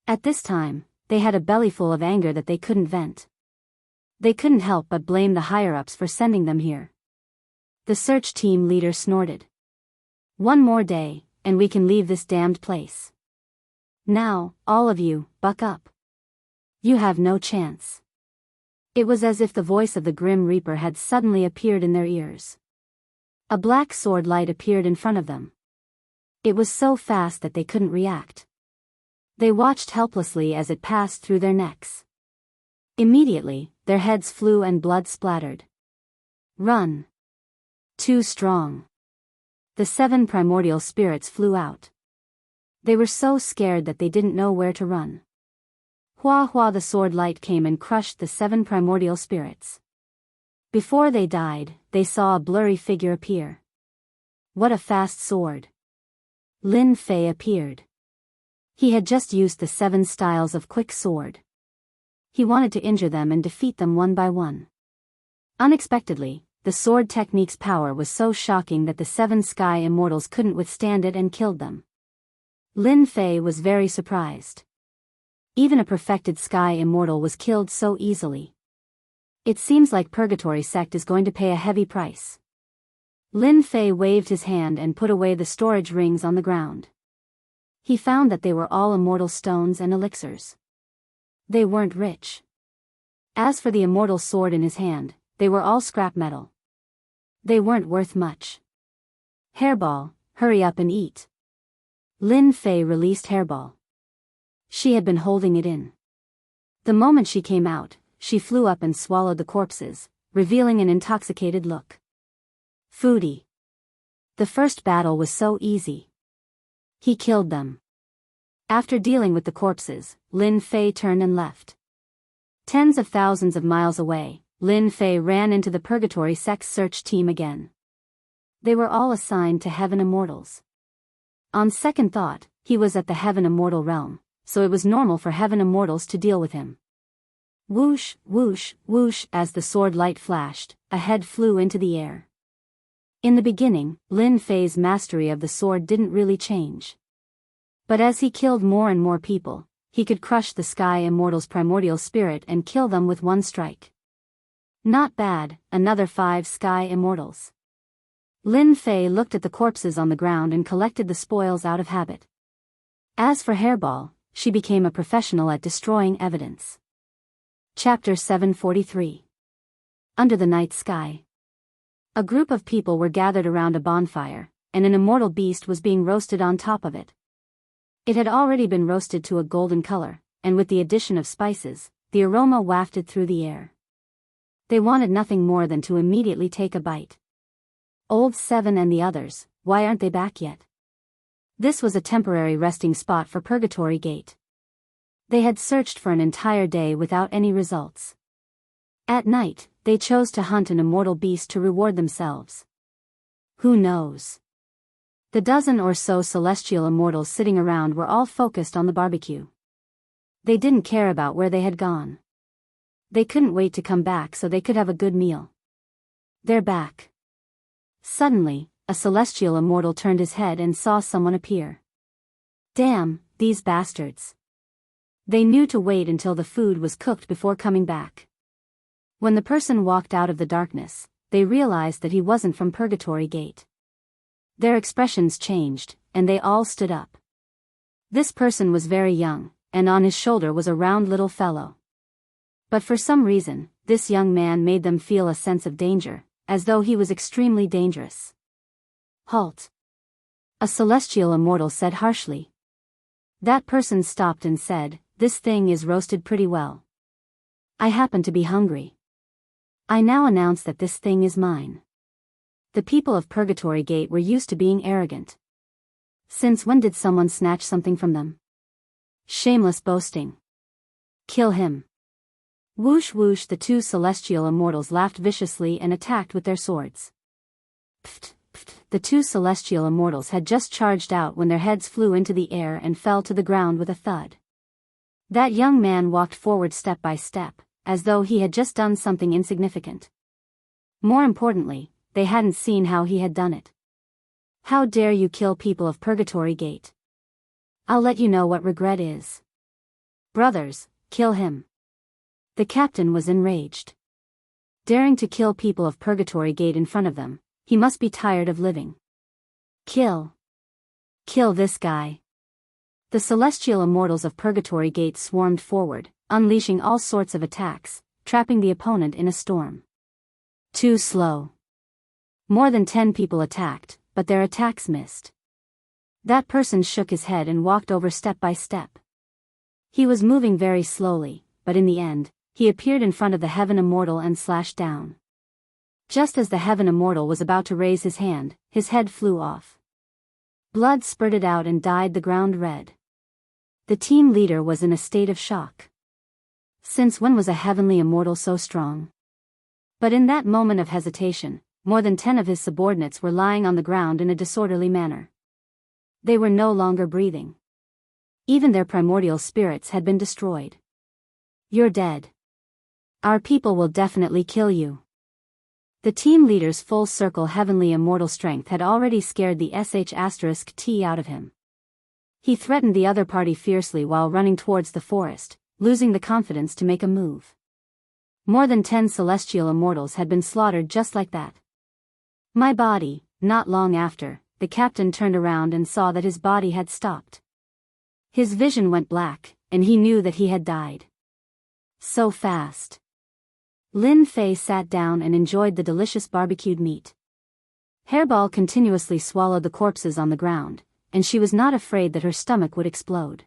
At this time, they had a bellyful of anger that they couldn't vent. They couldn't help but blame the higher-ups for sending them here. The search team leader snorted. One more day, and we can leave this damned place. Now, all of you, buck up. You have no chance. It was as if the voice of the Grim Reaper had suddenly appeared in their ears. A black sword light appeared in front of them. It was so fast that they couldn't react. They watched helplessly as it passed through their necks. Immediately, their heads flew and blood splattered. Run. Too strong. The 7 primordial spirits flew out. They were so scared that they didn't know where to run. Hua Hua, the sword light came and crushed the 7 primordial spirits. Before they died, they saw a blurry figure appear. What a fast sword. Lin Fei appeared. He had just used the 7 styles of quick sword. He wanted to injure them and defeat them one by one. Unexpectedly, the sword technique's power was so shocking that the 7 sky immortals couldn't withstand it and killed them. Lin Fei was very surprised. Even a perfected sky immortal was killed so easily. It seems like Purgatory Sect is going to pay a heavy price. Lin Fei waved his hand and put away the storage rings on the ground. He found that they were all immortal stones and elixirs. They weren't rich. As for the immortal sword in his hand, they were all scrap metal. They weren't worth much. Hairball, hurry up and eat. Lin Fei released Hairball. She had been holding it in. The moment she came out, she flew up and swallowed the corpses, revealing an intoxicated look. Foodie. The first battle was so easy. He killed them. After dealing with the corpses, Lin Fei turned and left. Tens of thousands of miles away, Lin Fei ran into the Purgatory Sect's search team again. They were all assigned to Heaven Immortals. On second thought, he was at the Heaven Immortal realm, so it was normal for Heaven Immortals to deal with him. Whoosh, whoosh, whoosh, as the sword light flashed, a head flew into the air. In the beginning, Lin Fei's mastery of the sword didn't really change. But as he killed more and more people, he could crush the Sky Immortal's primordial spirit and kill them with one strike. Not bad, another 5 Sky Immortals. Lin Fei looked at the corpses on the ground and collected the spoils out of habit. As for Hairball, she became a professional at destroying evidence. Chapter 743. Under the Night Sky. A group of people were gathered around a bonfire, and an immortal beast was being roasted on top of it. It had already been roasted to a golden color, and with the addition of spices, the aroma wafted through the air. They wanted nothing more than to immediately take a bite. Old 7 and the others, why aren't they back yet? This was a temporary resting spot for Purgatory Gate. They had searched for an entire day without any results. At night, they chose to hunt an immortal beast to reward themselves. Who knows? The dozen or so celestial immortals sitting around were all focused on the barbecue. They didn't care about where they had gone. They couldn't wait to come back so they could have a good meal. They're back. Suddenly, a celestial immortal turned his head and saw someone appear. Damn, these bastards. They knew to wait until the food was cooked before coming back. When the person walked out of the darkness, they realized that he wasn't from Purgatory Gate. Their expressions changed, and they all stood up. This person was very young, and on his shoulder was a round little fellow. But for some reason, this young man made them feel a sense of danger, as though he was extremely dangerous. Halt! A celestial immortal said harshly. That person stopped and said, "This thing is roasted pretty well. I happen to be hungry. I now announce that this thing is mine." The people of Purgatory Gate were used to being arrogant. Since when did someone snatch something from them? Shameless boasting. Kill him. Whoosh whoosh, the two celestial immortals laughed viciously and attacked with their swords. Pft, pft, the two celestial immortals had just charged out when their heads flew into the air and fell to the ground with a thud. That young man walked forward step by step, as though he had just done something insignificant. More importantly, they hadn't seen how he had done it. How dare you kill people of Purgatory Gate? I'll let you know what regret is. Brothers, kill him. The captain was enraged. Daring to kill people of Purgatory Gate in front of them, he must be tired of living. Kill. Kill this guy. The celestial immortals of Purgatory Gate swarmed forward, unleashing all sorts of attacks, trapping the opponent in a storm. Too slow. More than 10 people attacked, but their attacks missed. That person shook his head and walked over step by step. He was moving very slowly, but in the end, he appeared in front of the Heaven Immortal and slashed down. Just as the Heaven Immortal was about to raise his hand, his head flew off. Blood spurted out and dyed the ground red. The team leader was in a state of shock. Since when was a Heavenly Immortal so strong? But in that moment of hesitation, more than 10 of his subordinates were lying on the ground in a disorderly manner. They were no longer breathing. Even their primordial spirits had been destroyed. You're dead. Our people will definitely kill you. The team leader's full circle heavenly immortal strength had already scared the sh*t out of him. He threatened the other party fiercely while running towards the forest, losing the confidence to make a move. More than 10 celestial immortals had been slaughtered just like that. My body. Not long after, the captain turned around and saw that his body had stopped. His vision went black, and he knew that he had died. So fast. Lin Fei sat down and enjoyed the delicious barbecued meat. Hairball continuously swallowed the corpses on the ground, and she was not afraid that her stomach would explode.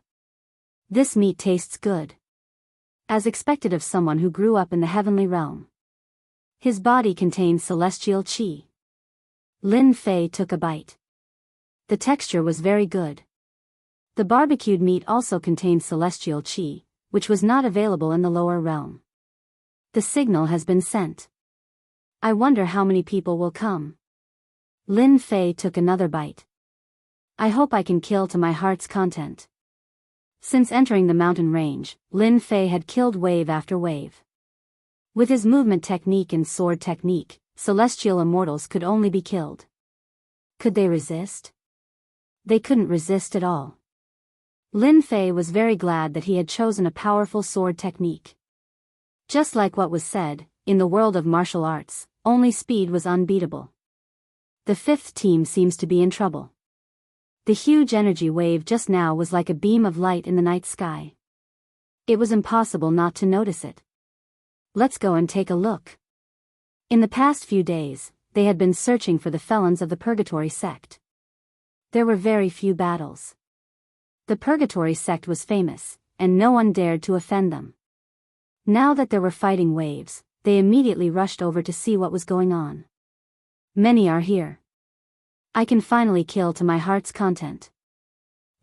This meat tastes good. As expected of someone who grew up in the heavenly realm. His body contained celestial qi. Lin Fei took a bite. The texture was very good. The barbecued meat also contained celestial qi, which was not available in the lower realm. The signal has been sent. I wonder how many people will come. Lin Fei took another bite. I hope I can kill to my heart's content. Since entering the mountain range, Lin Fei had killed wave after wave. With his movement technique and sword technique, celestial immortals could only be killed. Could they resist? They couldn't resist at all. Lin Fei was very glad that he had chosen a powerful sword technique. Just like what was said, in the world of martial arts, only speed was unbeatable. The fifth team seems to be in trouble. The huge energy wave just now was like a beam of light in the night sky. It was impossible not to notice it. Let's go and take a look. In the past few days, they had been searching for the felons of the Purgatory sect. There were very few battles. The Purgatory sect was famous, and no one dared to offend them. Now that there were fighting waves, they immediately rushed over to see what was going on. Many are here. I can finally kill to my heart's content.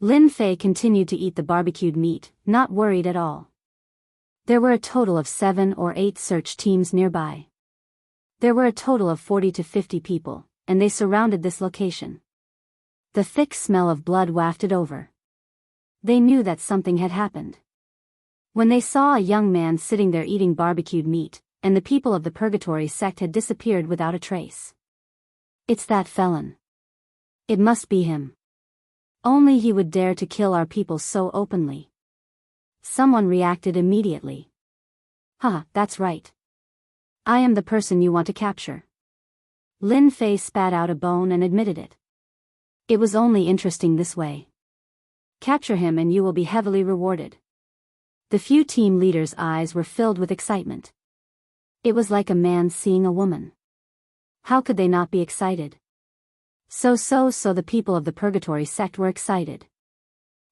Lin Fei continued to eat the barbecued meat, not worried at all. There were a total of 7 or 8 search teams nearby. There were a total of 40 to 50 people, and they surrounded this location. The thick smell of blood wafted over. They knew that something had happened. When they saw a young man sitting there eating barbecued meat, and the people of the Purgatory sect had disappeared without a trace. It's that felon. It must be him. Only he would dare to kill our people so openly. Someone reacted immediately. Haha, that's right. I am the person you want to capture. Lin Fei spat out a bone and admitted it. It was only interesting this way. Capture him and you will be heavily rewarded. The few team leaders' eyes were filled with excitement. It was like a man seeing a woman. How could they not be excited? So the people of the Purgatory sect were excited.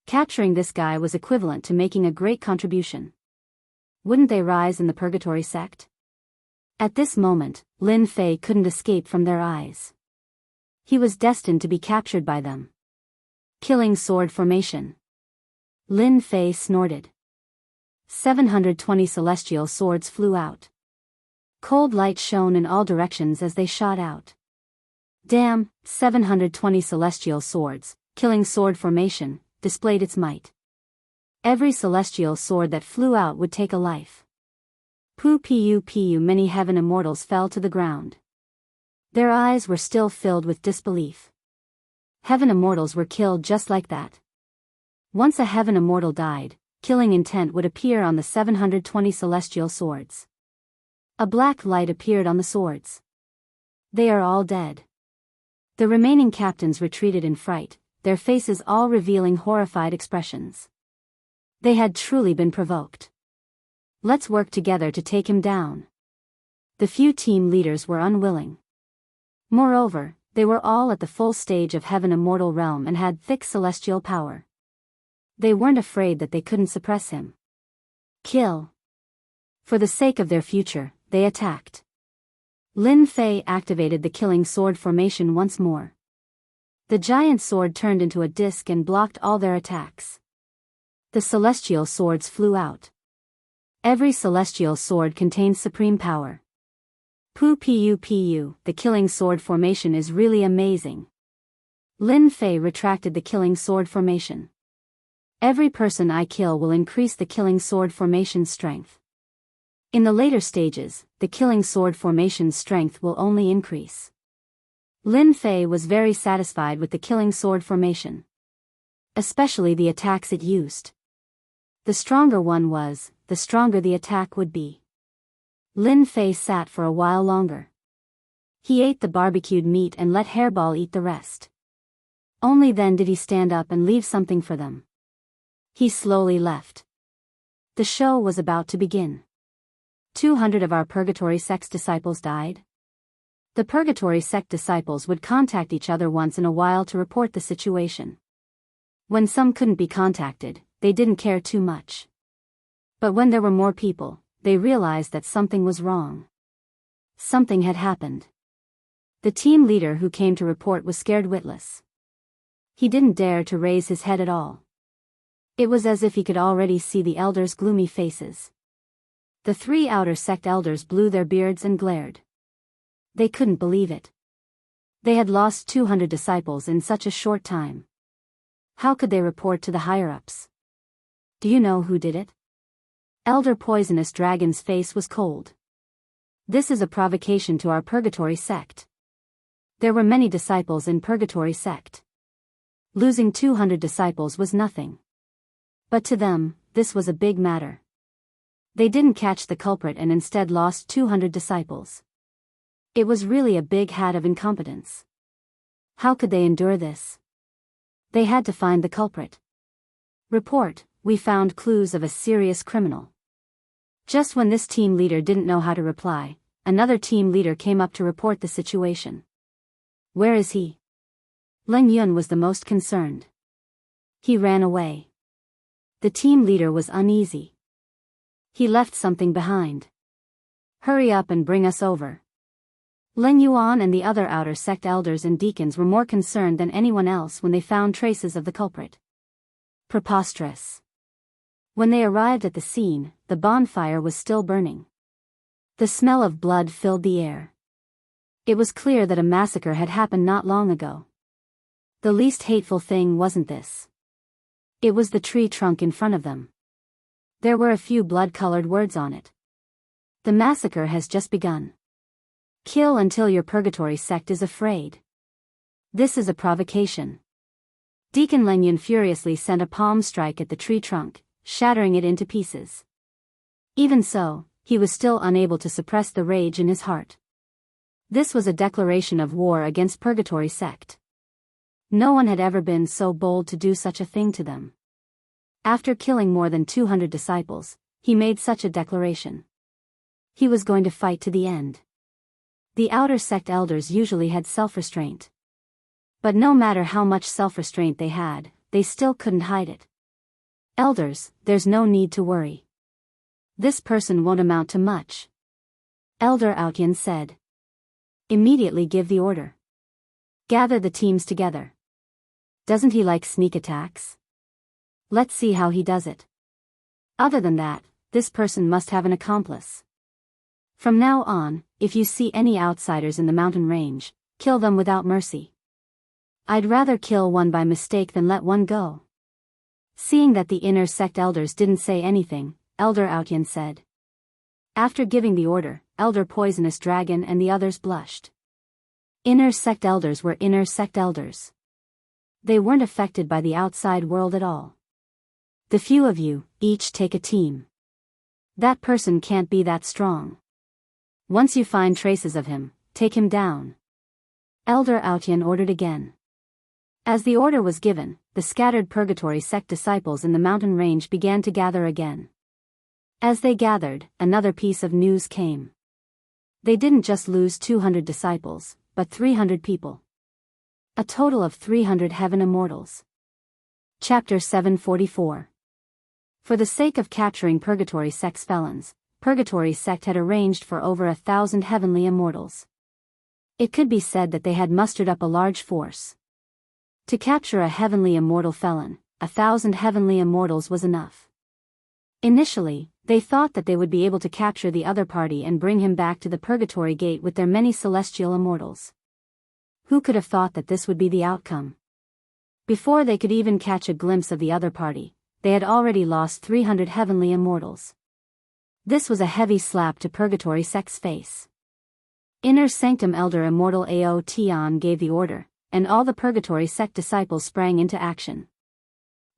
Capturing this guy was equivalent to making a great contribution. Wouldn't they rise in the Purgatory sect? At this moment, Lin Fei couldn't escape from their eyes. He was destined to be captured by them. Killing sword formation. Lin Fei snorted. 720 celestial swords flew out. Cold light shone in all directions as they shot out. Damn, 720 celestial swords, killing sword formation, displayed its might. Every celestial sword that flew out would take a life. Pu many heaven immortals fell to the ground. Their eyes were still filled with disbelief. Heaven immortals were killed just like that. Once a heaven immortal died, killing intent would appear on the 720 celestial swords. A black light appeared on the swords. They are all dead. The remaining captains retreated in fright, their faces all revealing horrified expressions. They had truly been provoked. Let's work together to take him down. The few team leaders were unwilling. Moreover, they were all at the full stage of heaven immortal realm and had thick celestial power. They weren't afraid that they couldn't suppress him. Kill. For the sake of their future, they attacked. Lin Fei activated the killing sword formation once more. The giant sword turned into a disc and blocked all their attacks. The celestial swords flew out. Every celestial sword contains supreme power. Pu, the killing sword formation is really amazing. Lin Fei retracted the killing sword formation. Every person I kill will increase the killing sword formation's strength. In the later stages, the killing sword formation's strength will only increase. Lin Fei was very satisfied with the killing sword formation. Especially the attacks it used. The stronger one was, the stronger the attack would be. Lin Fei sat for a while longer. He ate the barbecued meat and let Hairball eat the rest. Only then did he stand up and leave something for them. He slowly left. The show was about to begin. 200 of our Purgatory sect disciples died. The Purgatory sect disciples would contact each other once in a while to report the situation. When some couldn't be contacted, they didn't care too much. But when there were more people, they realized that something was wrong. Something had happened. The team leader who came to report was scared witless. He didn't dare to raise his head at all. It was as if he could already see the elders' gloomy faces. The 3 outer sect elders blew their beards and glared. They couldn't believe it. They had lost 200 disciples in such a short time. How could they report to the higher-ups? Do you know who did it? Elder Poisonous Dragon's face was cold. This is a provocation to our Purgatory sect. There were many disciples in Purgatory sect. Losing 200 disciples was nothing. But to them, this was a big matter. They didn't catch the culprit and instead lost 200 disciples. It was really a big hat of incompetence. How could they endure this? They had to find the culprit. Report, we found clues of a serious criminal. Just when this team leader didn't know how to reply, another team leader came up to report the situation. Where is he? Leng Yun was the most concerned. He ran away. The team leader was uneasy. He left something behind. Hurry up and bring us over. Leng Yuan and the other outer sect elders and deacons were more concerned than anyone else when they found traces of the culprit. Preposterous. When they arrived at the scene, the bonfire was still burning. The smell of blood filled the air. It was clear that a massacre had happened not long ago. The least hateful thing wasn't this. It was the tree trunk in front of them. There were a few blood-colored words on it. The massacre has just begun. Kill until your purgatory sect is afraid. This is a provocation. Deacon Lengyun furiously sent a palm strike at the tree trunk, shattering it into pieces. Even so, he was still unable to suppress the rage in his heart. This was a declaration of war against Purgatory sect. No one had ever been so bold to do such a thing to them. After killing more than 200 disciples, he made such a declaration. He was going to fight to the end. The outer sect elders usually had self-restraint. But no matter how much self-restraint they had, they still couldn't hide it. Elders, there's no need to worry. This person won't amount to much. Elder Outyan said. Immediately give the order. Gather the teams together. Doesn't he like sneak attacks? Let's see how he does it. Other than that, this person must have an accomplice. From now on, if you see any outsiders in the mountain range, kill them without mercy. I'd rather kill one by mistake than let one go. Seeing that the inner sect elders didn't say anything, Elder Outyan said. After giving the order, Elder Poisonous Dragon and the others blushed. Inner sect elders were inner sect elders. They weren't affected by the outside world at all. The few of you, each take a team. That person can't be that strong. Once you find traces of him, take him down. Elder Outyan ordered again. As the order was given, the scattered Purgatory sect disciples in the mountain range began to gather again. As they gathered, another piece of news came. They didn't just lose 200 disciples, but 300 people. A total of 300 heaven immortals. Chapter 744. For the sake of capturing Purgatory sect's felons, Purgatory sect had arranged for over 1,000 heavenly immortals. It could be said that they had mustered up a large force. To capture a heavenly immortal felon, 1,000 heavenly immortals was enough. Initially, they thought that they would be able to capture the other party and bring him back to the Purgatory Gate with their many celestial immortals. Who could have thought that this would be the outcome? Before they could even catch a glimpse of the other party, they had already lost 300 heavenly immortals. This was a heavy slap to Purgatory sect's face. Inner Sanctum Elder Immortal Ao Tian gave the order, and all the Purgatory sect disciples sprang into action.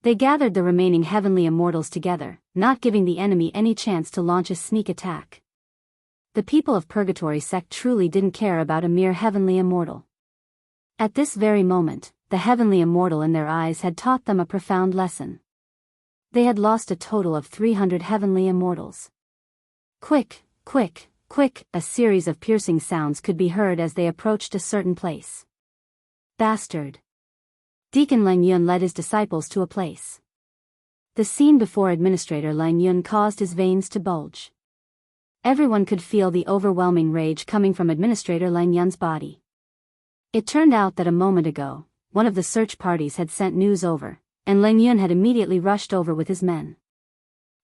They gathered the remaining heavenly immortals together, not giving the enemy any chance to launch a sneak attack. The people of Purgatory sect truly didn't care about a mere heavenly immortal. At this very moment, the heavenly immortal in their eyes had taught them a profound lesson. They had lost a total of 300 heavenly immortals. Quick, quick, quick, a series of piercing sounds could be heard as they approached a certain place. Bastard. Deacon Lengyun led his disciples to a place. The scene before Administrator Lengyun caused his veins to bulge. Everyone could feel the overwhelming rage coming from Administrator Lengyun's body. It turned out that a moment ago, one of the search parties had sent news over, and Lengyun had immediately rushed over with his men.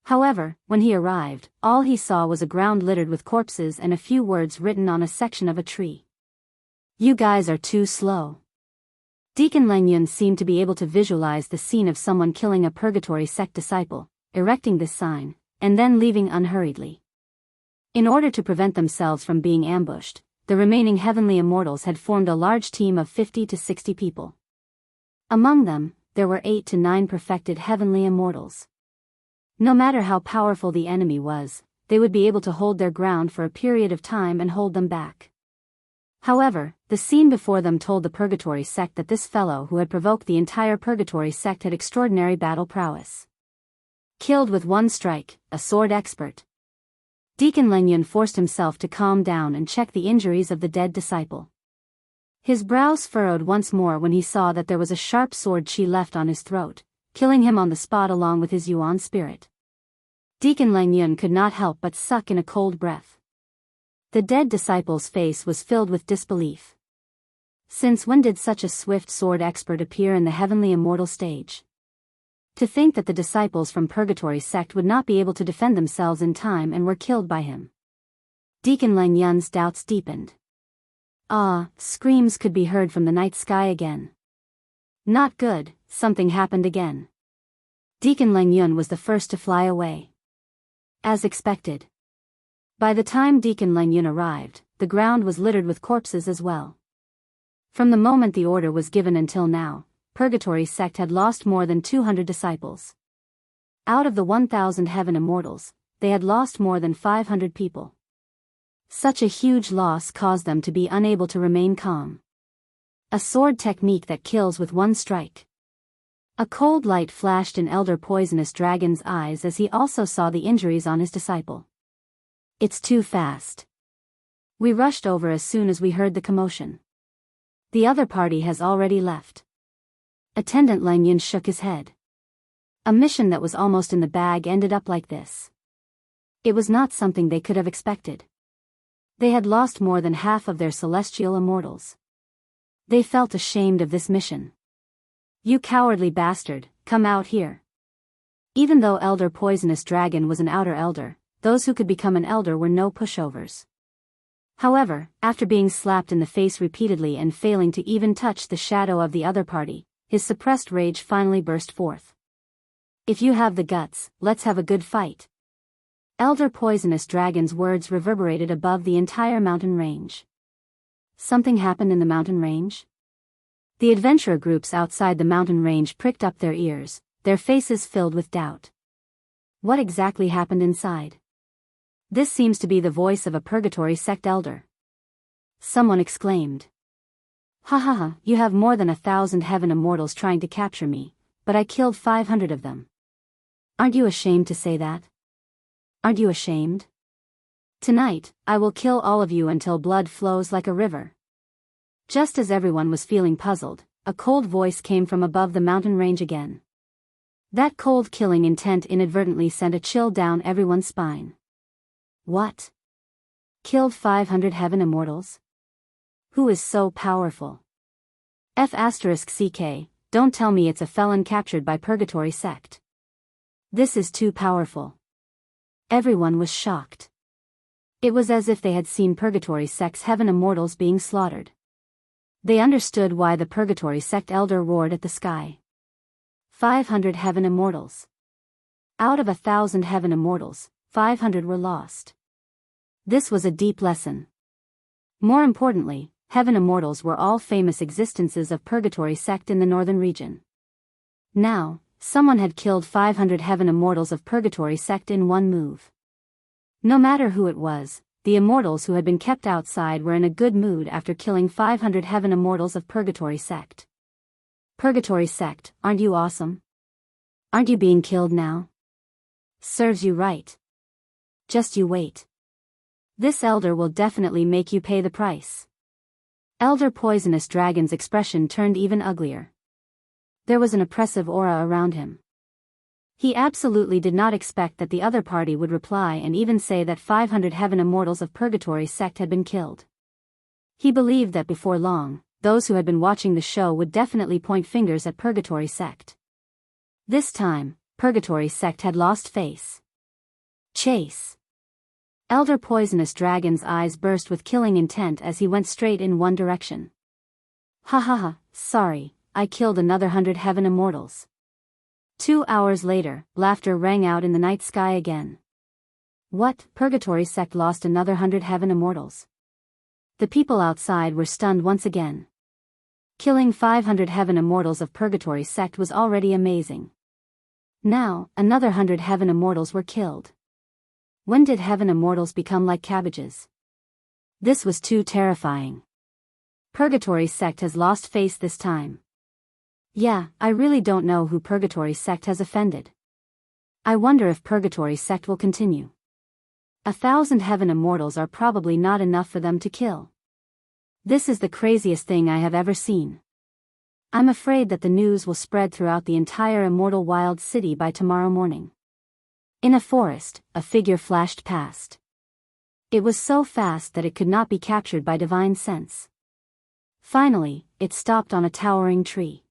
However, when he arrived, all he saw was a ground littered with corpses and a few words written on a section of a tree. You guys are too slow. Deacon Lengyun seemed to be able to visualize the scene of someone killing a Purgatory sect disciple, erecting this sign, and then leaving unhurriedly. In order to prevent themselves from being ambushed, the remaining heavenly immortals had formed a large team of 50 to 60 people. Among them, there were 8 to 9 perfected heavenly immortals. No matter how powerful the enemy was, they would be able to hold their ground for a period of time and hold them back. However, the scene before them told the Purgatory sect that this fellow who had provoked the entire Purgatory sect had extraordinary battle prowess. Killed with one strike, a sword expert. Deacon Lengyun forced himself to calm down and check the injuries of the dead disciple. His brows furrowed once more when he saw that there was a sharp sword chi left on his throat, killing him on the spot along with his Yuan spirit. Deacon Lengyun could not help but suck in a cold breath. The dead disciple's face was filled with disbelief. Since when did such a swift sword expert appear in the heavenly immortal stage? To think that the disciples from Purgatory sect would not be able to defend themselves in time and were killed by him. Deacon Lang Yun's doubts deepened. Screams could be heard from the night sky again. Not good, something happened again. Deacon Lang Yun was the first to fly away. As expected. By the time Deacon Lang Yun arrived, the ground was littered with corpses as well. From the moment the order was given until now, Purgatory sect had lost more than 200 disciples. Out of the 1,000 heaven immortals, they had lost more than 500 people. Such a huge loss caused them to be unable to remain calm. A sword technique that kills with one strike. A cold light flashed in Elder Poisonous Dragon's eyes as he also saw the injuries on his disciple. It's too fast. We rushed over as soon as we heard the commotion. The other party has already left. Attendant Lang Yun shook his head. A mission that was almost in the bag ended up like this. It was not something they could have expected. They had lost more than half of their celestial immortals. They felt ashamed of this mission. You cowardly bastard, come out here. Even though Elder Poisonous Dragon was an outer elder, those who could become an elder were no pushovers. However, after being slapped in the face repeatedly and failing to even touch the shadow of the other party, his suppressed rage finally burst forth. If you have the guts, let's have a good fight. Elder Poisonous Dragon's words reverberated above the entire mountain range. Something happened in the mountain range? The adventurer groups outside the mountain range pricked up their ears, their faces filled with doubt. What exactly happened inside? This seems to be the voice of a Purgatory sect elder. Someone exclaimed. Ha, you have more than 1,000 heaven immortals trying to capture me, but I killed 500 of them. Aren't you ashamed to say that? Aren't you ashamed? Tonight, I will kill all of you until blood flows like a river. Just as everyone was feeling puzzled, a cold voice came from above the mountain range again. That cold killing intent inadvertently sent a chill down everyone's spine. What? Killed 500 heaven immortals? Who is so powerful? F***CK, don't tell me it's a felon captured by Purgatory sect. This is too powerful. Everyone was shocked. It was as if they had seen Purgatory sect's heaven immortals being slaughtered. They understood why the Purgatory sect elder roared at the sky. 500 heaven immortals. Out of 1,000 heaven immortals, 500 were lost. This was a deep lesson. More importantly, heaven immortals were all famous existences of Purgatory sect in the northern region. Now, someone had killed 500 heaven immortals of Purgatory sect in one move. No matter who it was, the immortals who had been kept outside were in a good mood after killing 500 heaven immortals of Purgatory sect. Purgatory sect, aren't you awesome? Aren't you being killed now? Serves you right. Just you wait. This elder will definitely make you pay the price. Elder Poisonous Dragon's expression turned even uglier. There was an oppressive aura around him. He absolutely did not expect that the other party would reply and even say that 500 heaven immortals of Purgatory sect had been killed. He believed that before long, those who had been watching the show would definitely point fingers at Purgatory sect. This time, Purgatory sect had lost face. Chase. Elder Poisonous Dragon's eyes burst with killing intent as he went straight in one direction. Ha, sorry, I killed another 100 heaven immortals. 2 hours later, laughter rang out in the night sky again. What? Purgatory sect lost another 100 heaven immortals? The people outside were stunned once again. Killing 500 heaven immortals of Purgatory sect was already amazing. Now, another 100 heaven immortals were killed. When did heaven immortals become like cabbages? This was too terrifying. Purgatory sect has lost face this time. Yeah, I really don't know who Purgatory sect has offended. I wonder if Purgatory sect will continue. 1,000 heaven immortals are probably not enough for them to kill. This is the craziest thing I have ever seen. I'm afraid that the news will spread throughout the entire immortal wild city by tomorrow morning. In a forest, a figure flashed past. It was so fast that it could not be captured by divine sense. Finally, it stopped on a towering tree.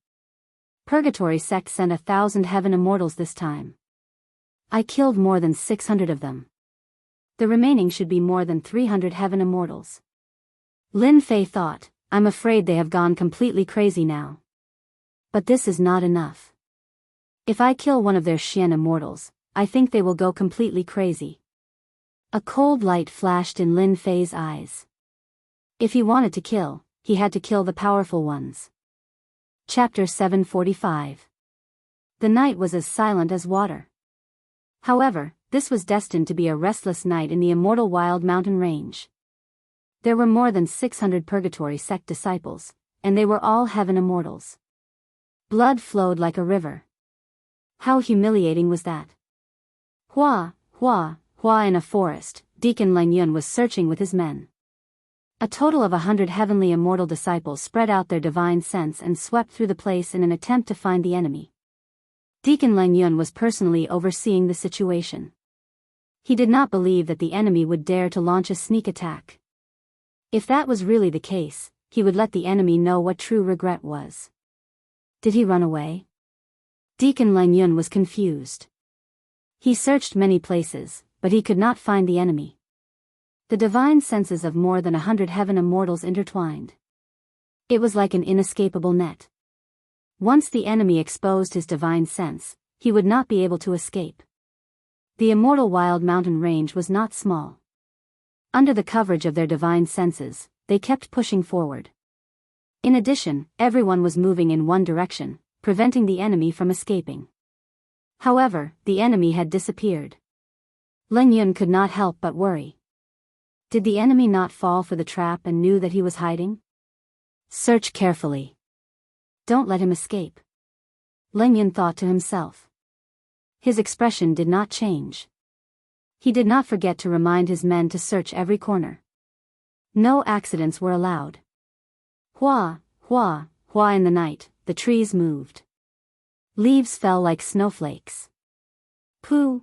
Purgatory sect sent 1,000 heaven immortals this time. I killed more than 600 of them. The remaining should be more than 300 heaven immortals. Lin Fei thought, I'm afraid they have gone completely crazy now. But this is not enough. If I kill one of their Xian immortals, I think they will go completely crazy. A cold light flashed in Lin Fei's eyes. If he wanted to kill, he had to kill the powerful ones. Chapter 745. The night was as silent as water. However, this was destined to be a restless night in the immortal wild mountain range. There were more than 600 Purgatory sect disciples, and they were all heaven immortals. Blood flowed like a river. How humiliating was that? Hua in a forest, Deacon Leng Yun was searching with his men. A total of 100 heavenly immortal disciples spread out their divine sense and swept through the place in an attempt to find the enemy. Deacon Leng Yun was personally overseeing the situation. He did not believe that the enemy would dare to launch a sneak attack. If that was really the case, he would let the enemy know what true regret was. Did he run away? Deacon Leng Yun was confused. He searched many places, but he could not find the enemy. The divine senses of more than 100 heaven immortals intertwined. It was like an inescapable net. Once the enemy exposed his divine sense, he would not be able to escape. The immortal wild mountain range was not small. Under the coverage of their divine senses, they kept pushing forward. In addition, everyone was moving in one direction, preventing the enemy from escaping. However, the enemy had disappeared. Leng Yun could not help but worry. Did the enemy not fall for the trap and knew that he was hiding? Search carefully. Don't let him escape. Leng Yun thought to himself. His expression did not change. He did not forget to remind his men to search every corner. No accidents were allowed. Hua in the night, the trees moved. Leaves fell like snowflakes. Pu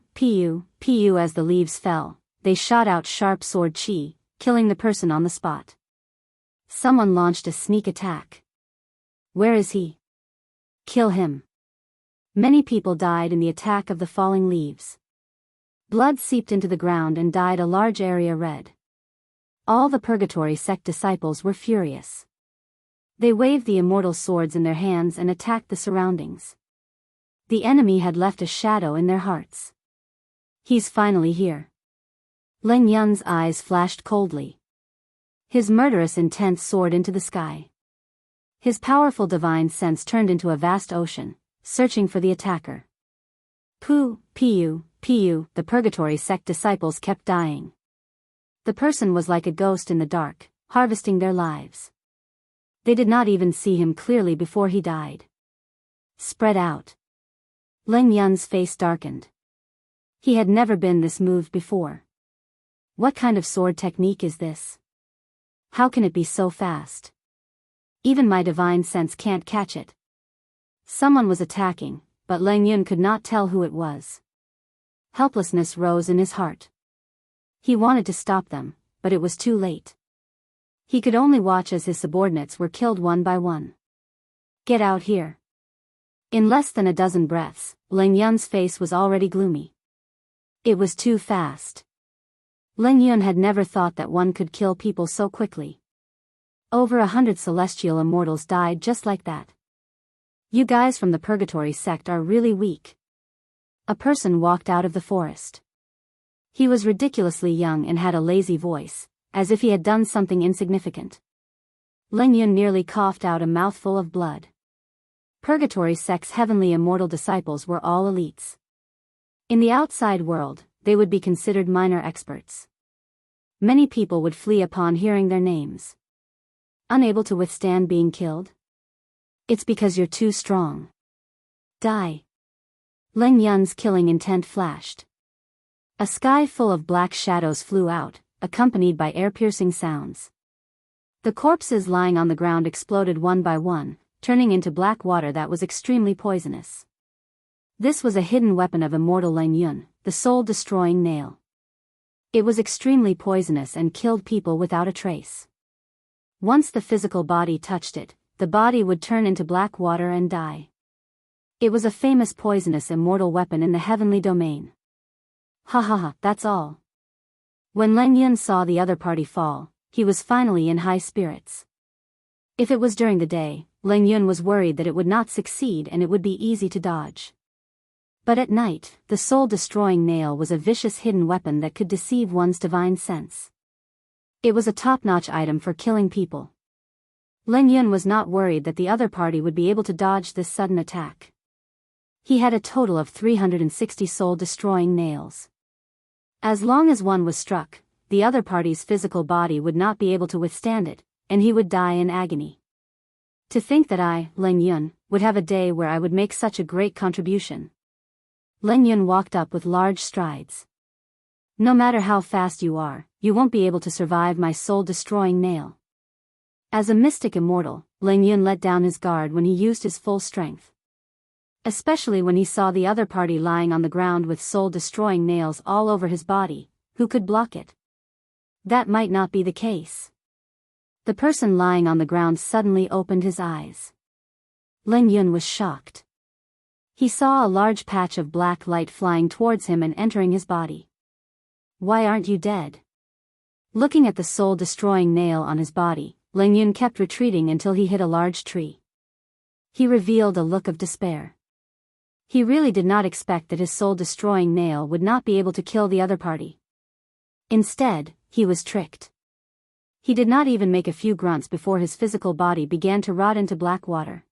as the leaves fell, they shot out sharp sword chi, killing the person on the spot. Someone launched a sneak attack. Where is he? Kill him. Many people died in the attack of the falling leaves. Blood seeped into the ground and dyed a large area red. All the Purgatory sect disciples were furious. They waved the immortal swords in their hands and attacked the surroundings. The enemy had left a shadow in their hearts. He's finally here. Leng Yun's eyes flashed coldly. His murderous intent soared into the sky. His powerful divine sense turned into a vast ocean, searching for the attacker. Pu, the Purgatory sect disciples kept dying. The person was like a ghost in the dark, harvesting their lives. They did not even see him clearly before he died. Spread out. Leng Yun's face darkened. He had never been this moved before. What kind of sword technique is this? How can it be so fast? Even my divine sense can't catch it. Someone was attacking, but Leng Yun could not tell who it was. Helplessness rose in his heart. He wanted to stop them, but it was too late. He could only watch as his subordinates were killed one by one. Get out here. In less than a dozen breaths, Leng Yun's face was already gloomy. It was too fast. Leng Yun had never thought that one could kill people so quickly. Over 100 celestial immortals died just like that. You guys from the Purgatory sect are really weak. A person walked out of the forest. He was ridiculously young and had a lazy voice, as if he had done something insignificant. Leng Yun nearly coughed out a mouthful of blood. Purgatory sect's heavenly immortal disciples were all elites. In the outside world, they would be considered minor experts. Many people would flee upon hearing their names. Unable to withstand being killed? It's because you're too strong. Die. Leng Yun's killing intent flashed. A sky full of black shadows flew out, accompanied by ear-piercing sounds. The corpses lying on the ground exploded one by one, turning into black water that was extremely poisonous. This was a hidden weapon of immortal Leng Yun, the soul-destroying nail. It was extremely poisonous and killed people without a trace. Once the physical body touched it, the body would turn into black water and die. It was a famous poisonous immortal weapon in the heavenly domain. Ha ha ha, that's all. When Leng Yun saw the other party fall, he was finally in high spirits. If it was during the day, Leng Yun was worried that it would not succeed and it would be easy to dodge. But at night, the soul-destroying nail was a vicious hidden weapon that could deceive one's divine sense. It was a top-notch item for killing people. Leng Yun was not worried that the other party would be able to dodge this sudden attack. He had a total of 360 soul-destroying nails. As long as one was struck, the other party's physical body would not be able to withstand it, and he would die in agony. To think that I, Leng Yun, would have a day where I would make such a great contribution. Leng Yun walked up with large strides. No matter how fast you are, you won't be able to survive my soul-destroying nail. As a mystic immortal, Leng Yun let down his guard when he used his full strength. Especially when he saw the other party lying on the ground with soul-destroying nails all over his body. Who could block it? That might not be the case. The person lying on the ground suddenly opened his eyes. Leng Yun was shocked. He saw a large patch of black light flying towards him and entering his body. Why aren't you dead? Looking at the soul-destroying nail on his body, Leng Yun kept retreating until he hit a large tree. He revealed a look of despair. He really did not expect that his soul-destroying nail would not be able to kill the other party. Instead, he was tricked. He did not even make a few grunts before his physical body began to rot into black water.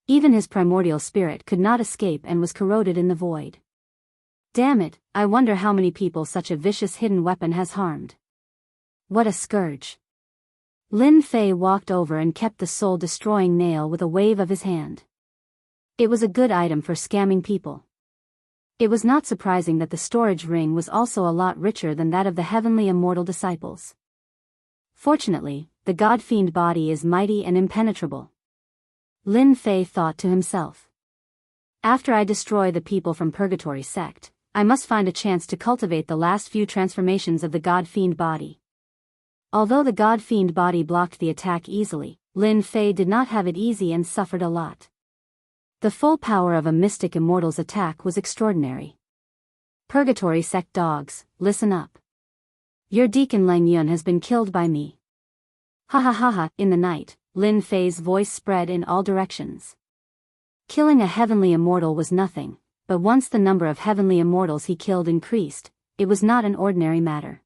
Even his primordial spirit could not escape and was corroded in the void. Damn it, I wonder how many people such a vicious hidden weapon has harmed. What a scourge. Lin Fei walked over and kept the soul-destroying nail with a wave of his hand. It was a good item for scamming people. It was not surprising that the storage ring was also a lot richer than that of the heavenly immortal disciples. Fortunately, the god-fiend body is mighty and impenetrable. Lin Fei thought to himself. After I destroy the people from Purgatory sect, I must find a chance to cultivate the last few transformations of the god-fiend body. Although the god-fiend body blocked the attack easily, Lin Fei did not have it easy and suffered a lot. The full power of a mystic immortal's attack was extraordinary. Purgatory sect dogs, listen up. Your deacon Leng Yun has been killed by me. Ha ha ha ha. In the night, Lin Fei's voice spread in all directions. Killing a heavenly immortal was nothing, but once the number of heavenly immortals he killed increased, it was not an ordinary matter.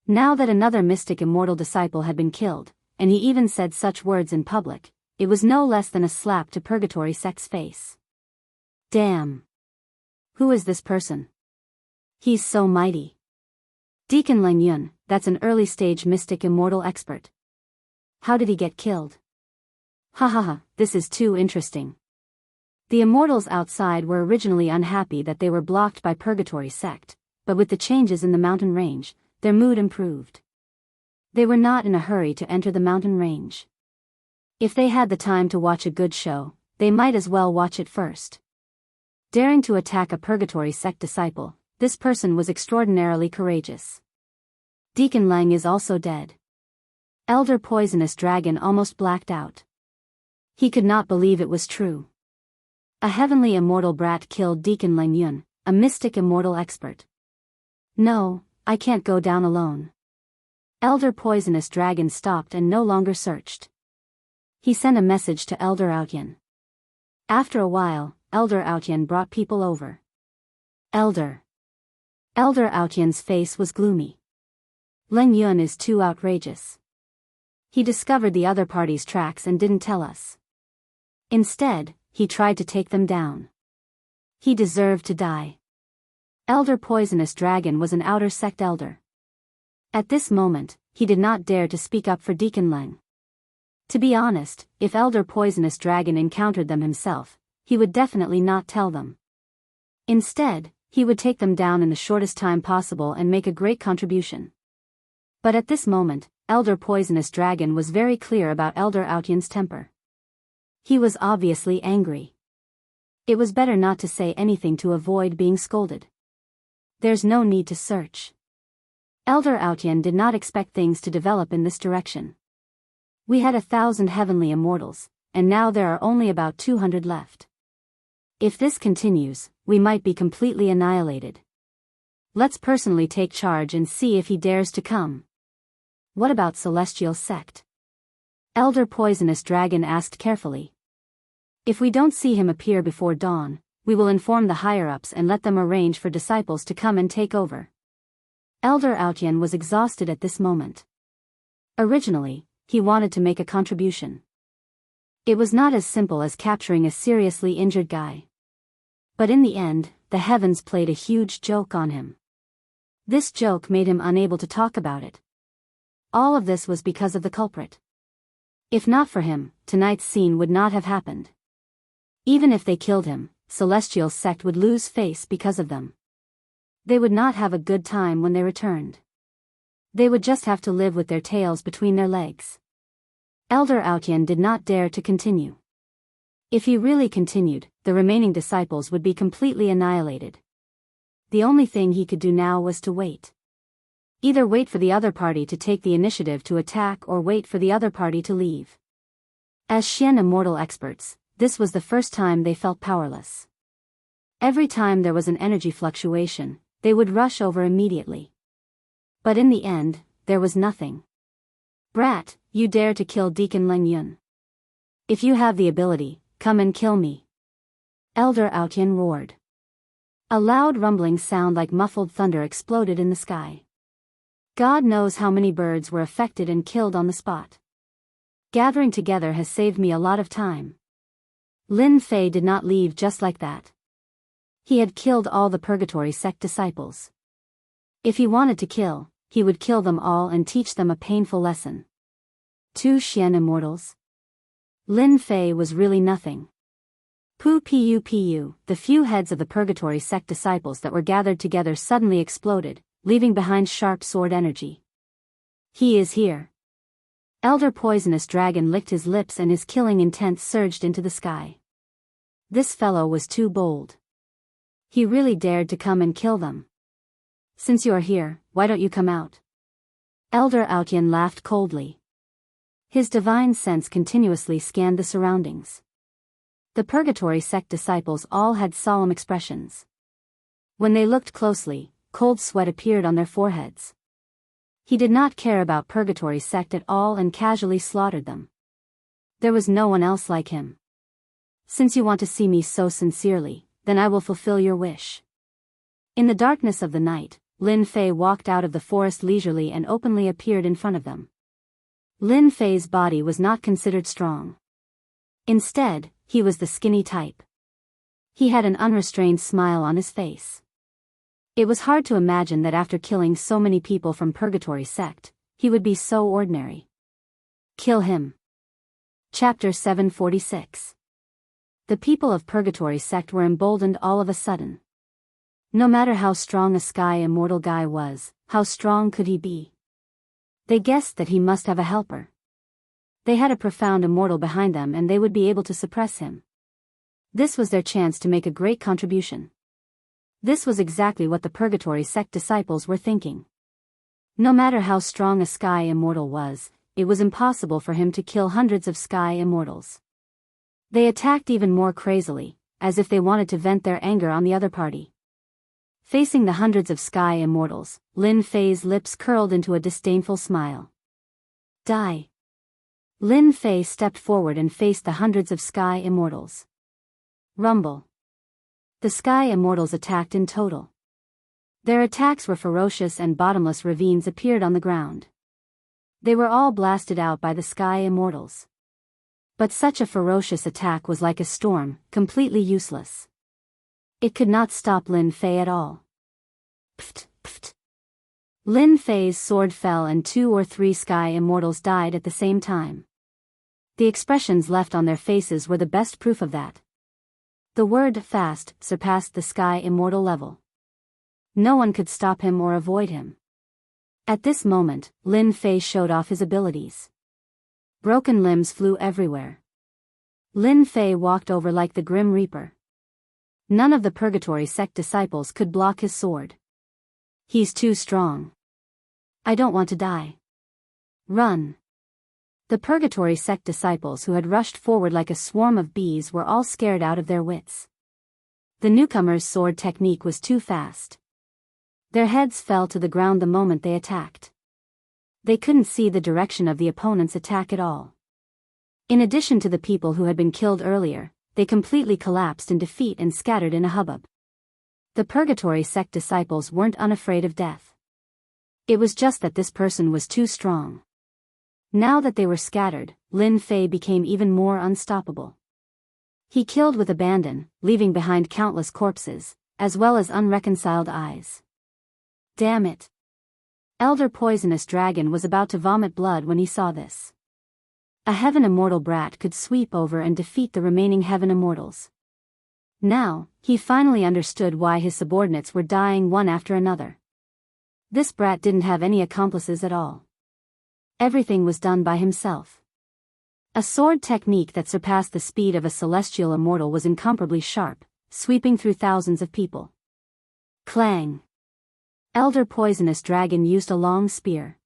Now that another mystic immortal disciple had been killed, and he even said such words in public, it was no less than a slap to Purgatory sect's face. Damn. Who is this person? He's so mighty. Deacon Leng Yun, that's an early-stage mystic immortal expert. How did he get killed? Ha ha ha, this is too interesting. The immortals outside were originally unhappy that they were blocked by Purgatory sect, but with the changes in the mountain range, their mood improved. They were not in a hurry to enter the mountain range. If they had the time to watch a good show, they might as well watch it first. Daring to attack a Purgatory sect disciple, this person was extraordinarily courageous. Deacon Leng is also dead. Elder Poisonous Dragon almost blacked out. He could not believe it was true. A heavenly immortal brat killed Deacon Leng Yun, a mystic immortal expert. No, I can't go down alone. Elder Poisonous Dragon stopped and no longer searched. He sent a message to Elder Outyan. After a while, Elder Outyan brought people over. Elder Outyan's face was gloomy. Leng Yun is too outrageous. He discovered the other party's tracks and didn't tell us. Instead, he tried to take them down. He deserved to die. Elder Poisonous Dragon was an outer sect elder. At this moment, he did not dare to speak up for Deacon Leng. To be honest, if Elder Poisonous Dragon encountered them himself, he would definitely not tell them. Instead, he would take them down in the shortest time possible and make a great contribution. But at this moment, Elder Poisonous Dragon was very clear about Elder Outyan's temper. He was obviously angry. It was better not to say anything to avoid being scolded. There's no need to search. Elder Outyan did not expect things to develop in this direction. We had 1,000 heavenly immortals, and now there are only about 200 left. If this continues, we might be completely annihilated. Let's personally take charge and see if he dares to come. What about Celestial Sect? Elder Poisonous Dragon asked carefully. If we don't see him appear before dawn, we will inform the higher-ups and let them arrange for disciples to come and take over. Elder Autian was exhausted at this moment. Originally, he wanted to make a contribution. It was not as simple as capturing a seriously injured guy. But in the end, the heavens played a huge joke on him. This joke made him unable to talk about it. All of this was because of the culprit. If not for him, tonight's scene would not have happened. Even if they killed him, Celestial Sect would lose face because of them. They would not have a good time when they returned. They would just have to live with their tails between their legs. Elder Autian did not dare to continue. If he really continued, the remaining disciples would be completely annihilated. The only thing he could do now was to wait. Either wait for the other party to take the initiative to attack or wait for the other party to leave. As Xian Immortal experts, this was the first time they felt powerless. Every time there was an energy fluctuation, they would rush over immediately. But in the end, there was nothing. Brat, you dare to kill Deacon Leng Yun. If you have the ability, come and kill me. Elder Autian roared. A loud rumbling sound like muffled thunder exploded in the sky. God knows how many birds were affected and killed on the spot. Gathering together has saved me a lot of time. Lin Fei did not leave just like that. He had killed all the Purgatory Sect disciples. If he wanted to kill, he would kill them all and teach them a painful lesson. 2 Xian Immortals. Lin Fei was really nothing. Pu, the few heads of the Purgatory Sect disciples that were gathered together suddenly exploded, leaving behind sharp sword energy. He is here. Elder Poisonous Dragon licked his lips and his killing intent surged into the sky. This fellow was too bold. He really dared to come and kill them. Since you are here, why don't you come out? Elder Autian laughed coldly. His divine sense continuously scanned the surroundings. The Purgatory Sect disciples all had solemn expressions. When they looked closely, cold sweat appeared on their foreheads. He did not care about Purgatory Sect at all and casually slaughtered them. There was no one else like him. Since you want to see me so sincerely, then I will fulfill your wish. In the darkness of the night, Lin Fei walked out of the forest leisurely and openly appeared in front of them. Lin Fei's body was not considered strong. Instead, he was the skinny type. He had an unrestrained smile on his face. It was hard to imagine that after killing so many people from Purgatory Sect, he would be so ordinary. Kill him. Chapter 746. The people of Purgatory Sect were emboldened all of a sudden. No matter how strong a Sky Immortal guy was, how strong could he be? They guessed that he must have a helper. They had a profound immortal behind them and they would be able to suppress him. This was their chance to make a great contribution. This was exactly what the Purgatory Sect disciples were thinking. No matter how strong a Sky Immortal was, it was impossible for him to kill hundreds of Sky Immortals. They attacked even more crazily, as if they wanted to vent their anger on the other party. Facing the hundreds of Sky Immortals, Lin Fei's lips curled into a disdainful smile. Die. Lin Fei stepped forward and faced the hundreds of Sky Immortals. Rumble. The Sky Immortals attacked in total. Their attacks were ferocious and bottomless ravines appeared on the ground. They were all blasted out by the Sky Immortals. But such a ferocious attack was like a storm, completely useless. It could not stop Lin Fei at all. Pft, pft. Lin Fei's sword fell and 2 or 3 Sky Immortals died at the same time. The expressions left on their faces were the best proof of that. The word fast surpassed the Sky Immortal level. No one could stop him or avoid him. At this moment, Lin Fei showed off his abilities. Broken limbs flew everywhere. Lin Fei walked over like the Grim Reaper. None of the Purgatory Sect disciples could block his sword. He's too strong. I don't want to die. Run. The Purgatory Sect disciples who had rushed forward like a swarm of bees were all scared out of their wits. The newcomer's sword technique was too fast. Their heads fell to the ground the moment they attacked. They couldn't see the direction of the opponent's attack at all. In addition to the people who had been killed earlier, they completely collapsed in defeat and scattered in a hubbub. The Purgatory sect disciples weren't unafraid of death. It was just that this person was too strong. Now that they were scattered, Lin Fei became even more unstoppable. He killed with abandon, leaving behind countless corpses, as well as unreconciled eyes. Damn it! Elder Poisonous Dragon was about to vomit blood when he saw this. A Heaven Immortal brat could sweep over and defeat the remaining Heaven Immortals. Now, he finally understood why his subordinates were dying one after another. This brat didn't have any accomplices at all. Everything was done by himself. A sword technique that surpassed the speed of a celestial immortal was incomparably sharp, sweeping through thousands of people. Clang! Elder Poisonous Dragon used a long spear.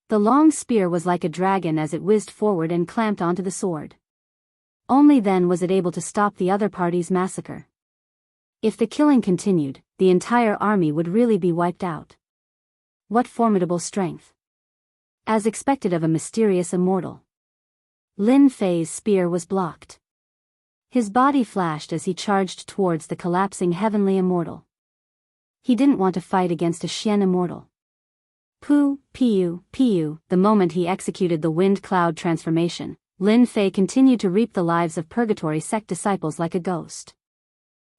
The long spear was like a dragon as it whizzed forward and clamped onto the sword. Only then was it able to stop the other party's massacre. If the killing continued, the entire army would really be wiped out. What formidable strength! As expected of a mysterious immortal. Lin Fei's spear was blocked. His body flashed as he charged towards the collapsing heavenly immortal. He didn't want to fight against a Xian immortal. Pu, Piu, Piu. The moment he executed the wind cloud transformation, Lin Fei continued to reap the lives of Purgatory sect disciples like a ghost.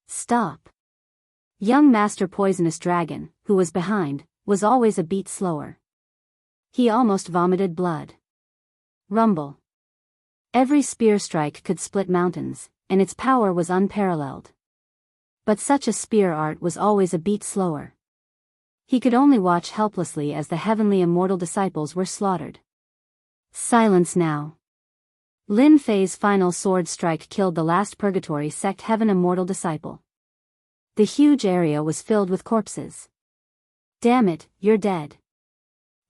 Stop! Young Master Poisonous Dragon, who was behind, was always a beat slower. He almost vomited blood. Rumble. Every spear strike could split mountains, and its power was unparalleled. But such a spear art was always a beat slower. He could only watch helplessly as the heavenly immortal disciples were slaughtered. Silence now. Lin Fei's final sword strike killed the last Purgatory sect Heaven Immortal disciple. The huge area was filled with corpses. Damn it, you're dead.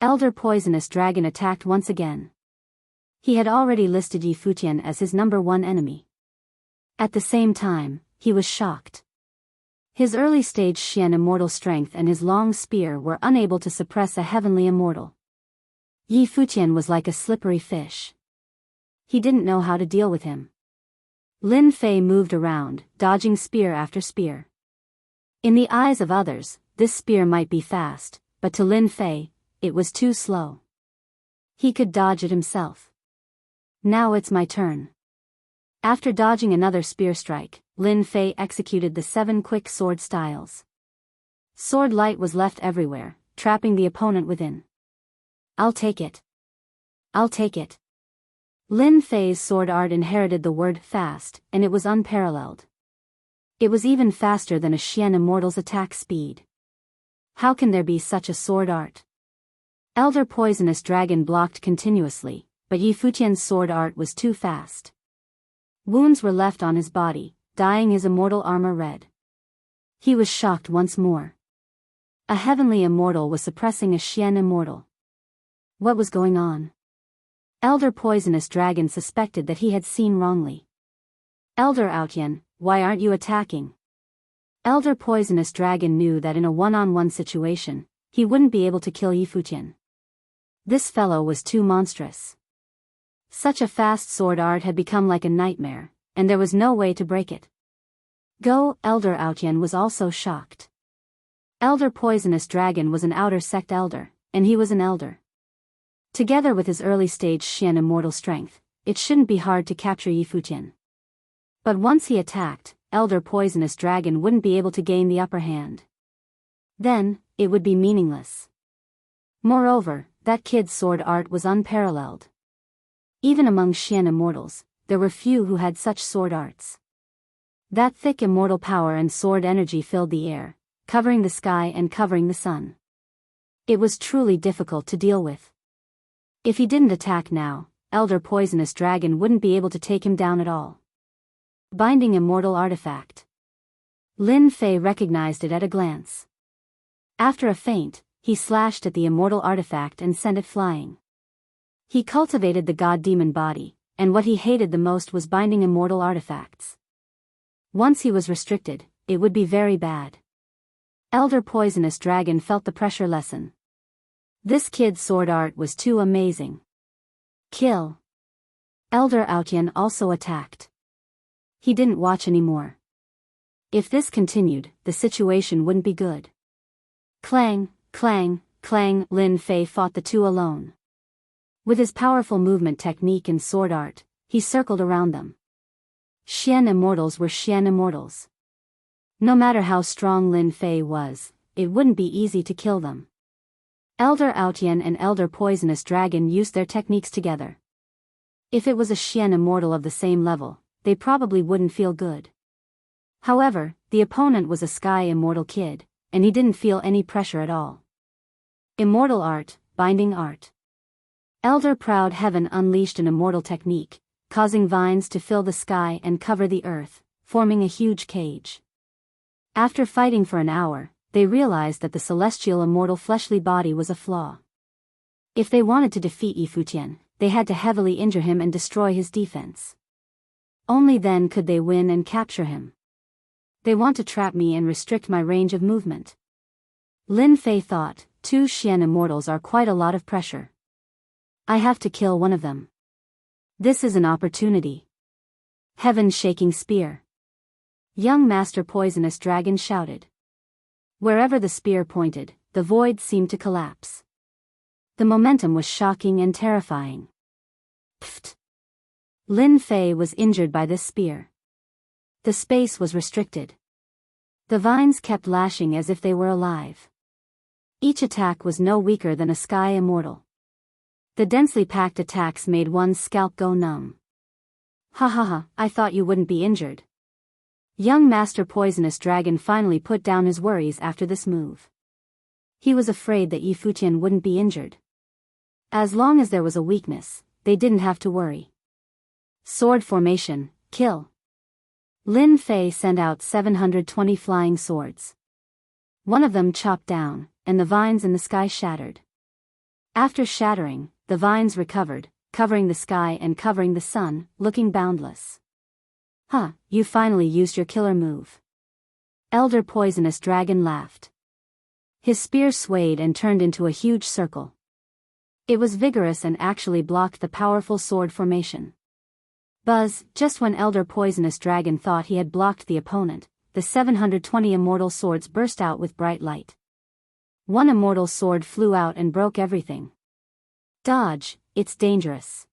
Elder Poisonous Dragon attacked once again. He had already listed Yi Futian as his #1 enemy. At the same time, he was shocked. His early-stage Xian immortal strength and his long spear were unable to suppress a heavenly immortal. Yi Futian was like a slippery fish. He didn't know how to deal with him. Lin Fei moved around, dodging spear after spear. In the eyes of others, this spear might be fast, but to Lin Fei, it was too slow. He could dodge it himself. Now it's my turn. After dodging another spear strike, Lin Fei executed the 7 quick sword styles. Sword light was left everywhere, trapping the opponent within. I'll take it. I'll take it. Lin Fei's sword art inherited the word fast, and it was unparalleled. It was even faster than a Xian immortal's attack speed. How can there be such a sword art? Elder Poisonous Dragon blocked continuously, but Yi Futian's sword art was too fast. Wounds were left on his body, dyeing his immortal armor red. He was shocked once more. A heavenly immortal was suppressing a Xian immortal. What was going on? Elder Poisonous Dragon suspected that he had seen wrongly. Elder Outyan, why aren't you attacking? Elder Poisonous Dragon knew that in a one-on-one situation, he wouldn't be able to kill Yi Futian. This fellow was too monstrous. Such a fast sword art had become like a nightmare, and there was no way to break it. Go! Elder Outyan was also shocked. Elder Poisonous Dragon was an outer sect elder, and he was an elder. Together with his early-stage Xian immortal strength, it shouldn't be hard to capture Yi Futian. But once he attacked, Elder Poisonous Dragon wouldn't be able to gain the upper hand. Then, it would be meaningless. Moreover, that kid's sword art was unparalleled. Even among Xian immortals, there were few who had such sword arts. That thick immortal power and sword energy filled the air, covering the sky and covering the sun. It was truly difficult to deal with. If he didn't attack now, Elder Poisonous Dragon wouldn't be able to take him down at all. Binding Immortal Artifact. Lin Fei recognized it at a glance. After a feint, he slashed at the immortal artifact and sent it flying. He cultivated the god-demon body, and what he hated the most was binding immortal artifacts. Once he was restricted, it would be very bad. Elder Poisonous Dragon felt the pressure lessen. This kid's sword art was too amazing. Kill. Elder Autian also attacked. He didn't watch anymore. If this continued, the situation wouldn't be good. Clang, clang, clang, Lin Fei fought the two alone. With his powerful movement technique and sword art, he circled around them. Xian immortals were Xian immortals. No matter how strong Lin Fei was, it wouldn't be easy to kill them. Elder Autian and Elder Poisonous Dragon used their techniques together. If it was a Xian immortal of the same level, they probably wouldn't feel good. However, the opponent was a Sky Immortal kid, and he didn't feel any pressure at all. Immortal Art, Binding Art. Elder Proud Heaven unleashed an immortal technique, causing vines to fill the sky and cover the earth, forming a huge cage. After fighting for an hour, they realized that the celestial immortal fleshly body was a flaw. If they wanted to defeat Yifutian, they had to heavily injure him and destroy his defense. Only then could they win and capture him. They want to trap me and restrict my range of movement. Lin Fei thought, 2 Xian immortals are quite a lot of pressure. I have to kill one of them. This is an opportunity. Heaven-shaking spear. Young Master Poisonous Dragon shouted. Wherever the spear pointed, the void seemed to collapse. The momentum was shocking and terrifying. Pfft! Lin Fei was injured by this spear. The space was restricted. The vines kept lashing as if they were alive. Each attack was no weaker than a Sky Immortal. The densely packed attacks made one's scalp go numb. Ha ha ha, I thought you wouldn't be injured. Young Master Poisonous Dragon finally put down his worries after this move. He was afraid that Yifutian wouldn't be injured. As long as there was a weakness, they didn't have to worry. Sword formation, kill. Lin Fei sent out 720 flying swords. One of them chopped down, and the vines in the sky shattered. After shattering, the vines recovered, covering the sky and covering the sun, looking boundless. Huh, you finally used your killer move. Elder Poisonous Dragon laughed. His spear swayed and turned into a huge circle. It was vigorous and actually blocked the powerful sword formation. Buzz, just when Elder Poisonous Dragon thought he had blocked the opponent, the 720 immortal swords burst out with bright light. One immortal sword flew out and broke everything. Dodge, it's dangerous.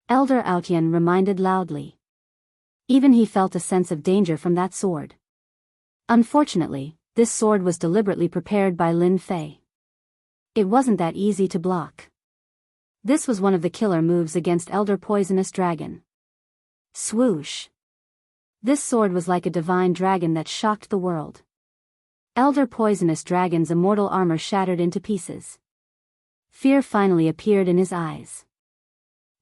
Elder Autian reminded loudly. Even he felt a sense of danger from that sword. Unfortunately, this sword was deliberately prepared by Lin Fei. It wasn't that easy to block. This was one of the killer moves against Elder Poisonous Dragon. Swoosh. This sword was like a divine dragon that shocked the world. Elder Poisonous Dragon's immortal armor shattered into pieces. Fear finally appeared in his eyes.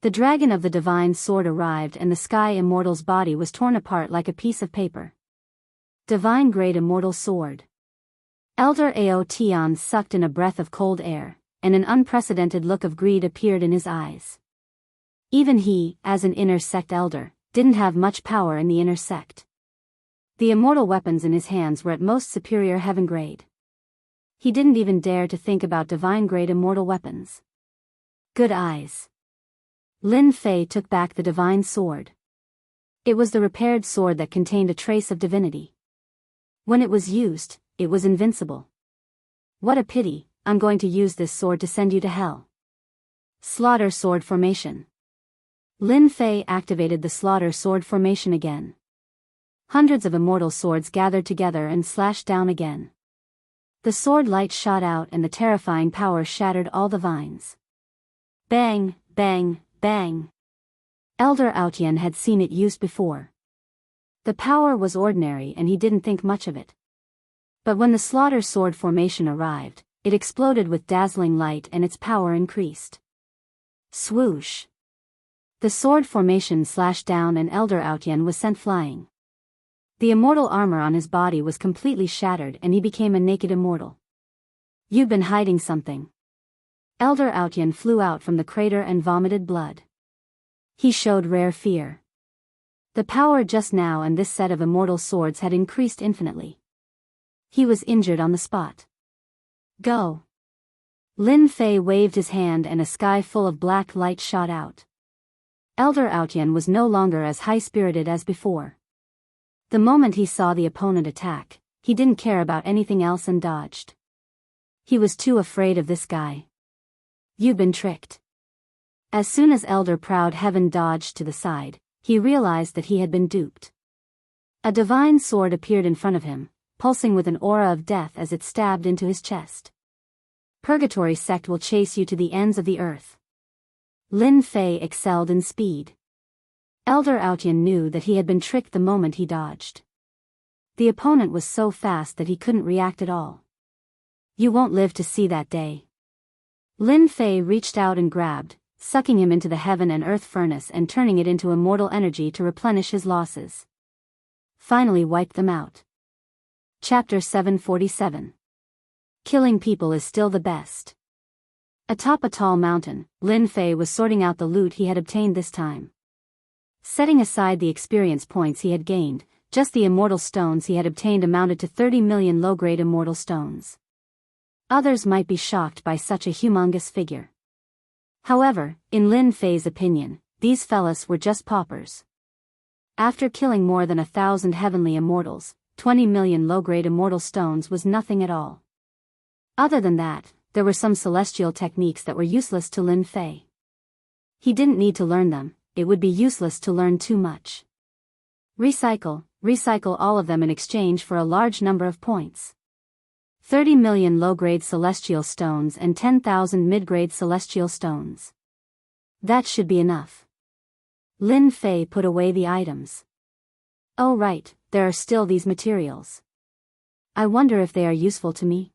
The dragon of the divine sword arrived and the Sky Immortal's body was torn apart like a piece of paper. Divine Grade Immortal Sword. Elder Aotian sucked in a breath of cold air, and an unprecedented look of greed appeared in his eyes. Even he, as an inner sect elder, didn't have much power in the inner sect. The immortal weapons in his hands were at most superior heaven grade. He didn't even dare to think about divine grade immortal weapons. Good eyes. Lin Fei took back the divine sword. It was the repaired sword that contained a trace of divinity. When it was used, it was invincible. What a pity, I'm going to use this sword to send you to hell. Slaughter Sword Formation. Lin Fei activated the Slaughter Sword Formation again. Hundreds of immortal swords gathered together and slashed down again. The sword light shot out and the terrifying power shattered all the vines. Bang, bang, bang. Elder Autian had seen it used before. The power was ordinary and he didn't think much of it. But when the Slaughter Sword Formation arrived, it exploded with dazzling light and its power increased. Swoosh. The sword formation slashed down and Elder Autian was sent flying. The immortal armor on his body was completely shattered and he became a naked immortal. You've been hiding something. Elder Autian flew out from the crater and vomited blood. He showed rare fear. The power just now and this set of immortal swords had increased infinitely. He was injured on the spot. Go! Lin Fei waved his hand and a sky full of black light shot out. Elder Aotian was no longer as high-spirited as before. The moment he saw the opponent attack, he didn't care about anything else and dodged. He was too afraid of this guy. You've been tricked. As soon as Elder Proud Heaven dodged to the side, he realized that he had been duped. A divine sword appeared in front of him, pulsing with an aura of death as it stabbed into his chest. Purgatory sect will chase you to the ends of the earth. Lin Fei excelled in speed. Elder Aotian knew that he had been tricked the moment he dodged. The opponent was so fast that he couldn't react at all. You won't live to see that day. Lin Fei reached out and grabbed, sucking him into the heaven and earth furnace and turning it into immortal energy to replenish his losses. Finally wiped them out. Chapter 747. Killing people is still the best. Atop a tall mountain, Lin Fei was sorting out the loot he had obtained this time. Setting aside the experience points he had gained, just the immortal stones he had obtained amounted to 30 million low-grade immortal stones. Others might be shocked by such a humongous figure. However, in Lin Fei's opinion, these fellas were just paupers. After killing more than 1,000 heavenly immortals, 20 million low-grade immortal stones was nothing at all. Other than that, there were some celestial techniques that were useless to Lin Fei. He didn't need to learn them, it would be useless to learn too much. Recycle all of them in exchange for a large number of points. 30 million low-grade celestial stones and 10,000 mid-grade celestial stones. That should be enough. Lin Fei put away the items. Oh right, there are still these materials. I wonder if they are useful to me.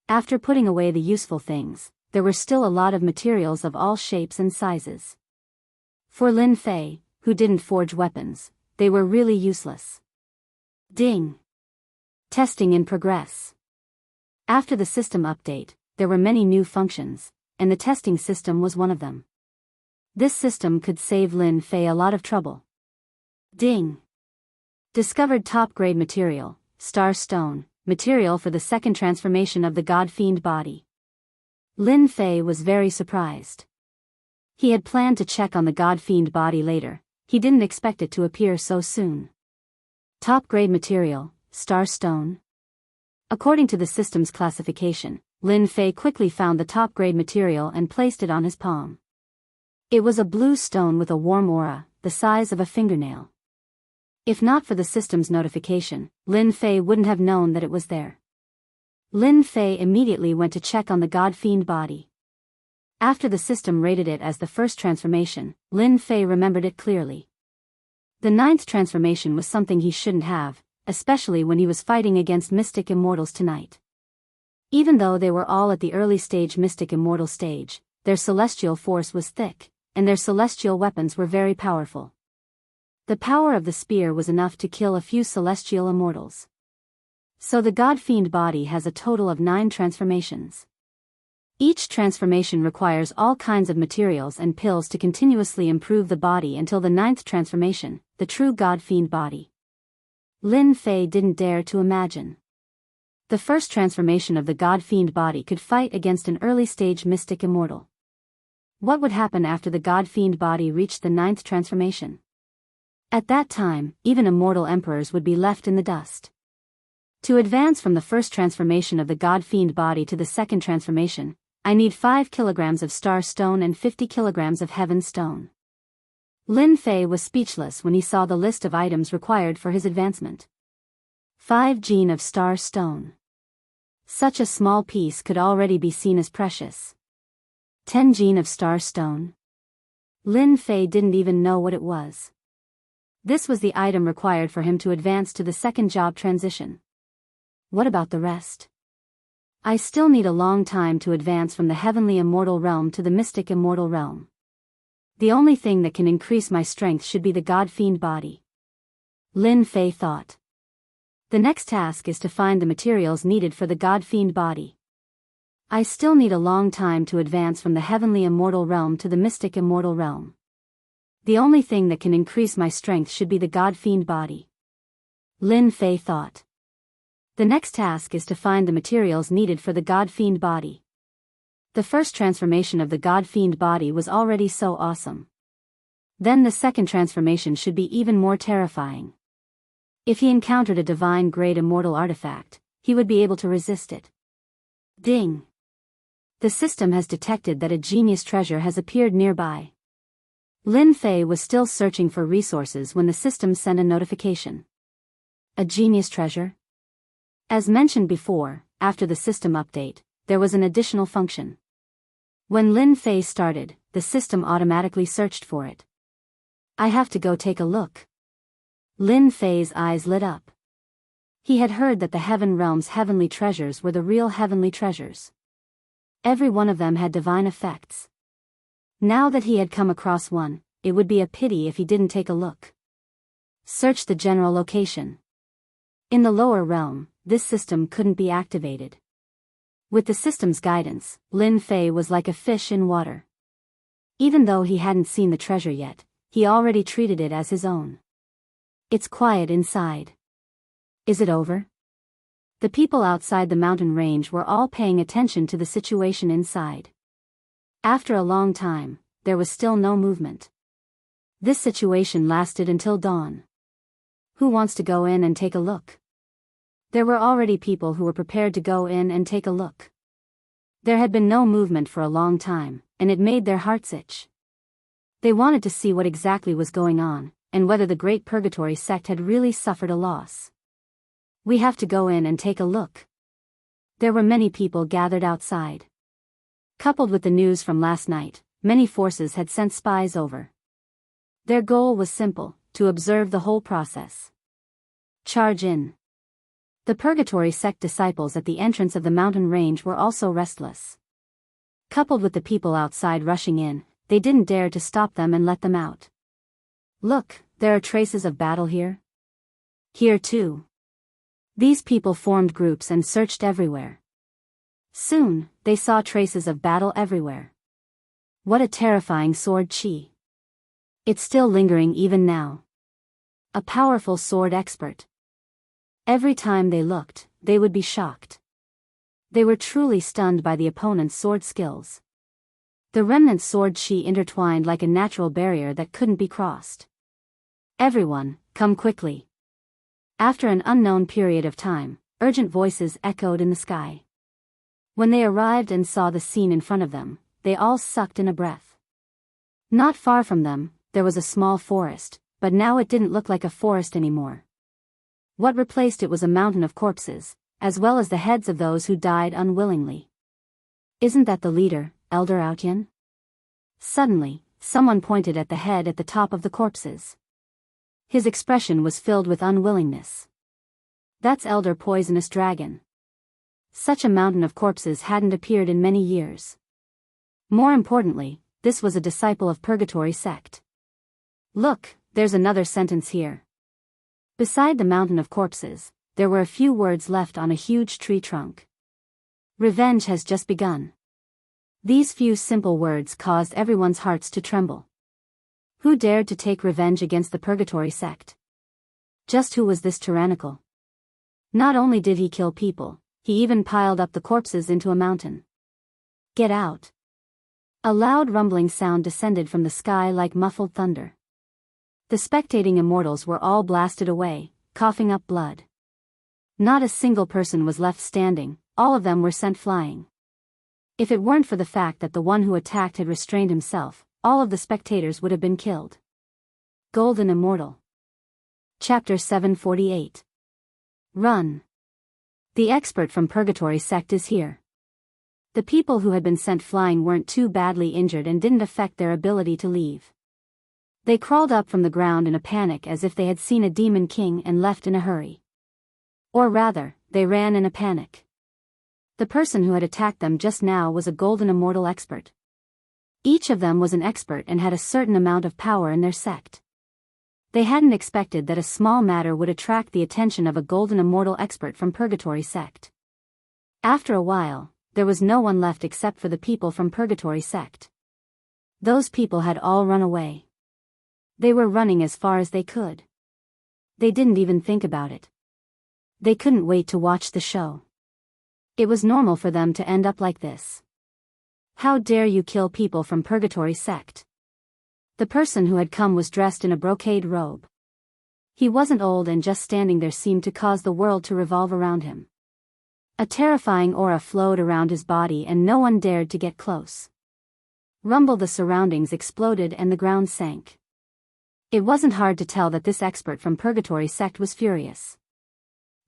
After putting away the useful things, there were still a lot of materials of all shapes and sizes. For Lin Fei, who didn't forge weapons, they were really useless. Ding! Testing in progress. After the system update, there were many new functions, and the testing system was one of them. This system could save Lin Fei a lot of trouble. Ding! Discovered top-grade material, Star Stone, material for the second transformation of the God-Fiend body. Lin Fei was very surprised. He had planned to check on the God-Fiend body later, he didn't expect it to appear so soon. Top-grade material, Star Stone. According to the system's classification, Lin Fei quickly found the top-grade material and placed it on his palm. It was a blue stone with a warm aura, the size of a fingernail. If not for the system's notification, Lin Fei wouldn't have known that it was there. Lin Fei immediately went to check on the God-Fiend body. After the system rated it as the first transformation, Lin Fei remembered it clearly. The 9th transformation was something he shouldn't have, especially when he was fighting against Mystic Immortals tonight. Even though they were all at the early stage Mystic Immortal stage, their celestial force was thick, and their celestial weapons were very powerful. The power of the spear was enough to kill a few celestial immortals. So the God-Fiend body has a total of 9 transformations. Each transformation requires all kinds of materials and pills to continuously improve the body until the 9th transformation, the true God-Fiend body. Lin Fei didn't dare to imagine. The first transformation of the God-Fiend body could fight against an early-stage Mystic Immortal. What would happen after the God-Fiend body reached the 9th transformation? At that time, even immortal emperors would be left in the dust. To advance from the first transformation of the God-Fiend body to the second transformation, I need 5 kilograms of Star Stone and 50 kilograms of Heaven Stone. Lin Fei was speechless when he saw the list of items required for his advancement. 5 gene of Star Stone. Such a small piece could already be seen as precious. 10 gene of Star Stone. Lin Fei didn't even know what it was. This was the item required for him to advance to the second job transition. What about the rest? I still need a long time to advance from the heavenly immortal realm to the mystic immortal realm. The only thing that can increase my strength should be the God-Fiend body. Lin Fei thought. The next task is to find the materials needed for the God-Fiend body. I still need a long time to advance from the heavenly immortal realm to the mystic immortal realm. The only thing that can increase my strength should be the God-fiend body. Lin Fei thought. The next task is to find the materials needed for the God-fiend body. The first transformation of the God-fiend body was already so awesome. Then the second transformation should be even more terrifying. If he encountered a divine-grade immortal artifact, he would be able to resist it. Ding! The system has detected that a genius treasure has appeared nearby. Lin Fei was still searching for resources when the system sent a notification. A genius treasure? As mentioned before, after the system update, there was an additional function. When Lin Fei started, the system automatically searched for it. I have to go take a look. Lin Fei's eyes lit up. He had heard that the Heaven Realm's heavenly treasures were the real heavenly treasures. Every one of them had divine effects. Now that he had come across one, it would be a pity if he didn't take a look. Search the general location. In the lower realm, this system couldn't be activated. With the system's guidance, Lin Fei was like a fish in water. Even though he hadn't seen the treasure yet, he already treated it as his own. It's quiet inside. Is it over? The people outside the mountain range were all paying attention to the situation inside. After a long time, there was still no movement. This situation lasted until dawn. Who wants to go in and take a look? There were already people who were prepared to go in and take a look. There had been no movement for a long time, and it made their hearts itch. They wanted to see what exactly was going on, and whether the Great Purgatory sect had really suffered a loss. We have to go in and take a look. There were many people gathered outside. Coupled with the news from last night, many forces had sent spies over. Their goal was simple, to observe the whole process. Charge in. The Purgatory sect disciples at the entrance of the mountain range were also restless. Coupled with the people outside rushing in, they didn't dare to stop them and let them out. Look, there are traces of battle here. Here too. These people formed groups and searched everywhere. Soon, they saw traces of battle everywhere. What a terrifying sword chi. It's still lingering even now. A powerful sword expert. Every time they looked, they would be shocked. They were truly stunned by the opponent's sword skills. The remnant sword chi intertwined like a natural barrier that couldn't be crossed. Everyone, come quickly. After an unknown period of time, urgent voices echoed in the sky. When they arrived and saw the scene in front of them, they all sucked in a breath. Not far from them, there was a small forest, but now it didn't look like a forest anymore. What replaced it was a mountain of corpses, as well as the heads of those who died unwillingly. Isn't that the leader, Elder Outyan? Suddenly, someone pointed at the head at the top of the corpses. His expression was filled with unwillingness. That's Elder Poisonous Dragon. Such a mountain of corpses hadn't appeared in many years. More importantly, this was a disciple of Purgatory sect. Look, there's another sentence here. Beside the mountain of corpses, there were a few words left on a huge tree trunk. Revenge has just begun. These few simple words caused everyone's hearts to tremble. Who dared to take revenge against the Purgatory sect? Just who was this tyrannical? Not only did he kill people, he even piled up the corpses into a mountain. Get out. A loud rumbling sound descended from the sky like muffled thunder. The spectating immortals were all blasted away, coughing up blood. Not a single person was left standing, all of them were sent flying. If it weren't for the fact that the one who attacked had restrained himself, all of the spectators would have been killed. Golden Immortal. Chapter 748. Run. The expert from Purgatory sect is here. The people who had been sent flying weren't too badly injured and didn't affect their ability to leave. They crawled up from the ground in a panic as if they had seen a demon king and left in a hurry. Or rather, they ran in a panic. The person who had attacked them just now was a Golden Immortal expert. Each of them was an expert and had a certain amount of power in their sect. They hadn't expected that a small matter would attract the attention of a Golden Immortal expert from Purgatory sect. After a while, there was no one left except for the people from Purgatory sect. Those people had all run away. They were running as far as they could. They didn't even think about it. They couldn't wait to watch the show. It was normal for them to end up like this. How dare you kill people from Purgatory Sect? The person who had come was dressed in a brocade robe. He wasn't old, and just standing there seemed to cause the world to revolve around him. A terrifying aura flowed around his body, and no one dared to get close. Rumble, the surroundings exploded and the ground sank. It wasn't hard to tell that this expert from Purgatory Sect was furious.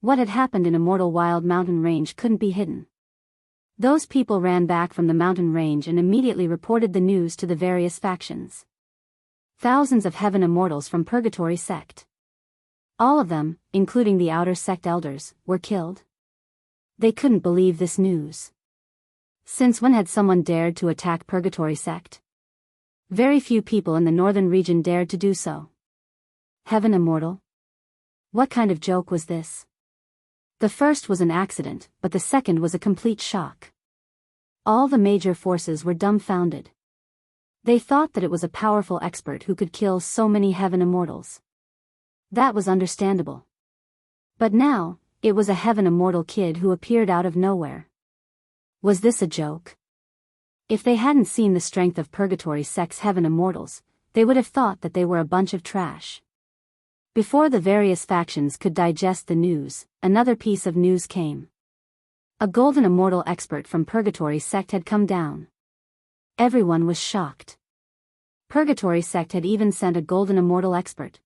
What had happened in Immortal Wild Mountain Range couldn't be hidden. Those people ran back from the mountain range and immediately reported the news to the various factions. Thousands of Heaven Immortals from Purgatory Sect. All of them, including the Outer Sect elders, were killed. They couldn't believe this news. Since when had someone dared to attack Purgatory Sect? Very few people in the northern region dared to do so. Heaven Immortal? What kind of joke was this? The first was an accident, but the second was a complete shock. All the major forces were dumbfounded. They thought that it was a powerful expert who could kill so many Heaven Immortals. That was understandable. But now, it was a Heaven Immortal kid who appeared out of nowhere. Was this a joke? If they hadn't seen the strength of Purgatory Sect's Heaven Immortals, they would have thought that they were a bunch of trash. Before the various factions could digest the news, another piece of news came. A Golden Immortal expert from Purgatory Sect had come down. Everyone was shocked. Purgatory Sect had even sent a Golden Immortal expert.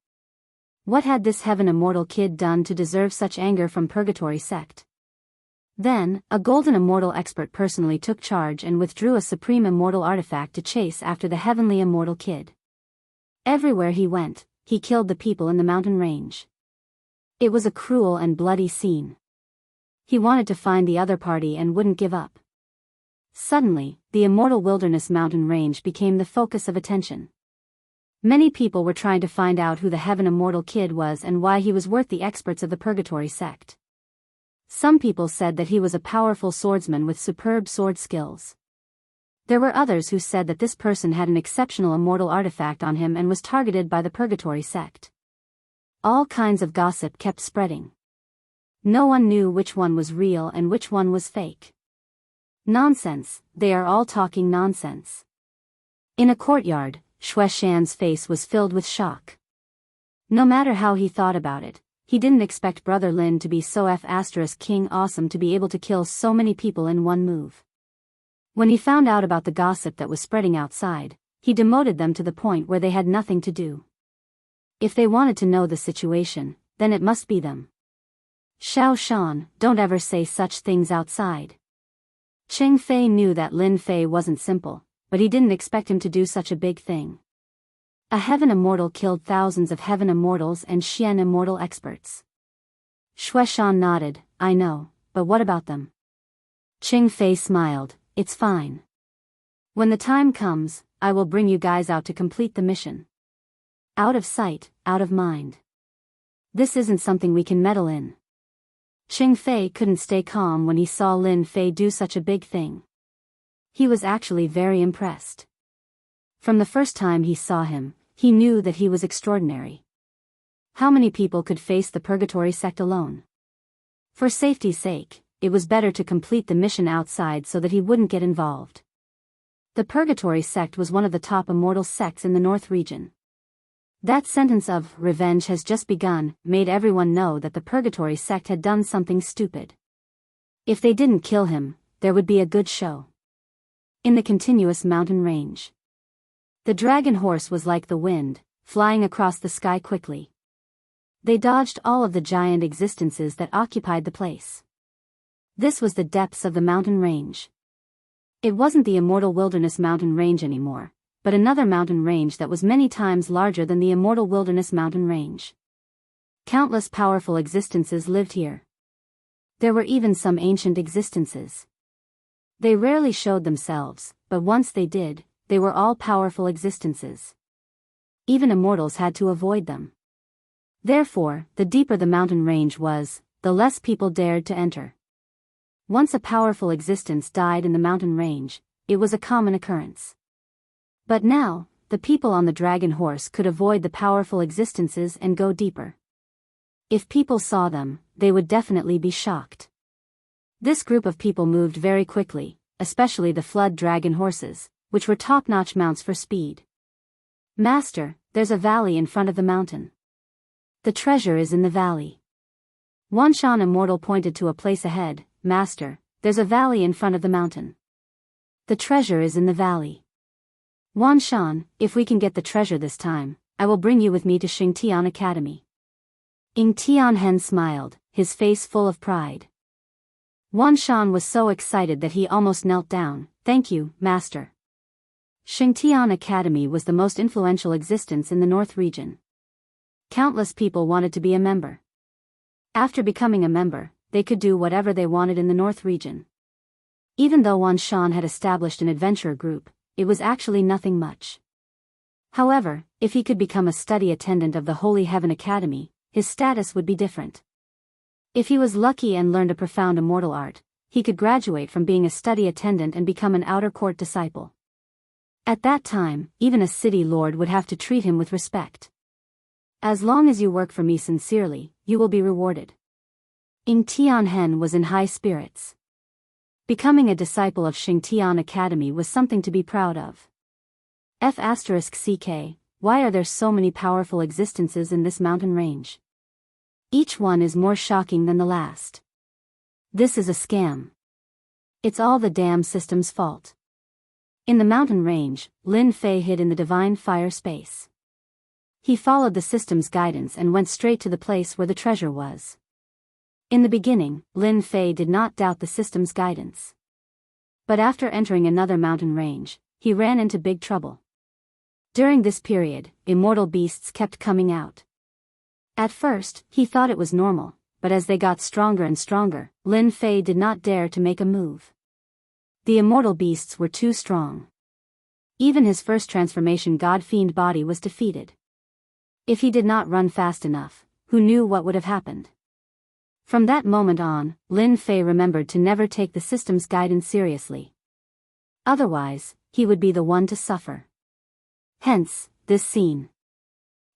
What had this Heaven Immortal kid done to deserve such anger from Purgatory Sect? Then, a Golden Immortal expert personally took charge and withdrew a Supreme Immortal artifact to chase after the Heavenly Immortal kid. Everywhere he went, he killed the people in the mountain range. It was a cruel and bloody scene. He wanted to find the other party and wouldn't give up. Suddenly, the Immortal Wilderness mountain range became the focus of attention. Many people were trying to find out who the Heaven Immortal kid was and why he was worth the experts of the Purgatory Sect. Some people said that he was a powerful swordsman with superb sword skills. There were others who said that this person had an exceptional immortal artifact on him and was targeted by the Purgatory Sect. All kinds of gossip kept spreading. No one knew which one was real and which one was fake. Nonsense, they are all talking nonsense. In a courtyard, Shui Shan's face was filled with shock. No matter how he thought about it, he didn't expect Brother Lin to be so King awesome to be able to kill so many people in one move. When he found out about the gossip that was spreading outside, he demoted them to the point where they had nothing to do. If they wanted to know the situation, then it must be them. Xiao Shan, don't ever say such things outside. Cheng Fei knew that Lin Fei wasn't simple, but he didn't expect him to do such a big thing. A Heaven Immortal killed thousands of Heaven Immortals and Xian Immortal experts. Shui Shan nodded, I know, but what about them? Cheng Fei smiled, it's fine. When the time comes, I will bring you guys out to complete the mission. Out of sight, out of mind. This isn't something we can meddle in. Cheng Fei couldn't stay calm when he saw Lin Fei do such a big thing. He was actually very impressed. From the first time he saw him, he knew that he was extraordinary. How many people could face the Purgatory Sect alone? For safety's sake, it was better to complete the mission outside so that he wouldn't get involved. The Purgatory Sect was one of the top immortal sects in the North region. That sentence of revenge has just begun made everyone know that the Purgatory Sect had done something stupid. If they didn't kill him, there would be a good show. In the continuous mountain range, the dragon horse was like the wind, flying across the sky quickly. They dodged all of the giant existences that occupied the place. This was the depths of the mountain range. It wasn't the Immortal Wilderness mountain range anymore, but another mountain range that was many times larger than the Immortal Wilderness mountain range. Countless powerful existences lived here. There were even some ancient existences. They rarely showed themselves, but once they did, they were all powerful existences. Even immortals had to avoid them. Therefore, the deeper the mountain range was, the less people dared to enter. Once a powerful existence died in the mountain range, it was a common occurrence. But now, the people on the dragon horse could avoid the powerful existences and go deeper. If people saw them, they would definitely be shocked. This group of people moved very quickly, especially the flood dragon horses, which were top-notch mounts for speed. Master, there's a valley in front of the mountain. The treasure is in the valley. Wanshan Immortal pointed to a place ahead. Master, there's a valley in front of the mountain. The treasure is in the valley. Wanshan, if we can get the treasure this time, I will bring you with me to Xingtian Academy. Ing Tianhen smiled, his face full of pride. Wanshan was so excited that he almost knelt down. Thank you, Master. Xingtian Academy was the most influential existence in the North region. Countless people wanted to be a member. After becoming a member, they could do whatever they wanted in the North region. Even though Wanshan had established an adventurer group, it was actually nothing much. However, if he could become a study attendant of the Holy Heaven Academy, his status would be different. If he was lucky and learned a profound immortal art, he could graduate from being a study attendant and become an outer court disciple. At that time, even a city lord would have to treat him with respect. As long as you work for me sincerely, you will be rewarded. Ing Tianhen was in high spirits. Becoming a disciple of Xingtian Academy was something to be proud of. F***CK, why are there so many powerful existences in this mountain range? Each one is more shocking than the last. This is a scam. It's all the damn system's fault. In the mountain range, Lin Fei hid in the divine fire space. He followed the system's guidance and went straight to the place where the treasure was. In the beginning, Lin Fei did not doubt the system's guidance. But after entering another mountain range, he ran into big trouble. During this period, immortal beasts kept coming out. At first, he thought it was normal, but as they got stronger and stronger, Lin Fei did not dare to make a move. The immortal beasts were too strong. Even his first transformation God-fiend body was defeated. If he did not run fast enough, who knew what would have happened? From that moment on, Lin Fei remembered to never take the system's guidance seriously. Otherwise, he would be the one to suffer. Hence, this scene.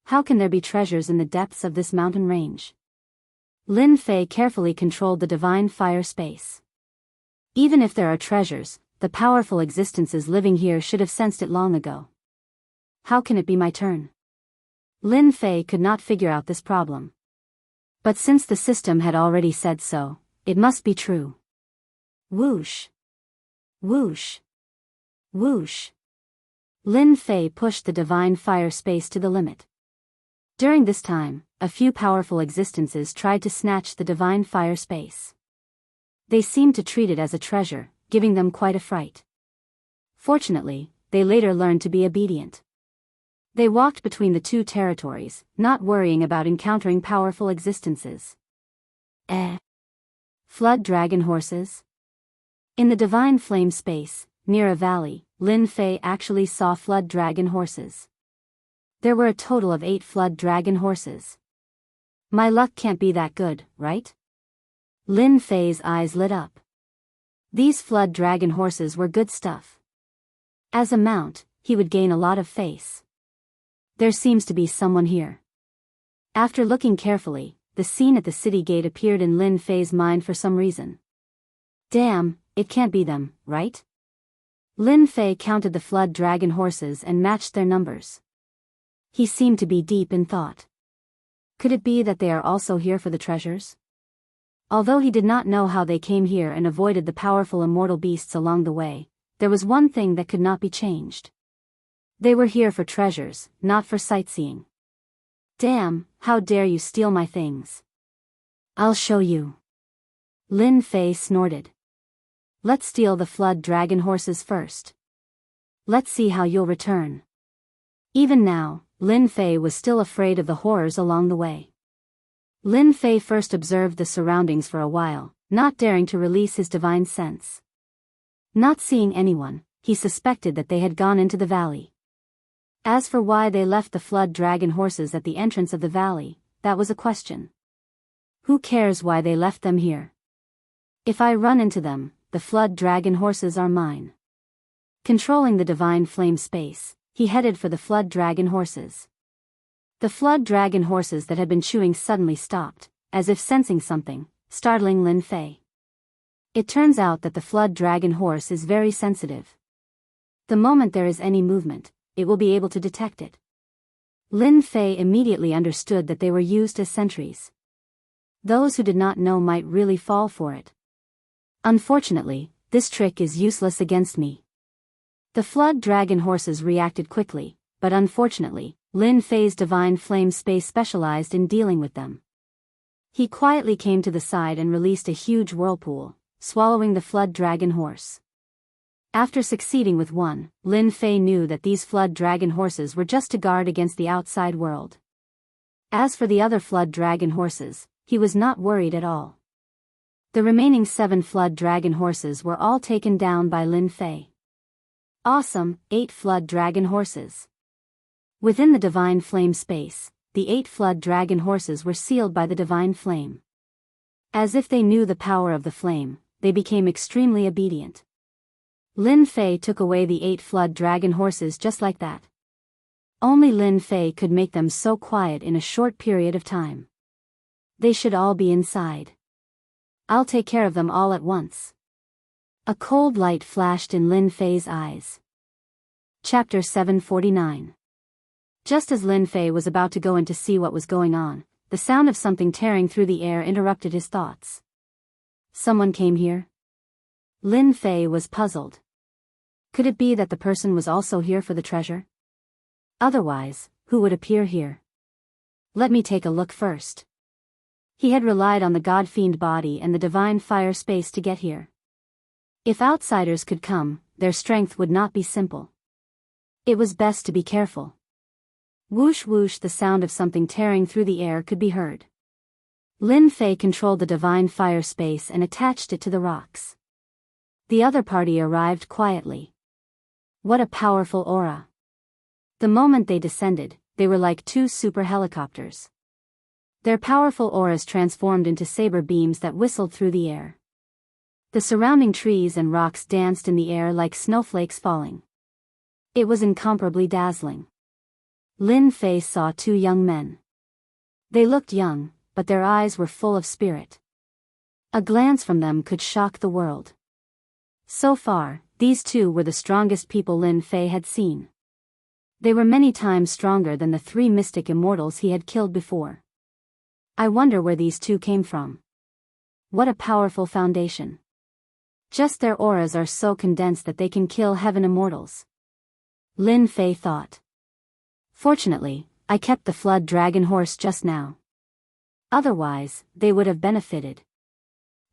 How can there be treasures in the depths of this mountain range? Lin Fei carefully controlled the divine fire space. Even if there are treasures, the powerful existences living here should have sensed it long ago. How can it be my turn? Lin Fei could not figure out this problem. But since the system had already said so, it must be true. Whoosh! Whoosh! Whoosh! Lin Fei pushed the divine fire space to the limit. During this time, a few powerful existences tried to snatch the divine fire space. They seemed to treat it as a treasure, giving them quite a fright. Fortunately, they later learned to be obedient. They walked between the two territories, not worrying about encountering powerful existences. Flood dragon horses? In the divine flame space, near a valley, Lin Fei actually saw flood dragon horses. There were a total of 8 flood dragon horses. My luck can't be that good, right? Lin Fei's eyes lit up. These flood dragon horses were good stuff. As a mount, he would gain a lot of face. There seems to be someone here. After looking carefully, the scene at the city gate appeared in Lin Fei's mind for some reason. Damn, it can't be them, right? Lin Fei counted the flood dragon horses and matched their numbers. He seemed to be deep in thought. Could it be that they are also here for the treasures? Although he did not know how they came here and avoided the powerful immortal beasts along the way, there was one thing that could not be changed. They were here for treasures, not for sightseeing. Damn, how dare you steal my things? I'll show you. Lin Fei snorted. Let's steal the flood dragon horses first. Let's see how you'll return. Even now, Lin Fei was still afraid of the horrors along the way. Lin Fei first observed the surroundings for a while, not daring to release his divine sense. Not seeing anyone, he suspected that they had gone into the valley. As for why they left the flood dragon horses at the entrance of the valley, that was a question. Who cares why they left them here? If I run into them, the flood dragon horses are mine. Controlling the divine flame space, he headed for the flood dragon horses. The flood dragon horses that had been chewing suddenly stopped, as if sensing something, startling Lin Fei. It turns out that the flood dragon horse is very sensitive. The moment there is any movement, it will be able to detect it. Lin Fei immediately understood that they were used as sentries. Those who did not know might really fall for it. Unfortunately, this trick is useless against me. The flood dragon horses reacted quickly, but unfortunately, Lin Fei's divine flame space specialized in dealing with them. He quietly came to the side and released a huge whirlpool, swallowing the flood dragon horse. After succeeding with one, Lin Fei knew that these flood dragon horses were just to guard against the outside world. As for the other flood dragon horses, he was not worried at all. The remaining 7 flood dragon horses were all taken down by Lin Fei. Awesome, 8 flood dragon horses. Within the divine flame space, the 8 flood dragon horses were sealed by the divine flame. As if they knew the power of the flame, they became extremely obedient. Lin Fei took away the 8 flood dragon horses just like that. Only Lin Fei could make them so quiet in a short period of time. They should all be inside. I'll take care of them all at once. A cold light flashed in Lin Fei's eyes. Chapter 749. Just as Lin Fei was about to go in to see what was going on, the sound of something tearing through the air interrupted his thoughts. Someone came here? Lin Fei was puzzled. Could it be that the person was also here for the treasure? Otherwise, who would appear here? Let me take a look first. He had relied on the god-fiend body and the divine fire space to get here. If outsiders could come, their strength would not be simple. It was best to be careful. Whoosh whoosh, the sound of something tearing through the air could be heard. Lin Fei controlled the divine fire space and attached it to the rocks. The other party arrived quietly. What a powerful aura. The moment they descended, they were like 2 super helicopters. Their powerful auras transformed into saber beams that whistled through the air. The surrounding trees and rocks danced in the air like snowflakes falling. It was incomparably dazzling. Lin Fei saw 2 young men. They looked young, but their eyes were full of spirit. A glance from them could shock the world. So far, these 2 were the strongest people Lin Fei had seen. They were many times stronger than the 3 mystic immortals he had killed before. I wonder where these 2 came from. What a powerful foundation. Just their auras are so condensed that they can kill heaven immortals. Lin Fei thought. Fortunately, I kept the flood dragon horse just now. Otherwise, they would have benefited.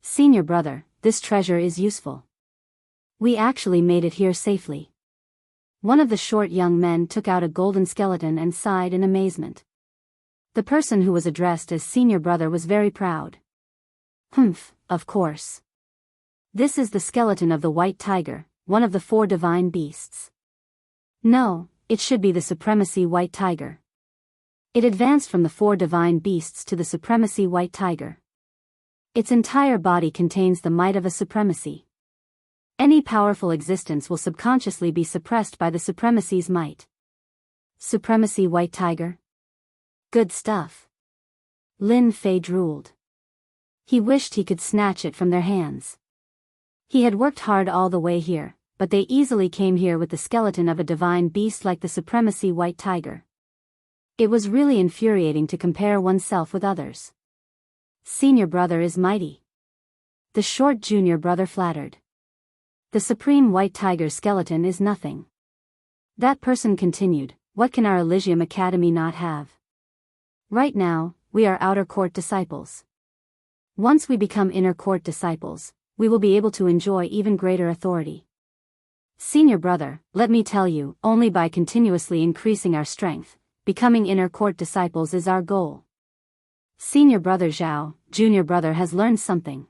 Senior brother, this treasure is useful. We actually made it here safely. One of the short young men took out a golden skeleton and sighed in amazement. The person who was addressed as senior brother was very proud. Humph, of course. This is the skeleton of the white tiger, one of the 4 divine beasts. No, it should be the supremacy white tiger. It advanced from the 4 divine beasts to the supremacy white tiger. Its entire body contains the might of a supremacy. Any powerful existence will subconsciously be suppressed by the supremacy's might. Supremacy white tiger? Good stuff. Lin Fei drooled. He wished he could snatch it from their hands. He had worked hard all the way here, but they easily came here with the skeleton of a divine beast like the supremacy white tiger. It was really infuriating to compare oneself with others. Senior brother is mighty. The short junior brother flattered. The supreme white tiger skeleton is nothing. That person continued, what can our Elysium Academy not have? Right now, we are outer court disciples. Once we become inner court disciples, we will be able to enjoy even greater authority. Senior brother, let me tell you, only by continuously increasing our strength, becoming inner court disciples is our goal. Senior brother Zhao, junior brother has learned something.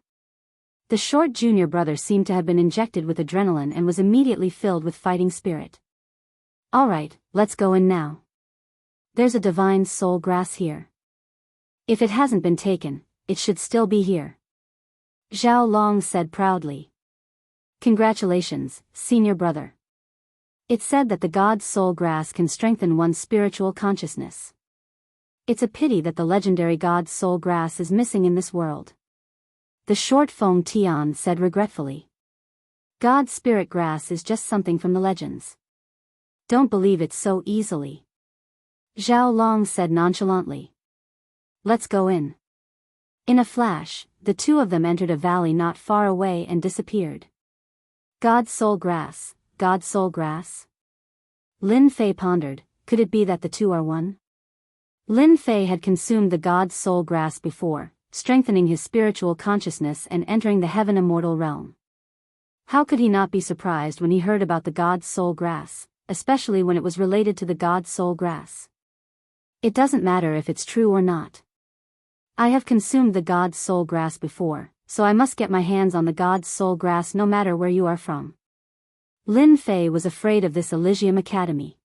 The short junior brother seemed to have been injected with adrenaline and was immediately filled with fighting spirit. Alright, let's go in now. There's a divine soul grass here. If it hasn't been taken, it should still be here. Zhao Long said proudly. Congratulations, senior brother. It's said that the God's soul grass can strengthen one's spiritual consciousness. It's a pity that the legendary God's soul grass is missing in this world. The short Feng Tian said regretfully. God's spirit grass is just something from the legends. Don't believe it so easily. Zhao Long said nonchalantly. Let's go in. In a flash, the two of them entered a valley not far away and disappeared. God's soul grass, God's soul grass? Lin Fei pondered, could it be that the two are one? Lin Fei had consumed the God's soul grass before, strengthening his spiritual consciousness and entering the heaven immortal realm. How could he not be surprised when he heard about the God's soul grass, especially when it was related to the God's soul grass? It doesn't matter if it's true or not. I have consumed the God's soul grass before, so I must get my hands on the God's soul grass no matter where you are from. Lin Fei was afraid of this Elysium Academy.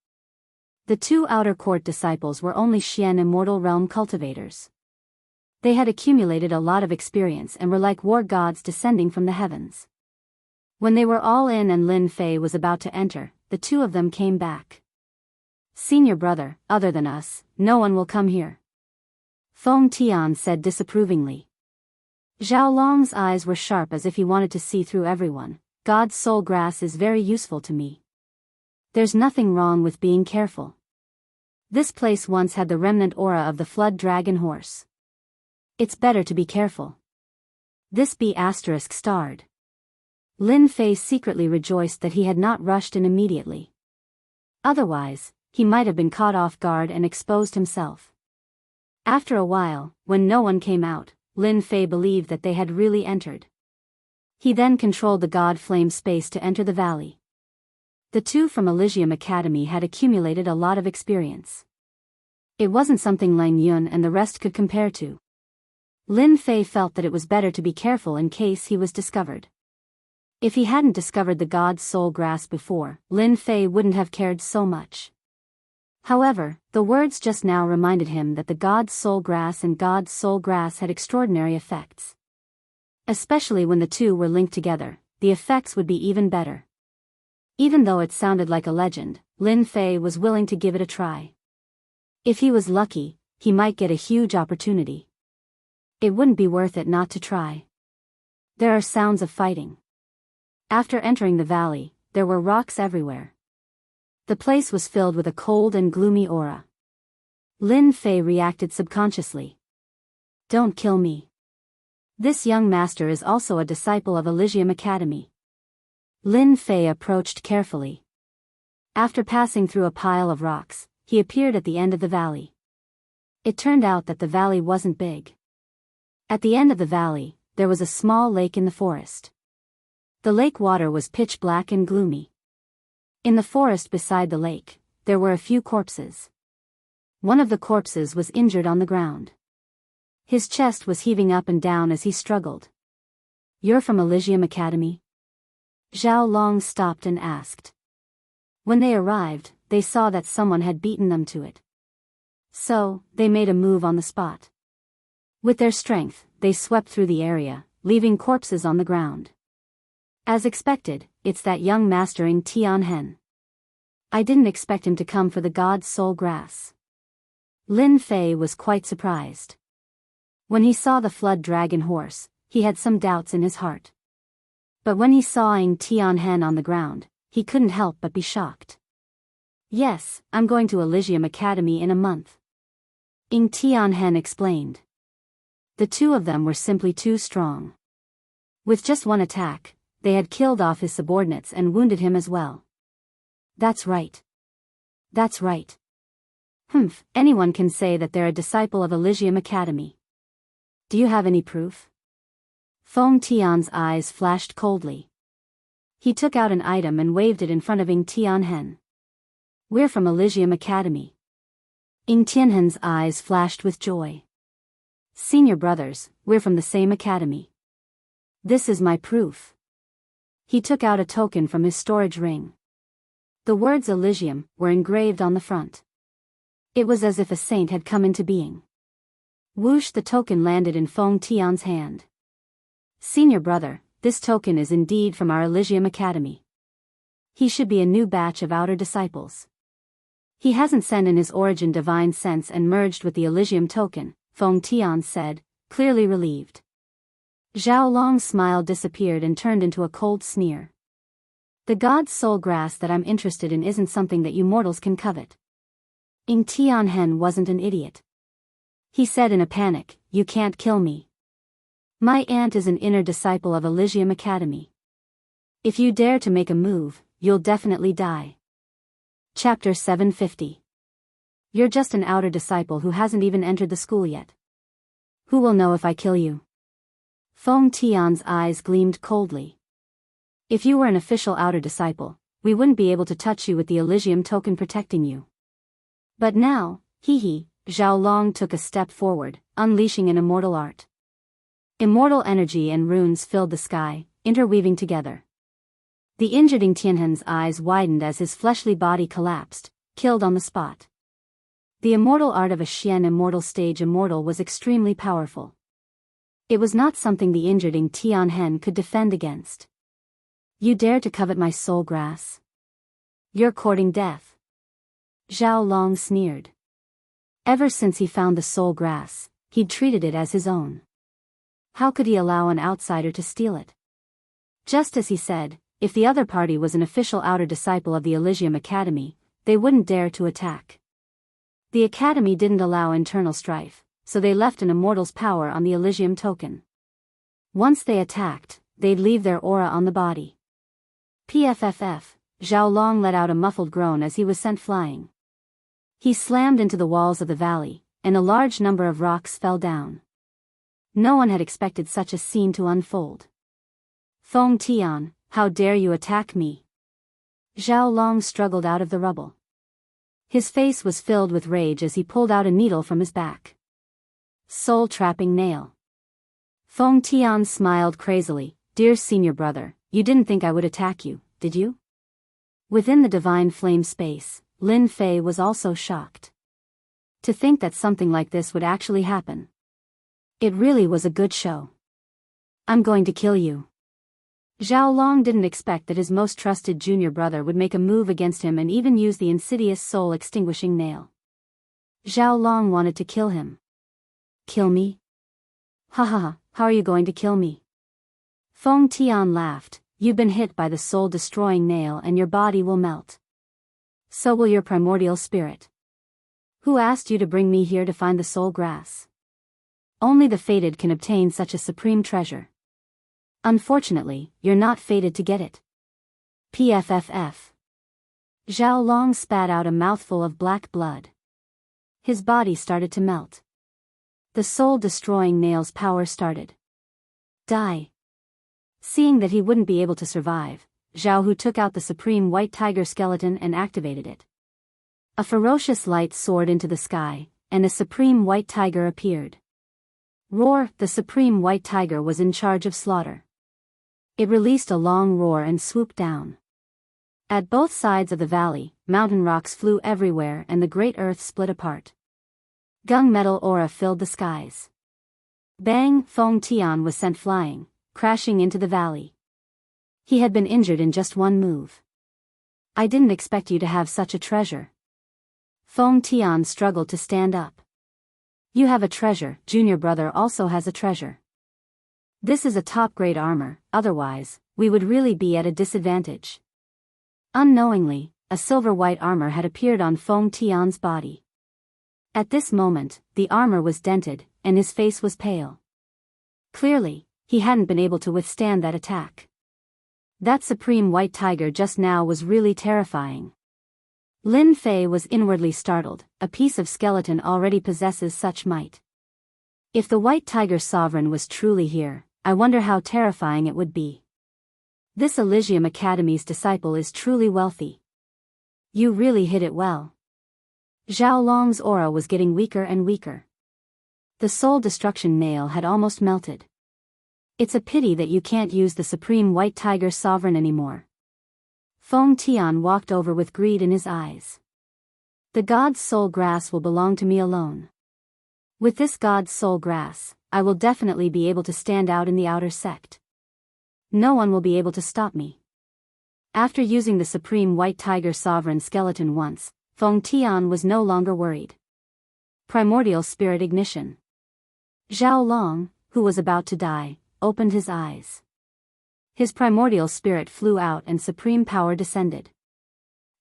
The two outer court disciples were only Xian immortal realm cultivators. They had accumulated a lot of experience and were like war gods descending from the heavens. When they were all in and Lin Fei was about to enter, the two of them came back. Senior brother, other than us, no one will come here. Feng Tian said disapprovingly. Zhao Long's eyes were sharp as if he wanted to see through everyone. God's soul grass is very useful to me. There's nothing wrong with being careful. This place once had the remnant aura of the flood dragon horse. It's better to be careful. This B** starred. Lin Fei secretly rejoiced that he had not rushed in immediately. Otherwise, he might have been caught off guard and exposed himself. After a while, when no one came out, Lin Fei believed that they had really entered. He then controlled the God Flame space to enter the valley. The two from Elysium Academy had accumulated a lot of experience. It wasn't something Lang Yun and the rest could compare to. Lin Fei felt that it was better to be careful in case he was discovered. If he hadn't discovered the God's soul grass before, Lin Fei wouldn't have cared so much. However, the words just now reminded him that the God's soul grass and God's soul grass had extraordinary effects. Especially when the two were linked together, the effects would be even better. Even though it sounded like a legend, Lin Fei was willing to give it a try. If he was lucky, he might get a huge opportunity. It wouldn't be worth it not to try. There are sounds of fighting. After entering the valley, there were rocks everywhere. The place was filled with a cold and gloomy aura. Lin Fei reacted subconsciously. Don't kill me. This young master is also a disciple of Elysium Academy. Lin Fei approached carefully. After passing through a pile of rocks, he appeared at the end of the valley. It turned out that the valley wasn't big. At the end of the valley, there was a small lake in the forest. The lake water was pitch black and gloomy. In the forest beside the lake, there were a few corpses. One of the corpses was injured on the ground. His chest was heaving up and down as he struggled. You're from Elysium Academy? Zhao Long stopped and asked. When they arrived, they saw that someone had beaten them to it. So, they made a move on the spot. With their strength, they swept through the area, leaving corpses on the ground. As expected, it's that young mastering Tianhen. I didn't expect him to come for the God's soul grass. Lin Fei was quite surprised. When he saw the flood dragon horse, he had some doubts in his heart. But when he saw Tianhen on the ground, he couldn't help but be shocked. Yes, I'm going to Elysium Academy in a month. Tianhen explained. The two of them were simply too strong. With just one attack, they had killed off his subordinates and wounded him as well. That's right. That's right. Anyone can say that they're a disciple of Elysium Academy. Do you have any proof? Feng Tian's eyes flashed coldly. He took out an item and waved it in front of Tianhen. We're from Elysium Academy. Tianhen's eyes flashed with joy. Senior brothers, we're from the same academy. This is my proof. He took out a token from his storage ring. The words Elysium were engraved on the front. It was as if a saint had come into being. Whoosh, the token landed in Feng Tian's hand. Senior brother, this token is indeed from our Elysium Academy. He should be a new batch of outer disciples. He hasn't sent in his origin divine sense and merged with the Elysium token, Feng Tian said, clearly relieved. Zhao Long's smile disappeared and turned into a cold sneer. The god's soul grass that I'm interested in isn't something that you mortals can covet. Ying Tianhen wasn't an idiot. He said in a panic, "You can't kill me. My aunt is an inner disciple of Elysium Academy. If you dare to make a move, you'll definitely die." Chapter 750. You're just an outer disciple who hasn't even entered the school yet. Who will know if I kill you? Feng Tian's eyes gleamed coldly. If you were an official outer disciple, we wouldn't be able to touch you with the Elysium token protecting you. But now, Zhao Long took a step forward, unleashing an immortal art. Immortal energy and runes filled the sky, interweaving together. The injured Ying Tianhen's eyes widened as his fleshly body collapsed, killed on the spot. The immortal art of a Xian immortal stage immortal was extremely powerful. It was not something the injured Ying Tianhen could defend against. You dare to covet my soul grass? You're courting death. Zhao Long sneered. Ever since he found the soul grass, he'd treated it as his own. How could he allow an outsider to steal it? Just as he said, if the other party was an official outer disciple of the Elysium Academy, they wouldn't dare to attack. The Academy didn't allow internal strife, so they left an immortal's power on the Elysium token. Once they attacked, they'd leave their aura on the body. PFFF, Zhao Long let out a muffled groan as he was sent flying. He slammed into the walls of the valley, and a large number of rocks fell down. No one had expected such a scene to unfold. Feng Tian, how dare you attack me? Zhao Long struggled out of the rubble. His face was filled with rage as he pulled out a needle from his back. Soul-trapping nail. Feng Tian smiled crazily. Dear senior brother, you didn't think I would attack you, did you? Within the divine flame space, Lin Fei was also shocked. To think that something like this would actually happen. It really was a good show. I'm going to kill you. Zhao Long didn't expect that his most trusted junior brother would make a move against him and even use the insidious soul-extinguishing nail. Zhao Long wanted to kill him. Kill me? Ha ha ha, how are you going to kill me? Feng Tian laughed. You've been hit by the soul-destroying nail and your body will melt. So will your primordial spirit. Who asked you to bring me here to find the soul grass? Only the fated can obtain such a supreme treasure. Unfortunately, you're not fated to get it. PFFF. Zhao Long spat out a mouthful of black blood. His body started to melt. The soul-destroying nail's power started. Die. Seeing that he wouldn't be able to survive, Zhao Hu took out the supreme white tiger skeleton and activated it. A ferocious light soared into the sky, and a supreme white tiger appeared. Roar! The supreme white tiger was in charge of slaughter. It released a long roar and swooped down. At both sides of the valley, mountain rocks flew everywhere and the great earth split apart. Gunmetal aura filled the skies. Bang! Feng Tian was sent flying, crashing into the valley. He had been injured in just one move. I didn't expect you to have such a treasure. Feng Tian struggled to stand up. You have a treasure, junior brother also has a treasure. This is a top-grade armor, otherwise, we would really be at a disadvantage. Unknowingly, a silver-white armor had appeared on Feng Tian's body. At this moment, the armor was dented, and his face was pale. Clearly, he hadn't been able to withstand that attack. That supreme white tiger just now was really terrifying. Lin Fei was inwardly startled. A piece of skeleton already possesses such might. If the white tiger sovereign was truly here, I wonder how terrifying it would be. This Elysium Academy's disciple is truly wealthy. You really hit it well. Zhao Long's aura was getting weaker and weaker. The soul destruction nail had almost melted. It's a pity that you can't use the supreme white tiger sovereign anymore. Feng Tian walked over with greed in his eyes. The god's soul grass will belong to me alone. With this god's soul grass, I will definitely be able to stand out in the outer sect. No one will be able to stop me. After using the Supreme White Tiger Sovereign Skeleton once, Feng Tian was no longer worried. Primordial Spirit Ignition. Zhao Long, who was about to die, opened his eyes. His primordial spirit flew out and supreme power descended.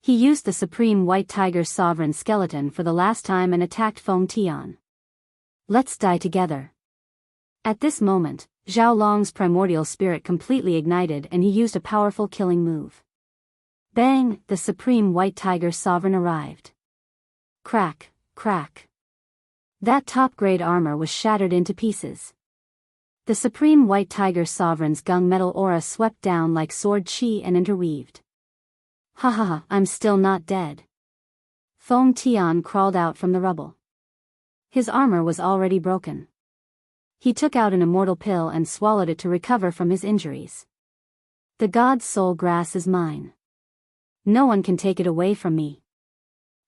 He used the Supreme White Tiger Sovereign Skeleton for the last time and attacked Feng Tian. Let's die together. At this moment, Zhao Long's primordial spirit completely ignited and he used a powerful killing move. Bang! The Supreme White Tiger Sovereign arrived. Crack, crack. That top-grade armor was shattered into pieces. The Supreme White Tiger Sovereign's gunmetal aura swept down like sword chi and interweaved. Ha ha ha, I'm still not dead. Feng Tian crawled out from the rubble. His armor was already broken. He took out an immortal pill and swallowed it to recover from his injuries. The God's soul grass is mine. No one can take it away from me.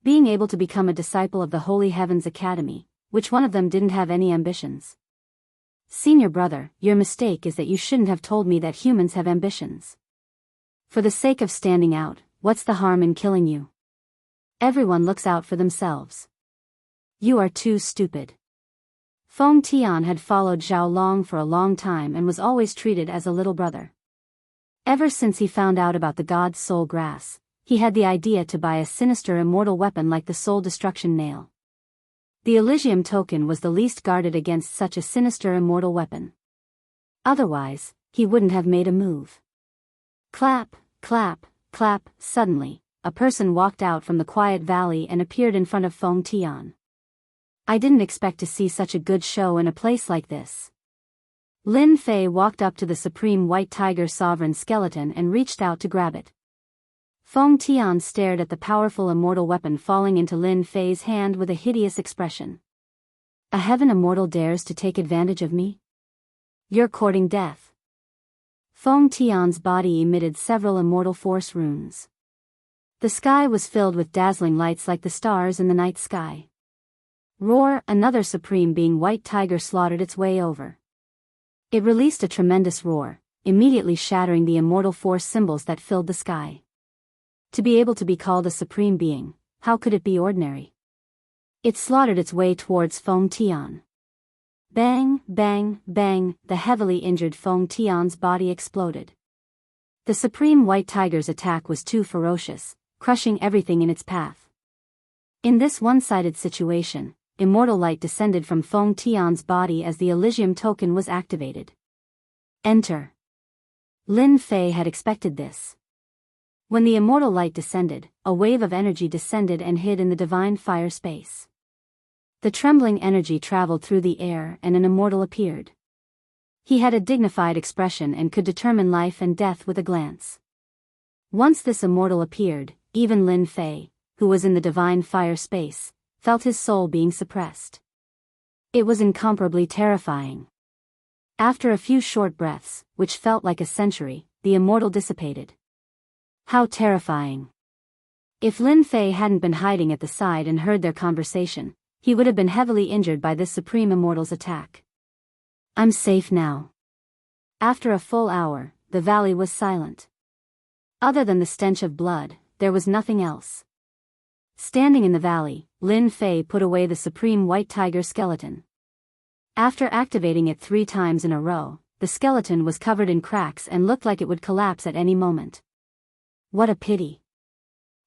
Being able to become a disciple of the Holy Heavens Academy, which one of them didn't have any ambitions? Senior brother, your mistake is that you shouldn't have told me that humans have ambitions. For the sake of standing out, what's the harm in killing you? Everyone looks out for themselves. You are too stupid. Feng Tian had followed Zhao Long for a long time and was always treated as a little brother. Ever since he found out about the God's soul grass, he had the idea to buy a sinister immortal weapon like the soul destruction nail. The Elysium token was the least guarded against such a sinister immortal weapon. Otherwise, he wouldn't have made a move. Clap, clap, clap. Suddenly, a person walked out from the quiet valley and appeared in front of Feng Tian. I didn't expect to see such a good show in a place like this. Lin Fei walked up to the Supreme White Tiger Sovereign Skeleton and reached out to grab it. Feng Tian stared at the powerful immortal weapon falling into Lin Fei's hand with a hideous expression. A heaven immortal dares to take advantage of me? You're courting death. Feng Tian's body emitted several immortal force runes. The sky was filled with dazzling lights like the stars in the night sky. Roar! Another supreme being White Tiger slaughtered its way over. It released a tremendous roar, immediately shattering the immortal force symbols that filled the sky. To be able to be called a supreme being, how could it be ordinary? It slaughtered its way towards Feng Tian. Bang, bang, bang, the heavily injured Feng Tian's body exploded. The Supreme White Tiger's attack was too ferocious, crushing everything in its path. In this one-sided situation, immortal light descended from Feng Tian's body as the Elysium token was activated. Enter. Lin Fei had expected this. When the immortal light descended, a wave of energy descended and hid in the divine fire space. The trembling energy traveled through the air and an immortal appeared. He had a dignified expression and could determine life and death with a glance. Once this immortal appeared, even Lin Fei, who was in the divine fire space, felt his soul being suppressed. It was incomparably terrifying. After a few short breaths, which felt like a century, the immortal dissipated. How terrifying. If Lin Fei hadn't been hiding at the side and heard their conversation, he would have been heavily injured by this supreme immortal's attack. I'm safe now. After a full hour, the valley was silent. Other than the stench of blood, there was nothing else. Standing in the valley, Lin Fei put away the Supreme White Tiger skeleton. After activating it 3 times in a row, the skeleton was covered in cracks and looked like it would collapse at any moment. What a pity.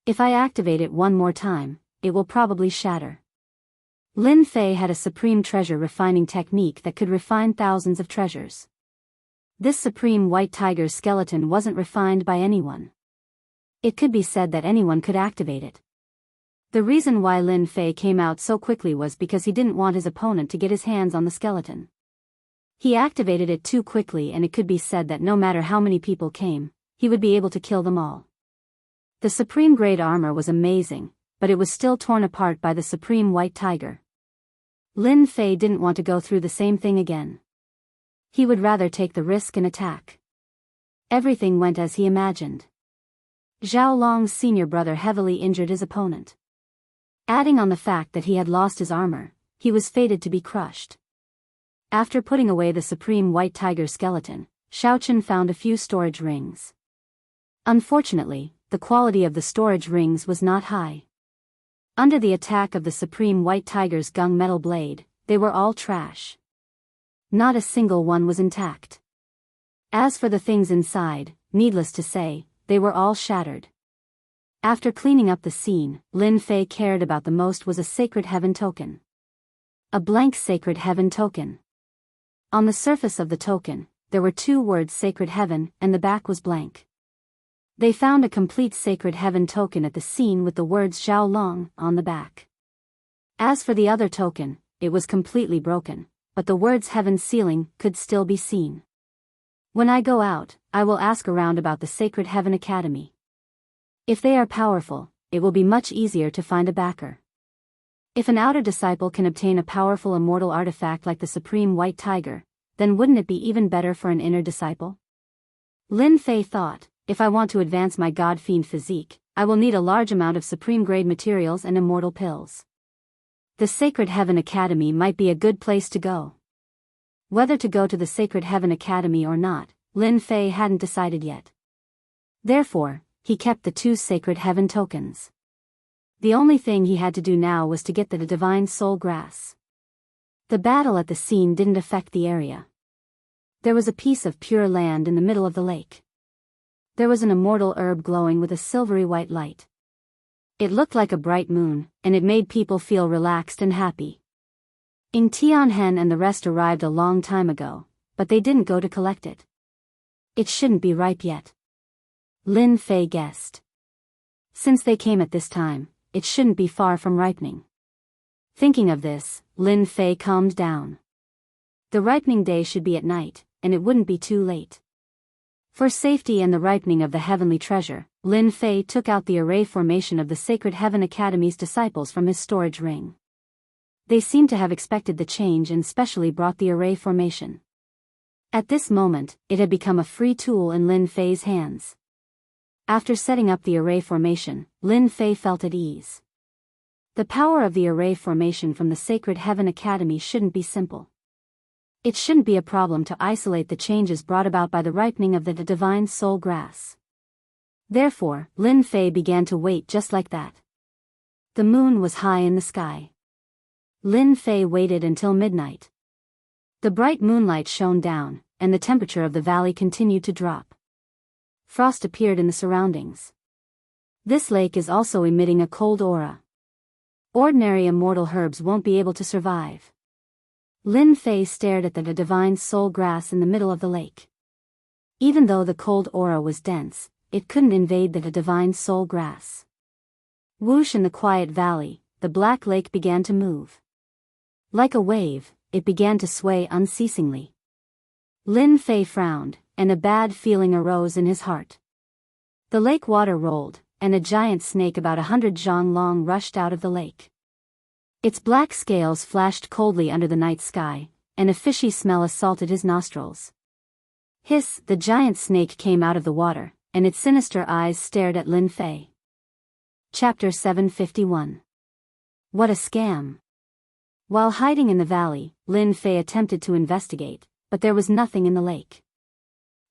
If I activate it one more time, it will probably shatter. Lin Fei had a supreme treasure refining technique that could refine thousands of treasures. This Supreme White Tiger's skeleton wasn't refined by anyone. It could be said that anyone could activate it. The reason why Lin Fei came out so quickly was because he didn't want his opponent to get his hands on the skeleton. He activated it too quickly and it could be said that no matter how many people came, he would be able to kill them all. The supreme grade armor was amazing, but it was still torn apart by the Supreme White Tiger. Lin Fei didn't want to go through the same thing again. He would rather take the risk and attack. Everything went as he imagined. Zhao Long's senior brother heavily injured his opponent. Adding on the fact that he had lost his armor, he was fated to be crushed. After putting away the Supreme White Tiger skeleton, Xiaochen found a few storage rings. Unfortunately, the quality of the storage rings was not high. Under the attack of the Supreme White Tiger's gunmetal blade, they were all trash. Not a single one was intact. As for the things inside, needless to say, they were all shattered. After cleaning up the scene, Lin Fei cared about the most was a Sacred Heaven token. A blank Sacred Heaven token. On the surface of the token, there were 2 words Sacred Heaven, and the back was blank. They found a complete Sacred Heaven token at the scene with the words Zhao Long on the back. As for the other token, it was completely broken, but the words Heaven's Ceiling could still be seen. When I go out, I will ask around about the Sacred Heaven Academy. If they are powerful, it will be much easier to find a backer. If an outer disciple can obtain a powerful immortal artifact like the Supreme White Tiger, then wouldn't it be even better for an inner disciple? Lin Fei thought, if I want to advance my God-fiend physique, I will need a large amount of supreme-grade materials and immortal pills. The Sacred Heaven Academy might be a good place to go. Whether to go to the Sacred Heaven Academy or not, Lin Fei hadn't decided yet. Therefore, he kept the 2 Sacred Heaven tokens. The only thing he had to do now was to get the Divine Soul Grass. The battle at the scene didn't affect the area. There was a piece of pure land in the middle of the lake. There was an immortal herb glowing with a silvery white light. It looked like a bright moon, and it made people feel relaxed and happy. Ing Tianhen and the rest arrived a long time ago, but they didn't go to collect it. It shouldn't be ripe yet. Lin Fei guessed. Since they came at this time, it shouldn't be far from ripening. Thinking of this, Lin Fei calmed down. The ripening day should be at night, and it wouldn't be too late. For safety and the ripening of the heavenly treasure, Lin Fei took out the array formation of the Sacred Heaven Academy's disciples from his storage ring. They seemed to have expected the change and specially brought the array formation. At this moment, it had become a free tool in Lin Fei's hands. After setting up the array formation, Lin Fei felt at ease. The power of the array formation from the Sacred Heaven Academy shouldn't be simple. It shouldn't be a problem to isolate the changes brought about by the ripening of the Divine Soul Grass. Therefore, Lin Fei began to wait just like that. The moon was high in the sky. Lin Fei waited until midnight. The bright moonlight shone down, and the temperature of the valley continued to drop. Frost appeared in the surroundings. This lake is also emitting a cold aura. Ordinary immortal herbs won't be able to survive. Lin Fei stared at the Divine Soul Grass in the middle of the lake. Even though the cold aura was dense, it couldn't invade the Divine Soul Grass. Whoosh in the quiet valley, the black lake began to move. Like a wave, it began to sway unceasingly. Lin Fei frowned, and a bad feeling arose in his heart. The lake water rolled, and a giant snake about 100 zhang long rushed out of the lake. Its black scales flashed coldly under the night sky, and a fishy smell assaulted his nostrils. Hiss! The giant snake came out of the water, and its sinister eyes stared at Lin Fei. Chapter 751. What a scam! While hiding in the valley, Lin Fei attempted to investigate, but there was nothing in the lake.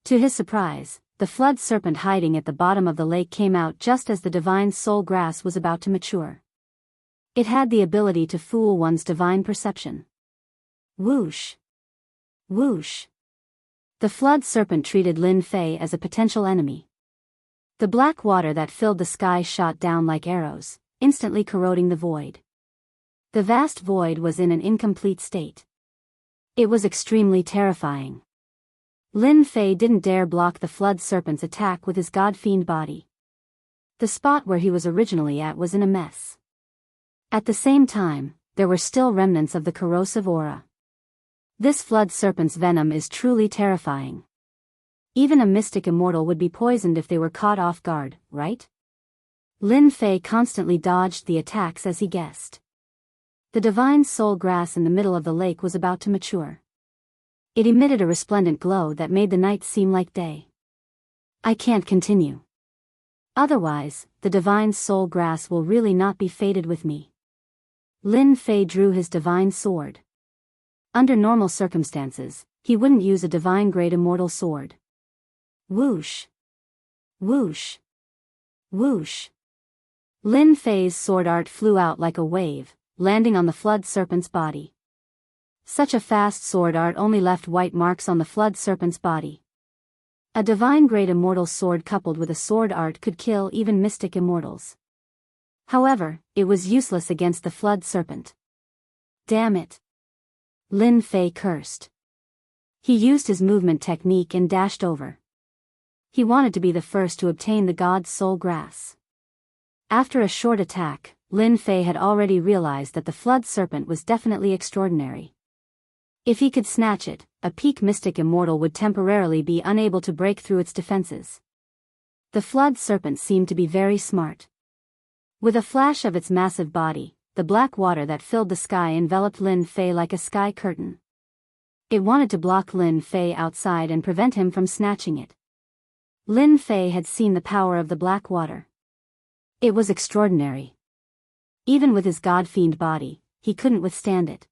To his surprise, the flood serpent hiding at the bottom of the lake came out just as the Divine Soul Grass was about to mature. It had the ability to fool one's divine perception. Whoosh! Whoosh! The flood serpent treated Lin Fei as a potential enemy. The black water that filled the sky shot down like arrows, instantly corroding the void. The vast void was in an incomplete state. It was extremely terrifying. Lin Fei didn't dare block the flood serpent's attack with his god-fiend body. The spot where he was originally at was in a mess. At the same time, there were still remnants of the corrosive aura. This flood serpent's venom is truly terrifying. Even a mystic immortal would be poisoned if they were caught off guard, right? Lin Fei constantly dodged the attacks as he guessed. The Divine Soul Grass in the middle of the lake was about to mature. It emitted a resplendent glow that made the night seem like day. I can't continue. Otherwise, the Divine Soul Grass will really not be fated with me. Lin Fei drew his divine sword. Under normal circumstances, he wouldn't use a divine-grade immortal sword. Whoosh! Whoosh! Whoosh! Lin Fei's sword art flew out like a wave, landing on the flood serpent's body. Such a fast sword art only left white marks on the flood serpent's body. A divine-grade immortal sword coupled with a sword art could kill even mystic immortals. However, it was useless against the flood serpent. Damn it! Lin Fei cursed. He used his movement technique and dashed over. He wanted to be the first to obtain the god's soul grass. After a short attack, Lin Fei had already realized that the flood serpent was definitely extraordinary. If he could snatch it, a peak mystic immortal would temporarily be unable to break through its defenses. The flood serpent seemed to be very smart. With a flash of its massive body, the black water that filled the sky enveloped Lin Fei like a sky curtain. It wanted to block Lin Fei outside and prevent him from snatching it. Lin Fei had seen the power of the black water. It was extraordinary. Even with his god-fiend body, he couldn't withstand it.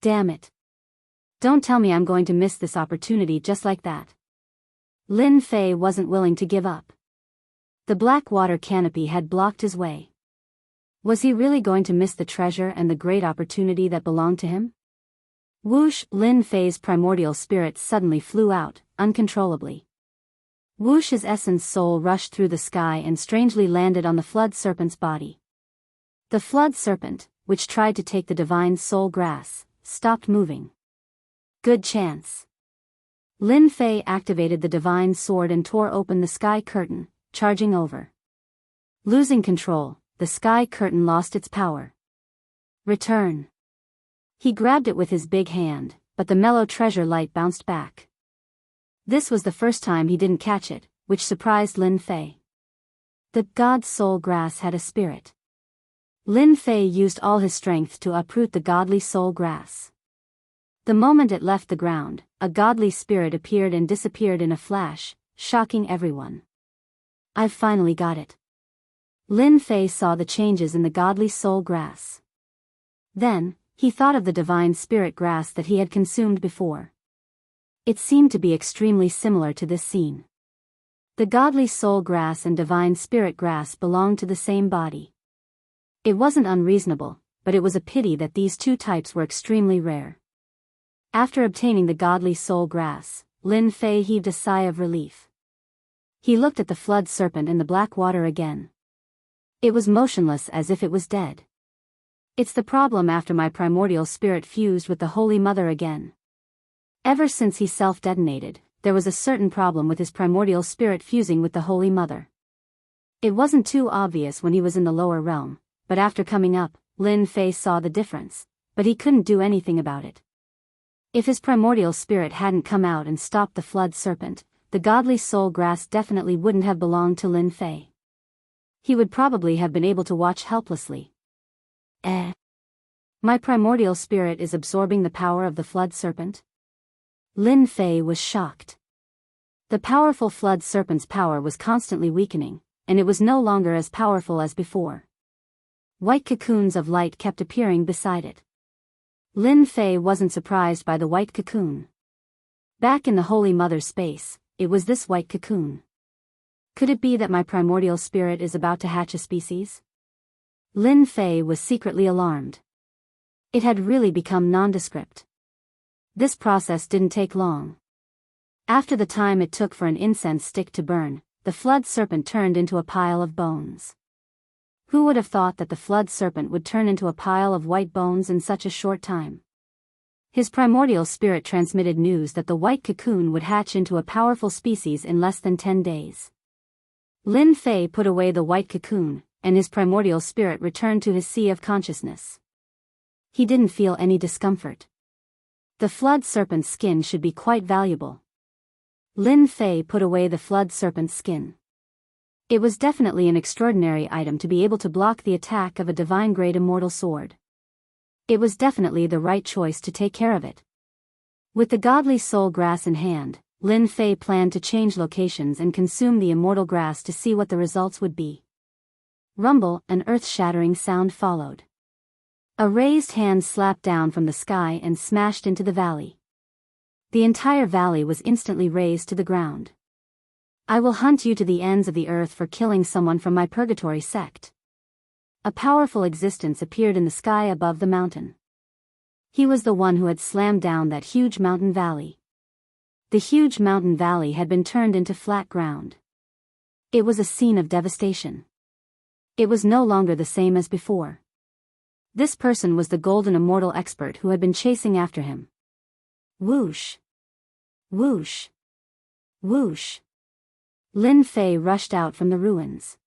Damn it. Don't tell me I'm going to miss this opportunity just like that. Lin Fei wasn't willing to give up. The black water canopy had blocked his way. Was he really going to miss the treasure and the great opportunity that belonged to him? Whoosh! Lin Fei's primordial spirit suddenly flew out, uncontrollably. Whoosh's essence soul rushed through the sky and strangely landed on the flood serpent's body. The flood serpent, which tried to take the divine soul grass, stopped moving. Good chance. Lin Fei activated the divine sword and tore open the sky curtain, charging over. Losing control, the sky curtain lost its power. Return. He grabbed it with his big hand, but the mellow treasure light bounced back. This was the first time he didn't catch it, which surprised Lin Fei. The god's soul grass had a spirit. Lin Fei used all his strength to uproot the godly soul grass. The moment it left the ground, a godly spirit appeared and disappeared in a flash, shocking everyone. I've finally got it. Lin Fei saw the changes in the godly soul grass. Then, he thought of the divine spirit grass that he had consumed before. It seemed to be extremely similar to this scene. The godly soul grass and divine spirit grass belonged to the same body. It wasn't unreasonable, but it was a pity that these two types were extremely rare. After obtaining the godly soul grass, Lin Fei heaved a sigh of relief. He looked at the flood serpent in the black water again. It was motionless as if it was dead. It's the problem after my primordial spirit fused with the Holy Mother again. Ever since he self-detonated, there was a certain problem with his primordial spirit fusing with the Holy Mother. It wasn't too obvious when he was in the lower realm, but after coming up, Lin Fei saw the difference, but he couldn't do anything about it. If his primordial spirit hadn't come out and stopped the flood serpent, the godly soul grass definitely wouldn't have belonged to Lin Fei. He would probably have been able to watch helplessly. My primordial spirit is absorbing the power of the flood serpent? Lin Fei was shocked. The powerful flood serpent's power was constantly weakening, and it was no longer as powerful as before. White cocoons of light kept appearing beside it. Lin Fei wasn't surprised by the white cocoon. Back in the Holy Mother's space, it was this white cocoon. Could it be that my primordial spirit is about to hatch a species? Lin Fei was secretly alarmed. It had really become nondescript. This process didn't take long. After the time it took for an incense stick to burn, the flood serpent turned into a pile of bones. Who would have thought that the flood serpent would turn into a pile of white bones in such a short time? His primordial spirit transmitted news that the white cocoon would hatch into a powerful species in less than 10 days. Lin Fei put away the white cocoon, and his primordial spirit returned to his sea of consciousness. He didn't feel any discomfort. The flood serpent's skin should be quite valuable. Lin Fei put away the flood serpent's skin. It was definitely an extraordinary item to be able to block the attack of a divine-grade immortal sword. It was definitely the right choice to take care of it. With the godly soul grass in hand, Lin Fei planned to change locations and consume the immortal grass to see what the results would be. Rumble, an earth-shattering sound followed. A raised hand slapped down from the sky and smashed into the valley. The entire valley was instantly razed to the ground. I will hunt you to the ends of the earth for killing someone from my purgatory sect. A powerful existence appeared in the sky above the mountain. He was the one who had slammed down that huge mountain valley. The huge mountain valley had been turned into flat ground. It was a scene of devastation. It was no longer the same as before. This person was the golden immortal expert who had been chasing after him. Whoosh! Whoosh! Whoosh! Lin Fei rushed out from the ruins.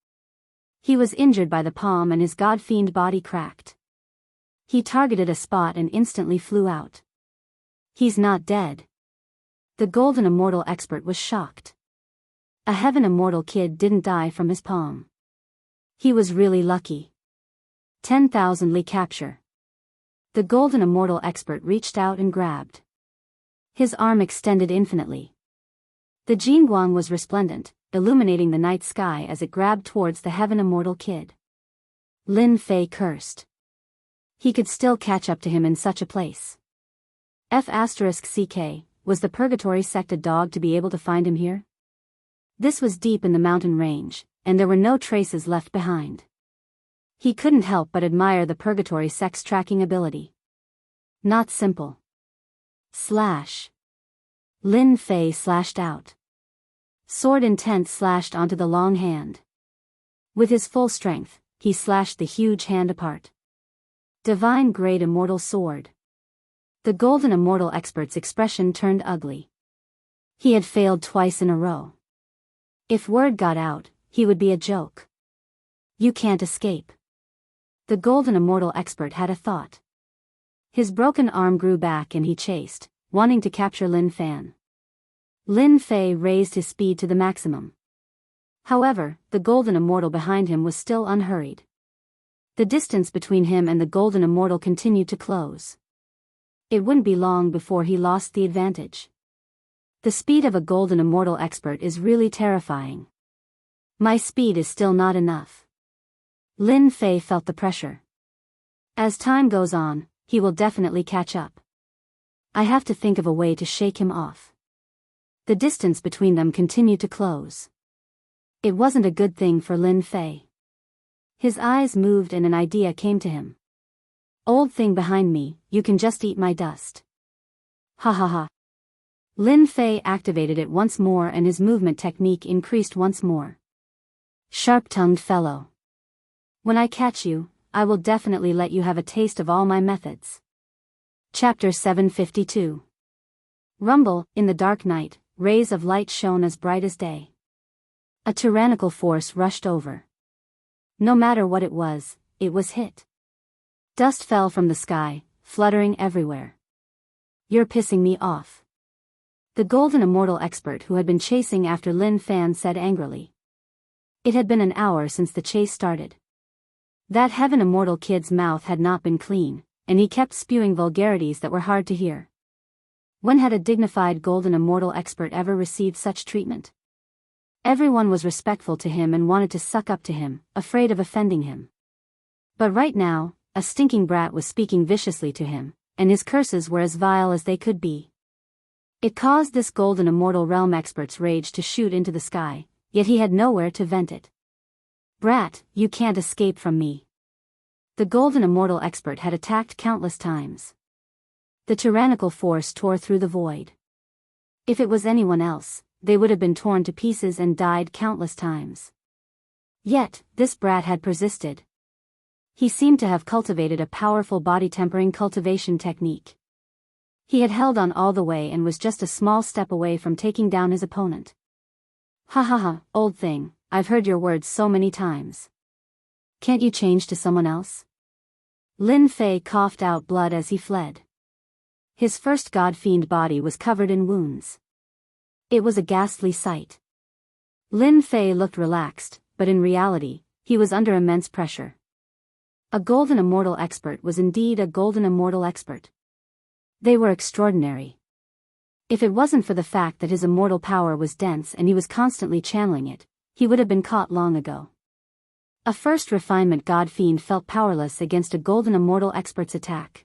He was injured by the palm and his god-fiend body cracked. He targeted a spot and instantly flew out. He's not dead. The golden immortal expert was shocked. A heaven immortal kid didn't die from his palm. He was really lucky. 10,000 Li capture. The golden immortal expert reached out and grabbed. His arm extended infinitely. The Jingguang was resplendent, illuminating the night sky as it grabbed towards the heaven immortal kid. Lin Fei cursed. He could still catch up to him in such a place. F***CK, was the purgatory sect a dog to be able to find him here? This was deep in the mountain range, and there were no traces left behind. He couldn't help but admire the purgatory sect's tracking ability. Not simple. Slash. Lin Fei slashed out. Sword intent slashed onto the long hand. With his full strength, he slashed the huge hand apart. Divine Grade Immortal Sword. The golden immortal expert's expression turned ugly. He had failed twice in a row. If word got out, he would be a joke. You can't escape. The golden immortal expert had a thought. His broken arm grew back and he chased, wanting to capture Lin Fan. Lin Fei raised his speed to the maximum. However, the golden immortal behind him was still unhurried. The distance between him and the golden immortal continued to close. It wouldn't be long before he lost the advantage. The speed of a golden immortal expert is really terrifying. My speed is still not enough. Lin Fei felt the pressure. As time goes on, he will definitely catch up. I have to think of a way to shake him off. The distance between them continued to close. It wasn't a good thing for Lin Fei. His eyes moved and an idea came to him. Old thing behind me, you can just eat my dust. Ha ha ha. Lin Fei activated it once more and his movement technique increased once more. Sharp-tongued fellow. When I catch you, I will definitely let you have a taste of all my methods. Chapter 752. Rumble, in the dark night, rays of light shone as bright as day. A tyrannical force rushed over. No matter what it was hit. Dust fell from the sky, fluttering everywhere. You're pissing me off. The golden immortal expert who had been chasing after Lin Fan said angrily. It had been an hour since the chase started. That heaven immortal kid's mouth had not been clean, and he kept spewing vulgarities that were hard to hear. When had a dignified golden immortal expert ever received such treatment? Everyone was respectful to him and wanted to suck up to him, afraid of offending him. But right now, a stinking brat was speaking viciously to him, and his curses were as vile as they could be. It caused this golden immortal realm expert's rage to shoot into the sky, yet he had nowhere to vent it. Brat, you can't escape from me. The golden immortal expert had attacked countless times. The tyrannical force tore through the void. If it was anyone else, they would have been torn to pieces and died countless times. Yet, this brat had persisted. He seemed to have cultivated a powerful body-tempering cultivation technique. He had held on all the way and was just a small step away from taking down his opponent. Ha ha ha, old thing, I've heard your words so many times. Can't you change to someone else? Lin Fei coughed out blood as he fled. His first god-fiend body was covered in wounds. It was a ghastly sight. Lin Fei looked relaxed, but in reality, he was under immense pressure. A golden immortal expert was indeed a golden immortal expert. They were extraordinary. If it wasn't for the fact that his immortal power was dense and he was constantly channeling it, he would have been caught long ago. A first refinement god-fiend felt powerless against a golden immortal expert's attack.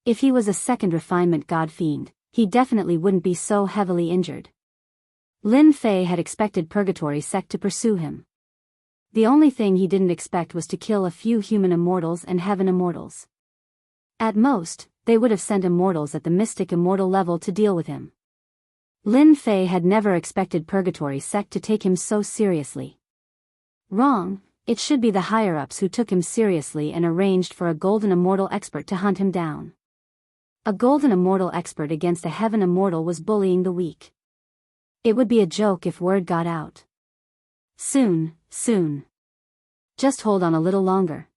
If he was a second refinement god-fiend, he definitely wouldn't be so heavily injured. Lin Fei had expected Purgatory sect to pursue him. The only thing he didn't expect was to kill a few human immortals and heaven immortals. At most, they would have sent immortals at the mystic immortal level to deal with him. Lin Fei had never expected Purgatory sect to take him so seriously. Wrong, it should be the higher-ups who took him seriously and arranged for a golden immortal expert to hunt him down. A golden immortal expert against a heaven immortal was bullying the weak. It would be a joke if word got out. Soon. Just hold on a little longer.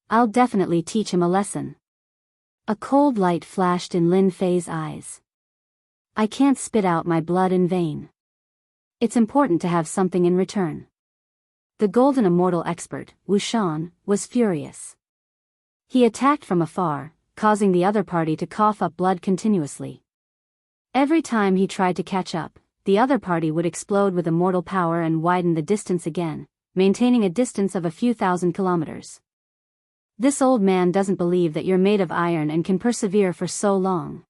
I'll definitely teach him a lesson. A cold light flashed in Lin Fei's eyes. I can't spit out my blood in vain. It's important to have something in return. The golden immortal expert, Wu Shan, was furious. He attacked from afar, causing the other party to cough up blood continuously. Every time he tried to catch up, the other party would explode with immortal power and widen the distance again, maintaining a distance of a few thousand kilometers. This old man doesn't believe that you're made of iron and can persevere for so long.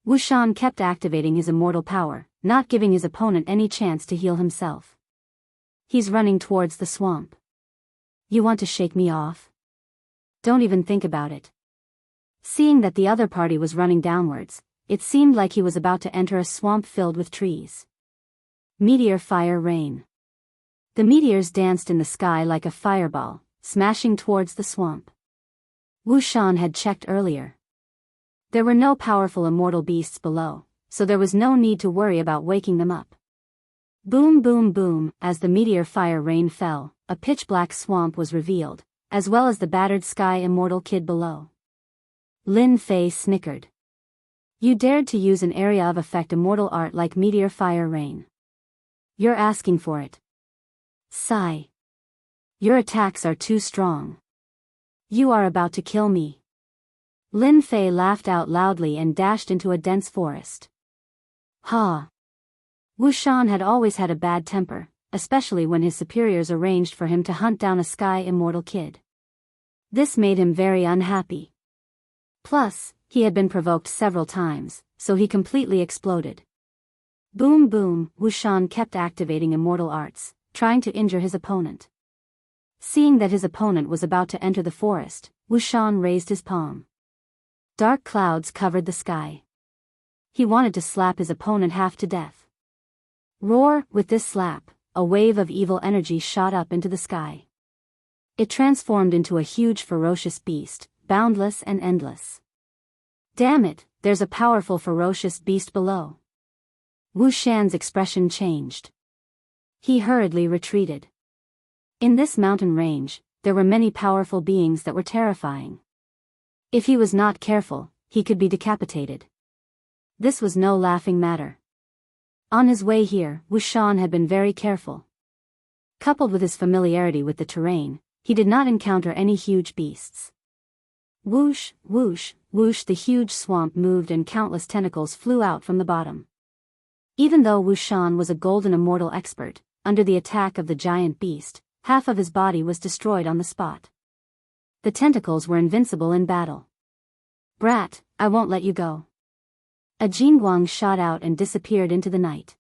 Wu Shan kept activating his immortal power, not giving his opponent any chance to heal himself. He's running towards the swamp. You want to shake me off? Don't even think about it. Seeing that the other party was running downwards, it seemed like he was about to enter a swamp filled with trees. Meteor fire rain. The meteors danced in the sky like a fireball, smashing towards the swamp. Wu Shan had checked earlier. There were no powerful immortal beasts below, so there was no need to worry about waking them up. Boom boom boom, as the meteor fire rain fell, a pitch-black swamp was revealed, as well as the battered sky immortal kid below. Lin Fei snickered. You dared to use an area of effect immortal art like meteor fire rain. You're asking for it. Sigh. Your attacks are too strong. You are about to kill me. Lin Fei laughed out loudly and dashed into a dense forest. Ha! Wu Shan had always had a bad temper, especially when his superiors arranged for him to hunt down a sky immortal kid. This made him very unhappy. Plus, he had been provoked several times, so he completely exploded. Boom boom, Wu Shan kept activating immortal arts, trying to injure his opponent. Seeing that his opponent was about to enter the forest, Wu Shan raised his palm. Dark clouds covered the sky. He wanted to slap his opponent half to death. Roar! With this slap, a wave of evil energy shot up into the sky. It transformed into a huge ferocious beast, boundless and endless. Damn it, there's a powerful ferocious beast below. Wu Shan's expression changed. He hurriedly retreated. In this mountain range, there were many powerful beings that were terrifying. If he was not careful, he could be decapitated. This was no laughing matter. On his way here, Wu Shan had been very careful. Coupled with his familiarity with the terrain, he did not encounter any huge beasts. Whoosh, whoosh, whoosh, the huge swamp moved and countless tentacles flew out from the bottom. Even though Wu Shan was a golden immortal expert, under the attack of the giant beast, half of his body was destroyed on the spot. The tentacles were invincible in battle. Brat, I won't let you go. A Jinguang shot out and disappeared into the night.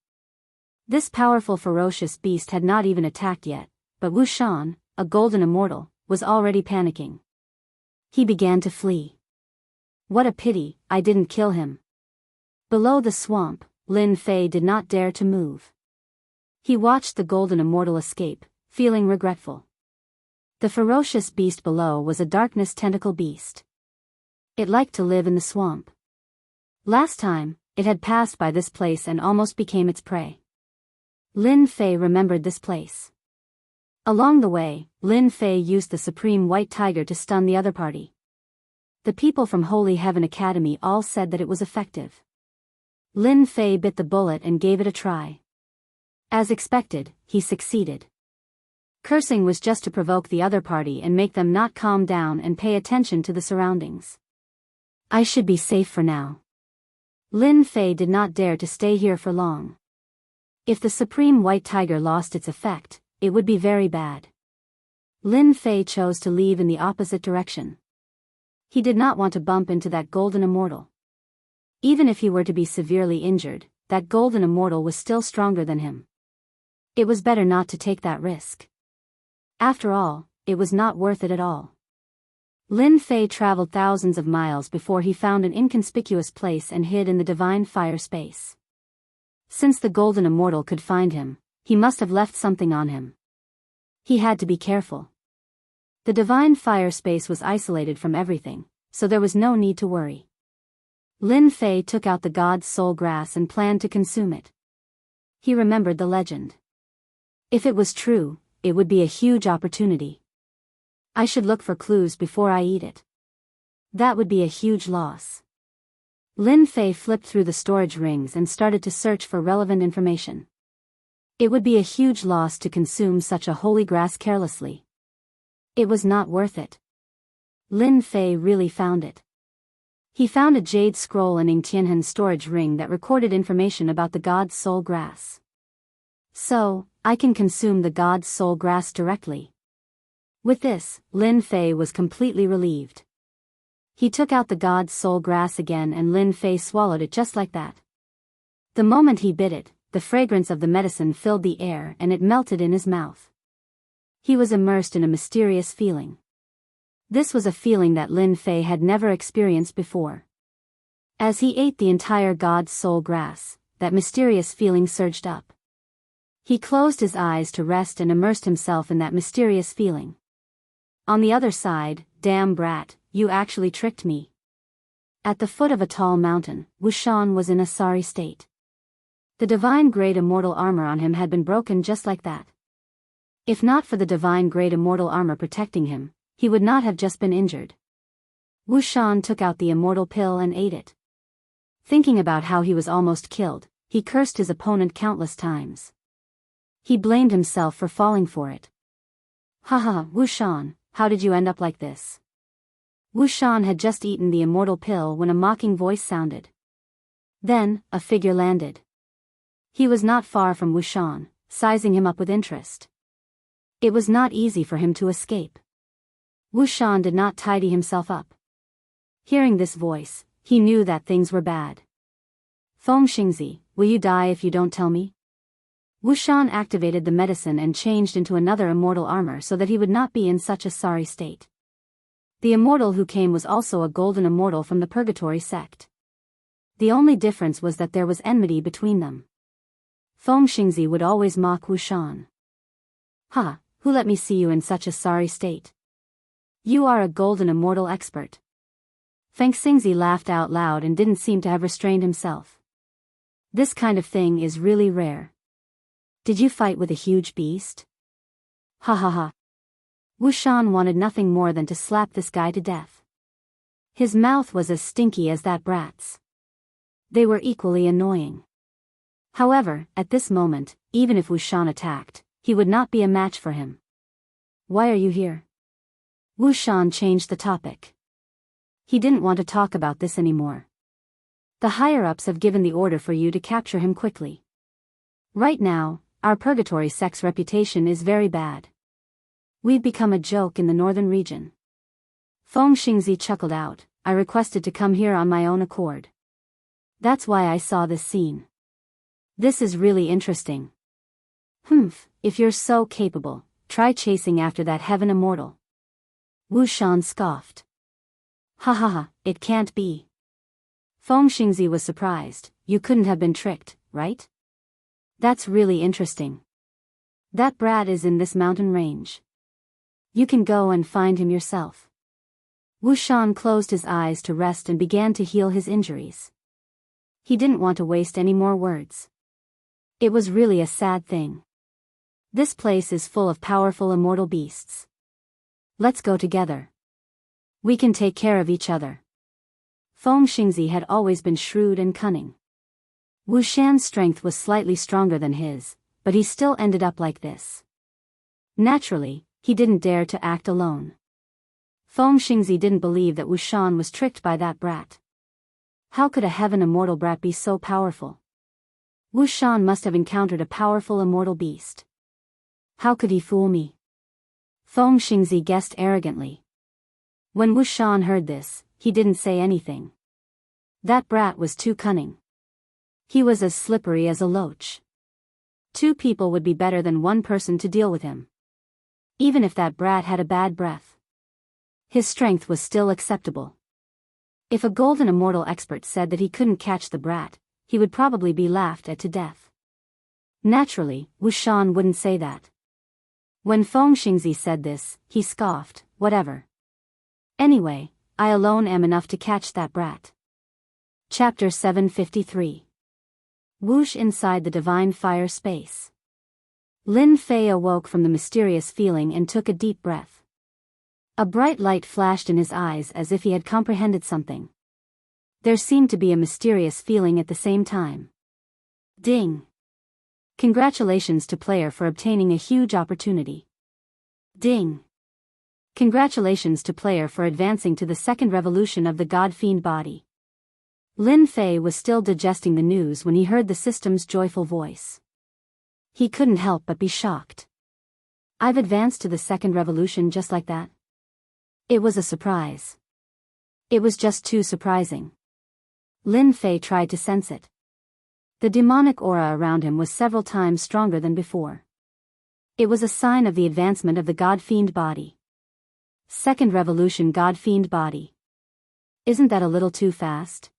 This powerful ferocious beast had not even attacked yet, but Wu Shan, a golden immortal, was already panicking. He began to flee. What a pity, I didn't kill him. Below the swamp, Lin Fei did not dare to move. He watched the golden immortal escape, feeling regretful. The ferocious beast below was a darkness tentacle beast. It liked to live in the swamp. Last time, it had passed by this place and almost became its prey. Lin Fei remembered this place. Along the way, Lin Fei used the Supreme White Tiger to stun the other party. The people from Holy Heaven Academy all said that it was effective. Lin Fei bit the bullet and gave it a try. As expected, he succeeded. Cursing was just to provoke the other party and make them not calm down and pay attention to the surroundings. I should be safe for now. Lin Fei did not dare to stay here for long. If the Supreme White Tiger lost its effect, it would be very bad. Lin Fei chose to leave in the opposite direction. He did not want to bump into that golden immortal. Even if he were to be severely injured, that golden immortal was still stronger than him. It was better not to take that risk. After all, it was not worth it at all. Lin Fei traveled thousands of miles before he found an inconspicuous place and hid in the divine fire space. Since the golden immortal could find him, he must have left something on him. He had to be careful. The divine fire space was isolated from everything, so there was no need to worry. Lin Fei took out the god's soul grass and planned to consume it. He remembered the legend. If it was true, it would be a huge opportunity. I should look for clues before I eat it. That would be a huge loss. Lin Fei flipped through the storage rings and started to search for relevant information. It would be a huge loss to consume such a holy grass carelessly. It was not worth it. Lin Fei really found it. He found a jade scroll in Enchanting storage ring that recorded information about the god's soul grass. So, I can consume the god's soul grass directly. With this, Lin Fei was completely relieved. He took out the god's soul grass again and Lin Fei swallowed it just like that. The moment he bit it, the fragrance of the medicine filled the air and it melted in his mouth. He was immersed in a mysterious feeling. This was a feeling that Lin Fei had never experienced before. As he ate the entire god's soul grass, that mysterious feeling surged up. He closed his eyes to rest and immersed himself in that mysterious feeling. On the other side, damn brat, you actually tricked me. At the foot of a tall mountain, Wushan was in a sorry state. The divine grade immortal armor on him had been broken just like that. If not for the divine grade immortal armor protecting him, he would not have just been injured. Wushan took out the immortal pill and ate it. Thinking about how he was almost killed, he cursed his opponent countless times. He blamed himself for falling for it. Haha, Wushan, how did you end up like this? Wushan had just eaten the immortal pill when a mocking voice sounded. Then, a figure landed. He was not far from Wushan, sizing him up with interest. It was not easy for him to escape. Wushan did not tidy himself up. Hearing this voice, he knew that things were bad. Feng Xingzi, will you die if you don't tell me? Wushan activated the medicine and changed into another immortal armor so that he would not be in such a sorry state. The immortal who came was also a golden immortal from the Purgatory sect. The only difference was that there was enmity between them. Feng Xingzi would always mock Wushan. Ha, who let me see you in such a sorry state? You are a golden immortal expert. Feng Xingzi laughed out loud and didn't seem to have restrained himself. This kind of thing is really rare. Did you fight with a huge beast? Ha ha ha. Wushan wanted nothing more than to slap this guy to death. His mouth was as stinky as that brat's. They were equally annoying. However, at this moment, even if Wushan attacked, he would not be a match for him. Why are you here? Wushan changed the topic. He didn't want to talk about this anymore. The higher-ups have given the order for you to capture him quickly. Right now, our Purgatory sect's reputation is very bad. We've become a joke in the northern region. Feng Xingzi chuckled out, I requested to come here on my own accord. That's why I saw this scene. This is really interesting. If you're so capable, try chasing after that heaven immortal. Wushan scoffed. Ha ha ha, it can't be. Feng Xingzi was surprised, you couldn't have been tricked, right? That's really interesting. That brat is in this mountain range. You can go and find him yourself. Wushan closed his eyes to rest and began to heal his injuries. He didn't want to waste any more words. It was really a sad thing. This place is full of powerful immortal beasts. Let's go together. We can take care of each other. Feng Xingzi had always been shrewd and cunning. Wushan's strength was slightly stronger than his, but he still ended up like this. Naturally, he didn't dare to act alone. Feng Xingzi didn't believe that Wushan was tricked by that brat. How could a heaven immortal brat be so powerful? Wushan must have encountered a powerful immortal beast. How could he fool me? Feng Xingzi guessed arrogantly. When Wushan heard this, he didn't say anything. That brat was too cunning. He was as slippery as a loach. 2 people would be better than 1 person to deal with him. Even if that brat had a bad breath, his strength was still acceptable. If a golden immortal expert said that he couldn't catch the brat, he would probably be laughed at to death. Naturally, Wu Shan wouldn't say that. When Feng Xingzi said this, he scoffed, whatever. Anyway, I alone am enough to catch that brat. Chapter 753. Whoosh inside the divine fire space. Lin Fei awoke from the mysterious feeling and took a deep breath. A bright light flashed in his eyes as if he had comprehended something. There seemed to be a mysterious feeling at the same time. Ding! Congratulations to player for obtaining a huge opportunity. Ding! Congratulations to player for advancing to the second revolution of the God-Fiend body. Lin Fei was still digesting the news when he heard the system's joyful voice. He couldn't help but be shocked. I've advanced to the second revolution just like that? It was a surprise. It was just too surprising. Lin Fei tried to sense it. The demonic aura around him was several times stronger than before. It was a sign of the advancement of the God-Fiend body. Second revolution God-Fiend body. Isn't that a little too fast?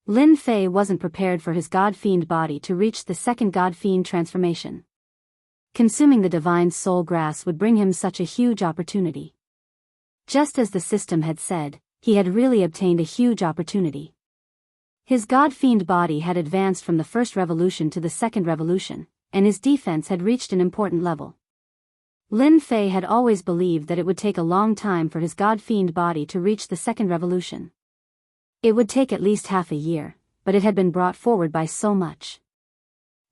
Lin Fei wasn't prepared for his God-Fiend body to reach the second God-Fiend transformation. Consuming the divine soul grass would bring him such a huge opportunity. Just as the system had said, he had really obtained a huge opportunity. His God-Fiend body had advanced from the first revolution to the second revolution, and his defense had reached an important level. Lin Fei had always believed that it would take a long time for his God-Fiend body to reach the second revolution. It would take at least half a year, but it had been brought forward by so much.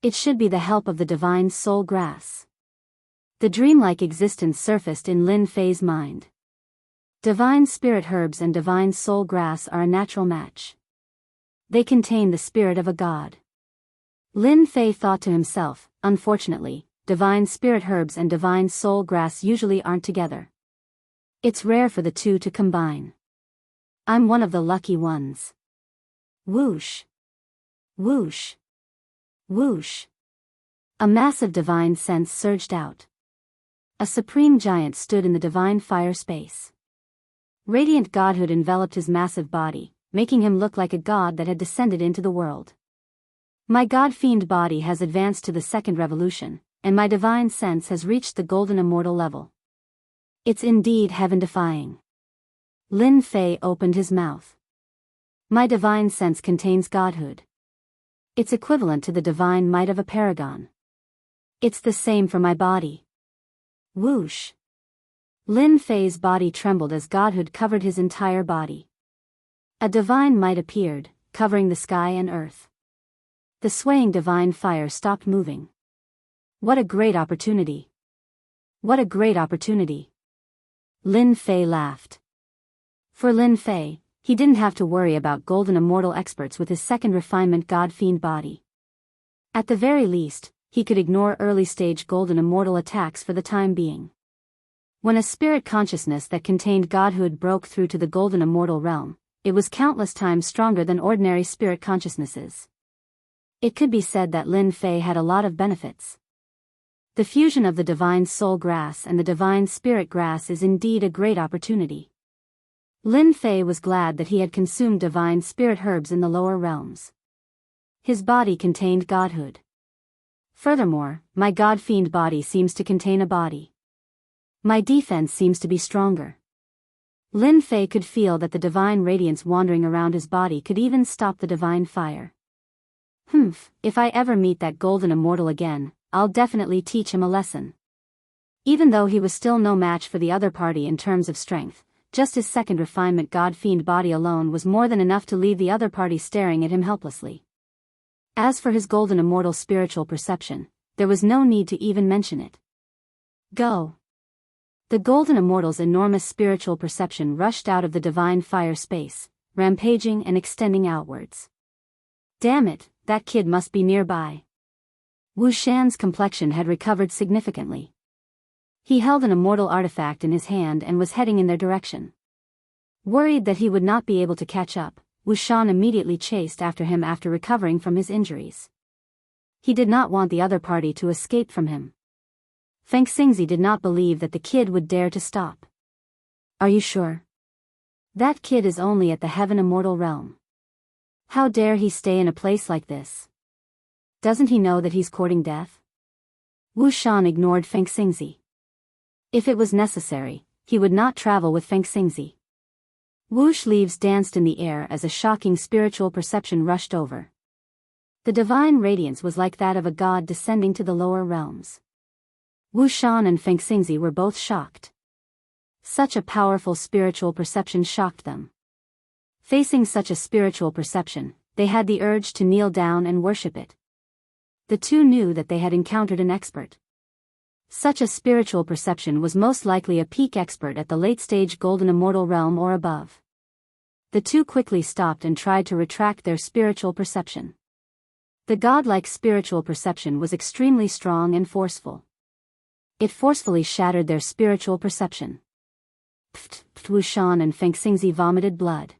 It should be the help of the divine soul grass. The dreamlike existence surfaced in Lin Fei's mind. Divine spirit herbs and divine soul grass are a natural match. They contain the spirit of a god. Lin Fei thought to himself, unfortunately, divine spirit herbs and divine soul grass usually aren't together. It's rare for the two to combine. I'm one of the lucky ones. Whoosh! Whoosh! Whoosh! A massive divine sense surged out. A supreme giant stood in the divine fire space. Radiant godhood enveloped his massive body, making him look like a god that had descended into the world. My God-Fiend body has advanced to the second revolution, and my divine sense has reached the golden immortal level. It's indeed heaven-defying. Lin Fei opened his mouth. My divine sense contains godhood. It's equivalent to the divine might of a paragon. It's the same for my body. Whoosh! Lin Fei's body trembled as godhood covered his entire body. A divine might appeared, covering the sky and earth. The swaying divine fire stopped moving. What a great opportunity! What a great opportunity! Lin Fei laughed. For Lin Fei, he didn't have to worry about golden immortal experts with his second refinement God-Fiend body. At the very least, he could ignore early-stage golden immortal attacks for the time being. When a spirit consciousness that contained godhood broke through to the golden immortal realm, it was countless times stronger than ordinary spirit consciousnesses. It could be said that Lin Fei had a lot of benefits. The fusion of the divine soul grass and the divine spirit grass is indeed a great opportunity. Lin Fei was glad that he had consumed divine spirit herbs in the lower realms. His body contained godhood. Furthermore, my God-Fiend body seems to contain a body. My defense seems to be stronger. Lin Fei could feel that the divine radiance wandering around his body could even stop the divine fire. If I ever meet that golden immortal again, I'll definitely teach him a lesson. Even though he was still no match for the other party in terms of strength, just his second refinement God-Fiend body alone was more than enough to leave the other party staring at him helplessly. As for his golden immortal spiritual perception, there was no need to even mention it. Go! The golden immortal's enormous spiritual perception rushed out of the divine fire space, rampaging and extending outwards. Damn it, that kid must be nearby. Wu Shan's complexion had recovered significantly. He held an immortal artifact in his hand and was heading in their direction. Worried that he would not be able to catch up, Wu Shan immediately chased after him after recovering from his injuries. He did not want the other party to escape from him. Feng Xingzi did not believe that the kid would dare to stop. Are you sure? That kid is only at the heaven immortal realm. How dare he stay in a place like this? Doesn't he know that he's courting death? Wu Shan ignored Feng Xingzi. If it was necessary, he would not travel with Feng Xingzi. Whoosh leaves danced in the air as a shocking spiritual perception rushed over. The divine radiance was like that of a god descending to the lower realms. Wu Shan and Feng Xingzi were both shocked. Such a powerful spiritual perception shocked them. Facing such a spiritual perception, they had the urge to kneel down and worship it. The two knew that they had encountered an expert. Such a spiritual perception was most likely a peak expert at the late-stage golden immortal realm or above. The two quickly stopped and tried to retract their spiritual perception. The godlike spiritual perception was extremely strong and forceful. It forcefully shattered their spiritual perception. Wu Shan and Feng Xingzi vomited blood.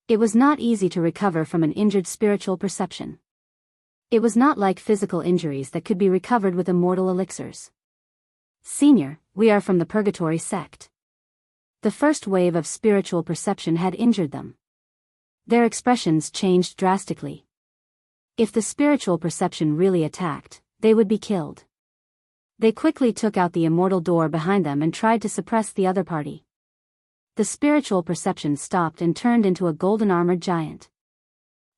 It was not easy to recover from an injured spiritual perception. It was not like physical injuries that could be recovered with immortal elixirs. Senior, we are from the Purgatory sect. The first wave of spiritual perception had injured them. Their expressions changed drastically. If the spiritual perception really attacked, they would be killed. They quickly took out the immortal door behind them and tried to suppress the other party. The spiritual perception stopped and turned into a golden armored giant.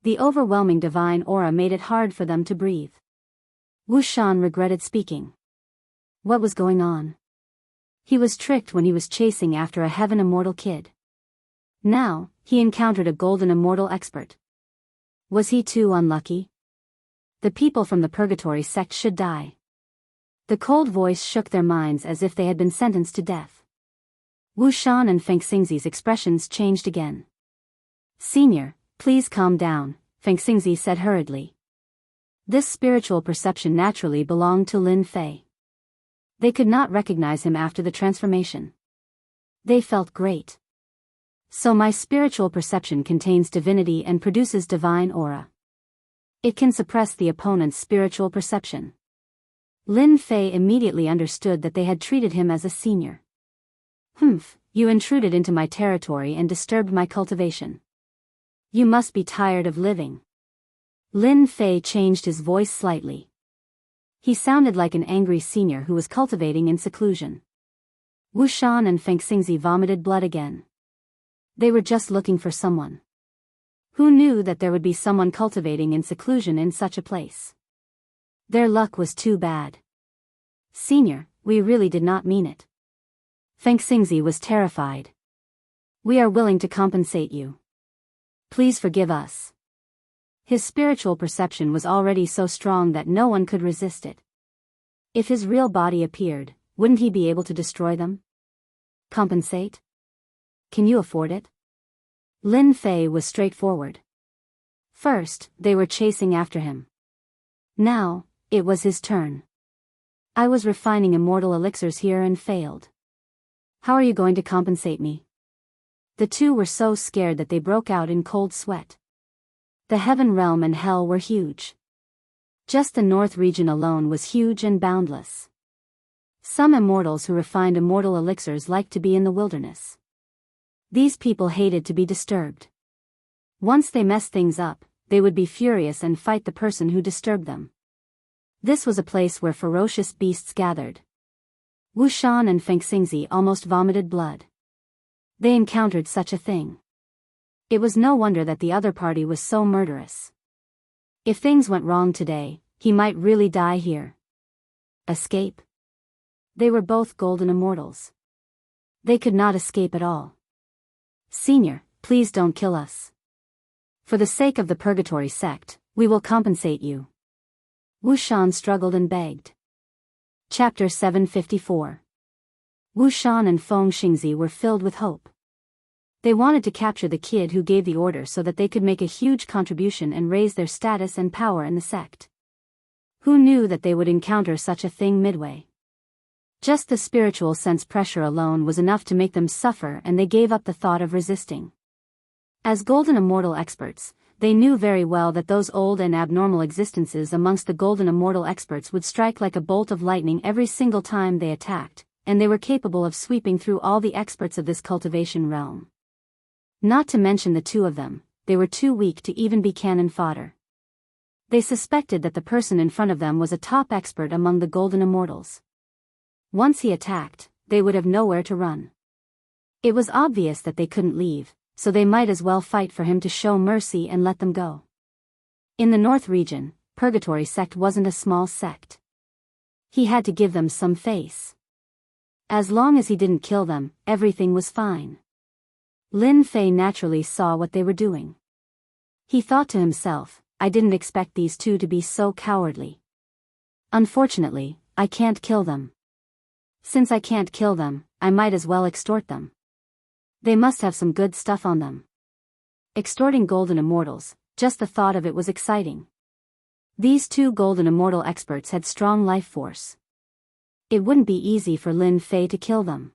The overwhelming divine aura made it hard for them to breathe. Wu Shan regretted speaking. What was going on? He was tricked when he was chasing after a heaven immortal kid. Now, he encountered a golden immortal expert. Was he too unlucky? The people from the Purgatory sect should die. The cold voice shook their minds as if they had been sentenced to death. Wu Shan and Feng Xingzi's expressions changed again. Senior, please calm down, Feng Xingzi said hurriedly. This spiritual perception naturally belonged to Lin Fei. They could not recognize him after the transformation. They felt great. So my spiritual perception contains divinity and produces divine aura. It can suppress the opponent's spiritual perception. Lin Fei immediately understood that they had treated him as a senior. Humph, you intruded into my territory and disturbed my cultivation. You must be tired of living. Lin Fei changed his voice slightly. He sounded like an angry senior who was cultivating in seclusion. Wu Shan and Feng Xingzi vomited blood again. They were just looking for someone. Who knew that there would be someone cultivating in seclusion in such a place? Their luck was too bad. Senior, we really did not mean it. Feng Xingzi was terrified. We are willing to compensate you. Please forgive us. His spiritual perception was already so strong that no one could resist it. If his real body appeared, wouldn't he be able to destroy them? Compensate? Can you afford it? Lin Fei was straightforward. First, they were chasing after him. Now, it was his turn. I was refining immortal elixirs here and failed. How are you going to compensate me? The two were so scared that they broke out in cold sweat. The heaven realm and hell were huge. Just the north region alone was huge and boundless. Some immortals who refined immortal elixirs liked to be in the wilderness. These people hated to be disturbed. Once they messed things up, they would be furious and fight the person who disturbed them. This was a place where ferocious beasts gathered. Wu Shan and Feng Xingzi almost vomited blood. They encountered such a thing. It was no wonder that the other party was so murderous. If things went wrong today, he might really die here. Escape? They were both golden immortals. They could not escape at all. Senior, please don't kill us. For the sake of the Purgatory sect, we will compensate you. Wu Shan struggled and begged. Chapter 754. Wu Shan and Feng Xingzi were filled with hope. They wanted to capture the kid who gave the order so that they could make a huge contribution and raise their status and power in the sect. Who knew that they would encounter such a thing midway? Just the spiritual sense pressure alone was enough to make them suffer, and they gave up the thought of resisting. As golden immortal experts, they knew very well that those old and abnormal existences amongst the golden immortal experts would strike like a bolt of lightning every single time they attacked, and they were capable of sweeping through all the experts of this cultivation realm. Not to mention the two of them, they were too weak to even be cannon fodder. They suspected that the person in front of them was a top expert among the golden immortals. Once he attacked, they would have nowhere to run. It was obvious that they couldn't leave, so they might as well fight for him to show mercy and let them go. In the North region, Purgatory sect wasn't a small sect. He had to give them some face. As long as he didn't kill them, everything was fine. Lin Fei naturally saw what they were doing. He thought to himself, I didn't expect these two to be so cowardly. Unfortunately, I can't kill them. Since I can't kill them, I might as well extort them. They must have some good stuff on them. Extorting golden immortals, just the thought of it was exciting. These two golden immortal experts had strong life force. It wouldn't be easy for Lin Fei to kill them.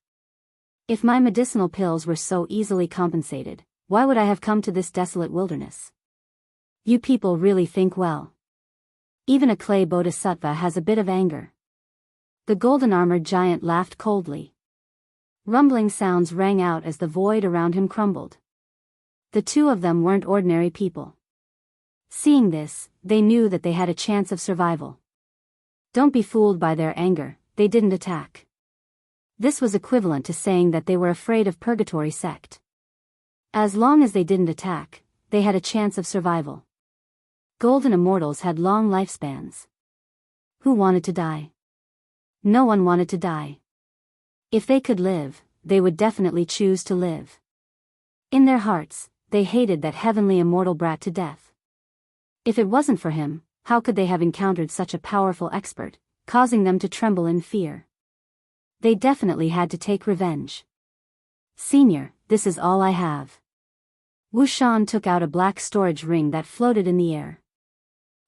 If my medicinal pills were so easily compensated, why would I have come to this desolate wilderness? You people really think well. Even a clay bodhisattva has a bit of anger. The golden-armored giant laughed coldly. Rumbling sounds rang out as the void around him crumbled. The two of them weren't ordinary people. Seeing this, they knew that they had a chance of survival. Don't be fooled by their anger, they didn't attack. This was equivalent to saying that they were afraid of Purgatory sect. As long as they didn't attack, they had a chance of survival. Golden immortals had long lifespans. Who wanted to die? No one wanted to die. If they could live, they would definitely choose to live. In their hearts, they hated that heavenly immortal brat to death. If it wasn't for him, how could they have encountered such a powerful expert, causing them to tremble in fear? They definitely had to take revenge. Senior, this is all I have. Wu Shan took out a black storage ring that floated in the air.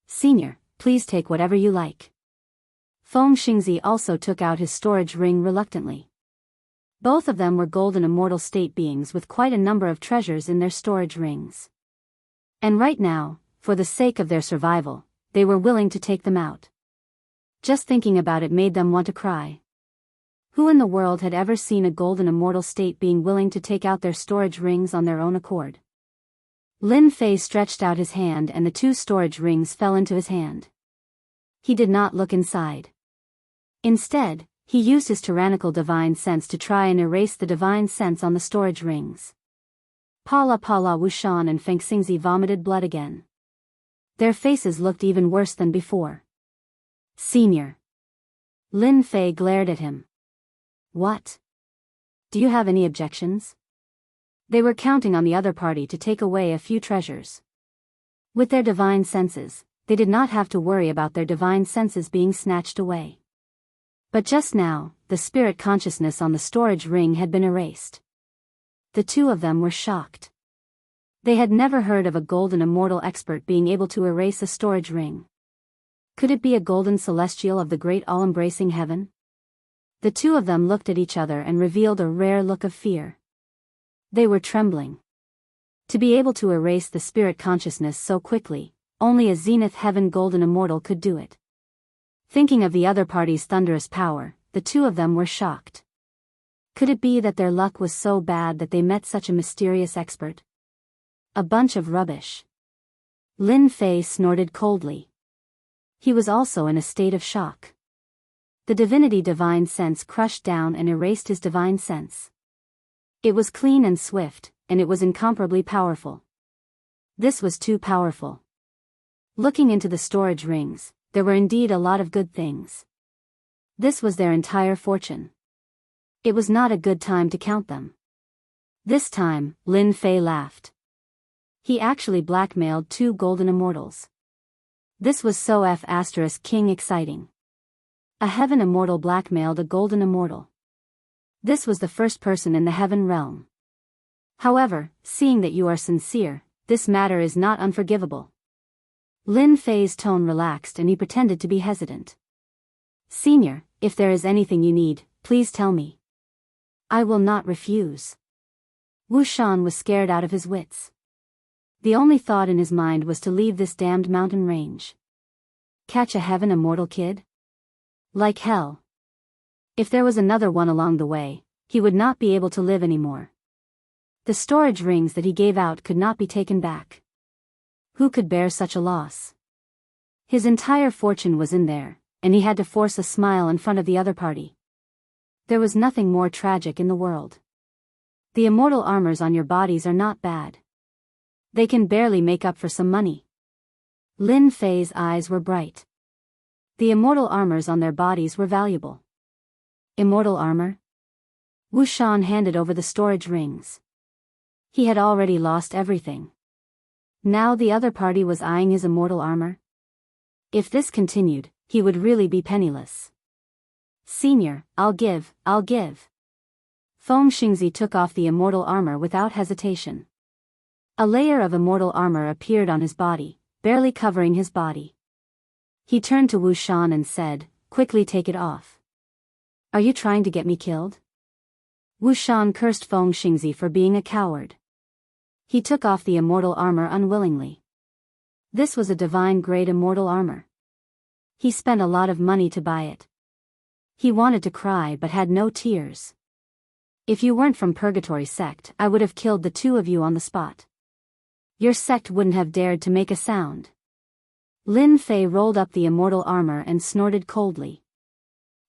Senior, please take whatever you like. Feng Xingzi also took out his storage ring reluctantly. Both of them were golden immortal state beings with quite a number of treasures in their storage rings. And right now, for the sake of their survival, they were willing to take them out. Just thinking about it made them want to cry. Who in the world had ever seen a golden immortal state being willing to take out their storage rings on their own accord? Lin Fei stretched out his hand and the two storage rings fell into his hand. He did not look inside. Instead, he used his tyrannical divine sense to try and erase the divine sense on the storage rings. Pala Wu Shan and Feng Xingzi vomited blood again. Their faces looked even worse than before. Senior. Lin Fei glared at him. What? Do you have any objections? They were counting on the other party to take away a few treasures. With their divine senses, they did not have to worry about their divine senses being snatched away. But just now, the spirit consciousness on the storage ring had been erased. The two of them were shocked. They had never heard of a golden immortal expert being able to erase a storage ring. Could it be a golden celestial of the great all-embracing heaven? The two of them looked at each other and revealed a rare look of fear. They were trembling. To be able to erase the spirit consciousness so quickly, only a Zenith Heaven golden immortal could do it. Thinking of the other party's thunderous power, the two of them were shocked. Could it be that their luck was so bad that they met such a mysterious expert? A bunch of rubbish. Lin Fei snorted coldly. He was also in a state of shock. The divinity divine sense crushed down and erased his divine sense. It was clean and swift, and it was incomparably powerful. This was too powerful. Looking into the storage rings, there were indeed a lot of good things. This was their entire fortune. It was not a good time to count them. This time, Lin Fei laughed. He actually blackmailed two golden immortals. This was so King exciting. A heaven immortal blackmailed a golden immortal. This was the first person in the heaven realm. However, seeing that you are sincere, this matter is not unforgivable. Lin Fei's tone relaxed and he pretended to be hesitant. Senior, if there is anything you need, please tell me. I will not refuse. Wu Shan was scared out of his wits. The only thought in his mind was to leave this damned mountain range. Catch a heaven immortal kid? Like hell. If there was another one along the way, he would not be able to live anymore. The storage rings that he gave out could not be taken back. Who could bear such a loss? His entire fortune was in there, and he had to force a smile in front of the other party. There was nothing more tragic in the world. The immortal armors on your bodies are not bad. They can barely make up for some money. Lin Fei's eyes were bright. The immortal armors on their bodies were valuable. Immortal armor? Wu Shan handed over the storage rings. He had already lost everything. Now the other party was eyeing his immortal armor. If this continued, he would really be penniless. Senior, I'll give. Feng Xingzi took off the immortal armor without hesitation. A layer of immortal armor appeared on his body, barely covering his body. He turned to Wu Shan and said, "Quickly take it off." "Are you trying to get me killed?" Wu Shan cursed Feng Xingzi for being a coward. He took off the immortal armor unwillingly. This was a divine-grade immortal armor. He spent a lot of money to buy it. He wanted to cry but had no tears. "If you weren't from Purgatory Sect, I would have killed the two of you on the spot. Your sect wouldn't have dared to make a sound." Lin Fei rolled up the immortal armor and snorted coldly.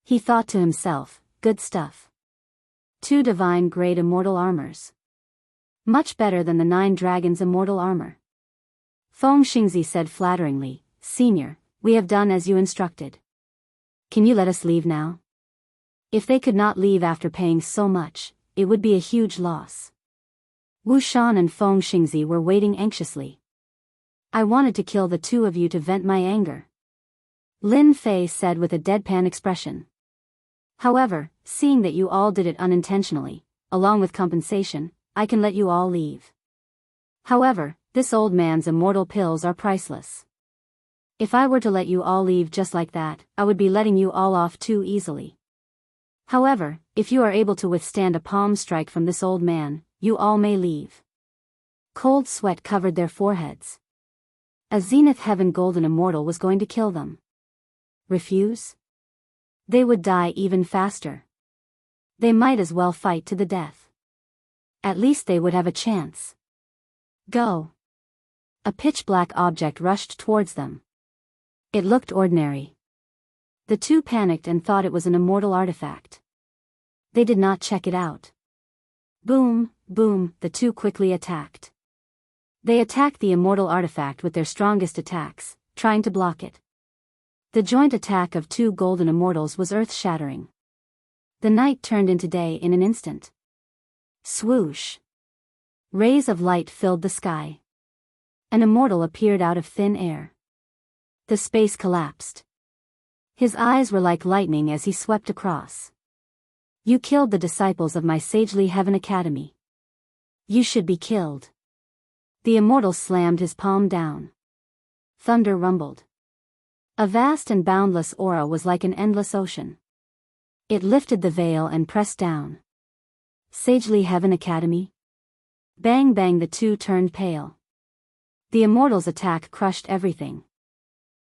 He thought to himself, good stuff. 2 divine-grade immortal armors. Much better than the 9 dragons' immortal armor. Feng Xingzi said flatteringly, "Senior, we have done as you instructed. Can you let us leave now?" If they could not leave after paying so much, it would be a huge loss. Wu Shan and Feng Xingzi were waiting anxiously. "I wanted to kill the two of you to vent my anger," Lin Fei said with a deadpan expression. "However, seeing that you all did it unintentionally, along with compensation, I can let you all leave. However, this old man's immortal pills are priceless. If I were to let you all leave just like that, I would be letting you all off too easily. However, if you are able to withstand a palm strike from this old man, you all may leave." Cold sweat covered their foreheads. A Zenith Heaven Golden Immortal was going to kill them. Refuse? They would die even faster. They might as well fight to the death. At least they would have a chance. Go. A pitch-black object rushed towards them. It looked ordinary. The two panicked and thought it was an immortal artifact. They did not check it out. Boom, boom, the two quickly attacked. They attacked the immortal artifact with their strongest attacks, trying to block it. The joint attack of 2 golden immortals was earth-shattering. The night turned into day in an instant. Swoosh. Rays of light filled the sky. An immortal appeared out of thin air. The space collapsed. His eyes were like lightning as he swept across. "You killed the disciples of my sagely Heaven Academy. You should be killed." The immortal slammed his palm down. Thunder rumbled. A vast and boundless aura was like an endless ocean. It lifted the veil and pressed down. Sagely Heaven Academy? Bang bang, the two turned pale. The immortal's attack crushed everything.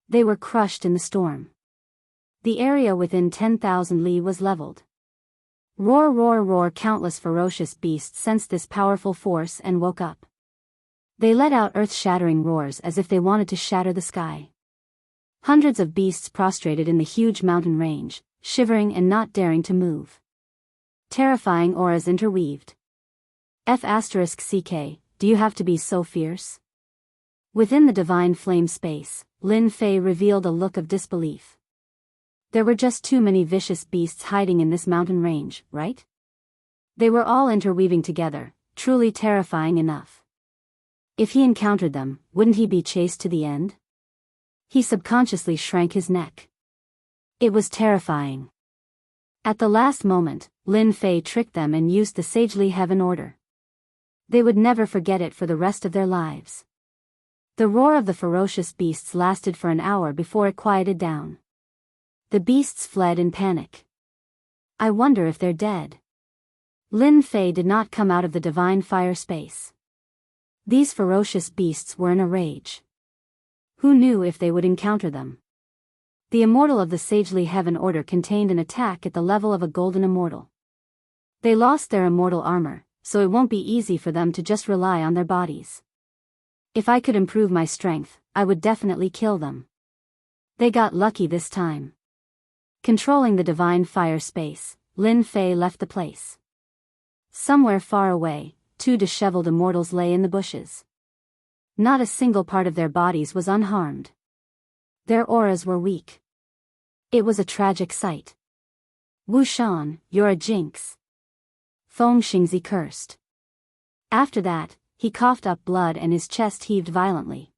They were crushed in the storm. The area within 10,000 li was leveled. Roar, roar, roar! Countless ferocious beasts sensed this powerful force and woke up. They let out earth-shattering roars as if they wanted to shatter the sky. Hundreds of beasts prostrated in the huge mountain range, shivering and not daring to move. Terrifying auras interweaved. F***CK, do you have to be so fierce? Within the divine flame space, Lin Fei revealed a look of disbelief. There were just too many vicious beasts hiding in this mountain range, right? They were all interweaving together, truly terrifying enough. If he encountered them, wouldn't he be chased to the end? He subconsciously shrank his neck. It was terrifying. At the last moment, Lin Fei tricked them and used the sagely heaven order. They would never forget it for the rest of their lives. The roar of the ferocious beasts lasted for an hour before it quieted down. The beasts fled in panic. I wonder if they're dead. Lin Fei did not come out of the divine fire space. These ferocious beasts were in a rage. Who knew if they would encounter them? The immortal of the sagely heaven order contained an attack at the level of a golden immortal. They lost their immortal armor, so it won't be easy for them to just rely on their bodies. If I could improve my strength, I would definitely kill them. They got lucky this time. Controlling the divine fire space, Lin Fei left the place. Somewhere far away, two disheveled immortals lay in the bushes. Not a single part of their bodies was unharmed. Their auras were weak. It was a tragic sight. Wu Shan, you're a jinx. Feng Xingzi cursed. After that, he coughed up blood and his chest heaved violently.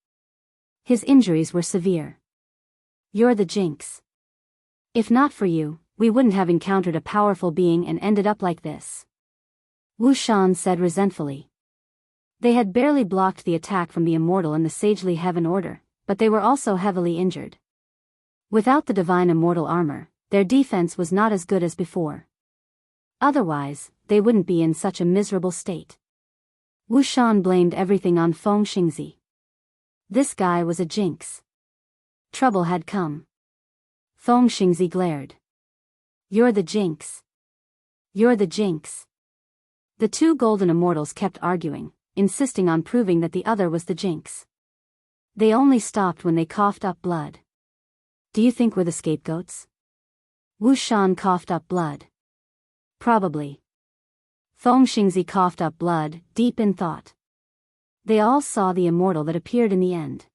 His injuries were severe. You're the jinx. If not for you, we wouldn't have encountered a powerful being and ended up like this. Wu Shan said resentfully. They had barely blocked the attack from the immortal in the sagely heaven order, but they were also heavily injured. Without the divine immortal armor, their defense was not as good as before. Otherwise, they wouldn't be in such a miserable state. Wu Shan blamed everything on Feng Xingzi. This guy was a jinx. Trouble had come. Feng Xingzi glared. You're the jinx. You're the jinx. The two golden immortals kept arguing, insisting on proving that the other was the jinx. They only stopped when they coughed up blood. Do you think we're the scapegoats? Wu Shan coughed up blood. Probably. Feng Xingzi coughed up blood, deep in thought. They all saw the immortal that appeared in the end.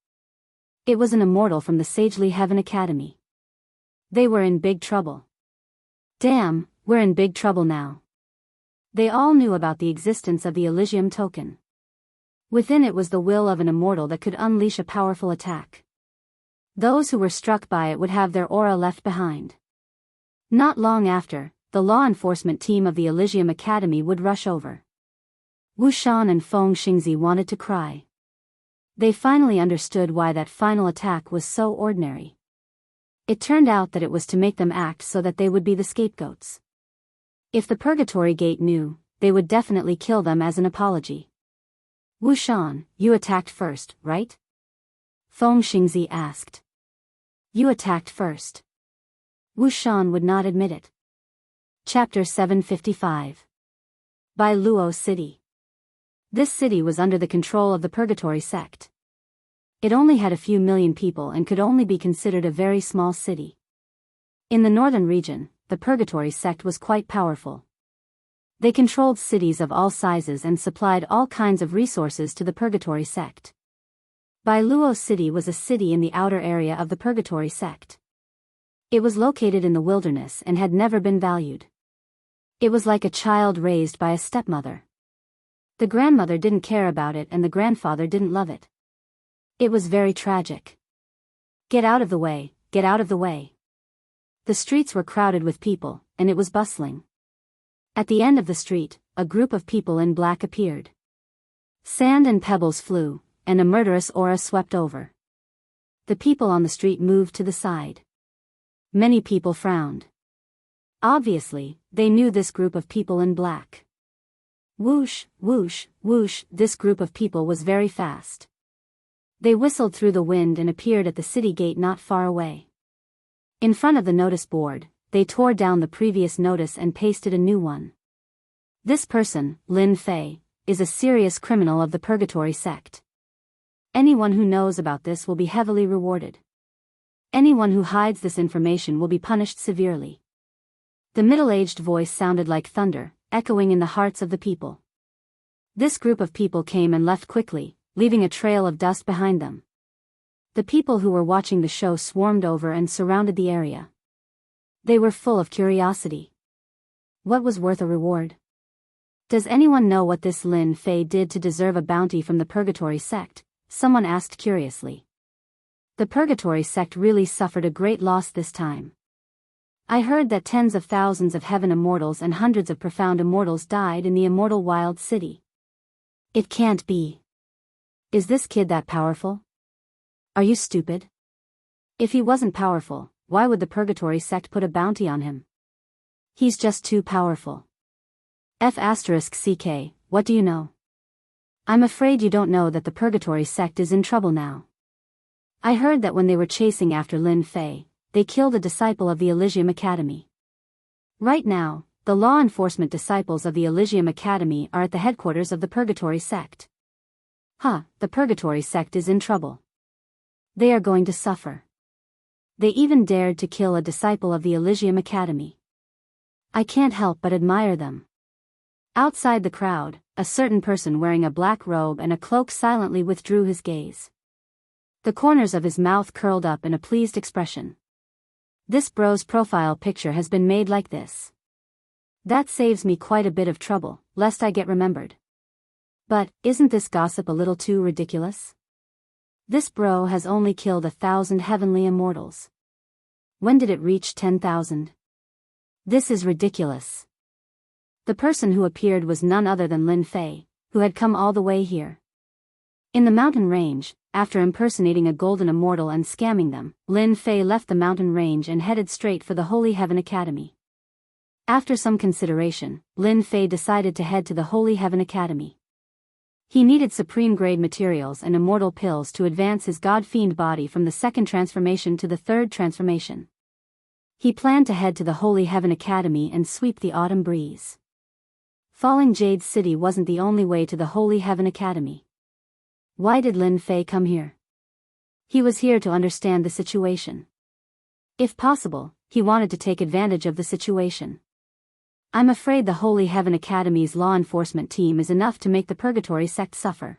It was an immortal from the Sagely Heaven Academy. They were in big trouble. Damn, we're in big trouble now. They all knew about the existence of the Elysium token. Within it was the will of an immortal that could unleash a powerful attack. Those who were struck by it would have their aura left behind. Not long after, the law enforcement team of the Elysium Academy would rush over. Wu Shan and Feng Xingzi wanted to cry. They finally understood why that final attack was so ordinary. It turned out that it was to make them act so that they would be the scapegoats. If the Purgatory Gate knew, they would definitely kill them as an apology. Wu Shan, you attacked first, right? Feng Xingzi asked. You attacked first. Wu Shan would not admit it. Chapter 755. By Luo City. This city was under the control of the Purgatory sect. It only had a few million people and could only be considered a very small city. In the northern region, the Purgatory sect was quite powerful. They controlled cities of all sizes and supplied all kinds of resources to the Purgatory sect. Bai Luo City was a city in the outer area of the Purgatory sect. It was located in the wilderness and had never been valued. It was like a child raised by a stepmother. The grandmother didn't care about it and the grandfather didn't love it. It was very tragic. Get out of the way, get out of the way. The streets were crowded with people, and it was bustling. At the end of the street, a group of people in black appeared. Sand and pebbles flew, and a murderous aura swept over. The people on the street moved to the side. Many people frowned. Obviously, they knew this group of people in black. Whoosh, whoosh, whoosh, this group of people was very fast. They whistled through the wind and appeared at the city gate not far away. In front of the notice board, they tore down the previous notice and pasted a new one. This person, Lin Fei, is a serious criminal of the Purgatory sect. Anyone who knows about this will be heavily rewarded. Anyone who hides this information will be punished severely. The middle-aged voice sounded like thunder, echoing in the hearts of the people. This group of people came and left quickly, leaving a trail of dust behind them. The people who were watching the show swarmed over and surrounded the area. They were full of curiosity. What was worth a reward? Does anyone know what this Lin Fei did to deserve a bounty from the Purgatory sect? Someone asked curiously. The Purgatory sect really suffered a great loss this time. I heard that tens of thousands of heaven immortals and hundreds of profound immortals died in the immortal wild city. It can't be. Is this kid that powerful? Are you stupid? If he wasn't powerful, why would the Purgatory sect put a bounty on him? He's just too powerful. F*CK, what do you know? I'm afraid you don't know that the Purgatory sect is in trouble now. I heard that when they were chasing after Lin Fei, they killed a disciple of the Elysium Academy. Right now, the law enforcement disciples of the Elysium Academy are at the headquarters of the Purgatory sect. The Purgatory sect is in trouble. They are going to suffer. They even dared to kill a disciple of the Elysium Academy. I can't help but admire them. Outside the crowd, a certain person wearing a black robe and a cloak silently withdrew his gaze. The corners of his mouth curled up in a pleased expression. This bro's profile picture has been made like this. That saves me quite a bit of trouble, lest I get remembered. But, isn't this gossip a little too ridiculous? This bro has only killed 1,000 heavenly immortals. When did it reach 10,000? This is ridiculous. The person who appeared was none other than Lin Fei, who had come all the way here. In the mountain range, after impersonating a golden immortal and scamming them, Lin Fei left the mountain range and headed straight for the Holy Heaven Academy. After some consideration, Lin Fei decided to head to the Holy Heaven Academy. He needed supreme-grade materials and immortal pills to advance his god-fiend body from the second transformation to the third transformation. He planned to head to the Holy Heaven Academy and sweep the autumn breeze. Falling Jade City wasn't the only way to the Holy Heaven Academy. Why did Lin Fei come here? He was here to understand the situation. If possible, he wanted to take advantage of the situation. I'm afraid the Holy Heaven Academy's law enforcement team is enough to make the Purgatory sect suffer.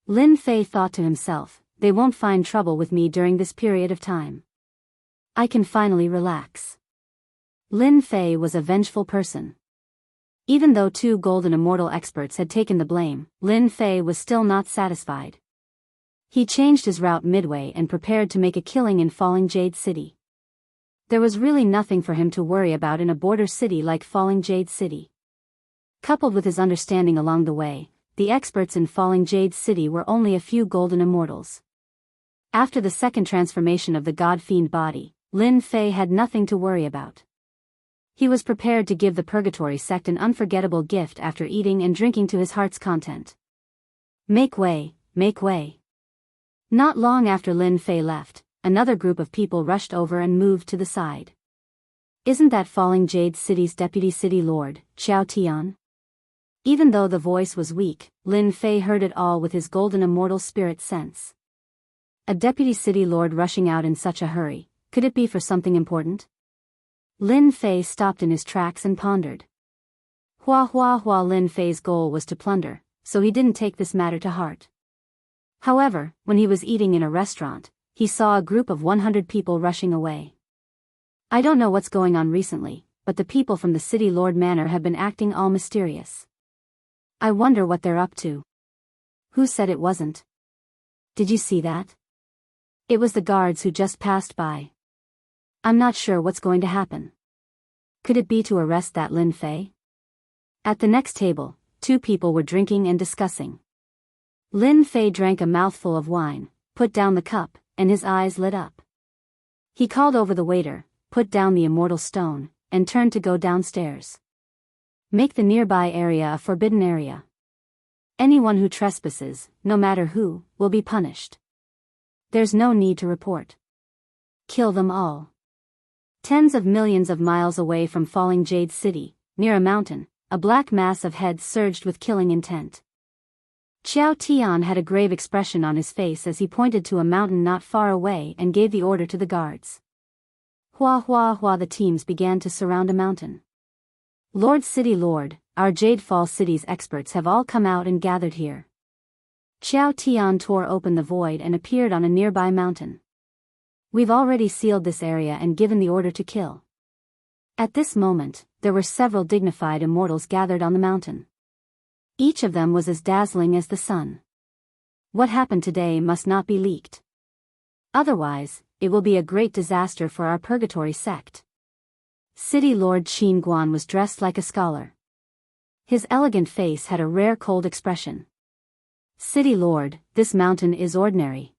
Lin Fei thought to himself, they won't find trouble with me during this period of time. I can finally relax. Lin Fei was a vengeful person. Even though 2 golden immortal experts had taken the blame, Lin Fei was still not satisfied. He changed his route midway and prepared to make a killing in Falling Jade City. There was really nothing for him to worry about in a border city like Falling Jade City. Coupled with his understanding along the way, the experts in Falling Jade City were only a few golden immortals. After the second transformation of the god-fiend body, Lin Fei had nothing to worry about. He was prepared to give the Purgatory sect an unforgettable gift after eating and drinking to his heart's content. Make way, make way. Not long after Lin Fei left, another group of people rushed over and moved to the side. Isn't that Falling Jade City's Deputy City Lord, Xiao Tian? Even though the voice was weak, Lin Fei heard it all with his golden immortal spirit sense. A Deputy City Lord rushing out in such a hurry, could it be for something important? Lin Fei stopped in his tracks and pondered. Lin Fei's goal was to plunder, so he didn't take this matter to heart. However, when he was eating in a restaurant, he saw a group of 100 people rushing away. I don't know what's going on recently, but the people from the City Lord Manor have been acting all mysterious. I wonder what they're up to. Who said it wasn't? Did you see that? It was the guards who just passed by. I'm not sure what's going to happen. Could it be to arrest that Lin Fei? At the next table, 2 people were drinking and discussing. Lin Fei drank a mouthful of wine, put down the cup, and his eyes lit up. He called over the waiter, put down the immortal stone, and turned to go downstairs. Make the nearby area a forbidden area. Anyone who trespasses, no matter who, will be punished. There's no need to report. Kill them all. Tens of millions of miles away from Falling Jade City, near a mountain, a black mass of heads surged with killing intent. Xiao Tian had a grave expression on his face as he pointed to a mountain not far away and gave the order to the guards. The teams began to surround a mountain. Lord City Lord, our Jade Fall City's experts have all come out and gathered here. Xiao Tian tore open the void and appeared on a nearby mountain. We've already sealed this area and given the order to kill. At this moment, there were several dignified immortals gathered on the mountain. Each of them was as dazzling as the sun. What happened today must not be leaked. Otherwise, it will be a great disaster for our Purgatory sect. City Lord Qin Guan was dressed like a scholar. His elegant face had a rare cold expression. City Lord, this mountain is ordinary.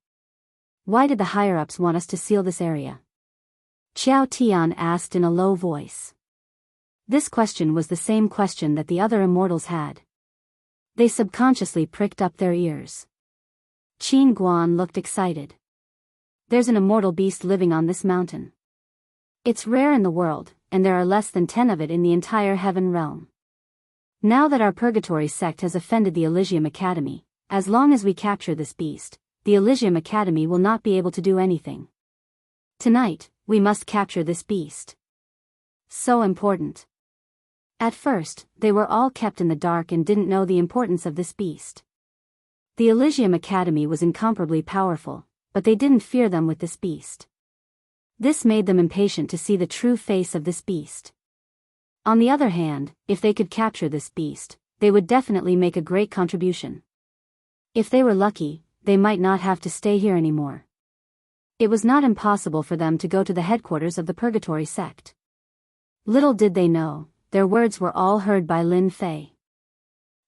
Why did the higher-ups want us to seal this area? Xiao Tian asked in a low voice. This question was the same question that the other immortals had. They subconsciously pricked up their ears. Qin Guan looked excited. There's an immortal beast living on this mountain. It's rare in the world, and there are less than 10 of it in the entire heaven realm. Now that our purgatory sect has offended the Elysium Academy, as long as we capture this beast, the Elysium Academy will not be able to do anything. Tonight, we must capture this beast. So important. At first, they were all kept in the dark and didn't know the importance of this beast. The Elysium Academy was incomparably powerful, but they didn't fear them with this beast. This made them impatient to see the true face of this beast. On the other hand, if they could capture this beast, they would definitely make a great contribution. If they were lucky, they might not have to stay here anymore. It was not impossible for them to go to the headquarters of the Purgatory sect. Little did they know, their words were all heard by Lin Fei.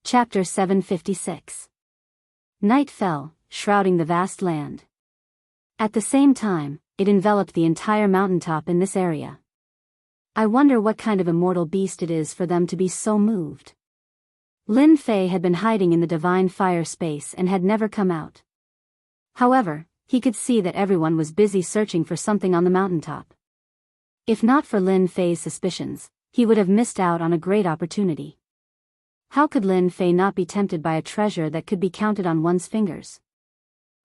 Chapter 756. Night fell, shrouding the vast land. At the same time, it enveloped the entire mountaintop in this area. I wonder what kind of immortal beast it is for them to be so moved. Lin Fei had been hiding in the divine fire space and had never come out. However, he could see that everyone was busy searching for something on the mountaintop. If not for Lin Fei's suspicions, he would have missed out on a great opportunity. How could Lin Fei not be tempted by a treasure that could be counted on one's fingers?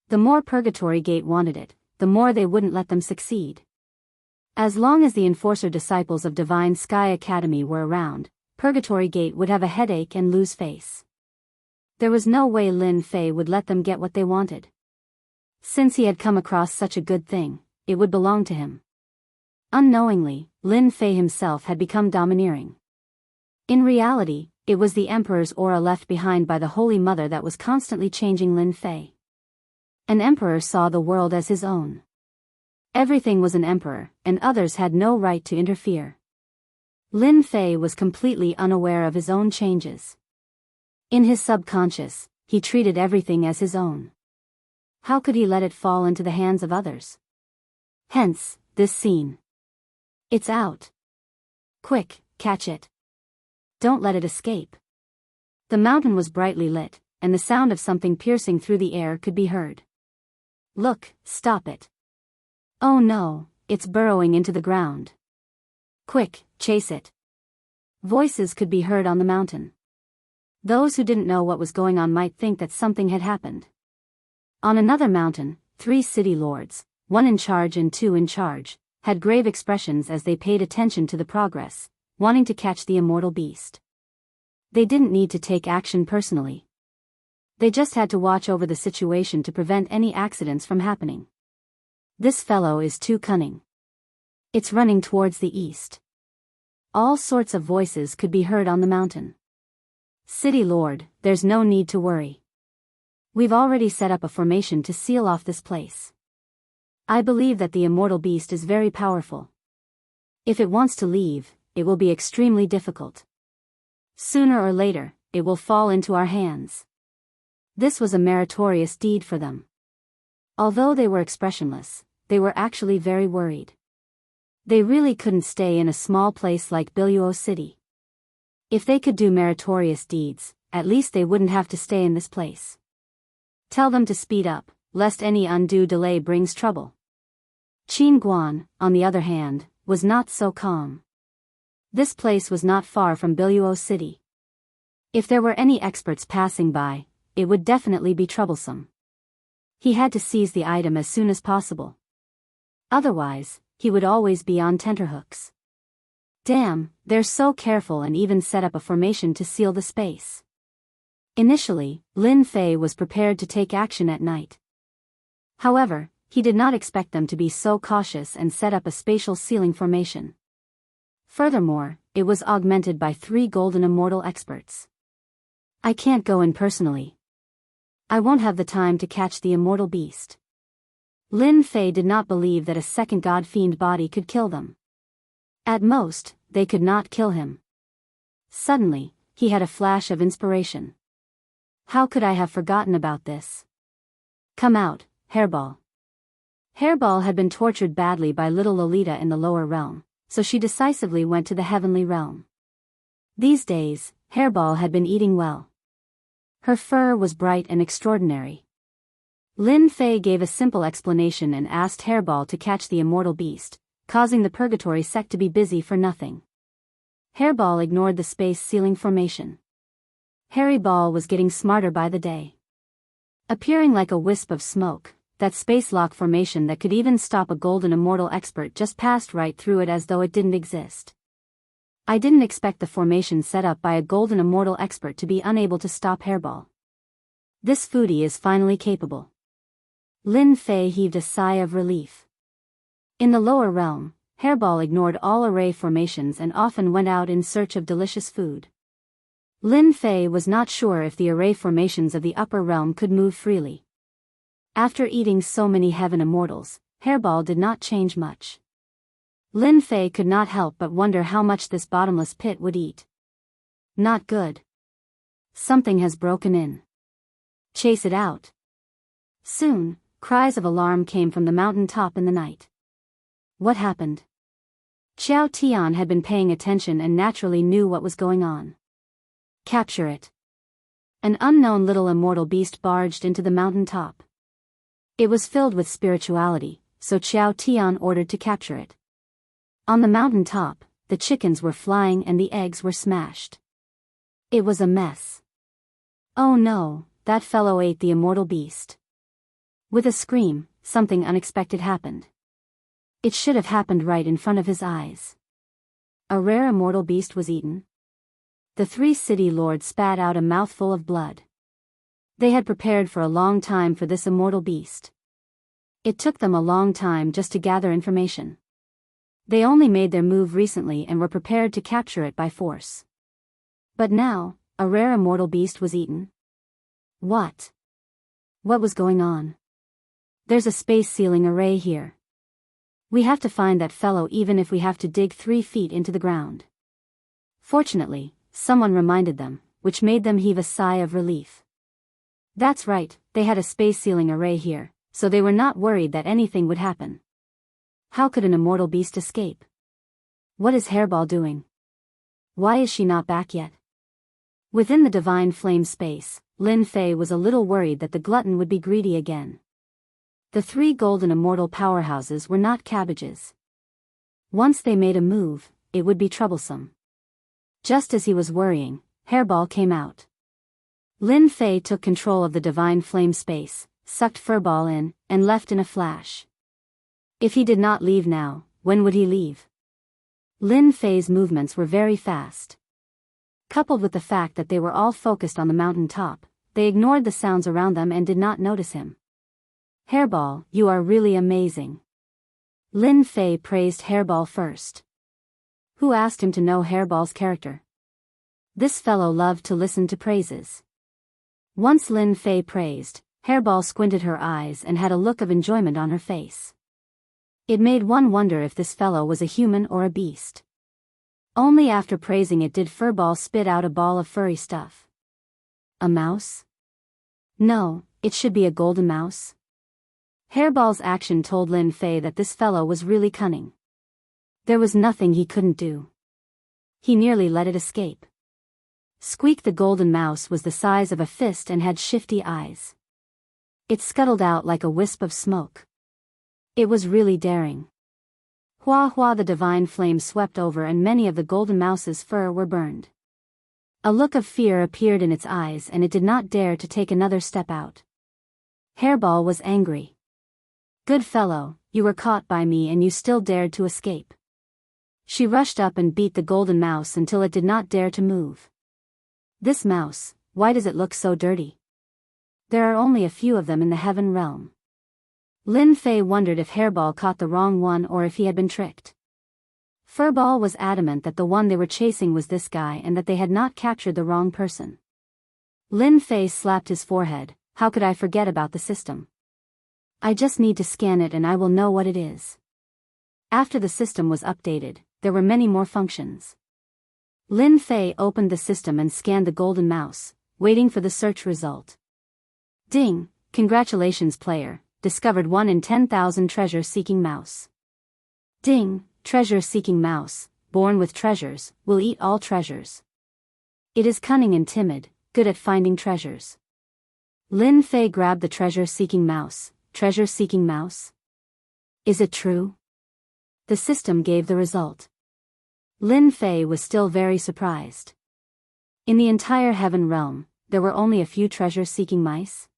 The more Purgatory Gate wanted it, the more they wouldn't let them succeed. As long as the enforcer disciples of Divine Sky Academy were around, Purgatory Gate would have a headache and lose face. There was no way Lin Fei would let them get what they wanted. Since he had come across such a good thing, it would belong to him. Unknowingly, Lin Fei himself had become domineering. In reality, it was the Emperor's aura left behind by the Holy Mother that was constantly changing Lin Fei. An emperor saw the world as his own. Everything was an emperor, and others had no right to interfere. Lin Fei was completely unaware of his own changes. In his subconscious, he treated everything as his own. How could he let it fall into the hands of others? Hence, this scene. It's out. Quick, catch it. Don't let it escape. The mountain was brightly lit, and the sound of something piercing through the air could be heard. Look, stop it. Oh no, it's burrowing into the ground. Quick, chase it. Voices could be heard on the mountain. Those who didn't know what was going on might think that something had happened. On another mountain, 3 city lords, 1 in charge and 2 in charge, had grave expressions as they paid attention to the progress, wanting to catch the immortal beast. They didn't need to take action personally. They just had to watch over the situation to prevent any accidents from happening. This fellow is too cunning. It's running towards the east. All sorts of voices could be heard on the mountain. City Lord, there's no need to worry. We've already set up a formation to seal off this place. I believe that the immortal beast is very powerful. If it wants to leave, it will be extremely difficult. Sooner or later, it will fall into our hands. This was a meritorious deed for them. Although they were expressionless, they were actually very worried. They really couldn't stay in a small place like Biluo City. If they could do meritorious deeds, at least they wouldn't have to stay in this place. Tell them to speed up, lest any undue delay brings trouble. Qin Guan, on the other hand, was not so calm. This place was not far from Biluo City. If there were any experts passing by, it would definitely be troublesome. He had to seize the item as soon as possible. Otherwise, he would always be on tenterhooks. Damn, they're so careful and even set up a formation to seal the space. Initially, Lin Fei was prepared to take action at night. However, he did not expect them to be so cautious and set up a spatial sealing formation. Furthermore, it was augmented by 3 golden immortal experts. I can't go in personally. I won't have the time to catch the immortal beast. Lin Fei did not believe that a second god-fiend body could kill them. At most, they could not kill him. Suddenly, he had a flash of inspiration. How could I have forgotten about this? Come out, Hairball. Hairball had been tortured badly by little Lolita in the lower realm, so she decisively went to the heavenly realm. These days, Hairball had been eating well. Her fur was bright and extraordinary. Lin Fei gave a simple explanation and asked Hairball to catch the immortal beast, causing the purgatory sect to be busy for nothing. Hairball ignored the space ceiling formation. Hairy Ball was getting smarter by the day. Appearing like a wisp of smoke, that space lock formation that could even stop a golden immortal expert just passed right through it as though it didn't exist. I didn't expect the formation set up by a golden immortal expert to be unable to stop Hairball. This foodie is finally capable. Lin Fei heaved a sigh of relief. In the lower realm, Hairball ignored all array formations and often went out in search of delicious food. Lin Fei was not sure if the array formations of the upper realm could move freely. After eating so many heaven immortals, Hairball did not change much. Lin Fei could not help but wonder how much this bottomless pit would eat. Not good. Something has broken in. Chase it out. Soon, cries of alarm came from the mountain top in the night. What happened? Xiao Tian had been paying attention and naturally knew what was going on. Capture it. An unknown little immortal beast barged into the mountain top. It was filled with spirituality, so Xiao Tian ordered to capture it. On the mountain top, the chickens were flying and the eggs were smashed. It was a mess. Oh no, that fellow ate the immortal beast. With a scream, something unexpected happened. It should have happened right in front of his eyes. A rare immortal beast was eaten. The three city lords spat out a mouthful of blood. They had prepared for a long time for this immortal beast. It took them a long time just to gather information. They only made their move recently and were prepared to capture it by force. But now, a rare immortal beast was eaten. What? What was going on? There's a space ceiling array here. We have to find that fellow even if we have to dig 3 feet into the ground. Fortunately, someone reminded them, which made them heave a sigh of relief. That's right, they had a space ceiling array here, so they were not worried that anything would happen. How could an immortal beast escape? What is Hairball doing? Why is she not back yet? Within the divine flame space, Lin Fei was a little worried that the glutton would be greedy again. The 3 golden immortal powerhouses were not cabbages. Once they made a move, it would be troublesome. Just as he was worrying, Hairball came out. Lin Fei took control of the divine flame space, sucked Furball in, and left in a flash. If he did not leave now, when would he leave? Lin Fei's movements were very fast. Coupled with the fact that they were all focused on the mountain top, they ignored the sounds around them and did not notice him. Hairball, you are really amazing. Lin Fei praised Hairball first. Who asked him to know Hairball's character? This fellow loved to listen to praises. Once Lin Fei praised, Hairball squinted her eyes and had a look of enjoyment on her face. It made one wonder if this fellow was a human or a beast. Only after praising it did Furball spit out a ball of furry stuff. A mouse? No, it should be a golden mouse. Hairball's action told Lin Fei that this fellow was really cunning. There was nothing he couldn't do. He nearly let it escape. Squeak the golden mouse was the size of a fist and had shifty eyes. It scuttled out like a wisp of smoke. It was really daring. Hua Hua the divine flame swept over and many of the golden mouse's fur were burned. A look of fear appeared in its eyes and it did not dare to take another step out. Hairball was angry. Good fellow, you were caught by me and you still dared to escape. She rushed up and beat the golden mouse until it did not dare to move. This mouse, why does it look so dirty? There are only a few of them in the heaven realm. Lin Fei wondered if Hairball caught the wrong one or if he had been tricked. Furball was adamant that the one they were chasing was this guy and that they had not captured the wrong person. Lin Fei slapped his forehead. How could I forget about the system? I just need to scan it and I will know what it is. After the system was updated, there were many more functions. Lin Fei opened the system and scanned the golden mouse, waiting for the search result. Ding! Congratulations player, discovered 1 in 10,000 treasure-seeking mouse. Ding! Treasure-seeking mouse, born with treasures, will eat all treasures. It is cunning and timid, good at finding treasures. Lin Fei grabbed the treasure-seeking mouse. Treasure-seeking mouse? Is it true? The system gave the result. Lin Fei was still very surprised. In the entire heaven realm, there were only a few treasure-seeking mice.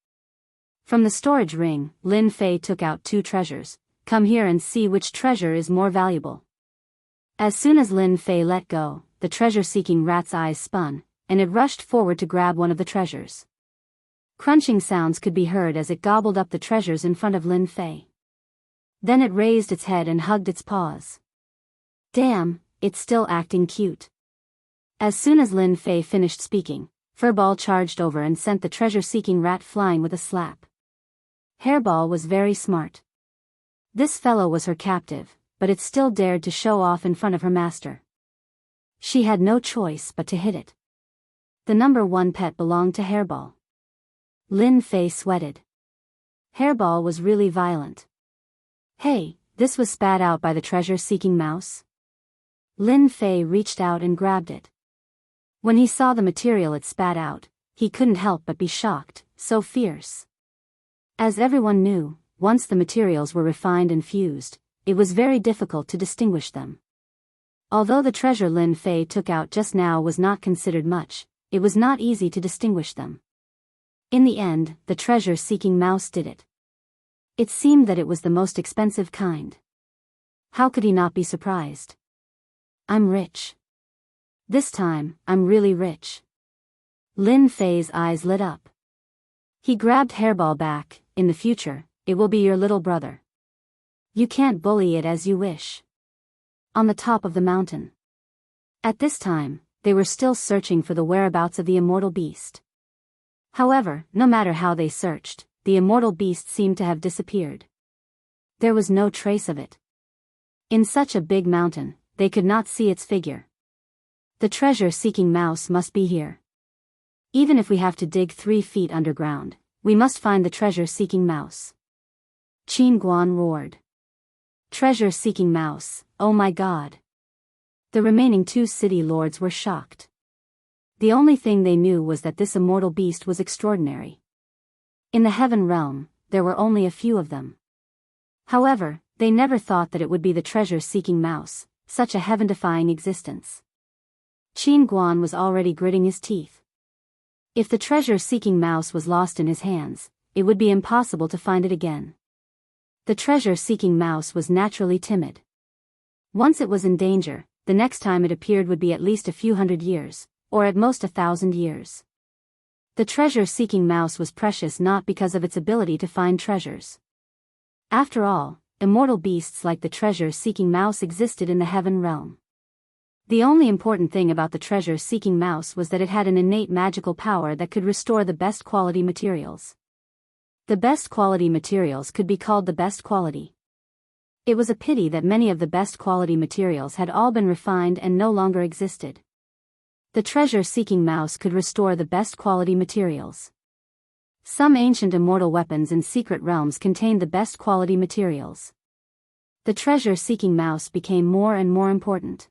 From the storage ring, Lin Fei took out 2 treasures. Come here and see which treasure is more valuable. As soon as Lin Fei let go, the treasure-seeking rat's eyes spun, and it rushed forward to grab one of the treasures. Crunching sounds could be heard as it gobbled up the treasures in front of Lin Fei. Then it raised its head and hugged its paws. Damn, it's still acting cute. As soon as Lin Fei finished speaking, Furball charged over and sent the treasure-seeking rat flying with a slap. Hairball was very smart. This fellow was her captive, but it still dared to show off in front of her master. She had no choice but to hit it. The number 1 pet belonged to Hairball. Lin Fei sweated. Hairball was really violent. Hey, this was spat out by the treasure-seeking mouse. Lin Fei reached out and grabbed it. When he saw the material it spat out, he couldn't help but be shocked, so fierce. As everyone knew, once the materials were refined and fused, it was very difficult to distinguish them. Although the treasure Lin Fei took out just now was not considered much, it was not easy to distinguish them. In the end, the treasure-seeking mouse did it. It seemed that it was the most expensive kind. How could he not be surprised? I'm rich. This time, I'm really rich. Lin Fei's eyes lit up. He grabbed Hairball back. In the future, it will be your little brother. You can't bully it as you wish. On the top of the mountain. At this time, they were still searching for the whereabouts of the immortal beast. However, no matter how they searched, the immortal beast seemed to have disappeared. There was no trace of it. In such a big mountain, they could not see its figure. The treasure-seeking mouse must be here. Even if we have to dig 3 feet underground, we must find the treasure-seeking mouse. Qin Guan roared. Treasure-seeking mouse, oh my god. The remaining 2 city lords were shocked. The only thing they knew was that this immortal beast was extraordinary. In the heaven realm, there were only a few of them. However, they never thought that it would be the treasure-seeking mouse, such a heaven-defying existence. Qin Guan was already gritting his teeth. If the treasure-seeking mouse was lost in his hands, it would be impossible to find it again. The treasure-seeking mouse was naturally timid. Once it was in danger, the next time it appeared would be at least a few hundred years, or at most 1,000 years. The treasure-seeking mouse was precious not because of its ability to find treasures. After all, immortal beasts like the treasure-seeking mouse existed in the heaven realm. The only important thing about the treasure-seeking mouse was that it had an innate magical power that could restore the best quality materials. The best quality materials could be called the best quality. It was a pity that many of the best quality materials had all been refined and no longer existed. The treasure-seeking mouse could restore the best quality materials. Some ancient immortal weapons in secret realms contained the best quality materials. The treasure-seeking mouse became more and more important.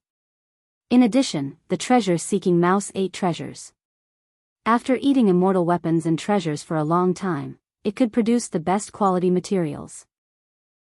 In addition, the treasure-seeking mouse ate treasures. After eating immortal weapons and treasures for a long time, it could produce the best quality materials.